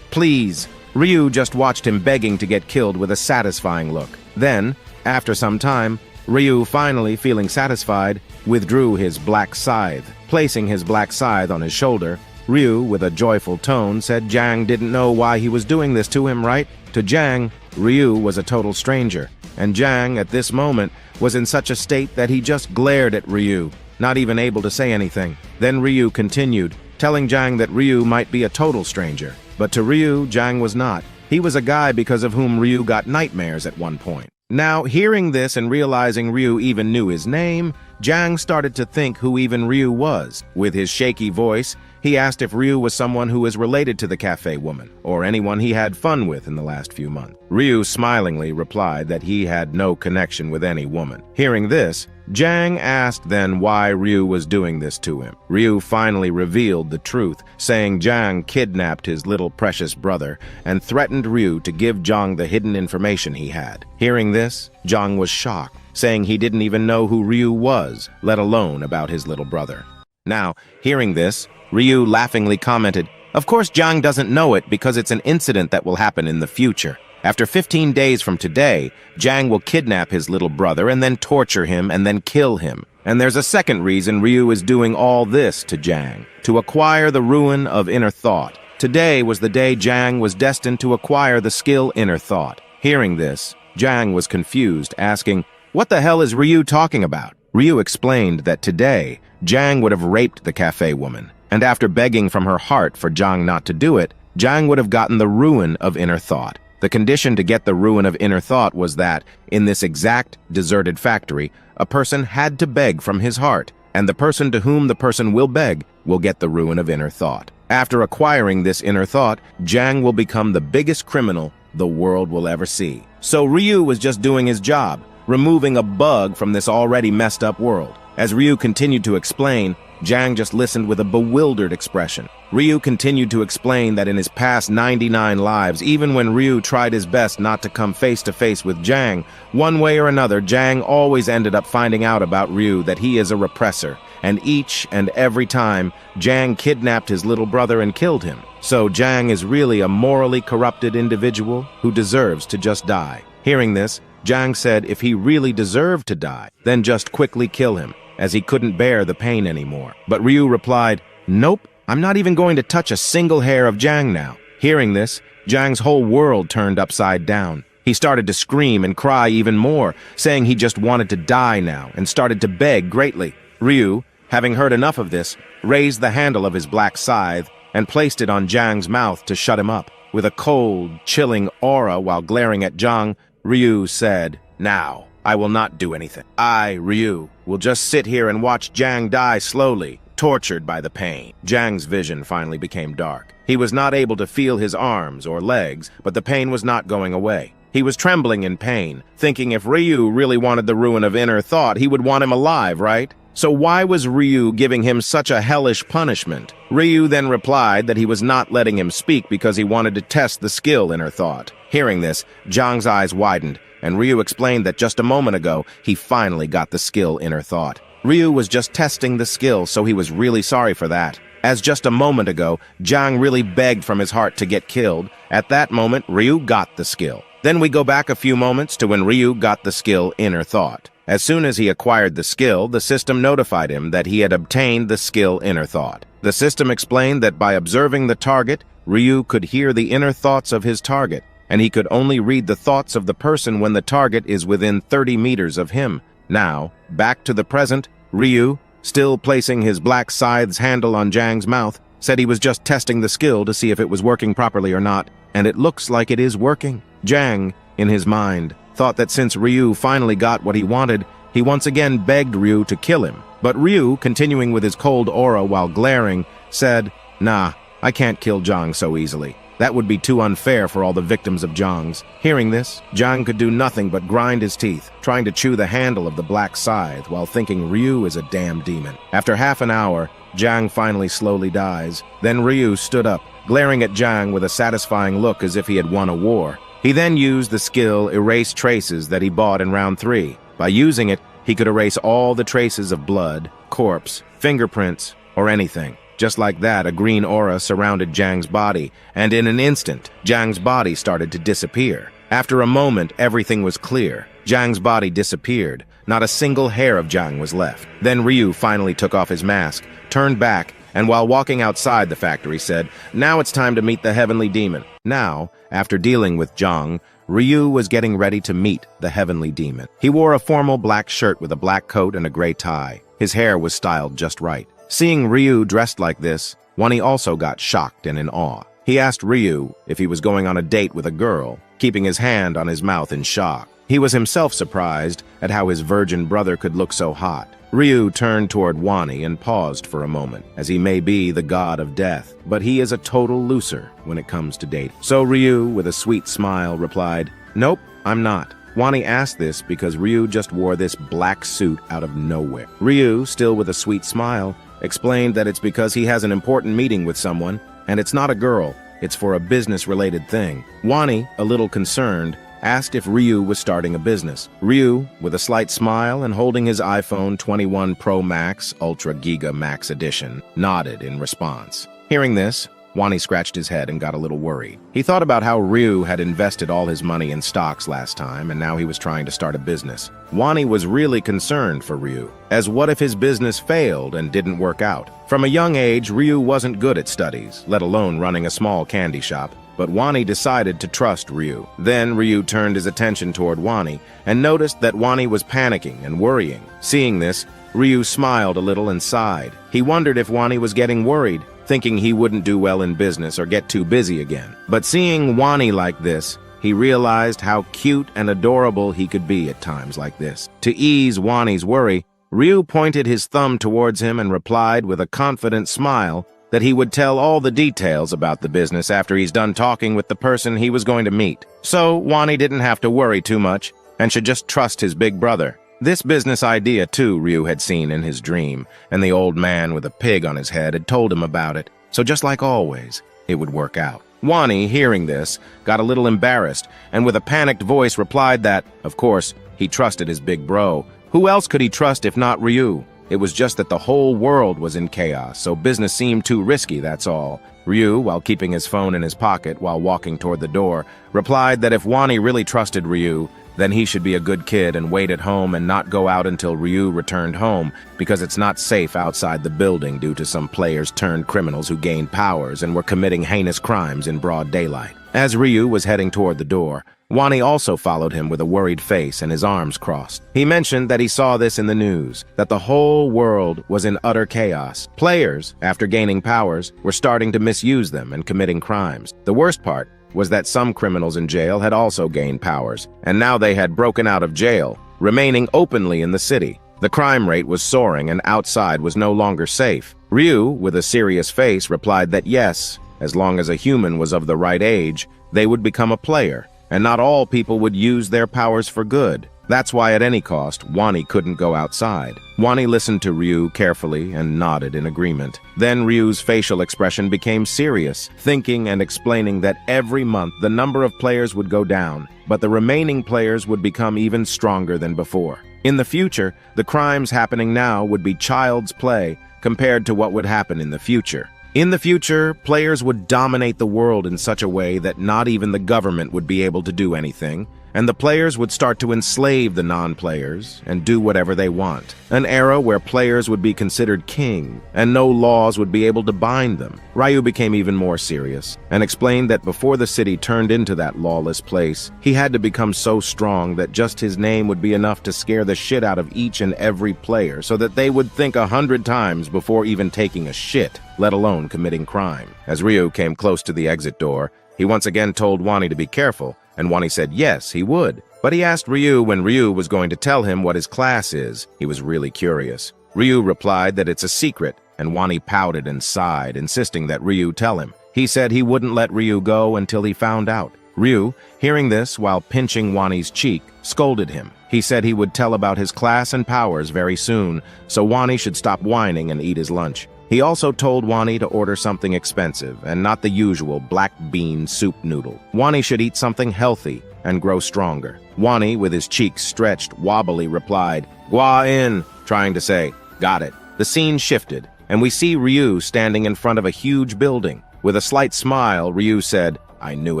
please." Ryu just watched him begging to get killed with a satisfying look. Then, after some time, Ryu, finally feeling satisfied, withdrew his black scythe. Placing his black scythe on his shoulder, Ryu, with a joyful tone, said Jiang didn't know why he was doing this to him, right? To Jiang, Ryu was a total stranger, and Jiang, at this moment, was in such a state that he just glared at Ryu, not even able to say anything. Then Ryu continued, telling Jiang that Ryu might be a total stranger. But to Ryu, Jiang was not. He was a guy because of whom Ryu got nightmares at one point. Now, hearing this and realizing Ryu even knew his name, Jiang started to think who even Ryu was. With his shaky voice, he asked if Ryu was someone who was related to the cafe woman, or anyone he had fun with in the last few months. Ryu smilingly replied that he had no connection with any woman. Hearing this, Jiang asked then why Ryu was doing this to him. Ryu finally revealed the truth, saying Jiang kidnapped his little precious brother and threatened Ryu to give Jiang the hidden information he had. Hearing this, Jiang was shocked, saying he didn't even know who Ryu was, let alone about his little brother. Now, hearing this, Ryu laughingly commented, "Of course Jiang doesn't know it because it's an incident that will happen in the future. After 15 days from today, Jiang will kidnap his little brother and then torture him and then kill him. And there's a second reason Ryu is doing all this to Jiang, to acquire the ruin of inner thought. Today was the day Jiang was destined to acquire the skill inner thought." Hearing this, Jiang was confused, asking, "What the hell is Ryu talking about?" Ryu explained that today, Jiang would have raped the cafe woman, and after begging from her heart for Jiang not to do it, Jiang would have gotten the ruin of inner thought. The condition to get the ruin of inner thought was that, in this exact deserted factory, a person had to beg from his heart, and the person to whom the person will beg will get the ruin of inner thought. After acquiring this inner thought, Jiang will become the biggest criminal the world will ever see. So Ryu was just doing his job, removing a bug from this already messed up world. As Ryu continued to explain, Jiang just listened with a bewildered expression. Ryu continued to explain that in his past 99 lives, even when Ryu tried his best not to come face to face with Jiang, one way or another, Jiang always ended up finding out about Ryu that he is a repressor. and each and every time, Jang kidnapped his little brother and killed him. So Jang is really a morally corrupted individual who deserves to just die. Hearing this, Jang said if he really deserved to die, then just quickly kill him, as he couldn't bear the pain anymore. But Ryu replied, "Nope, I'm not even going to touch a single hair of Jang now." Hearing this, Jang's whole world turned upside down. He started to scream and cry even more, saying he just wanted to die now and started to beg greatly. Ryu, having heard enough of this, raised the handle of his black scythe and placed it on Jang's mouth to shut him up. With a cold, chilling aura while glaring at Jang, Ryu said, "Now, I will not do anything. I, Ryu, will just sit here and watch Jang die slowly, tortured by the pain." Jang's vision finally became dark. He was not able to feel his arms or legs, but the pain was not going away. He was trembling in pain, thinking if Ryu really wanted the ruin of inner thought, he would want him alive, right? So why was Ryu giving him such a hellish punishment? Ryu then replied that he was not letting him speak because he wanted to test the skill inner thought. Hearing this, Jang's eyes widened, and Ryu explained that just a moment ago, he finally got the skill inner thought. Ryu was just testing the skill, so he was really sorry for that. As just a moment ago, Jang really begged from his heart to get killed. At that moment, Ryu got the skill. Then we go back a few moments to when Ryu got the skill inner thought. As soon as he acquired the skill, the system notified him that he had obtained the skill inner thought. The system explained that by observing the target, Ryu could hear the inner thoughts of his target, and he could only read the thoughts of the person when the target is within 30 meters of him. Now, back to the present, Ryu, still placing his black scythe's handle on Jang's mouth, said he was just testing the skill to see if it was working properly or not, and it looks like it is working. Jang, in his mind, thought that since Ryu finally got what he wanted, he once again begged Ryu to kill him. But Ryu, continuing with his cold aura while glaring, said, "Nah, I can't kill Jang so easily. That would be too unfair for all the victims of Jang's." Hearing this, Jang could do nothing but grind his teeth, trying to chew the handle of the black scythe while thinking Ryu is a damn demon. After half an hour, Jang finally slowly dies. Then Ryu stood up, glaring at Jang with a satisfying look as if he had won a war. He then used the skill Erase Traces that he bought in round 3. By using it, he could erase all the traces of blood, corpse, fingerprints, or anything. Just like that, a green aura surrounded Jang's body, and in an instant, Jang's body started to disappear. After a moment, everything was clear. Jang's body disappeared. Not a single hair of Jang was left. Then Ryu finally took off his mask, turned back, and while walking outside the factory said, "Now it's time to meet the Heavenly Demon." Now, after dealing with Jang, Ryu was getting ready to meet the Heavenly Demon. He wore a formal black shirt with a black coat and a gray tie. His hair was styled just right. Seeing Ryu dressed like this, Wani also got shocked and in awe. He asked Ryu if he was going on a date with a girl, keeping his hand on his mouth in shock. He was himself surprised at how his virgin brother could look so hot. Ryu turned toward Wani and paused for a moment, as he may be the god of death, but he is a total loser when it comes to dating. So Ryu, with a sweet smile, replied, "Nope, I'm not." Wani asked this because Ryu just wore this black suit out of nowhere. Ryu, still with a sweet smile, explained that it's because he has an important meeting with someone, and it's not a girl, it's for a business-related thing. Wani, a little concerned, asked if Ryu was starting a business. Ryu, with a slight smile and holding his iPhone 21 Pro Max Ultra Giga Max Edition, nodded in response. Hearing this, Wani scratched his head and got a little worried. He thought about how Ryu had invested all his money in stocks last time, and now he was trying to start a business. Wani was really concerned for Ryu, as what if his business failed and didn't work out? From a young age, Ryu wasn't good at studies, let alone running a small candy shop. But Wani decided to trust Ryu. Then Ryu turned his attention toward Wani and noticed that Wani was panicking and worrying. Seeing this, Ryu smiled a little and sighed. He wondered if Wani was getting worried, thinking he wouldn't do well in business or get too busy again. But seeing Wani like this, he realized how cute and adorable he could be at times like this. To ease Wani's worry, Ryu pointed his thumb towards him and replied with a confident smile that he would tell all the details about the business after he's done talking with the person he was going to meet. So Wani didn't have to worry too much and should just trust his big brother. This business idea, too, Ryu had seen in his dream, and the old man with a pig on his head had told him about it. So just like always, it would work out. Wani, hearing this, got a little embarrassed, and with a panicked voice replied that, of course, he trusted his big bro. Who else could he trust if not Ryu? It was just that the whole world was in chaos, so business seemed too risky, that's all. Ryu, while keeping his phone in his pocket while walking toward the door, replied that if Wani really trusted Ryu, then he should be a good kid and wait at home and not go out until Ryu returned home, because it's not safe outside the building due to some players turned criminals who gained powers and were committing heinous crimes in broad daylight. As Ryu was heading toward the door, Wani also followed him with a worried face and his arms crossed. He mentioned that he saw this in the news, that the whole world was in utter chaos. Players, after gaining powers, were starting to misuse them and committing crimes. The worst part was that some criminals in jail had also gained powers, and now they had broken out of jail, remaining openly in the city. The crime rate was soaring and outside was no longer safe. Ryu, with a serious face, replied that yes, as long as a human was of the right age, they would become a player, and not all people would use their powers for good. That's why at any cost, Wani couldn't go outside. Wani listened to Ryu carefully and nodded in agreement. Then Ryu's facial expression became serious, thinking and explaining that every month the number of players would go down, but the remaining players would become even stronger than before. In the future, the crimes happening now would be child's play compared to what would happen in the future. In the future, players would dominate the world in such a way that not even the government would be able to do anything, and the players would start to enslave the non-players and do whatever they want. An era where players would be considered king, and no laws would be able to bind them. Ryu became even more serious, and explained that before the city turned into that lawless place, he had to become so strong that just his name would be enough to scare the shit out of each and every player, so that they would think 100 times before even taking a shit, let alone committing crime. As Ryu came close to the exit door, he once again told Wani to be careful, and Wani said yes, he would. But he asked Ryu when Ryu was going to tell him what his class is. He was really curious. Ryu replied that it's a secret, and Wani pouted and sighed, insisting that Ryu tell him. He said he wouldn't let Ryu go until he found out. Ryu, hearing this while pinching Wani's cheek, scolded him. He said he would tell about his class and powers very soon, so Wani should stop whining and eat his lunch. He also told Wani to order something expensive and not the usual black bean soup noodle. Wani should eat something healthy and grow stronger. Wani, with his cheeks stretched, wobbly, replied, "Gwa in," trying to say, "Got it." The scene shifted, and we see Ryu standing in front of a huge building. With a slight smile, Ryu said, "I knew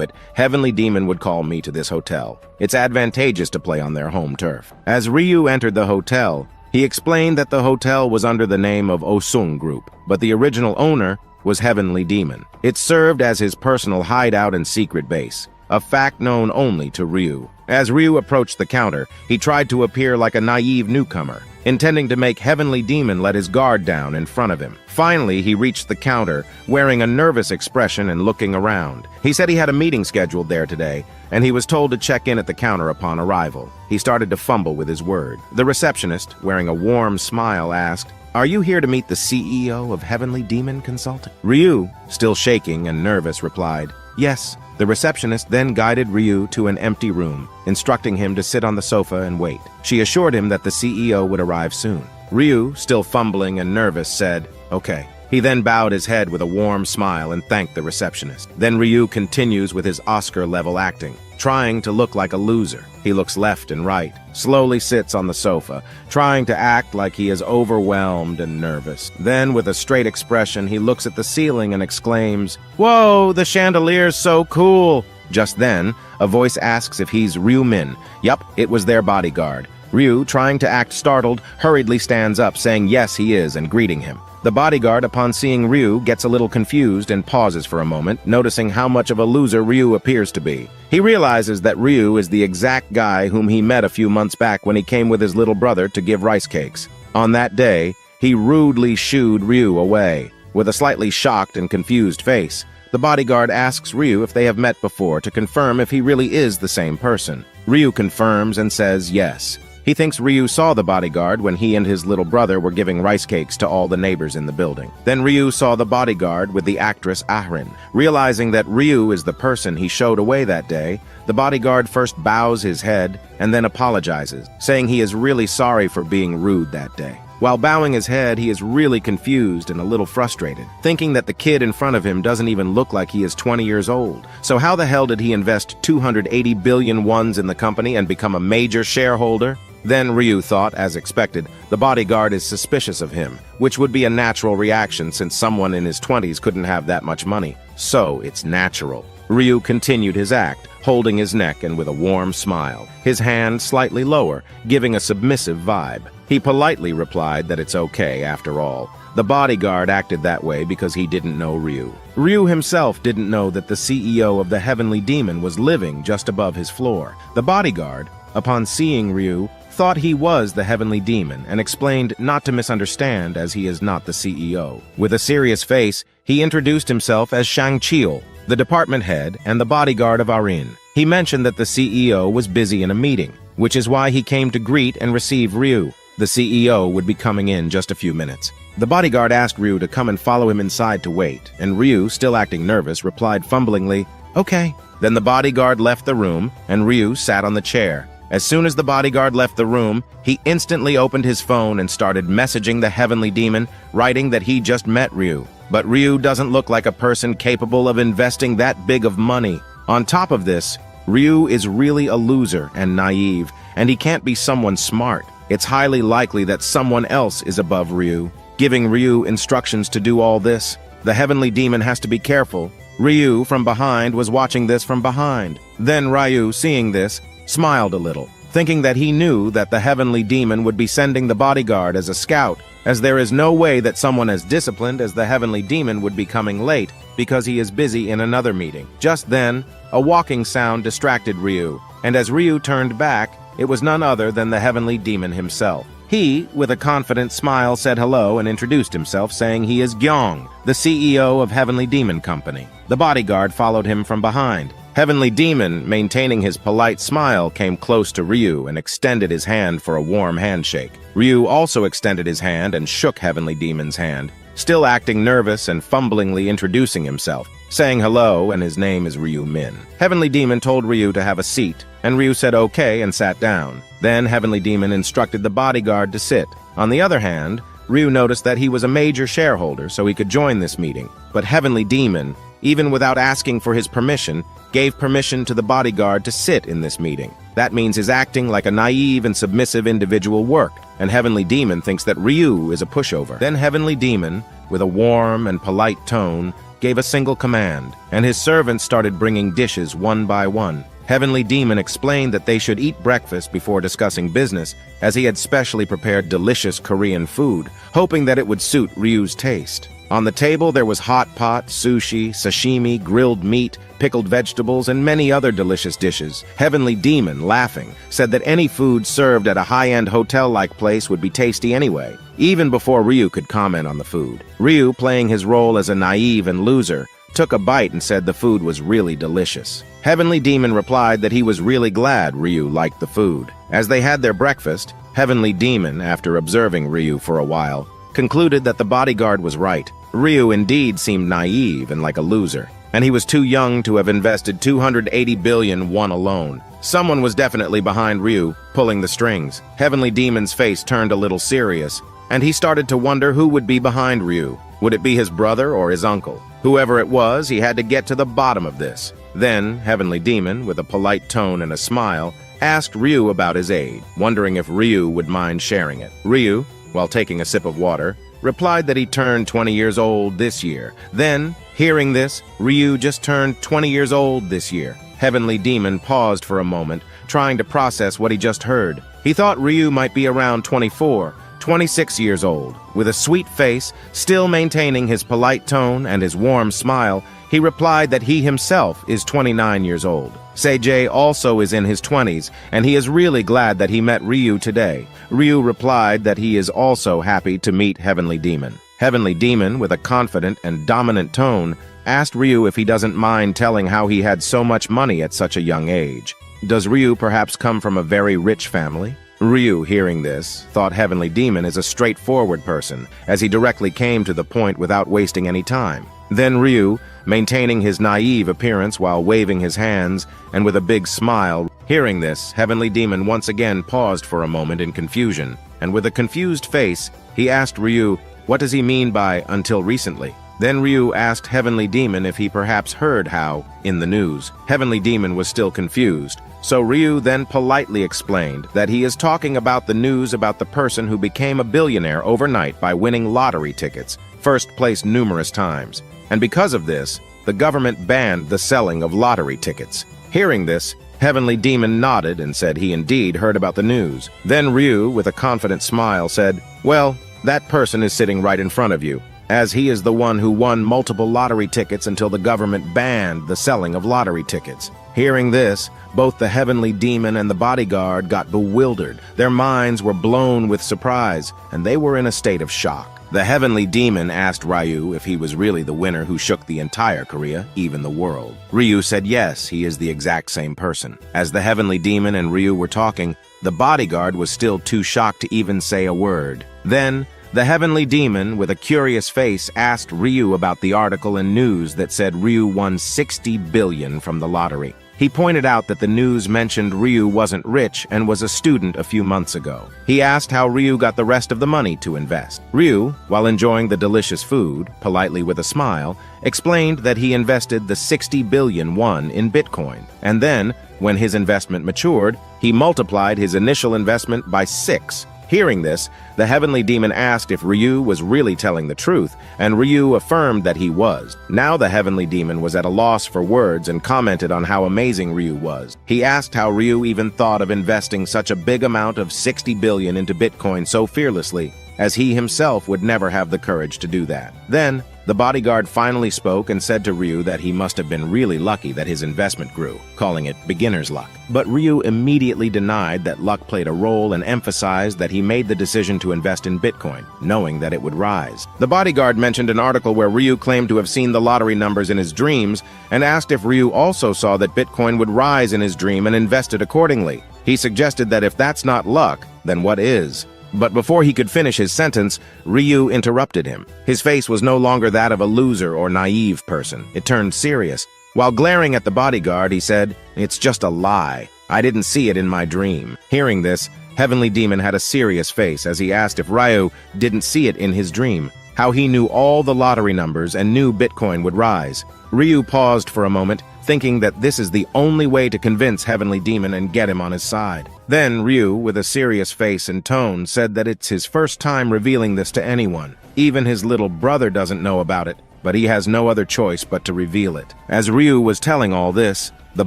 it. Heavenly Demon would call me to this hotel. It's advantageous to play on their home turf." As Ryu entered the hotel, he explained that the hotel was under the name of Osung Group, but the original owner was Heavenly Demon. It served as his personal hideout and secret base, a fact known only to Ryu. As Ryu approached the counter, he tried to appear like a naive newcomer, intending to make Heavenly Demon let his guard down in front of him. Finally, he reached the counter, wearing a nervous expression and looking around. He said he had a meeting scheduled there today, and he was told to check in at the counter upon arrival. He started to fumble with his word. The receptionist, wearing a warm smile, asked, "Are you here to meet the CEO of Heavenly Demon Consulting?" Ryu, still shaking and nervous, replied, "Yes." The receptionist then guided Ryu to an empty room, instructing him to sit on the sofa and wait. She assured him that the CEO would arrive soon. Ryu, still fumbling and nervous, said, "Okay." He then bowed his head with a warm smile and thanked the receptionist. Then Ryu continues with his Oscar-level acting, trying to look like a loser. He looks left and right, slowly sits on the sofa, trying to act like he is overwhelmed and nervous. Then, with a straight expression, he looks at the ceiling and exclaims, "Whoa, the chandelier's so cool!" Just then, a voice asks if he's Ryu Min. Yup, it was their bodyguard. Ryu, trying to act startled, hurriedly stands up, saying yes he is and greeting him. The bodyguard, upon seeing Ryu, gets a little confused and pauses for a moment, noticing how much of a loser Ryu appears to be. He realizes that Ryu is the exact guy whom he met a few months back when he came with his little brother to give rice cakes. On that day, he rudely shooed Ryu away. With a slightly shocked and confused face, the bodyguard asks Ryu if they have met before to confirm if he really is the same person. Ryu confirms and says yes. He thinks Ryu saw the bodyguard when he and his little brother were giving rice cakes to all the neighbors in the building. Then Ryu saw the bodyguard with the actress Ahrin. Realizing that Ryu is the person he showed away that day, the bodyguard first bows his head and then apologizes, saying he is really sorry for being rude that day. While bowing his head, he is really confused and a little frustrated, thinking that the kid in front of him doesn't even look like he is 20 years old. So how the hell did he invest 280 billion wons in the company and become a major shareholder? Then Ryu thought, as expected, the bodyguard is suspicious of him, which would be a natural reaction since someone in his 20s couldn't have that much money. So it's natural. Ryu continued his act, holding his neck and with a warm smile, his hand slightly lower, giving a submissive vibe. He politely replied that it's okay after all. The bodyguard acted that way because he didn't know Ryu. Ryu himself didn't know that the CEO of the Heavenly Demon was living just above his floor. The bodyguard, upon seeing Ryu, thought he was the Heavenly Demon and explained not to misunderstand as he is not the CEO. With a serious face, he introduced himself as Shang-Chiel, the department head and the bodyguard of Arin. He mentioned that the CEO was busy in a meeting, which is why he came to greet and receive Ryu. The CEO would be coming in just a few minutes. The bodyguard asked Ryu to come and follow him inside to wait, and Ryu, still acting nervous, replied fumblingly, "Okay." Then the bodyguard left the room, and Ryu sat on the chair. As soon as the bodyguard left the room, he instantly opened his phone and started messaging the Heavenly Demon, writing that he just met Ryu. But Ryu doesn't look like a person capable of investing that big of money. On top of this, Ryu is really a loser and naive, and he can't be someone smart. It's highly likely that someone else is above Ryu, giving Ryu instructions to do all this. The Heavenly Demon has to be careful. Ryu, from behind, was watching this from behind. Then Ryu, seeing this, smiled a little, thinking that he knew that the Heavenly Demon would be sending the bodyguard as a scout, as there is no way that someone as disciplined as the Heavenly Demon would be coming late because he is busy in another meeting. Just then, a walking sound distracted Ryu, and as Ryu turned back, it was none other than the Heavenly Demon himself. He, with a confident smile, said hello and introduced himself, saying he is Gyeong, the CEO of Heavenly Demon Company. The bodyguard followed him from behind. Heavenly Demon, maintaining his polite smile, came close to Ryu and extended his hand for a warm handshake. Ryu also extended his hand and shook Heavenly Demon's hand, still acting nervous and fumblingly introducing himself, saying hello and his name is Ryu Min. Heavenly Demon told Ryu to have a seat, and Ryu said okay and sat down. Then Heavenly Demon instructed the bodyguard to sit. On the other hand, Ryu noticed that he was a major shareholder so he could join this meeting. But Heavenly Demon, even without asking for his permission, gave permission to the bodyguard to sit in this meeting. That means his acting like a naive and submissive individual worked, and Heavenly Demon thinks that Ryu is a pushover. Then Heavenly Demon, with a warm and polite tone, gave a single command, and his servants started bringing dishes one by one. Heavenly Demon explained that they should eat breakfast before discussing business, as he had specially prepared delicious Korean food, hoping that it would suit Ryu's taste. On the table there was hot pot, sushi, sashimi, grilled meat, pickled vegetables, and many other delicious dishes. Heavenly Demon, laughing, said that any food served at a high-end hotel-like place would be tasty anyway, even before Ryu could comment on the food. Ryu, playing his role as a naive and loser, took a bite and said the food was really delicious. Heavenly Demon replied that he was really glad Ryu liked the food. As they had their breakfast, Heavenly Demon, after observing Ryu for a while, concluded that the bodyguard was right. Ryu indeed seemed naive and like a loser, and he was too young to have invested 280 billion won alone. Someone was definitely behind Ryu, pulling the strings. Heavenly Demon's face turned a little serious, and he started to wonder who would be behind Ryu. Would it be his brother or his uncle? Whoever it was, he had to get to the bottom of this. Then, Heavenly Demon, with a polite tone and a smile, asked Ryu about his age, wondering if Ryu would mind sharing it. Ryu, while taking a sip of water, replied that he turned 20 years old this year. Then, hearing this, Ryu just turned 20 years old this year. Heavenly Demon paused for a moment, trying to process what he just heard. He thought Ryu might be around 24, 26 years old. With a sweet face, still maintaining his polite tone and his warm smile, he replied that he himself is 29 years old. Seijay also is in his 20s, and he is really glad that he met Ryu today. Ryu replied that he is also happy to meet Heavenly Demon. Heavenly Demon, with a confident and dominant tone, asked Ryu if he doesn't mind telling how he had so much money at such a young age. Does Ryu perhaps come from a very rich family? Ryu, hearing this, thought Heavenly Demon is a straightforward person, as he directly came to the point without wasting any time. Then Ryu, maintaining his naive appearance while waving his hands and with a big smile, hearing this, Heavenly Demon once again paused for a moment in confusion, and with a confused face, he asked Ryu, what does he mean by "until recently"? Then Ryu asked Heavenly Demon if he perhaps heard how, in the news, Heavenly Demon was still confused. So Ryu then politely explained that he is talking about the news about the person who became a billionaire overnight by winning lottery tickets, first place numerous times. And because of this, the government banned the selling of lottery tickets. Hearing this, Heavenly Demon nodded and said he indeed heard about the news. Then Ryu, with a confident smile, said, "Well, that person is sitting right in front of you, as he is the one who won multiple lottery tickets until the government banned the selling of lottery tickets." Hearing this, both the Heavenly Demon and the bodyguard got bewildered. Their minds were blown with surprise, and they were in a state of shock. The Heavenly Demon asked Ryu if he was really the winner who shook the entire Korea, even the world. Ryu said yes, he is the exact same person. As the Heavenly Demon and Ryu were talking, the bodyguard was still too shocked to even say a word. Then, the Heavenly Demon, with a curious face, asked Ryu about the article and news that said Ryu won 60 billion from the lottery. He pointed out that the news mentioned Ryu wasn't rich and was a student a few months ago. He asked how Ryu got the rest of the money to invest. Ryu, while enjoying the delicious food, politely with a smile, explained that he invested the 60 billion won in Bitcoin. And then, when his investment matured, he multiplied his initial investment by 6. Hearing this, the Heavenly Demon asked if Ryu was really telling the truth, and Ryu affirmed that he was. Now the Heavenly Demon was at a loss for words and commented on how amazing Ryu was. He asked how Ryu even thought of investing such a big amount of 60 billion into Bitcoin so fearlessly, as he himself would never have the courage to do that. Then, the bodyguard finally spoke and said to Ryu that he must have been really lucky that his investment grew, calling it beginner's luck. But Ryu immediately denied that luck played a role and emphasized that he made the decision to invest in Bitcoin, knowing that it would rise. The bodyguard mentioned an article where Ryu claimed to have seen the lottery numbers in his dreams and asked if Ryu also saw that Bitcoin would rise in his dream and invested accordingly. He suggested that if that's not luck, then what is? But before he could finish his sentence, Ryu interrupted him. His face was no longer that of a loser or naive person. It turned serious. While glaring at the bodyguard, he said, "It's just a lie. I didn't see it in my dream." Hearing this, Heavenly Demon had a serious face as he asked if Ryu didn't see it in his dream, how he knew all the lottery numbers and knew Bitcoin would rise. Ryu paused for a moment, thinking that this is the only way to convince Heavenly Demon and get him on his side. Then Ryu, with a serious face and tone, said that it's his first time revealing this to anyone. Even his little brother doesn't know about it, but he has no other choice but to reveal it. As Ryu was telling all this, the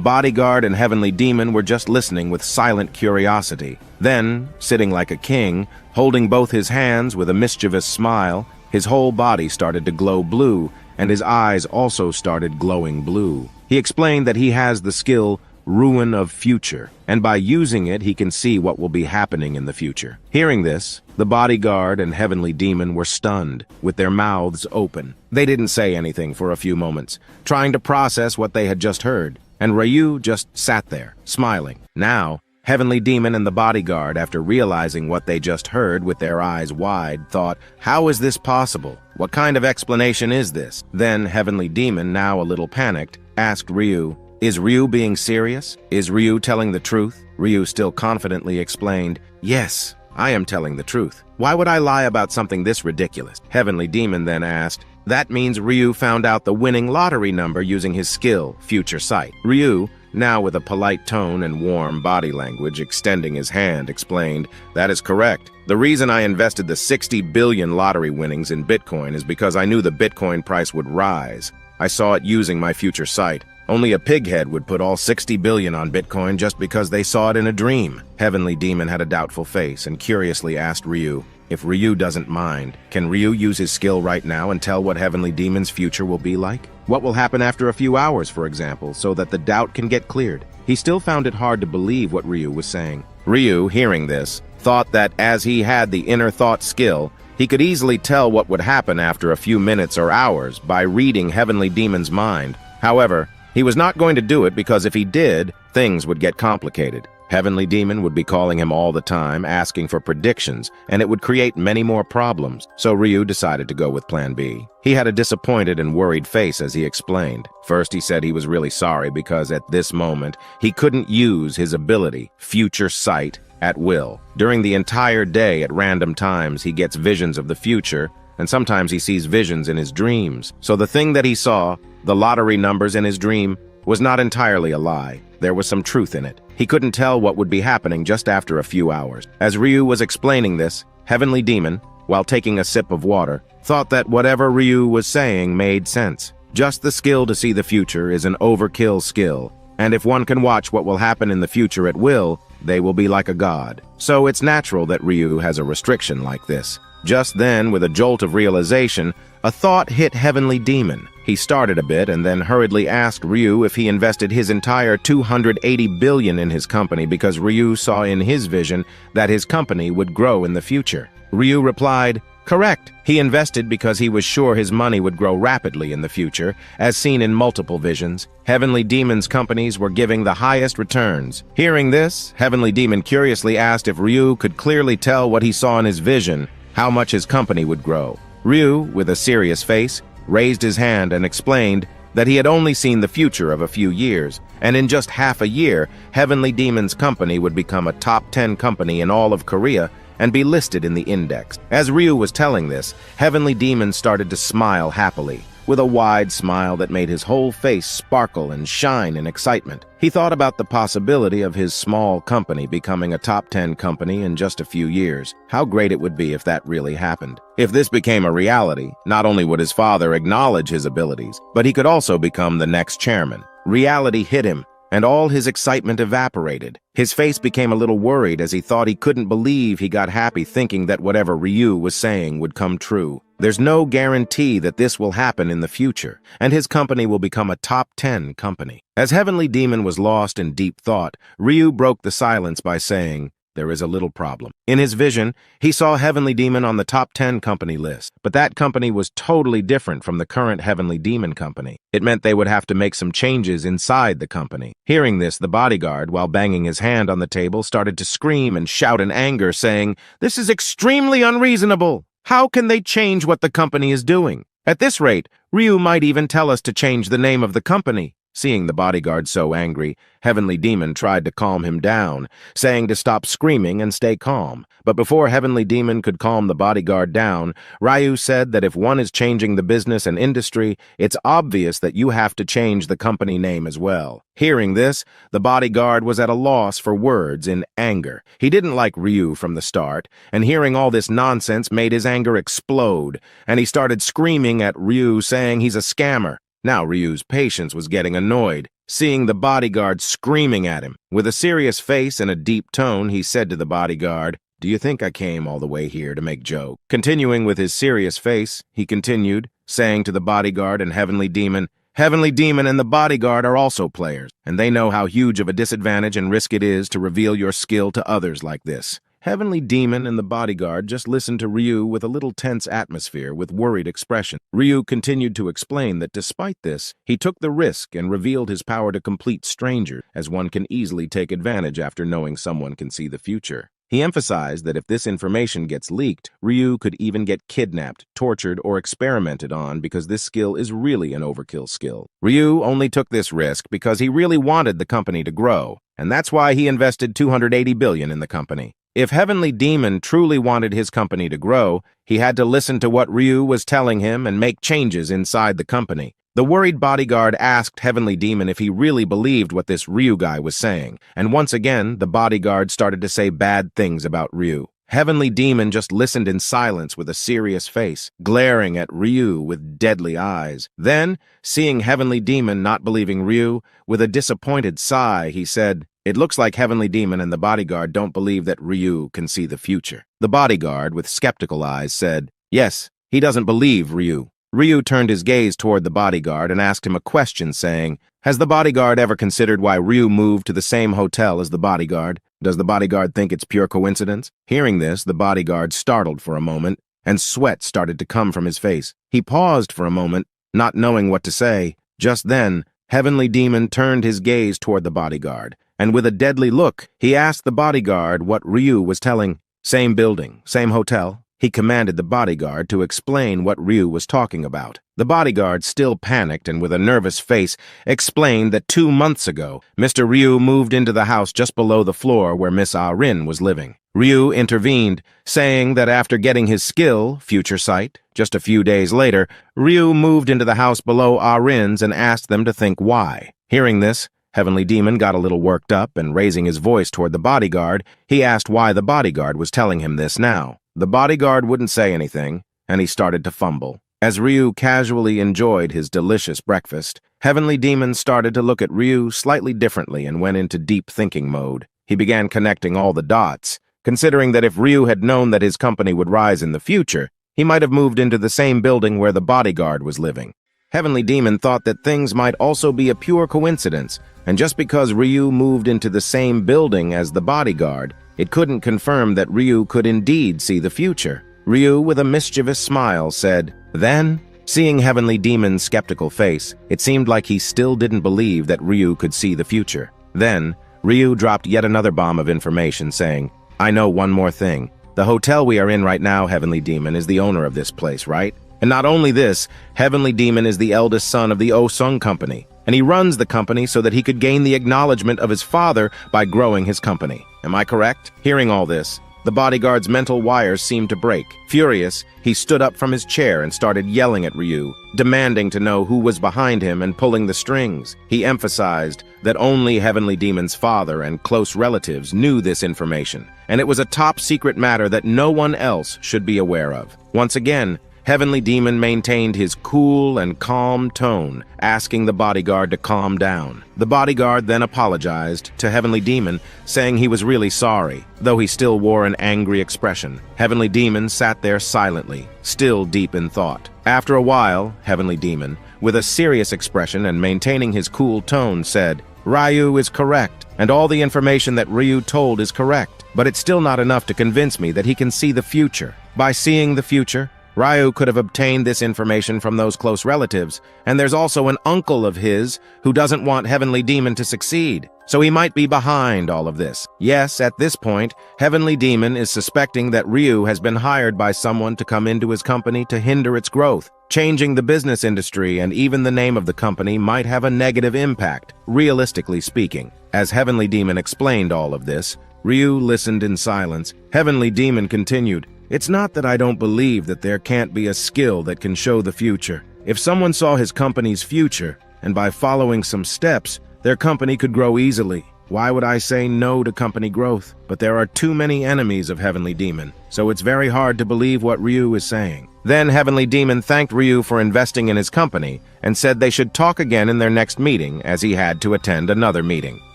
bodyguard and Heavenly Demon were just listening with silent curiosity. Then, sitting like a king, holding both his hands with a mischievous smile, his whole body started to glow blue, and his eyes also started glowing blue. He explained that he has the skill Ruin of Future, and by using it he can see what will be happening in the future. Hearing this, the bodyguard and Heavenly Demon were stunned, with their mouths open. They didn't say anything for a few moments, trying to process what they had just heard, and Ryu just sat there, smiling. Now, Heavenly Demon and the bodyguard, after realizing what they just heard with their eyes wide, thought, "How is this possible? What kind of explanation is this?" Then Heavenly Demon, now a little panicked, asked Ryu, "Is Ryu being serious? Is Ryu telling the truth?" Ryu still confidently explained, "Yes, I am telling the truth. Why would I lie about something this ridiculous?" Heavenly Demon then asked, "That means Ryu found out the winning lottery number using his skill, Future Sight." Ryu, now with a polite tone and warm body language, extending his hand, explained, "That is correct. The reason I invested the 60 billion lottery winnings in Bitcoin is because I knew the Bitcoin price would rise. I saw it using my Future Sight. Only a pighead would put all 60 billion on Bitcoin just because they saw it in a dream." Heavenly Demon had a doubtful face and curiously asked Ryu, if Ryu doesn't mind, can Ryu use his skill right now and tell what Heavenly Demon's future will be like? What will happen after a few hours, for example, so that the doubt can get cleared? He still found it hard to believe what Ryu was saying. Ryu, hearing this, thought that as he had the inner thought skill, he could easily tell what would happen after a few minutes or hours by reading Heavenly Demon's mind. However, he was not going to do it because if he did, things would get complicated. Heavenly Demon would be calling him all the time, asking for predictions, and it would create many more problems. So Ryu decided to go with Plan B. He had a disappointed and worried face as he explained. First, he said he was really sorry because at this moment, he couldn't use his ability, Future Sight, at will. During the entire day, at random times, he gets visions of the future, and sometimes he sees visions in his dreams. So the thing that he saw, the lottery numbers in his dream, was not entirely a lie. There was some truth in it. He couldn't tell what would be happening just after a few hours. As Ryu was explaining this, Heavenly Demon, while taking a sip of water, thought that whatever Ryu was saying made sense. Just the skill to see the future is an overkill skill, and if one can watch what will happen in the future at will, they will be like a god. So it's natural that Ryu has a restriction like this. Just then, with a jolt of realization, a thought hit Heavenly Demon. He started a bit and then hurriedly asked Ryu if he invested his entire 280 billion in his company because Ryu saw in his vision that his company would grow in the future. Ryu replied, "Correct. He invested because he was sure his money would grow rapidly in the future, as seen in multiple visions. Heavenly Demon's companies were giving the highest returns." Hearing this, Heavenly Demon curiously asked if Ryu could clearly tell what he saw in his vision, how much his company would grow. Ryu, with a serious face, raised his hand and explained that he had only seen the future of a few years, and in just half a year, Heavenly Demon's company would become a top 10 company in all of Korea and be listed in the index. As Ryu was telling this, Heavenly Demon started to smile happily, with a wide smile that made his whole face sparkle and shine in excitement. He thought about the possibility of his small company becoming a top 10 company in just a few years. How great it would be if that really happened. If this became a reality, not only would his father acknowledge his abilities, but he could also become the next chairman. Reality hit him, and all his excitement evaporated. His face became a little worried as he thought he couldn't believe he got happy thinking that whatever Ryu was saying would come true. There's no guarantee that this will happen in the future, and his company will become a top 10 company. As Heavenly Demon was lost in deep thought, Ryu broke the silence by saying, "There is a little problem." In his vision, he saw Heavenly Demon on the top 10 company list, but that company was totally different from the current Heavenly Demon company. It meant they would have to make some changes inside the company. Hearing this, the bodyguard, while banging his hand on the table, started to scream and shout in anger, saying, "This is extremely unreasonable! How can they change what the company is doing? At this rate, Ryu might even tell us to change the name of the company." Seeing the bodyguard so angry, Heavenly Demon tried to calm him down, saying to stop screaming and stay calm. But before Heavenly Demon could calm the bodyguard down, Ryu said that if one is changing the business and industry, it's obvious that you have to change the company name as well. Hearing this, the bodyguard was at a loss for words in anger. He didn't like Ryu from the start, and hearing all this nonsense made his anger explode, and he started screaming at Ryu, saying he's a scammer. Now Ryu's patience was getting annoyed, seeing the bodyguard screaming at him. With a serious face and a deep tone, he said to the bodyguard, "Do you think I came all the way here to make joke?" Continuing with his serious face, he continued, saying to the bodyguard and Heavenly Demon, "Heavenly Demon and the bodyguard are also players, and they know how huge of a disadvantage and risk it is to reveal your skill to others like this." Heavenly Demon and the bodyguard just listened to Ryu with a little tense atmosphere with worried expression. Ryu continued to explain that despite this, he took the risk and revealed his power to complete strangers, as one can easily take advantage after knowing someone can see the future. He emphasized that if this information gets leaked, Ryu could even get kidnapped, tortured, or experimented on because this skill is really an overkill skill. Ryu only took this risk because he really wanted the company to grow, and that's why he invested 280 billion in the company. If Heavenly Demon truly wanted his company to grow, he had to listen to what Ryu was telling him and make changes inside the company. The worried bodyguard asked Heavenly Demon if he really believed what this Ryu guy was saying, and once again, the bodyguard started to say bad things about Ryu. Heavenly Demon just listened in silence with a serious face, glaring at Ryu with deadly eyes. Then, seeing Heavenly Demon not believing Ryu, with a disappointed sigh, he said, "It looks like Heavenly Demon and the bodyguard don't believe that Ryu can see the future." The bodyguard, with skeptical eyes, said, "Yes, he doesn't believe Ryu." Ryu turned his gaze toward the bodyguard and asked him a question, saying, "Has the bodyguard ever considered why Ryu moved to the same hotel as the bodyguard? Does the bodyguard think it's pure coincidence?" Hearing this, the bodyguard startled for a moment, and sweat started to come from his face. He paused for a moment, not knowing what to say. Just then, Heavenly Demon turned his gaze toward the bodyguard, and with a deadly look, he asked the bodyguard what Ryu was telling. "Same building, same hotel." He commanded the bodyguard to explain what Ryu was talking about. The bodyguard, still panicked and with a nervous face, explained that 2 months ago, Mr. Ryu moved into the house just below the floor where Miss Ah-rin was living. Ryu intervened, saying that after getting his skill, Future Sight, just a few days later, Ryu moved into the house below Arin's and asked them to think why. Hearing this, Heavenly Demon got a little worked up, and raising his voice toward the bodyguard, he asked why the bodyguard was telling him this now. The bodyguard wouldn't say anything, and he started to fumble. As Ryu casually enjoyed his delicious breakfast, Heavenly Demon started to look at Ryu slightly differently and went into deep thinking mode. He began connecting all the dots, considering that if Ryu had known that his company would rise in the future, he might have moved into the same building where the bodyguard was living. Heavenly Demon thought that things might also be a pure coincidence, and just because Ryu moved into the same building as the bodyguard, it couldn't confirm that Ryu could indeed see the future. Ryu, with a mischievous smile, said, "Then?" Seeing Heavenly Demon's skeptical face, it seemed like he still didn't believe that Ryu could see the future. Then, Ryu dropped yet another bomb of information, saying, "I know one more thing. The hotel we are in right now, Heavenly Demon, is the owner of this place, right? And not only this, Heavenly Demon is the eldest son of the Oh-Sung Company, and he runs the company so that he could gain the acknowledgement of his father by growing his company. Am I correct?" Hearing all this, the bodyguard's mental wires seemed to break. Furious, he stood up from his chair and started yelling at Ryu, demanding to know who was behind him and pulling the strings. He emphasized that only Heavenly Demon's father and close relatives knew this information, and it was a top-secret matter that no one else should be aware of. Once again, Heavenly Demon maintained his cool and calm tone, asking the bodyguard to calm down. The bodyguard then apologized to Heavenly Demon, saying he was really sorry, though he still wore an angry expression. Heavenly Demon sat there silently, still deep in thought. After a while, Heavenly Demon, with a serious expression and maintaining his cool tone, said, "Ryu is correct, and all the information that Ryu told is correct, but it's still not enough to convince me that he can see the future. By seeing the future, Ryu could have obtained this information from those close relatives, and there's also an uncle of his who doesn't want Heavenly Demon to succeed, so he might be behind all of this. Yes, at this point, Heavenly Demon is suspecting that Ryu has been hired by someone to come into his company to hinder its growth. Changing the business industry and even the name of the company might have a negative impact, realistically speaking." As Heavenly Demon explained all of this, Ryu listened in silence. Heavenly Demon continued, "It's not that I don't believe that there can't be a skill that can show the future. If someone saw his company's future, and by following some steps, their company could grow easily. Why would I say no to company growth? But there are too many enemies of Heavenly Demon, so it's very hard to believe what Ryu is saying." Then Heavenly Demon thanked Ryu for investing in his company and said they should talk again in their next meeting, as he had to attend another meeting.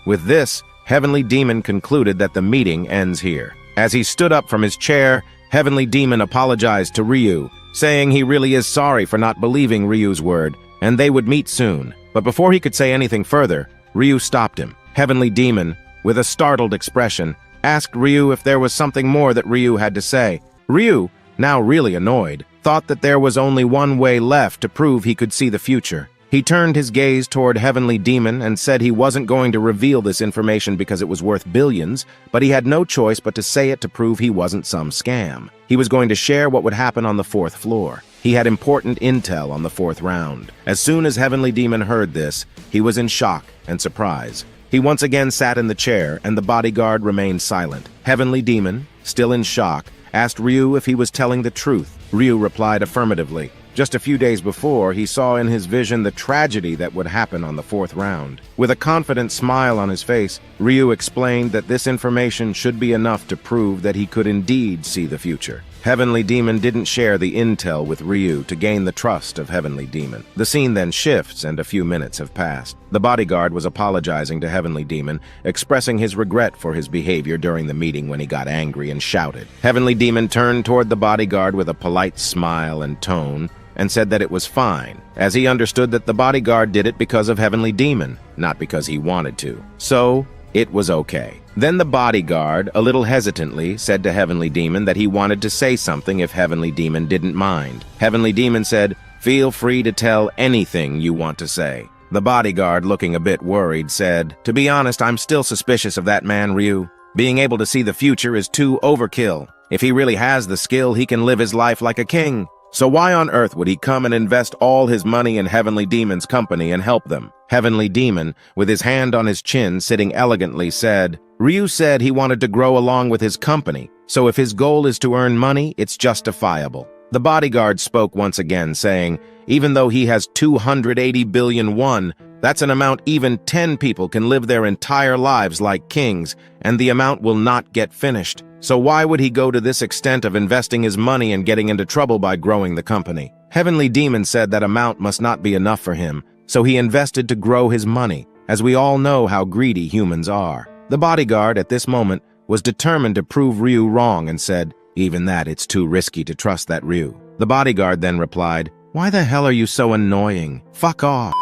With this, Heavenly Demon concluded that the meeting ends here. As he stood up from his chair, Heavenly Demon apologized to Ryu, saying he really is sorry for not believing Ryu's word, and they would meet soon. But before he could say anything further, Ryu stopped him. Heavenly Demon, with a startled expression, asked Ryu if there was something more that Ryu had to say. Ryu, now really annoyed, thought that there was only one way left to prove he could see the future. He turned his gaze toward Heavenly Demon and said he wasn't going to reveal this information because it was worth billions, but he had no choice but to say it to prove he wasn't some scam. He was going to share what would happen on the 4th floor. He had important intel on the 4th round. As soon as Heavenly Demon heard this, he was in shock and surprise. He once again sat in the chair, and the bodyguard remained silent. Heavenly Demon, still in shock, asked Ryu if he was telling the truth. Ryu replied affirmatively. Just a few days before, he saw in his vision the tragedy that would happen on the 4th round. With a confident smile on his face, Ryu explained that this information should be enough to prove that he could indeed see the future. Heavenly Demon didn't share the intel with Ryu to gain the trust of Heavenly Demon. The scene then shifts, and a few minutes have passed. The bodyguard was apologizing to Heavenly Demon, expressing his regret for his behavior during the meeting when he got angry and shouted. Heavenly Demon turned toward the bodyguard with a polite smile and tone, and said that it was fine, as he understood that the bodyguard did it because of Heavenly Demon, not because he wanted to. So, it was okay. Then the bodyguard, a little hesitantly, said to Heavenly Demon that he wanted to say something if Heavenly Demon didn't mind. Heavenly Demon said, "Feel free to tell anything you want to say." The bodyguard, looking a bit worried, said, "To be honest, I'm still suspicious of that man, Ryu. Being able to see the future is too overkill. If he really has the skill, he can live his life like a king. So why on earth would he come and invest all his money in Heavenly Demon's company and help them? Heavenly Demon, with his hand on his chin, sitting elegantly, said, Ryu said he wanted to grow along with his company, so if his goal is to earn money, it's justifiable. The bodyguard spoke once again, saying, even though he has 280 billion won, that's an amount even 10 people can live their entire lives like kings, and the amount will not get finished. So why would he go to this extent of investing his money and getting into trouble by growing the company? Heavenly Demon said that amount must not be enough for him, so he invested to grow his money, as we all know how greedy humans are. The bodyguard, at this moment, was determined to prove Ryu wrong and said, even that, it's too risky to trust that Ryu. The bodyguard then replied, why the hell are you so annoying? Fuck off.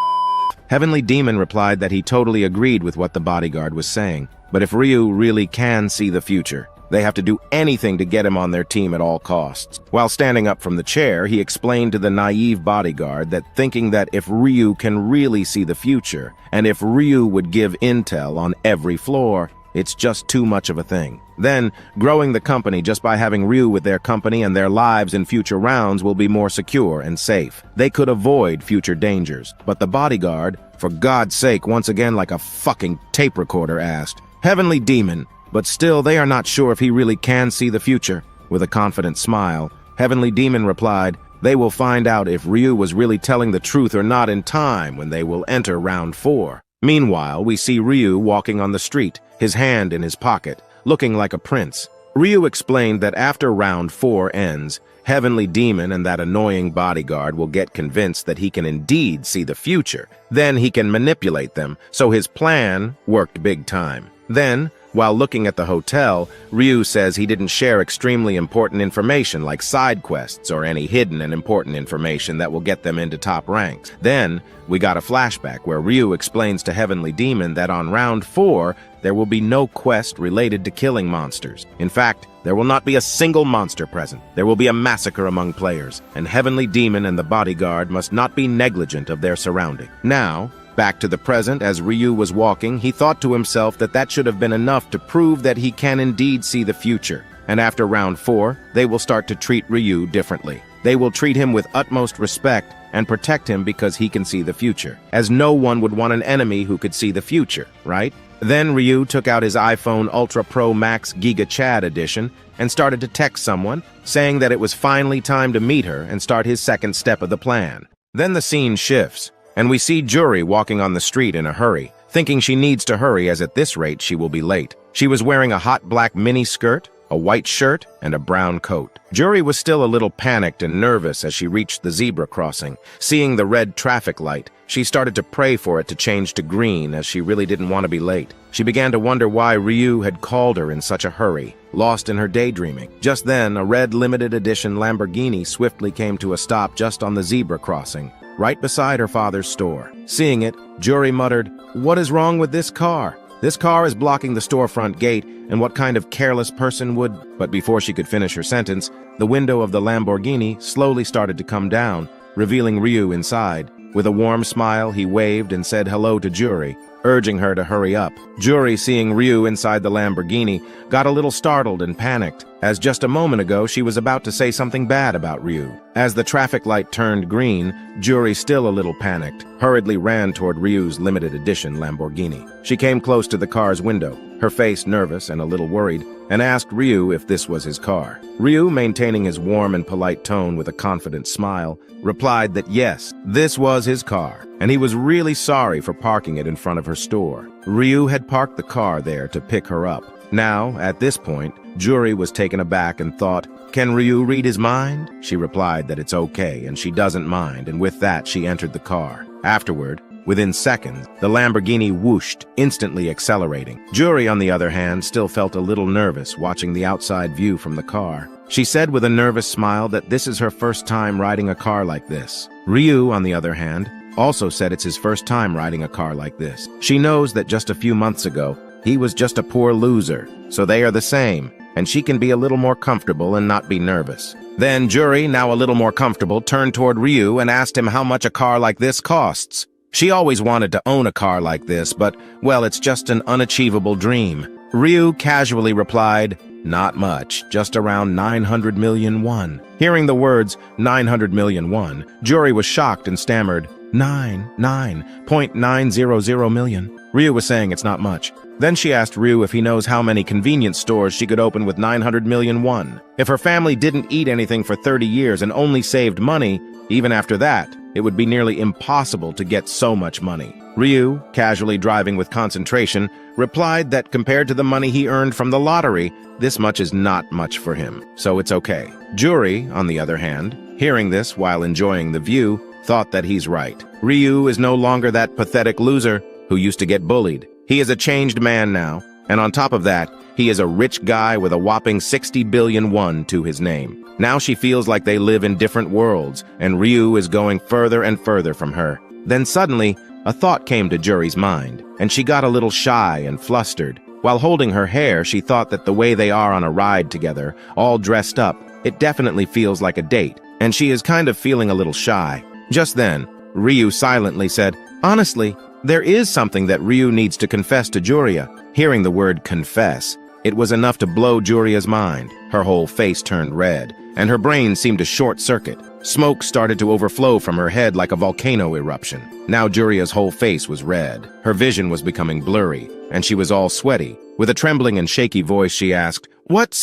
Heavenly Demon replied that he totally agreed with what the bodyguard was saying, but if Ryu really can see the future, they have to do anything to get him on their team at all costs. While standing up from the chair, he explained to the naive bodyguard that thinking that if Ryu can really see the future, and if Ryu would give intel on every floor, it's just too much of a thing. Then, growing the company just by having Ryu with their company and their lives in future rounds will be more secure and safe. They could avoid future dangers. But the bodyguard, for God's sake, once again like a fucking tape recorder, asked, Heavenly Demon, but still they are not sure if he really can see the future. With a confident smile, Heavenly Demon replied, they will find out if Ryu was really telling the truth or not in time when they will enter round 4. Meanwhile, we see Ryu walking on the street, his hand in his pocket, looking like a prince. Ryu explained that after round 4 ends, Heavenly Demon and that annoying bodyguard will get convinced that he can indeed see the future. Then he can manipulate them, so his plan worked big time. Then, while looking at the hotel, Ryu says he didn't share extremely important information like side quests or any hidden and important information that will get them into top ranks. Then, we got a flashback where Ryu explains to Heavenly Demon that on round 4, there will be no quest related to killing monsters. In fact, there will not be a single monster present. There will be a massacre among players, and Heavenly Demon and the bodyguard must not be negligent of their surrounding. Now, back to the present, as Ryu was walking, he thought to himself that that should have been enough to prove that he can indeed see the future. And after round 4, they will start to treat Ryu differently. They will treat him with utmost respect and protect him because he can see the future, as no one would want an enemy who could see the future, right? Then Ryu took out his iPhone Ultra Pro Max Giga Chad edition and started to text someone, saying that it was finally time to meet her and start his second step of the plan. Then the scene shifts, and we see Juri walking on the street in a hurry, thinking she needs to hurry as at this rate she will be late. She was wearing a hot black mini skirt, a white shirt, and a brown coat. Juri was still a little panicked and nervous as she reached the zebra crossing. Seeing the red traffic light, she started to pray for it to change to green as she really didn't want to be late. She began to wonder why Ryu had called her in such a hurry, lost in her daydreaming. Just then, a red limited edition Lamborghini swiftly came to a stop just on the zebra crossing, right beside her father's store. Seeing it, Juri muttered, "What is wrong with this car? This car is blocking the storefront gate, and what kind of careless person would—" But before she could finish her sentence, the window of the Lamborghini slowly started to come down, revealing Ryu inside. With a warm smile, he waved and said hello to Juri, urging her to hurry up. Juri, seeing Ryu inside the Lamborghini, got a little startled and panicked, as just a moment ago she was about to say something bad about Ryu. As the traffic light turned green, Juri, still a little panicked, hurriedly ran toward Ryu's limited edition Lamborghini. She came close to the car's window, her face nervous and a little worried, and asked Ryu if this was his car. Ryu, maintaining his warm and polite tone with a confident smile, replied that yes, this was his car, and he was really sorry for parking it in front of her store. Ryu had parked the car there to pick her up. Now, at this point, Juri was taken aback and thought, "Can Ryu read his mind?" She replied that it's okay and she doesn't mind, and with that she entered the car. Afterward, within seconds, the Lamborghini whooshed, instantly accelerating. Juri, on the other hand, still felt a little nervous watching the outside view from the car. She said with a nervous smile that this is her first time riding a car like this. Ryu, on the other hand, also said it's his first time riding a car like this. She knows that just a few months ago, he was just a poor loser, so they are the same, and she can be a little more comfortable and not be nervous. Then Juri, now a little more comfortable, turned toward Ryu and asked him how much a car like this costs. She always wanted to own a car like this, but, well, it's just an unachievable dream. Ryu casually replied, Not much, just around 900 million won. Hearing the words 900 million won, Juri was shocked and stammered, 9.900 million. Ryu was saying it's not much. Then she asked Ryu if he knows how many convenience stores she could open with 900 million won. If her family didn't eat anything for 30 years and only saved money, even after that, it would be nearly impossible to get so much money. Ryu, casually driving with concentration, replied that compared to the money he earned from the lottery, this much is not much for him, so it's okay. Juri, on the other hand, hearing this while enjoying the view, thought that he's right. Ryu is no longer that pathetic loser who used to get bullied. He is a changed man now, and on top of that, he is a rich guy with a whopping 60 billion won to his name. Now she feels like they live in different worlds, and Ryu is going further and further from her. Then suddenly, a thought came to Juri's mind, and she got a little shy and flustered. While holding her hair, she thought that the way they are on a ride together, all dressed up, it definitely feels like a date, and she is kind of feeling a little shy. Just then, Ryu silently said, "Honestly, there is something that Ryu needs to confess to Juria." Hearing the word confess, it was enough to blow Juria's mind. Her whole face turned red, and her brain seemed to short-circuit. Smoke started to overflow from her head like a volcano eruption. Now Juria's whole face was red. Her vision was becoming blurry, and she was all sweaty. With a trembling and shaky voice, she asked, "What?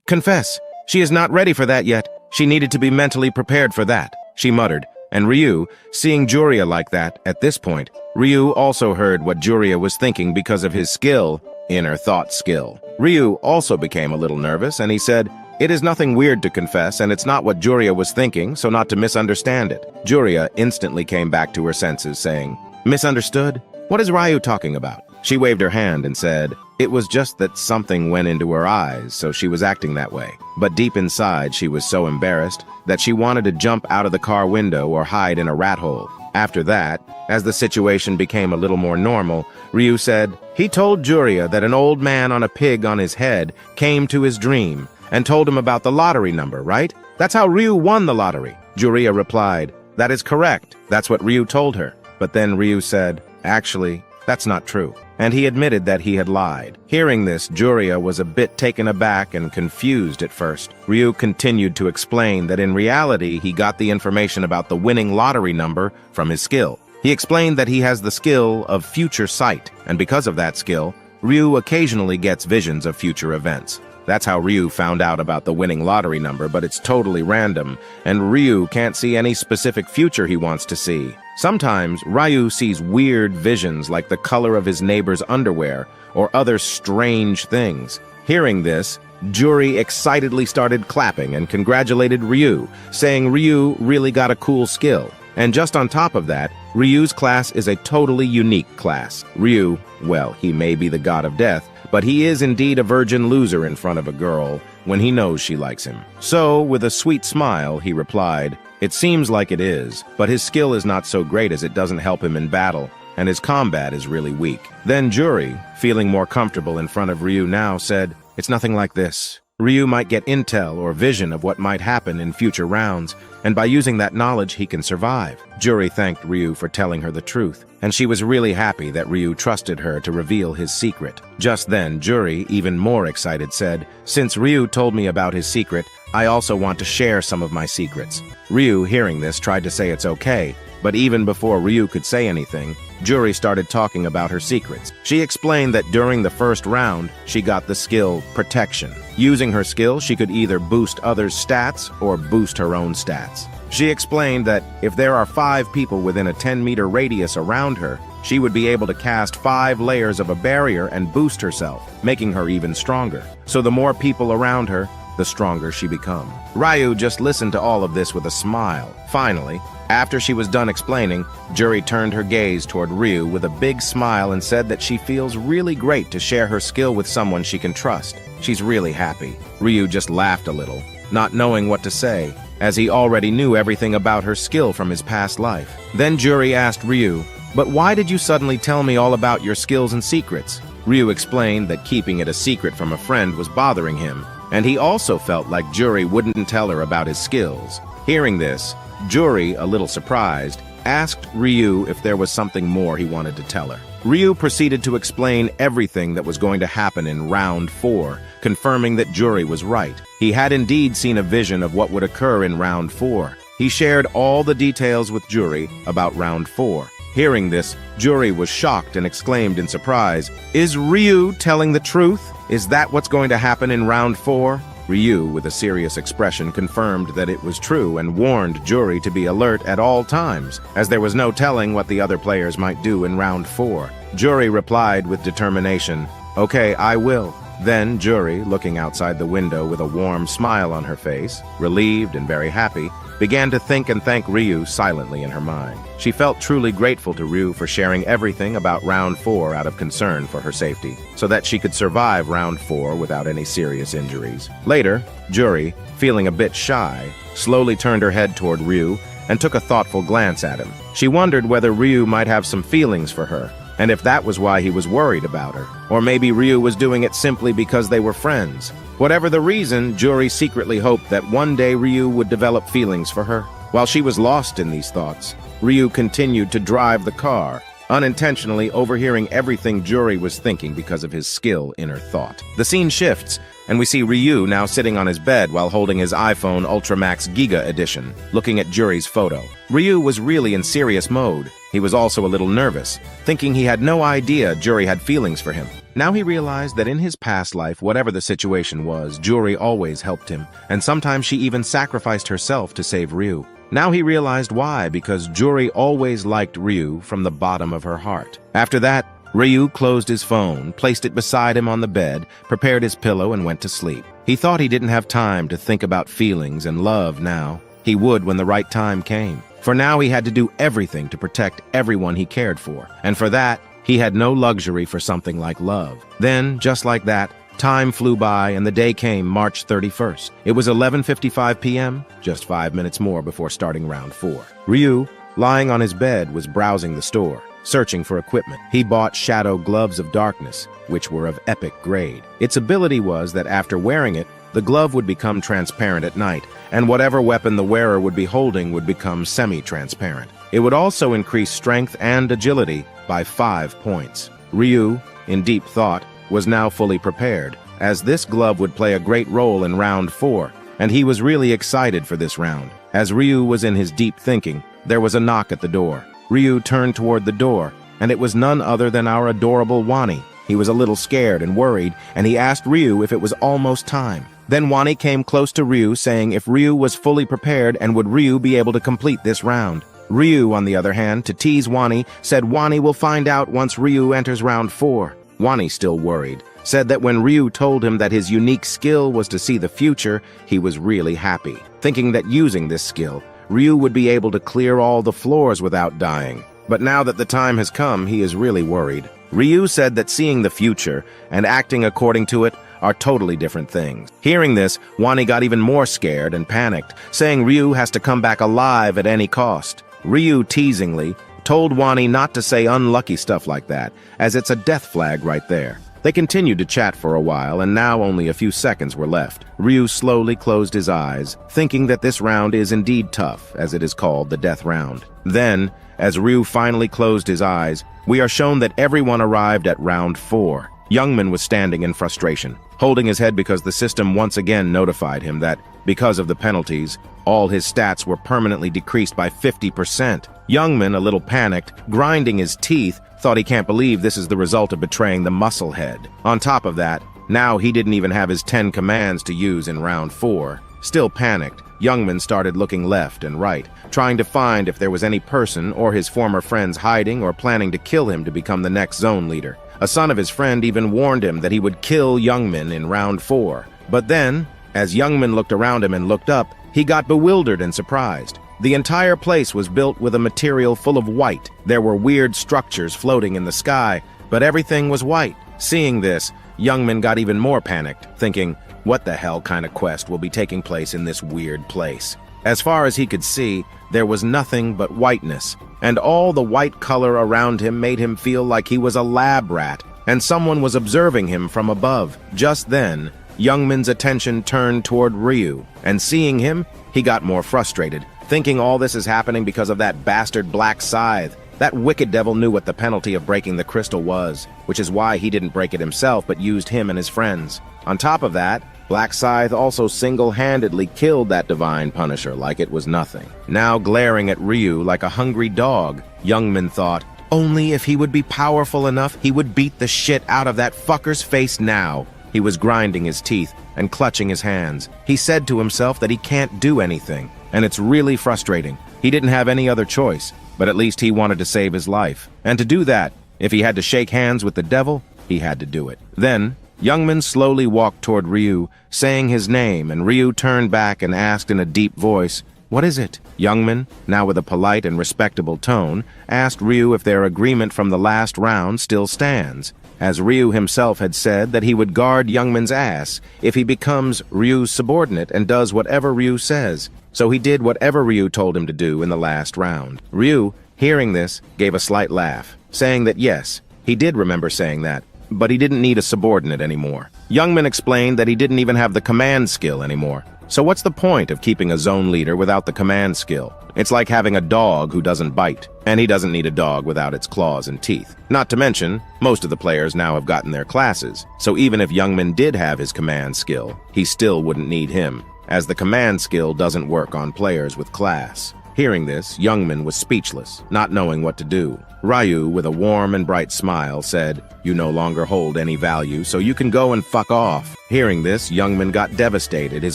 Confess. She is not ready for that yet. She needed to be mentally prepared for that," she muttered. And Ryu, seeing Juria like that, at this point, Ryu also heard what Juria was thinking because of his skill, inner thought skill. Ryu also became a little nervous, and he said, "It is nothing weird to confess, and it's not what Juria was thinking, so not to misunderstand it." Juria instantly came back to her senses, saying, "Misunderstood? What is Ryu talking about?" She waved her hand and said, "It was just that something went into her eyes, so she was acting that way." But deep inside, she was so embarrassed that she wanted to jump out of the car window or hide in a rat hole. After that, as the situation became a little more normal, Ryu said, "He told Juria that an old man on a pig on his head came to his dream and told him about the lottery number, right? That's how Ryu won the lottery." Juria replied, "That is correct. That's what Ryu told her." But then Ryu said, "Actually, that's not true." And he admitted that he had lied. Hearing this, Juria was a bit taken aback and confused at first. Ryu continued to explain that in reality he got the information about the winning lottery number from his skill. He explained that he has the skill of future sight, and because of that skill, Ryu occasionally gets visions of future events. That's how Ryu found out about the winning lottery number, but it's totally random, and Ryu can't see any specific future he wants to see. Sometimes, Ryu sees weird visions like the color of his neighbor's underwear or other strange things. Hearing this, Juri excitedly started clapping and congratulated Ryu, saying Ryu really got a cool skill. And just on top of that, Ryu's class is a totally unique class. Ryu, well, he may be the god of death, but he is indeed a virgin loser in front of a girl when he knows she likes him. So, with a sweet smile, he replied, "It seems like it is, but his skill is not so great as it doesn't help him in battle, and his combat is really weak." Then Juri, feeling more comfortable in front of Ryu now, said, "It's nothing like this. Ryu might get intel or vision of what might happen in future rounds, and by using that knowledge he can survive." Juri thanked Ryu for telling her the truth, and she was really happy that Ryu trusted her to reveal his secret. Just then, Juri, even more excited, said, "Since Ryu told me about his secret, I also want to share some of my secrets." Ryu, hearing this, tried to say it's okay, but even before Ryu could say anything, Juri started talking about her secrets. She explained that during the first round, she got the skill Protection. Using her skill, she could either boost others' stats or boost her own stats. She explained that if there are 5 people within a 10-meter radius around her, she would be able to cast 5 layers of a barrier and boost herself, making her even stronger. So the more people around her, the stronger she become. Ryu just listened to all of this with a smile. Finally, after she was done explaining, Juri turned her gaze toward Ryu with a big smile and said that she feels really great to share her skill with someone she can trust. She's really happy. Ryu just laughed a little, not knowing what to say, as he already knew everything about her skill from his past life. Then Juri asked Ryu, "But why did you suddenly tell me all about your skills and secrets?" Ryu explained that keeping it a secret from a friend was bothering him, and he also felt like Juri wouldn't tell her about his skills. Hearing this, Juri, a little surprised, asked Ryu if there was something more he wanted to tell her. Ryu proceeded to explain everything that was going to happen in round 4, confirming that Juri was right. He had indeed seen a vision of what would occur in round 4. He shared all the details with Juri about round 4. Hearing this, Juri was shocked and exclaimed in surprise, "Is Ryu telling the truth? Is that what's going to happen in round 4? Ryu, with a serious expression, confirmed that it was true and warned Juri to be alert at all times, as there was no telling what the other players might do in round 4. Juri replied with determination, "Okay, I will." Then Juri, looking outside the window with a warm smile on her face, relieved and very happy, began to think and thank Ryu silently in her mind. She felt truly grateful to Ryu for sharing everything about round 4 out of concern for her safety, so that she could survive round 4 without any serious injuries. Later, Juri, feeling a bit shy, slowly turned her head toward Ryu and took a thoughtful glance at him. She wondered whether Ryu might have some feelings for her, and if that was why he was worried about her. Or maybe Ryu was doing it simply because they were friends. Whatever the reason, Juri secretly hoped that one day Ryu would develop feelings for her. While she was lost in these thoughts, Ryu continued to drive the car, unintentionally overhearing everything Juri was thinking because of his skill in her thought. The scene shifts, and we see Ryu now sitting on his bed while holding his iPhone Ultra Max Giga Edition, looking at Juri's photo. Ryu was really in serious mode. He was also a little nervous, thinking he had no idea Juri had feelings for him. Now he realized that in his past life, whatever the situation was, Juri always helped him, and sometimes she even sacrificed herself to save Ryu. Now he realized why, because Juri always liked Ryu from the bottom of her heart. After that, Ryu closed his phone, placed it beside him on the bed, prepared his pillow, and went to sleep. He thought he didn't have time to think about feelings and love now. He would when the right time came. For now he had to do everything to protect everyone he cared for, and for that, he had no luxury for something like love. Then, just like that, time flew by and the day came March 31st. It was 11:55 p.m., just 5 minutes more before starting round 4. Ryu, lying on his bed, was browsing the store, searching for equipment. He bought Shadow Gloves of Darkness, which were of epic grade. Its ability was that after wearing it, the glove would become transparent at night, and whatever weapon the wearer would be holding would become semi-transparent. It would also increase strength and agility by 5 points. Ryu, in deep thought, was now fully prepared, as this glove would play a great role in round 4, and he was really excited for this round. As Ryu was in his deep thinking, there was a knock at the door. Ryu turned toward the door, and it was none other than our adorable Wani. He was a little scared and worried, and he asked Ryu if it was almost time. Then Wani came close to Ryu, saying if Ryu was fully prepared and would Ryu be able to complete this round. Ryu, on the other hand, to tease Wani, said Wani will find out once Ryu enters round 4. Wani, still worried, said that when Ryu told him that his unique skill was to see the future, he was really happy, thinking that using this skill, Ryu would be able to clear all the floors without dying. But now that the time has come, he is really worried. Ryu said that seeing the future and acting according to it are totally different things. Hearing this, Wani got even more scared and panicked, saying Ryu has to come back alive at any cost. Ryu teasingly told Wani not to say unlucky stuff like that, as it's a death flag right there. They continued to chat for a while, and now only a few seconds were left. Ryu slowly closed his eyes, thinking that this round is indeed tough, as it is called the death round. Then, as Ryu finally closed his eyes, we are shown that everyone arrived at round 4. Youngman was standing in frustration, holding his head because the system once again notified him that, because of the penalties, all his stats were permanently decreased by 50%. Youngman, a little panicked, grinding his teeth, thought he can't believe this is the result of betraying the muscle head. On top of that, now he didn't even have his 10 commands to use in round 4. Still panicked, Youngman started looking left and right, trying to find if there was any person or his former friends hiding or planning to kill him to become the next zone leader. A son of his friend even warned him that he would kill Youngman in round 4. But then, as Youngman looked around him and looked up, he got bewildered and surprised. The entire place was built with a material full of white. There were weird structures floating in the sky, but everything was white. Seeing this, Youngman got even more panicked, thinking, what the hell kind of quest will be taking place in this weird place? As far as he could see, there was nothing but whiteness, and all the white color around him made him feel like he was a lab rat, and someone was observing him from above. Just then, Youngman's attention turned toward Ryu, and seeing him, he got more frustrated, thinking all this is happening because of that bastard black scythe. That wicked devil knew what the penalty of breaking the crystal was, which is why he didn't break it himself but used him and his friends. On top of that, Black Scythe also single-handedly killed that divine punisher like it was nothing. Now glaring at Ryu like a hungry dog, Youngman thought, only if he would be powerful enough, he would beat the shit out of that fucker's face now. He was grinding his teeth and clutching his hands. He said to himself that he can't do anything, and it's really frustrating. He didn't have any other choice, but at least he wanted to save his life. And to do that, if he had to shake hands with the devil, he had to do it. Then, Youngman slowly walked toward Ryu, saying his name, and Ryu turned back and asked in a deep voice, "What is it?" Youngman, now with a polite and respectable tone, asked Ryu if their agreement from the last round still stands, as Ryu himself had said that he would guard Youngman's ass if he becomes Ryu's subordinate and does whatever Ryu says. So he did whatever Ryu told him to do in the last round. Ryu, hearing this, gave a slight laugh, saying that yes, he did remember saying that, but he didn't need a subordinate anymore. Youngman explained that he didn't even have the command skill anymore. So what's the point of keeping a zone leader without the command skill? It's like having a dog who doesn't bite, and he doesn't need a dog without its claws and teeth. Not to mention, most of the players now have gotten their classes, so even if Youngman did have his command skill, he still wouldn't need him, as the command skill doesn't work on players with class. Hearing this, Youngman was speechless, not knowing what to do. Ryu, with a warm and bright smile, said, "You no longer hold any value, so you can go and fuck off." Hearing this, Youngman got devastated, his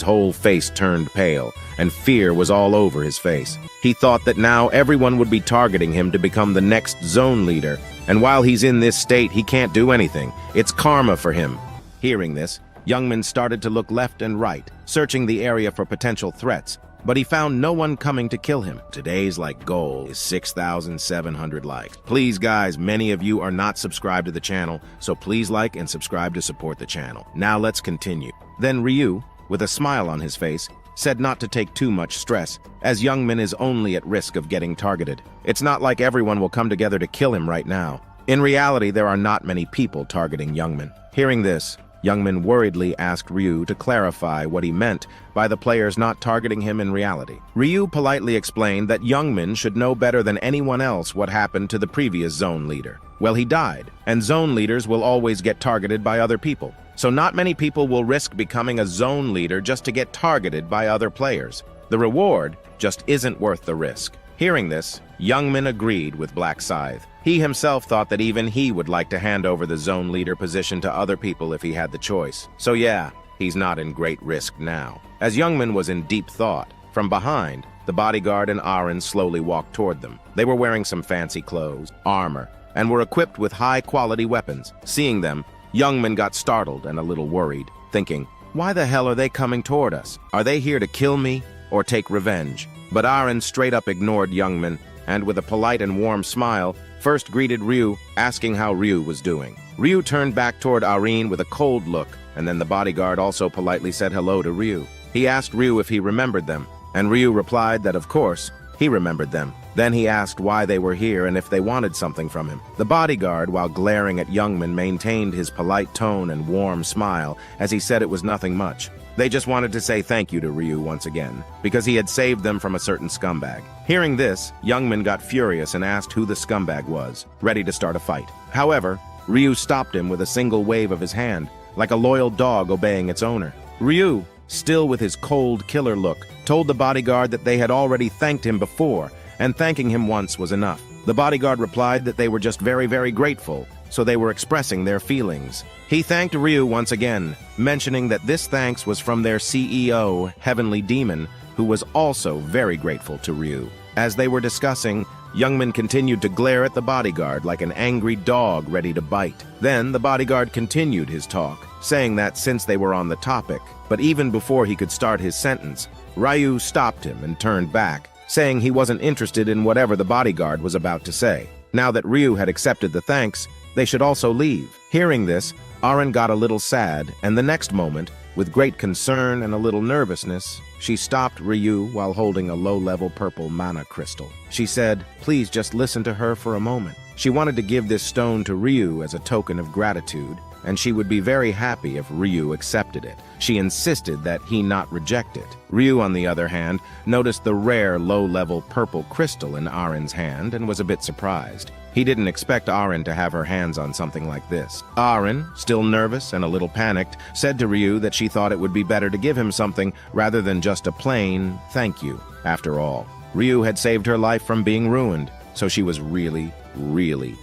whole face turned pale, and fear was all over his face. He thought that now everyone would be targeting him to become the next zone leader, and while he's in this state, he can't do anything. It's karma for him. Hearing this, Youngman started to look left and right, searching the area for potential threats, but he found no one coming to kill him. Today's goal is 6,700 likes. Please guys, many of you are not subscribed to the channel, so please like and subscribe to support the channel. Now let's continue. Then Ryu, with a smile on his face, said not to take too much stress, as Youngman is only at risk of getting targeted. It's not like everyone will come together to kill him right now. In reality, there are not many people targeting Youngman. Hearing this, Youngman worriedly asked Ryu to clarify what he meant by the players not targeting him in reality. Ryu politely explained that Youngman should know better than anyone else what happened to the previous zone leader. Well, he died, and zone leaders will always get targeted by other people. So not many people will risk becoming a zone leader just to get targeted by other players. The reward just isn't worth the risk. Hearing this, Youngman agreed with Black Scythe. He himself thought that even he would like to hand over the zone leader position to other people if he had the choice. So yeah, he's not in great risk now. As Youngman was in deep thought, from behind, the bodyguard and Aaron slowly walked toward them. They were wearing some fancy clothes, armor, and were equipped with high-quality weapons. Seeing them, Youngman got startled and a little worried, thinking, why the hell are they coming toward us? Are they here to kill me or take revenge? But Aaron straight up ignored Youngman, and with a polite and warm smile, first greeted Ryu, asking how Ryu was doing. Ryu turned back toward Aaron with a cold look, and then the bodyguard also politely said hello to Ryu. He asked Ryu if he remembered them, and Ryu replied that of course, he remembered them. Then he asked why they were here and if they wanted something from him. The bodyguard, while glaring at Youngman, maintained his polite tone and warm smile as he said it was nothing much. They just wanted to say thank you to Ryu once again, because he had saved them from a certain scumbag. Hearing this, Youngman got furious and asked who the scumbag was, ready to start a fight. However, Ryu stopped him with a single wave of his hand, like a loyal dog obeying its owner. Ryu, still with his cold killer look, told the bodyguard that they had already thanked him before, and thanking him once was enough. The bodyguard replied that they were just very, very grateful, so they were expressing their feelings. He thanked Ryu once again, mentioning that this thanks was from their CEO, Heavenly Demon, who was also very grateful to Ryu. As they were discussing, Youngman continued to glare at the bodyguard like an angry dog ready to bite. Then the bodyguard continued his talk, saying that since they were on the topic, but even before he could start his sentence, Ryu stopped him and turned back, saying he wasn't interested in whatever the bodyguard was about to say. Now that Ryu had accepted the thanks, they should also leave. Hearing this, Aaron got a little sad, and the next moment, with great concern and a little nervousness, she stopped Ryu while holding a low-level purple mana crystal. She said, please just listen to her for a moment. She wanted to give this stone to Ryu as a token of gratitude, and she would be very happy if Ryu accepted it. She insisted that he not reject it. Ryu, on the other hand, noticed the rare low-level purple crystal in Arin's hand and was a bit surprised. He didn't expect Arin to have her hands on something like this. Arin, still nervous and a little panicked, said to Ryu that she thought it would be better to give him something rather than just a plain thank you. After all, Ryu had saved her life from being ruined, so she was really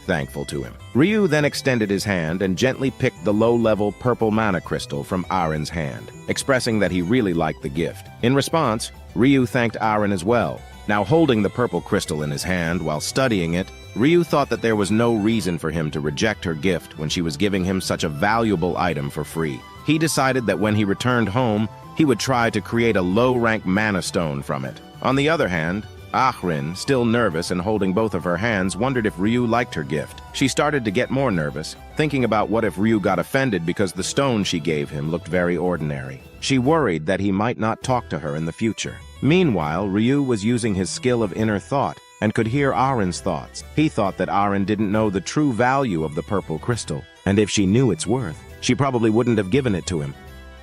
thankful to him. Ryu then extended his hand and gently picked the low-level purple mana crystal from Arin's hand, expressing that he really liked the gift. In response, Ryu thanked Arin as well. Now holding the purple crystal in his hand while studying it, Ryu thought that there was no reason for him to reject her gift when she was giving him such a valuable item for free. He decided that when he returned home, he would try to create a low-rank mana stone from it. On the other hand, Arin, still nervous and holding both of her hands, wondered if Ryu liked her gift. She started to get more nervous, thinking about what if Ryu got offended because the stone she gave him looked very ordinary. She worried that he might not talk to her in the future. Meanwhile, Ryu was using his skill of inner thought and could hear Arin's thoughts. He thought that Arin didn't know the true value of the purple crystal, and if she knew its worth, she probably wouldn't have given it to him.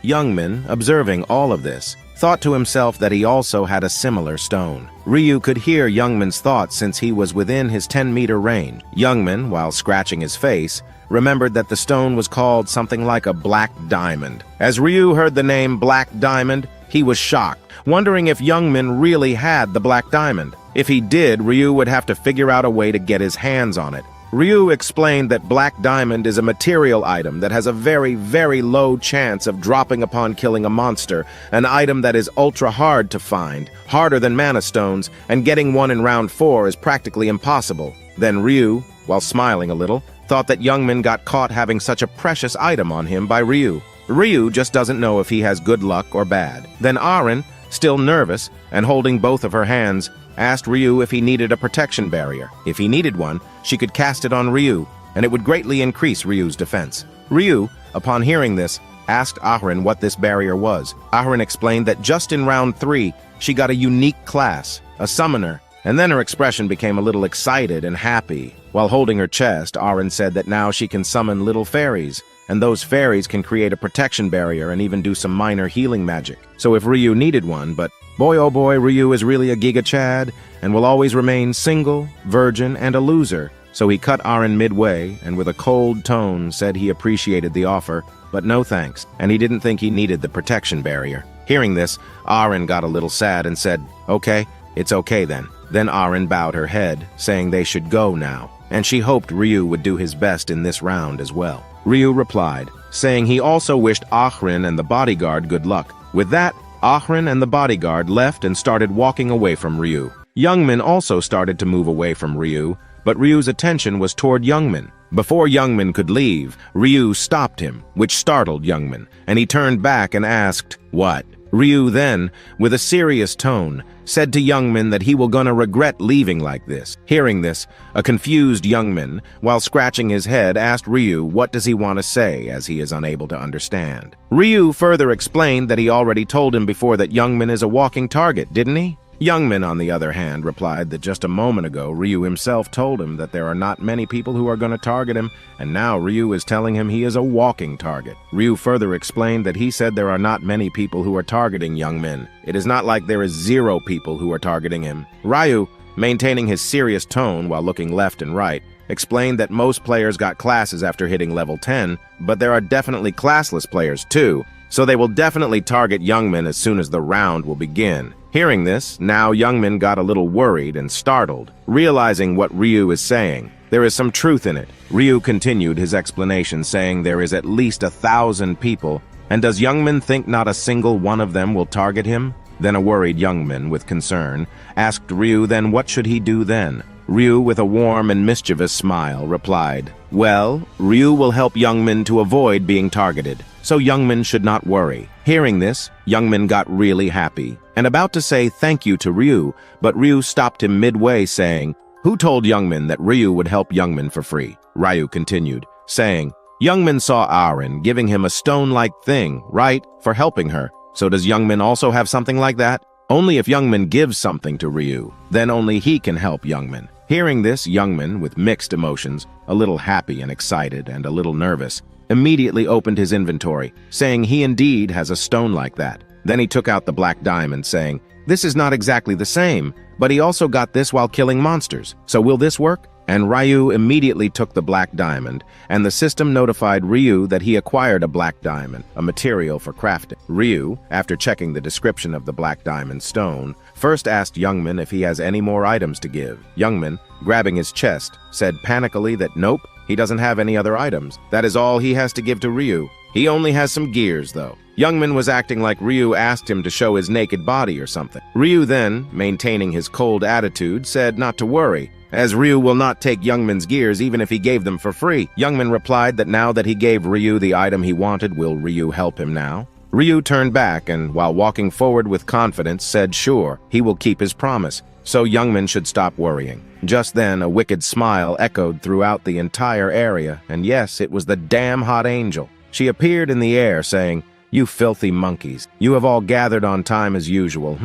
Youngmin, observing all of this, thought to himself that he also had a similar stone. Ryu could hear Youngmin's thoughts since he was within his 10-meter range. Youngmin, while scratching his face, remembered that the stone was called something like a black diamond. As Ryu heard the name Black Diamond, he was shocked, wondering if Youngmin really had the black diamond. If he did, Ryu would have to figure out a way to get his hands on it. Ryu explained that black diamond is a material item that has a very low chance of dropping upon killing a monster, an item that is ultra hard to find, harder than mana stones, and getting one in round 4 is practically impossible. Then Ryu, while smiling a little, thought that Youngmin got caught having such a precious item on him by Ryu. Ryu just doesn't know if he has good luck or bad. Then Arin, still nervous and holding both of her hands, asked Ryu if he needed a protection barrier. If he needed one, she could cast it on Ryu, and it would greatly increase Ryu's defense. Ryu, upon hearing this, asked Arin what this barrier was. Arin explained that just in round 3, she got a unique class, a summoner, and then her expression became a little excited and happy. While holding her chest, Arin said that now she can summon little fairies, and those fairies can create a protection barrier and even do some minor healing magic. So if Ryu needed one, but boy oh boy, Ryu is really a Giga Chad and will always remain single, virgin, and a loser. So he cut Arin midway and with a cold tone said he appreciated the offer, but no thanks, and he didn't think he needed the protection barrier. Hearing this, Arin got a little sad and said, "Okay, it's okay then." Then Arin bowed her head, saying they should go now, and she hoped Ryu would do his best in this round as well. Ryu replied, saying he also wished Arin and the bodyguard good luck. With that, Arin and the bodyguard left and started walking away from Ryu. Youngmin also started to move away from Ryu, but Ryu's attention was toward Youngmin. Before Youngmin could leave, Ryu stopped him, which startled Youngmin, and he turned back and asked, "What?" Ryu then, with a serious tone, said to Youngmin that he will gonna regret leaving like this. Hearing this, a confused Youngmin, while scratching his head, asked Ryu what does he want to say as he is unable to understand. Ryu further explained that he already told him before that Youngmin is a walking target, didn't he? Youngmin, on the other hand, replied that just a moment ago Ryu himself told him that there are not many people who are going to target him, and now Ryu is telling him he is a walking target. Ryu further explained that he said there are not many people who are targeting Youngmin. It is not like there is 0 people who are targeting him. Ryu, maintaining his serious tone while looking left and right, explained that most players got classes after hitting level 10, but there are definitely classless players too, so they will definitely target Youngmin as soon as the round will begin. Hearing this, now Youngmin got a little worried and startled, realizing what Ryu is saying. There is some truth in it. Ryu continued his explanation, saying there is at least 1,000 people, and does Youngmin think not a single one of them will target him? Then a worried Youngmin, with concern, asked Ryu then what should he do then? Ryu, with a warm and mischievous smile, replied, "Well, Ryu will help Youngmin to avoid being targeted, so Youngmin should not worry." Hearing this, Youngmin got really happy, and about to say thank you to Ryu, but Ryu stopped him midway, saying, "Who told Youngmin that Ryu would help Youngmin for free?" Ryu continued, saying, "Youngmin saw Arin giving him a stone-like thing, right, for helping her. So does Youngmin also have something like that? Only if Youngmin gives something to Ryu, then only he can help Youngmin." Hearing this, Youngmin, with mixed emotions, a little happy and excited and a little nervous, immediately opened his inventory, saying he indeed has a stone like that. Then he took out the black diamond, saying, "This is not exactly the same, but he also got this while killing monsters. So will this work?" And Ryu immediately took the black diamond, and the system notified Ryu that he acquired a black diamond, a material for crafting. Ryu, after checking the description of the black diamond stone, first asked Youngman if he has any more items to give. Youngman, grabbing his chest, said panically that nope, he doesn't have any other items. That is all he has to give to Ryu. He only has some gears, though. Youngman was acting like Ryu asked him to show his naked body or something. Ryu then, maintaining his cold attitude, said not to worry, as Ryu will not take Youngman's gears even if he gave them for free. Youngman replied that now that he gave Ryu the item he wanted, will Ryu help him now? Ryu turned back and, while walking forward with confidence, said sure, he will keep his promise, so Youngman should stop worrying. Just then, a wicked smile echoed throughout the entire area, and yes, it was the damn hot angel. She appeared in the air, saying, "You filthy monkeys, you have all gathered on time as usual,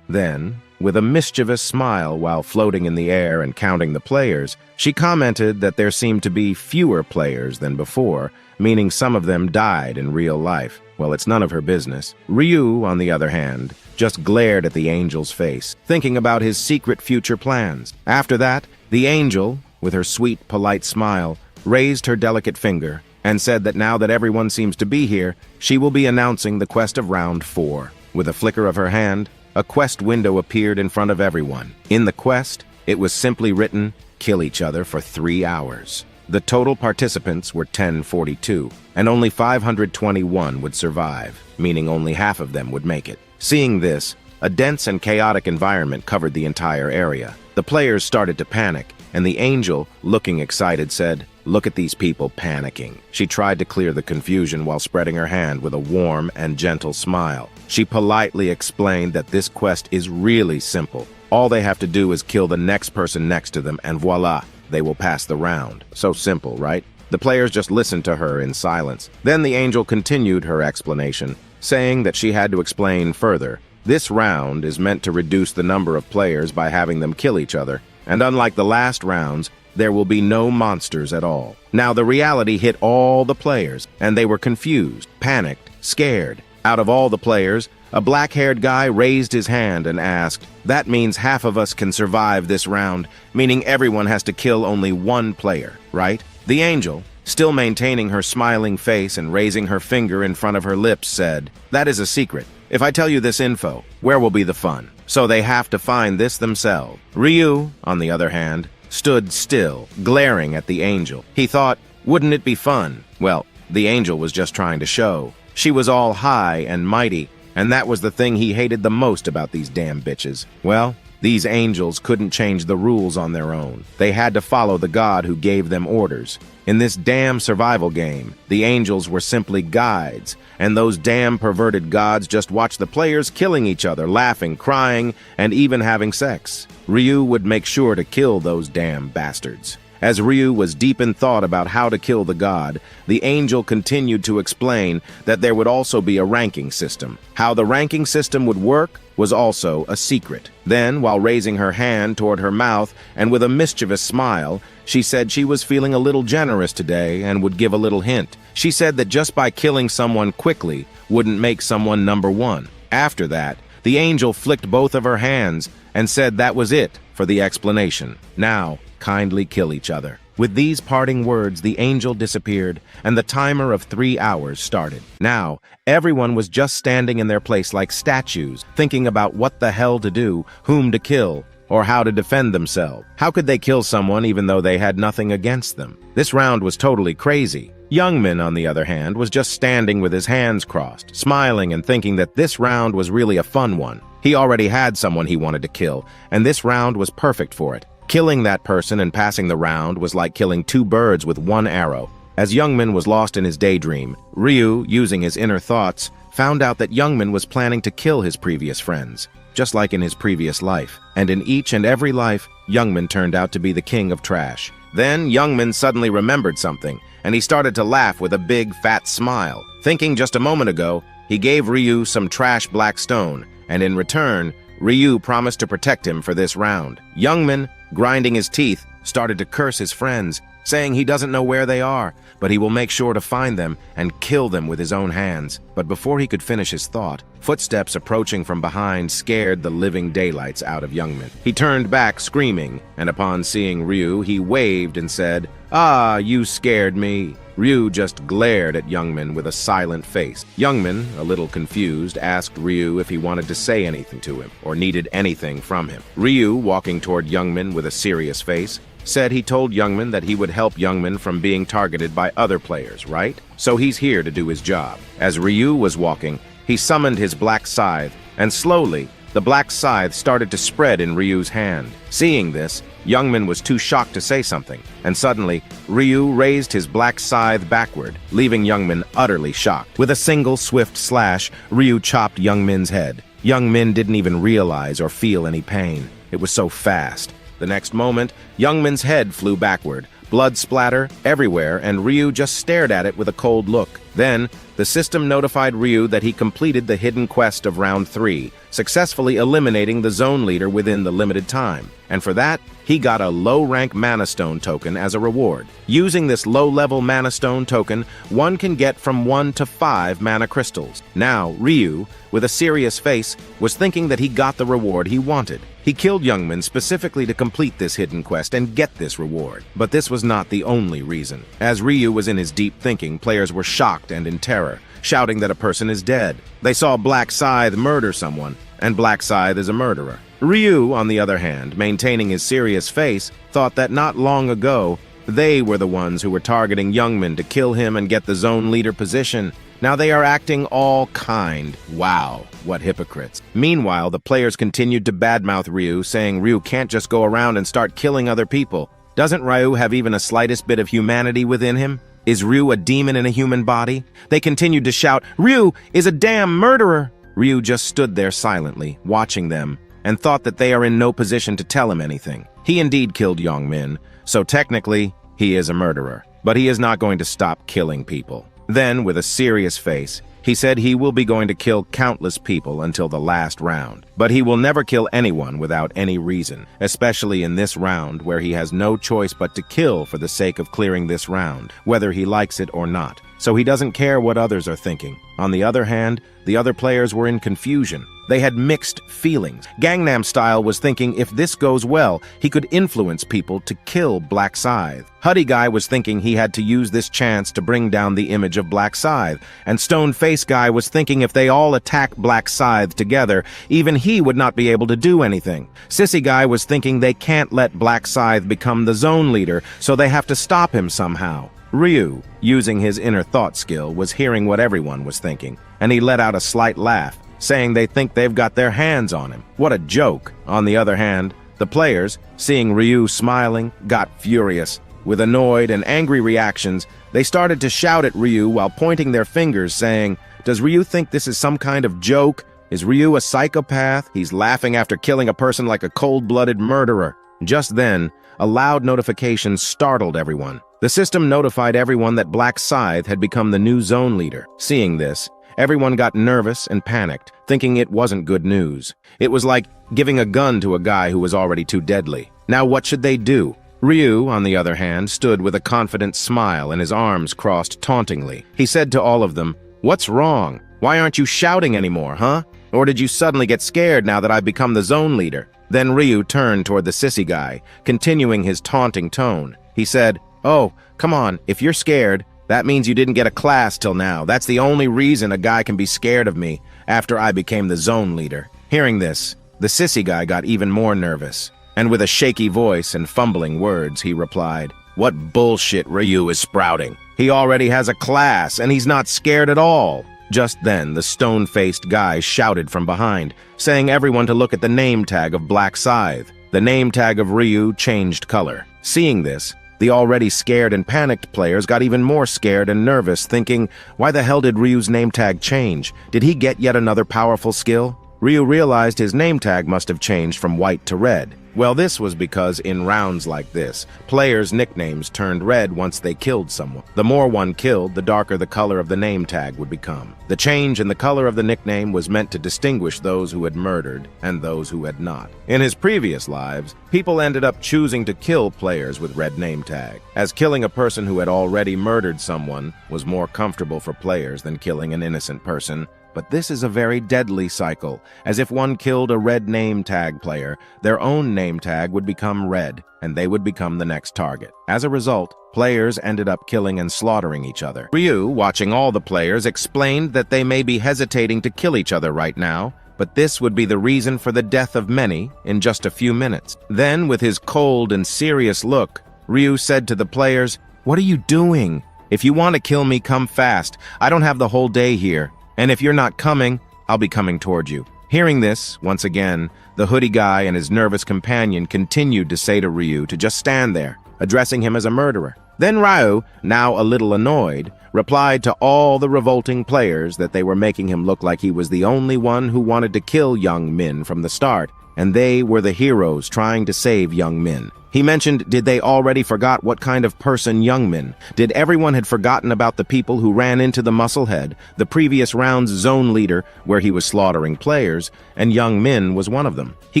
Then, with a mischievous smile while floating in the air and counting the players, she commented that there seemed to be fewer players than before, meaning some of them died in real life. Well, it's none of her business. Ryu, on the other hand, just glared at the angel's face, thinking about his secret future plans. After that, the angel, with her sweet, polite smile, raised her delicate finger and said that now that everyone seems to be here, she will be announcing the quest of round 4. With a flicker of her hand, a quest window appeared in front of everyone. In the quest, it was simply written, "Kill each other for 3 hours." The total participants were 1042, and only 521 would survive, meaning only half of them would make it. Seeing this, a dense and chaotic environment covered the entire area. The players started to panic, and the angel, looking excited, said, "Look at these people panicking." She tried to clear the confusion while spreading her hand with a warm and gentle smile. She politely explained that this quest is really simple. All they have to do is kill the next person next to them, and voila, they will pass the round. So simple, right? The players just listened to her in silence. Then the angel continued her explanation, saying that she had to explain further. This round is meant to reduce the number of players by having them kill each other, and unlike the last rounds, there will be no monsters at all. Now, the reality hit all the players, and they were confused, panicked, scared. Out of all the players, a black-haired guy raised his hand and asked, "That means half of us can survive this round, meaning everyone has to kill only one player, right?" The angel, still maintaining her smiling face and raising her finger in front of her lips, said, "That is a secret. If I tell you this info, where will be the fun? So they have to find this themselves." Ryu, on the other hand, stood still, glaring at the angel. He thought, wouldn't it be fun? Well, the angel was just trying to show. She was all high and mighty, and that was the thing he hated the most about these damn bitches. Well, these angels couldn't change the rules on their own. They had to follow the god who gave them orders. In this damn survival game, the angels were simply guides, and those damn perverted gods just watched the players killing each other, laughing, crying, and even having sex. Ryu would make sure to kill those damn bastards. As Ryu was deep in thought about how to kill the god, the angel continued to explain that there would also be a ranking system. How the ranking system would work was also a secret. Then, while raising her hand toward her mouth and with a mischievous smile, she said she was feeling a little generous today and would give a little hint. She said that just by killing someone quickly wouldn't make someone number 1. After that, the angel flicked both of her hands and said that was it for the explanation. Now, kindly kill each other. With these parting words, the angel disappeared, and the timer of 3 hours started. Now, everyone was just standing in their place like statues, thinking about what the hell to do, whom to kill, or how to defend themselves. How could they kill someone even though they had nothing against them? This round was totally crazy. Youngman, on the other hand, was just standing with his hands crossed, smiling and thinking that this round was really a fun one. He already had someone he wanted to kill, and this round was perfect for it. Killing that person and passing the round was like killing 2 birds with 1 arrow. As Youngman was lost in his daydream, Ryu, using his inner thoughts, found out that Youngman was planning to kill his previous friends, just like in his previous life. And in each and every life, Youngman turned out to be the king of trash. Then Youngman suddenly remembered something, and he started to laugh with a big, fat smile. Thinking just a moment ago, he gave Ryu some trash black stone, and in return, Ryu promised to protect him for this round. Youngman, grinding his teeth, started to curse his friends, saying he doesn't know where they are, but he will make sure to find them and kill them with his own hands. But before he could finish his thought, footsteps approaching from behind scared the living daylights out of Youngmin. He turned back screaming, and upon seeing Ryu, he waved and said, "Ah, you scared me." Ryu just glared at Youngmin with a silent face. Youngmin, a little confused, asked Ryu if he wanted to say anything to him or needed anything from him. Ryu, walking toward Youngmin with a serious face, said he told Youngmin that he would help Youngmin from being targeted by other players, right? So he's here to do his job. As Ryu was walking, he summoned his black scythe, and slowly, the black scythe started to spread in Ryu's hand. Seeing this, Youngmin was too shocked to say something, and suddenly, Ryu raised his black scythe backward, leaving Youngmin utterly shocked. With a single swift slash, Ryu chopped Youngmin's head. Youngmin didn't even realize or feel any pain. It was so fast. The next moment, Youngmin's head flew backward, blood splatter everywhere, and Ryu just stared at it with a cold look. Then, the system notified Ryu that he completed the hidden quest of round 3, successfully eliminating the zone leader within the limited time. And for that, he got a low-rank Mana Stone token as a reward. Using this low-level Mana Stone token, one can get from 1 to 5 mana crystals. Now, Ryu, with a serious face, was thinking that he got the reward he wanted. He killed Youngmin specifically to complete this hidden quest and get this reward. But this was not the only reason. As Ryu was in his deep thinking, players were shocked and in terror, shouting that a person is dead. They saw Black Scythe murder someone, and Black Scythe is a murderer. Ryu, on the other hand, maintaining his serious face, thought that not long ago, they were the ones who were targeting Youngmin to kill him and get the zone leader position. Now they are acting all kind. Wow, what hypocrites. Meanwhile, the players continued to badmouth Ryu, saying Ryu can't just go around and start killing other people. Doesn't Ryu have even a slightest bit of humanity within him? Is Ryu a demon in a human body? They continued to shout, "Ryu is a damn murderer!" Ryu just stood there silently, watching them, and thought that they are in no position to tell him anything. He indeed killed Youngmin, so technically, he is a murderer. But he is not going to stop killing people. Then, with a serious face, he said he will be going to kill countless people until the last round. But he will never kill anyone without any reason, especially in this round where he has no choice but to kill for the sake of clearing this round, whether he likes it or not. So he doesn't care what others are thinking. On the other hand, the other players were in confusion. They had mixed feelings. Gangnam Style was thinking if this goes well, he could influence people to kill Black Scythe. Huddy Guy was thinking he had to use this chance to bring down the image of Black Scythe. And Stone Face Guy was thinking if they all attack Black Scythe together, even he would not be able to do anything. Sissy Guy was thinking they can't let Black Scythe become the zone leader, so they have to stop him somehow. Ryu, using his inner thought skill, was hearing what everyone was thinking, and he let out a slight laugh, saying they think they've got their hands on him. What a joke. On the other hand, the players, seeing Ryu smiling, got furious. With annoyed and angry reactions, they started to shout at Ryu while pointing their fingers, saying, "Does Ryu think this is some kind of joke? Is Ryu a psychopath? He's laughing after killing a person like a cold-blooded murderer." Just then, a loud notification startled everyone. The system notified everyone that Black Scythe had become the new zone leader. Seeing this, everyone got nervous and panicked, thinking it wasn't good news. It was like giving a gun to a guy who was already too deadly. Now what should they do? Ryu, on the other hand, stood with a confident smile and his arms crossed tauntingly. He said to all of them, "What's wrong? Why aren't you shouting anymore, huh? Or did you suddenly get scared now that I've become the zone leader?" Then Ryu turned toward the Sissy Guy, continuing his taunting tone. He said, "Oh, come on, if you're scared, that means you didn't get a class till now. That's the only reason a guy can be scared of me after I became the zone leader." Hearing this, the Sissy Guy got even more nervous, and with a shaky voice and fumbling words, he replied, "What bullshit Ryu is sprouting. He already has a class, and he's not scared at all." Just then, the stone-faced guy shouted from behind, saying everyone to look at the name tag of Black Scythe. The name tag of Ryu changed color. Seeing this, the already scared and panicked players got even more scared and nervous, thinking, why the hell did Ryu's name tag change? Did he get yet another powerful skill? Ryu realized his name tag must have changed from white to red. Well, this was because in rounds like this, players' nicknames turned red once they killed someone. The more one killed, the darker the color of the name tag would become. The change in the color of the nickname was meant to distinguish those who had murdered and those who had not. In his previous lives, people ended up choosing to kill players with red name tag, as killing a person who had already murdered someone was more comfortable for players than killing an innocent person. But this is a very deadly cycle, as if one killed a red name tag player, their own name tag would become red, and they would become the next target. As a result, players ended up killing and slaughtering each other. Ryu, watching all the players, explained that they may be hesitating to kill each other right now, but this would be the reason for the death of many in just a few minutes. Then, with his cold and serious look, Ryu said to the players, "What are you doing? If you want to kill me, come fast. I don't have the whole day here. And if you're not coming, I'll be coming toward you." Hearing this, once again, the hoodie guy and his nervous companion continued to say to Ryu to just stand there, addressing him as a murderer. Then Ryu, now a little annoyed, replied to all the revolting players that they were making him look like he was the only one who wanted to kill Young Min from the start, and they were the heroes trying to save Young Min. He mentioned, did they already forgot what kind of person Young Min? Did everyone had forgotten about the people who ran into the Musclehead, the previous round's zone leader, where he was slaughtering players, and Young Min was one of them? He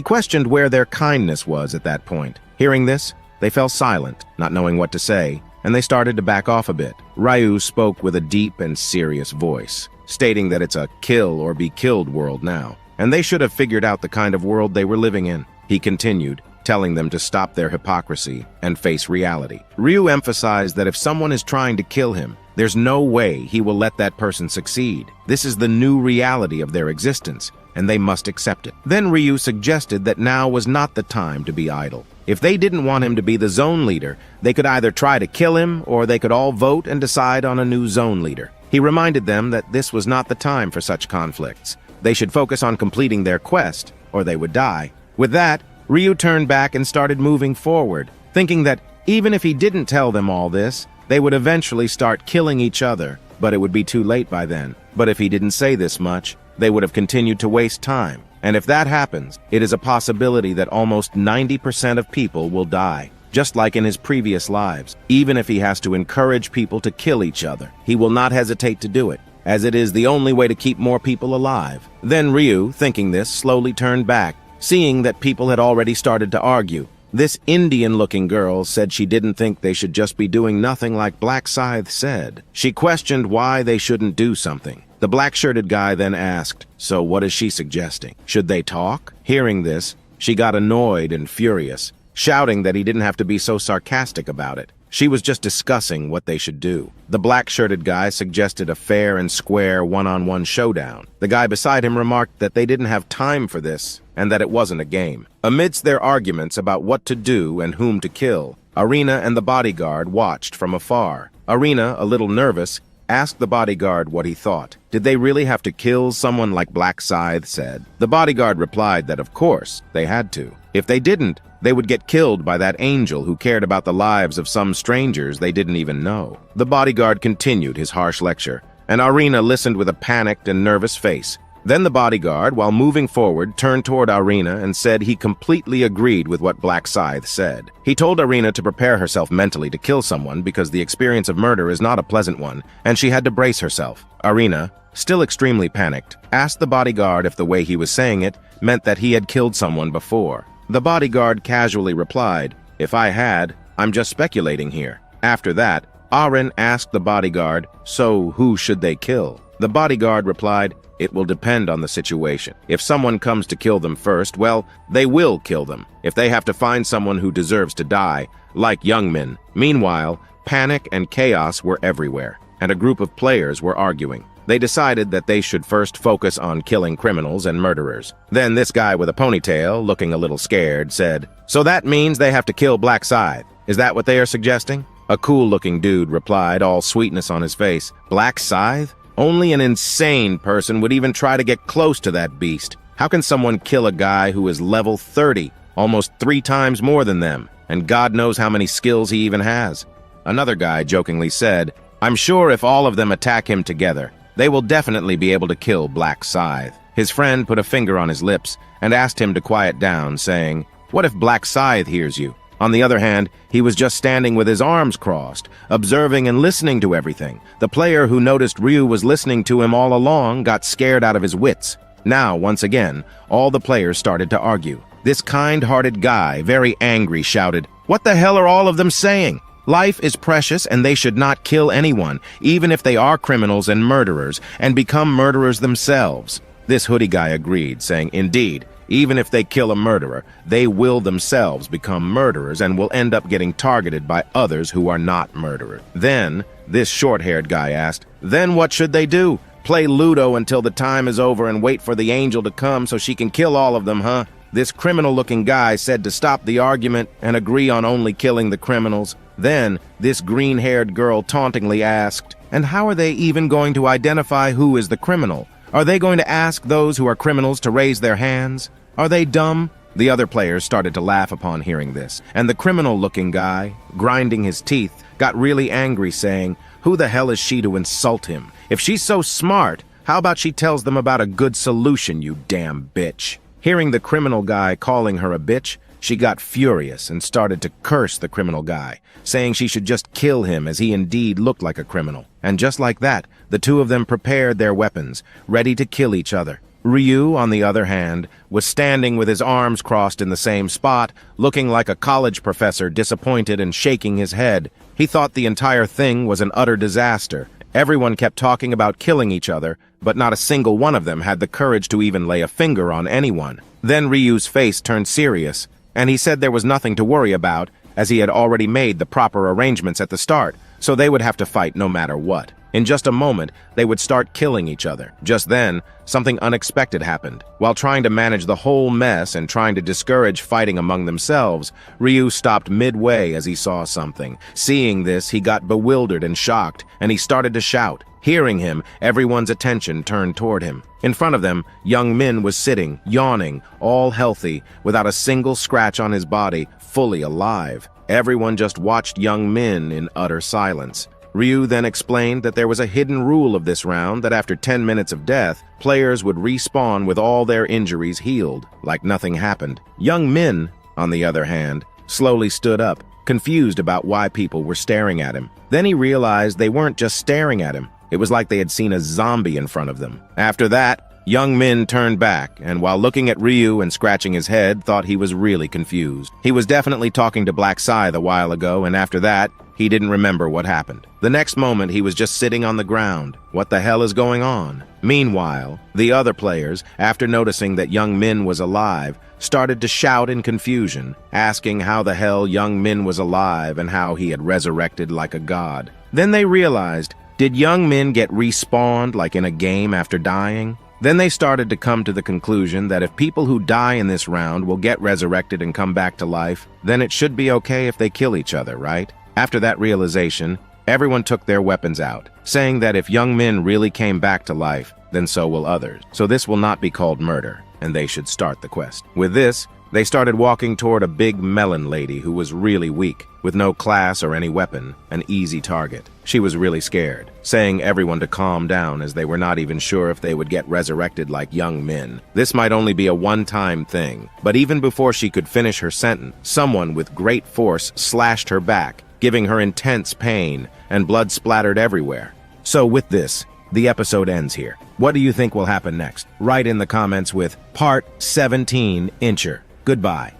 questioned where their kindness was at that point. Hearing this, they fell silent, not knowing what to say, and they started to back off a bit. Ryu spoke with a deep and serious voice, stating that it's a kill or be killed world now, and they should have figured out the kind of world they were living in. He continued, telling them to stop their hypocrisy and face reality. Ryu emphasized that if someone is trying to kill him, there's no way he will let that person succeed. This is the new reality of their existence, and they must accept it. Then Ryu suggested that now was not the time to be idle. If they didn't want him to be the zone leader, they could either try to kill him, or they could all vote and decide on a new zone leader. He reminded them that this was not the time for such conflicts. They should focus on completing their quest, or they would die. With that, Ryu turned back and started moving forward, thinking that even if he didn't tell them all this, they would eventually start killing each other, but it would be too late by then. But if he didn't say this much, they would have continued to waste time. And if that happens, it is a possibility that almost 90% of people will die, just like in his previous lives. Even if he has to encourage people to kill each other, he will not hesitate to do it, as it is the only way to keep more people alive. Then Ryu, thinking this, slowly turned back, seeing that people had already started to argue. This Indian-looking girl said she didn't think they should just be doing nothing like Black Scythe said. She questioned why they shouldn't do something. The black-shirted guy then asked, so what is she suggesting? Should they talk? Hearing this, she got annoyed and furious, shouting that he didn't have to be so sarcastic about it. She was just discussing what they should do. The black-shirted guy suggested a fair and square one-on-one showdown. The guy beside him remarked that they didn't have time for this, and that it wasn't a game. Amidst their arguments about what to do and whom to kill, Arena and the bodyguard watched from afar. Arena, a little nervous, asked the bodyguard what he thought. Did they really have to kill someone like Black Scythe said? The bodyguard replied that of course they had to. If they didn't, they would get killed by that angel who cared about the lives of some strangers they didn't even know. The bodyguard continued his harsh lecture, and Arena listened with a panicked and nervous face. Then the bodyguard, while moving forward, turned toward Arena and said he completely agreed with what Black Scythe said. He told Arena to prepare herself mentally to kill someone because the experience of murder is not a pleasant one, and she had to brace herself. Arena, still extremely panicked, asked the bodyguard if the way he was saying it meant that he had killed someone before. The bodyguard casually replied, "If I had, I'm just speculating here." After that, Aren asked the bodyguard, so who should they kill? The bodyguard replied, "It will depend on the situation. If someone comes to kill them first, well, they will kill them. If they have to find someone who deserves to die, like Young Min." Meanwhile, panic and chaos were everywhere, and a group of players were arguing. They decided that they should first focus on killing criminals and murderers. Then this guy with a ponytail, looking a little scared, said, "So that means they have to kill Black Scythe. Is that what they are suggesting?" A cool-looking dude replied, all sweetness on his face, "Black Scythe? Only an insane person would even try to get close to that beast. How can someone kill a guy who is level 30, almost 3 times more than them, and God knows how many skills he even has?" Another guy jokingly said, "I'm sure if all of them attack him together, they will definitely be able to kill Black Scythe." His friend put a finger on his lips and asked him to quiet down, saying, What if Black Scythe hears you? On the other hand, he was just standing with his arms crossed, observing and listening to everything. The player who noticed Ryu was listening to him all along got scared out of his wits. Now, once again, all the players started to argue. This kind-hearted guy, very angry, shouted, "What the hell are all of them saying? Life is precious and they should not kill anyone, even if they are criminals and murderers, and become murderers themselves." This hoodie guy agreed, saying, "Indeed, even if they kill a murderer, they will themselves become murderers and will end up getting targeted by others who are not murderers." Then, this short-haired guy asked, "Then what should they do? Play Ludo until the time is over and wait for the angel to come so she can kill all of them, huh?" This criminal-looking guy said to stop the argument and agree on only killing the criminals. Then, this green-haired girl tauntingly asked, "And how are they even going to identify who is the criminal? Are they going to ask those who are criminals to raise their hands? Are they dumb?" The other players started to laugh upon hearing this, and the criminal-looking guy, grinding his teeth, got really angry, saying, "Who the hell is she to insult him? If she's so smart, how about she tells them about a good solution, you damn bitch?" Hearing the criminal guy calling her a bitch, she got furious and started to curse the criminal guy, saying she should just kill him as he indeed looked like a criminal. And just like that, the two of them prepared their weapons, ready to kill each other. Ryu, on the other hand, was standing with his arms crossed in the same spot, looking like a college professor, disappointed and shaking his head. He thought the entire thing was an utter disaster. Everyone kept talking about killing each other, but not a single one of them had the courage to even lay a finger on anyone. Then Ryu's face turned serious, and he said there was nothing to worry about, as he had already made the proper arrangements at the start, so they would have to fight no matter what. In just a moment, they would start killing each other. Just then, something unexpected happened. While trying to manage the whole mess and trying to discourage fighting among themselves, Ryu stopped midway as he saw something. Seeing this, he got bewildered and shocked, and he started to shout. Hearing him, everyone's attention turned toward him. In front of them, young Min was sitting, yawning, all healthy, without a single scratch on his body, fully alive. Everyone just watched young Min in utter silence. Ryu then explained that there was a hidden rule of this round that after 10 minutes of death, players would respawn with all their injuries healed, like nothing happened. Young Min, on the other hand, slowly stood up, confused about why people were staring at him. Then he realized they weren't just staring at him. It was like they had seen a zombie in front of them. After that, young Min turned back, and while looking at Ryu and scratching his head, thought he was really confused. He was definitely talking to Black Scythe a while ago, and after that, he didn't remember what happened. The next moment, he was just sitting on the ground. What the hell is going on? Meanwhile, the other players, after noticing that young Min was alive, started to shout in confusion, asking how the hell young Min was alive and how he had resurrected like a god. Then they realized, did young Min get respawned like in a game after dying? Then they started to come to the conclusion that if people who die in this round will get resurrected and come back to life, then it should be okay if they kill each other, right? After that realization, everyone took their weapons out, saying that if young Min really came back to life, then so will others. So this will not be called murder, and they should start the quest. With this, they started walking toward a big melon lady who was really weak, with no class or any weapon, an easy target. She was really scared, saying everyone to calm down as they were not even sure if they would get resurrected like young Min. This might only be a one-time thing, but even before she could finish her sentence, someone with great force slashed her back, giving her intense pain, and blood splattered everywhere. So with this, the episode ends here. What do you think will happen next? Write in the comments with Part 17 Incher. Goodbye.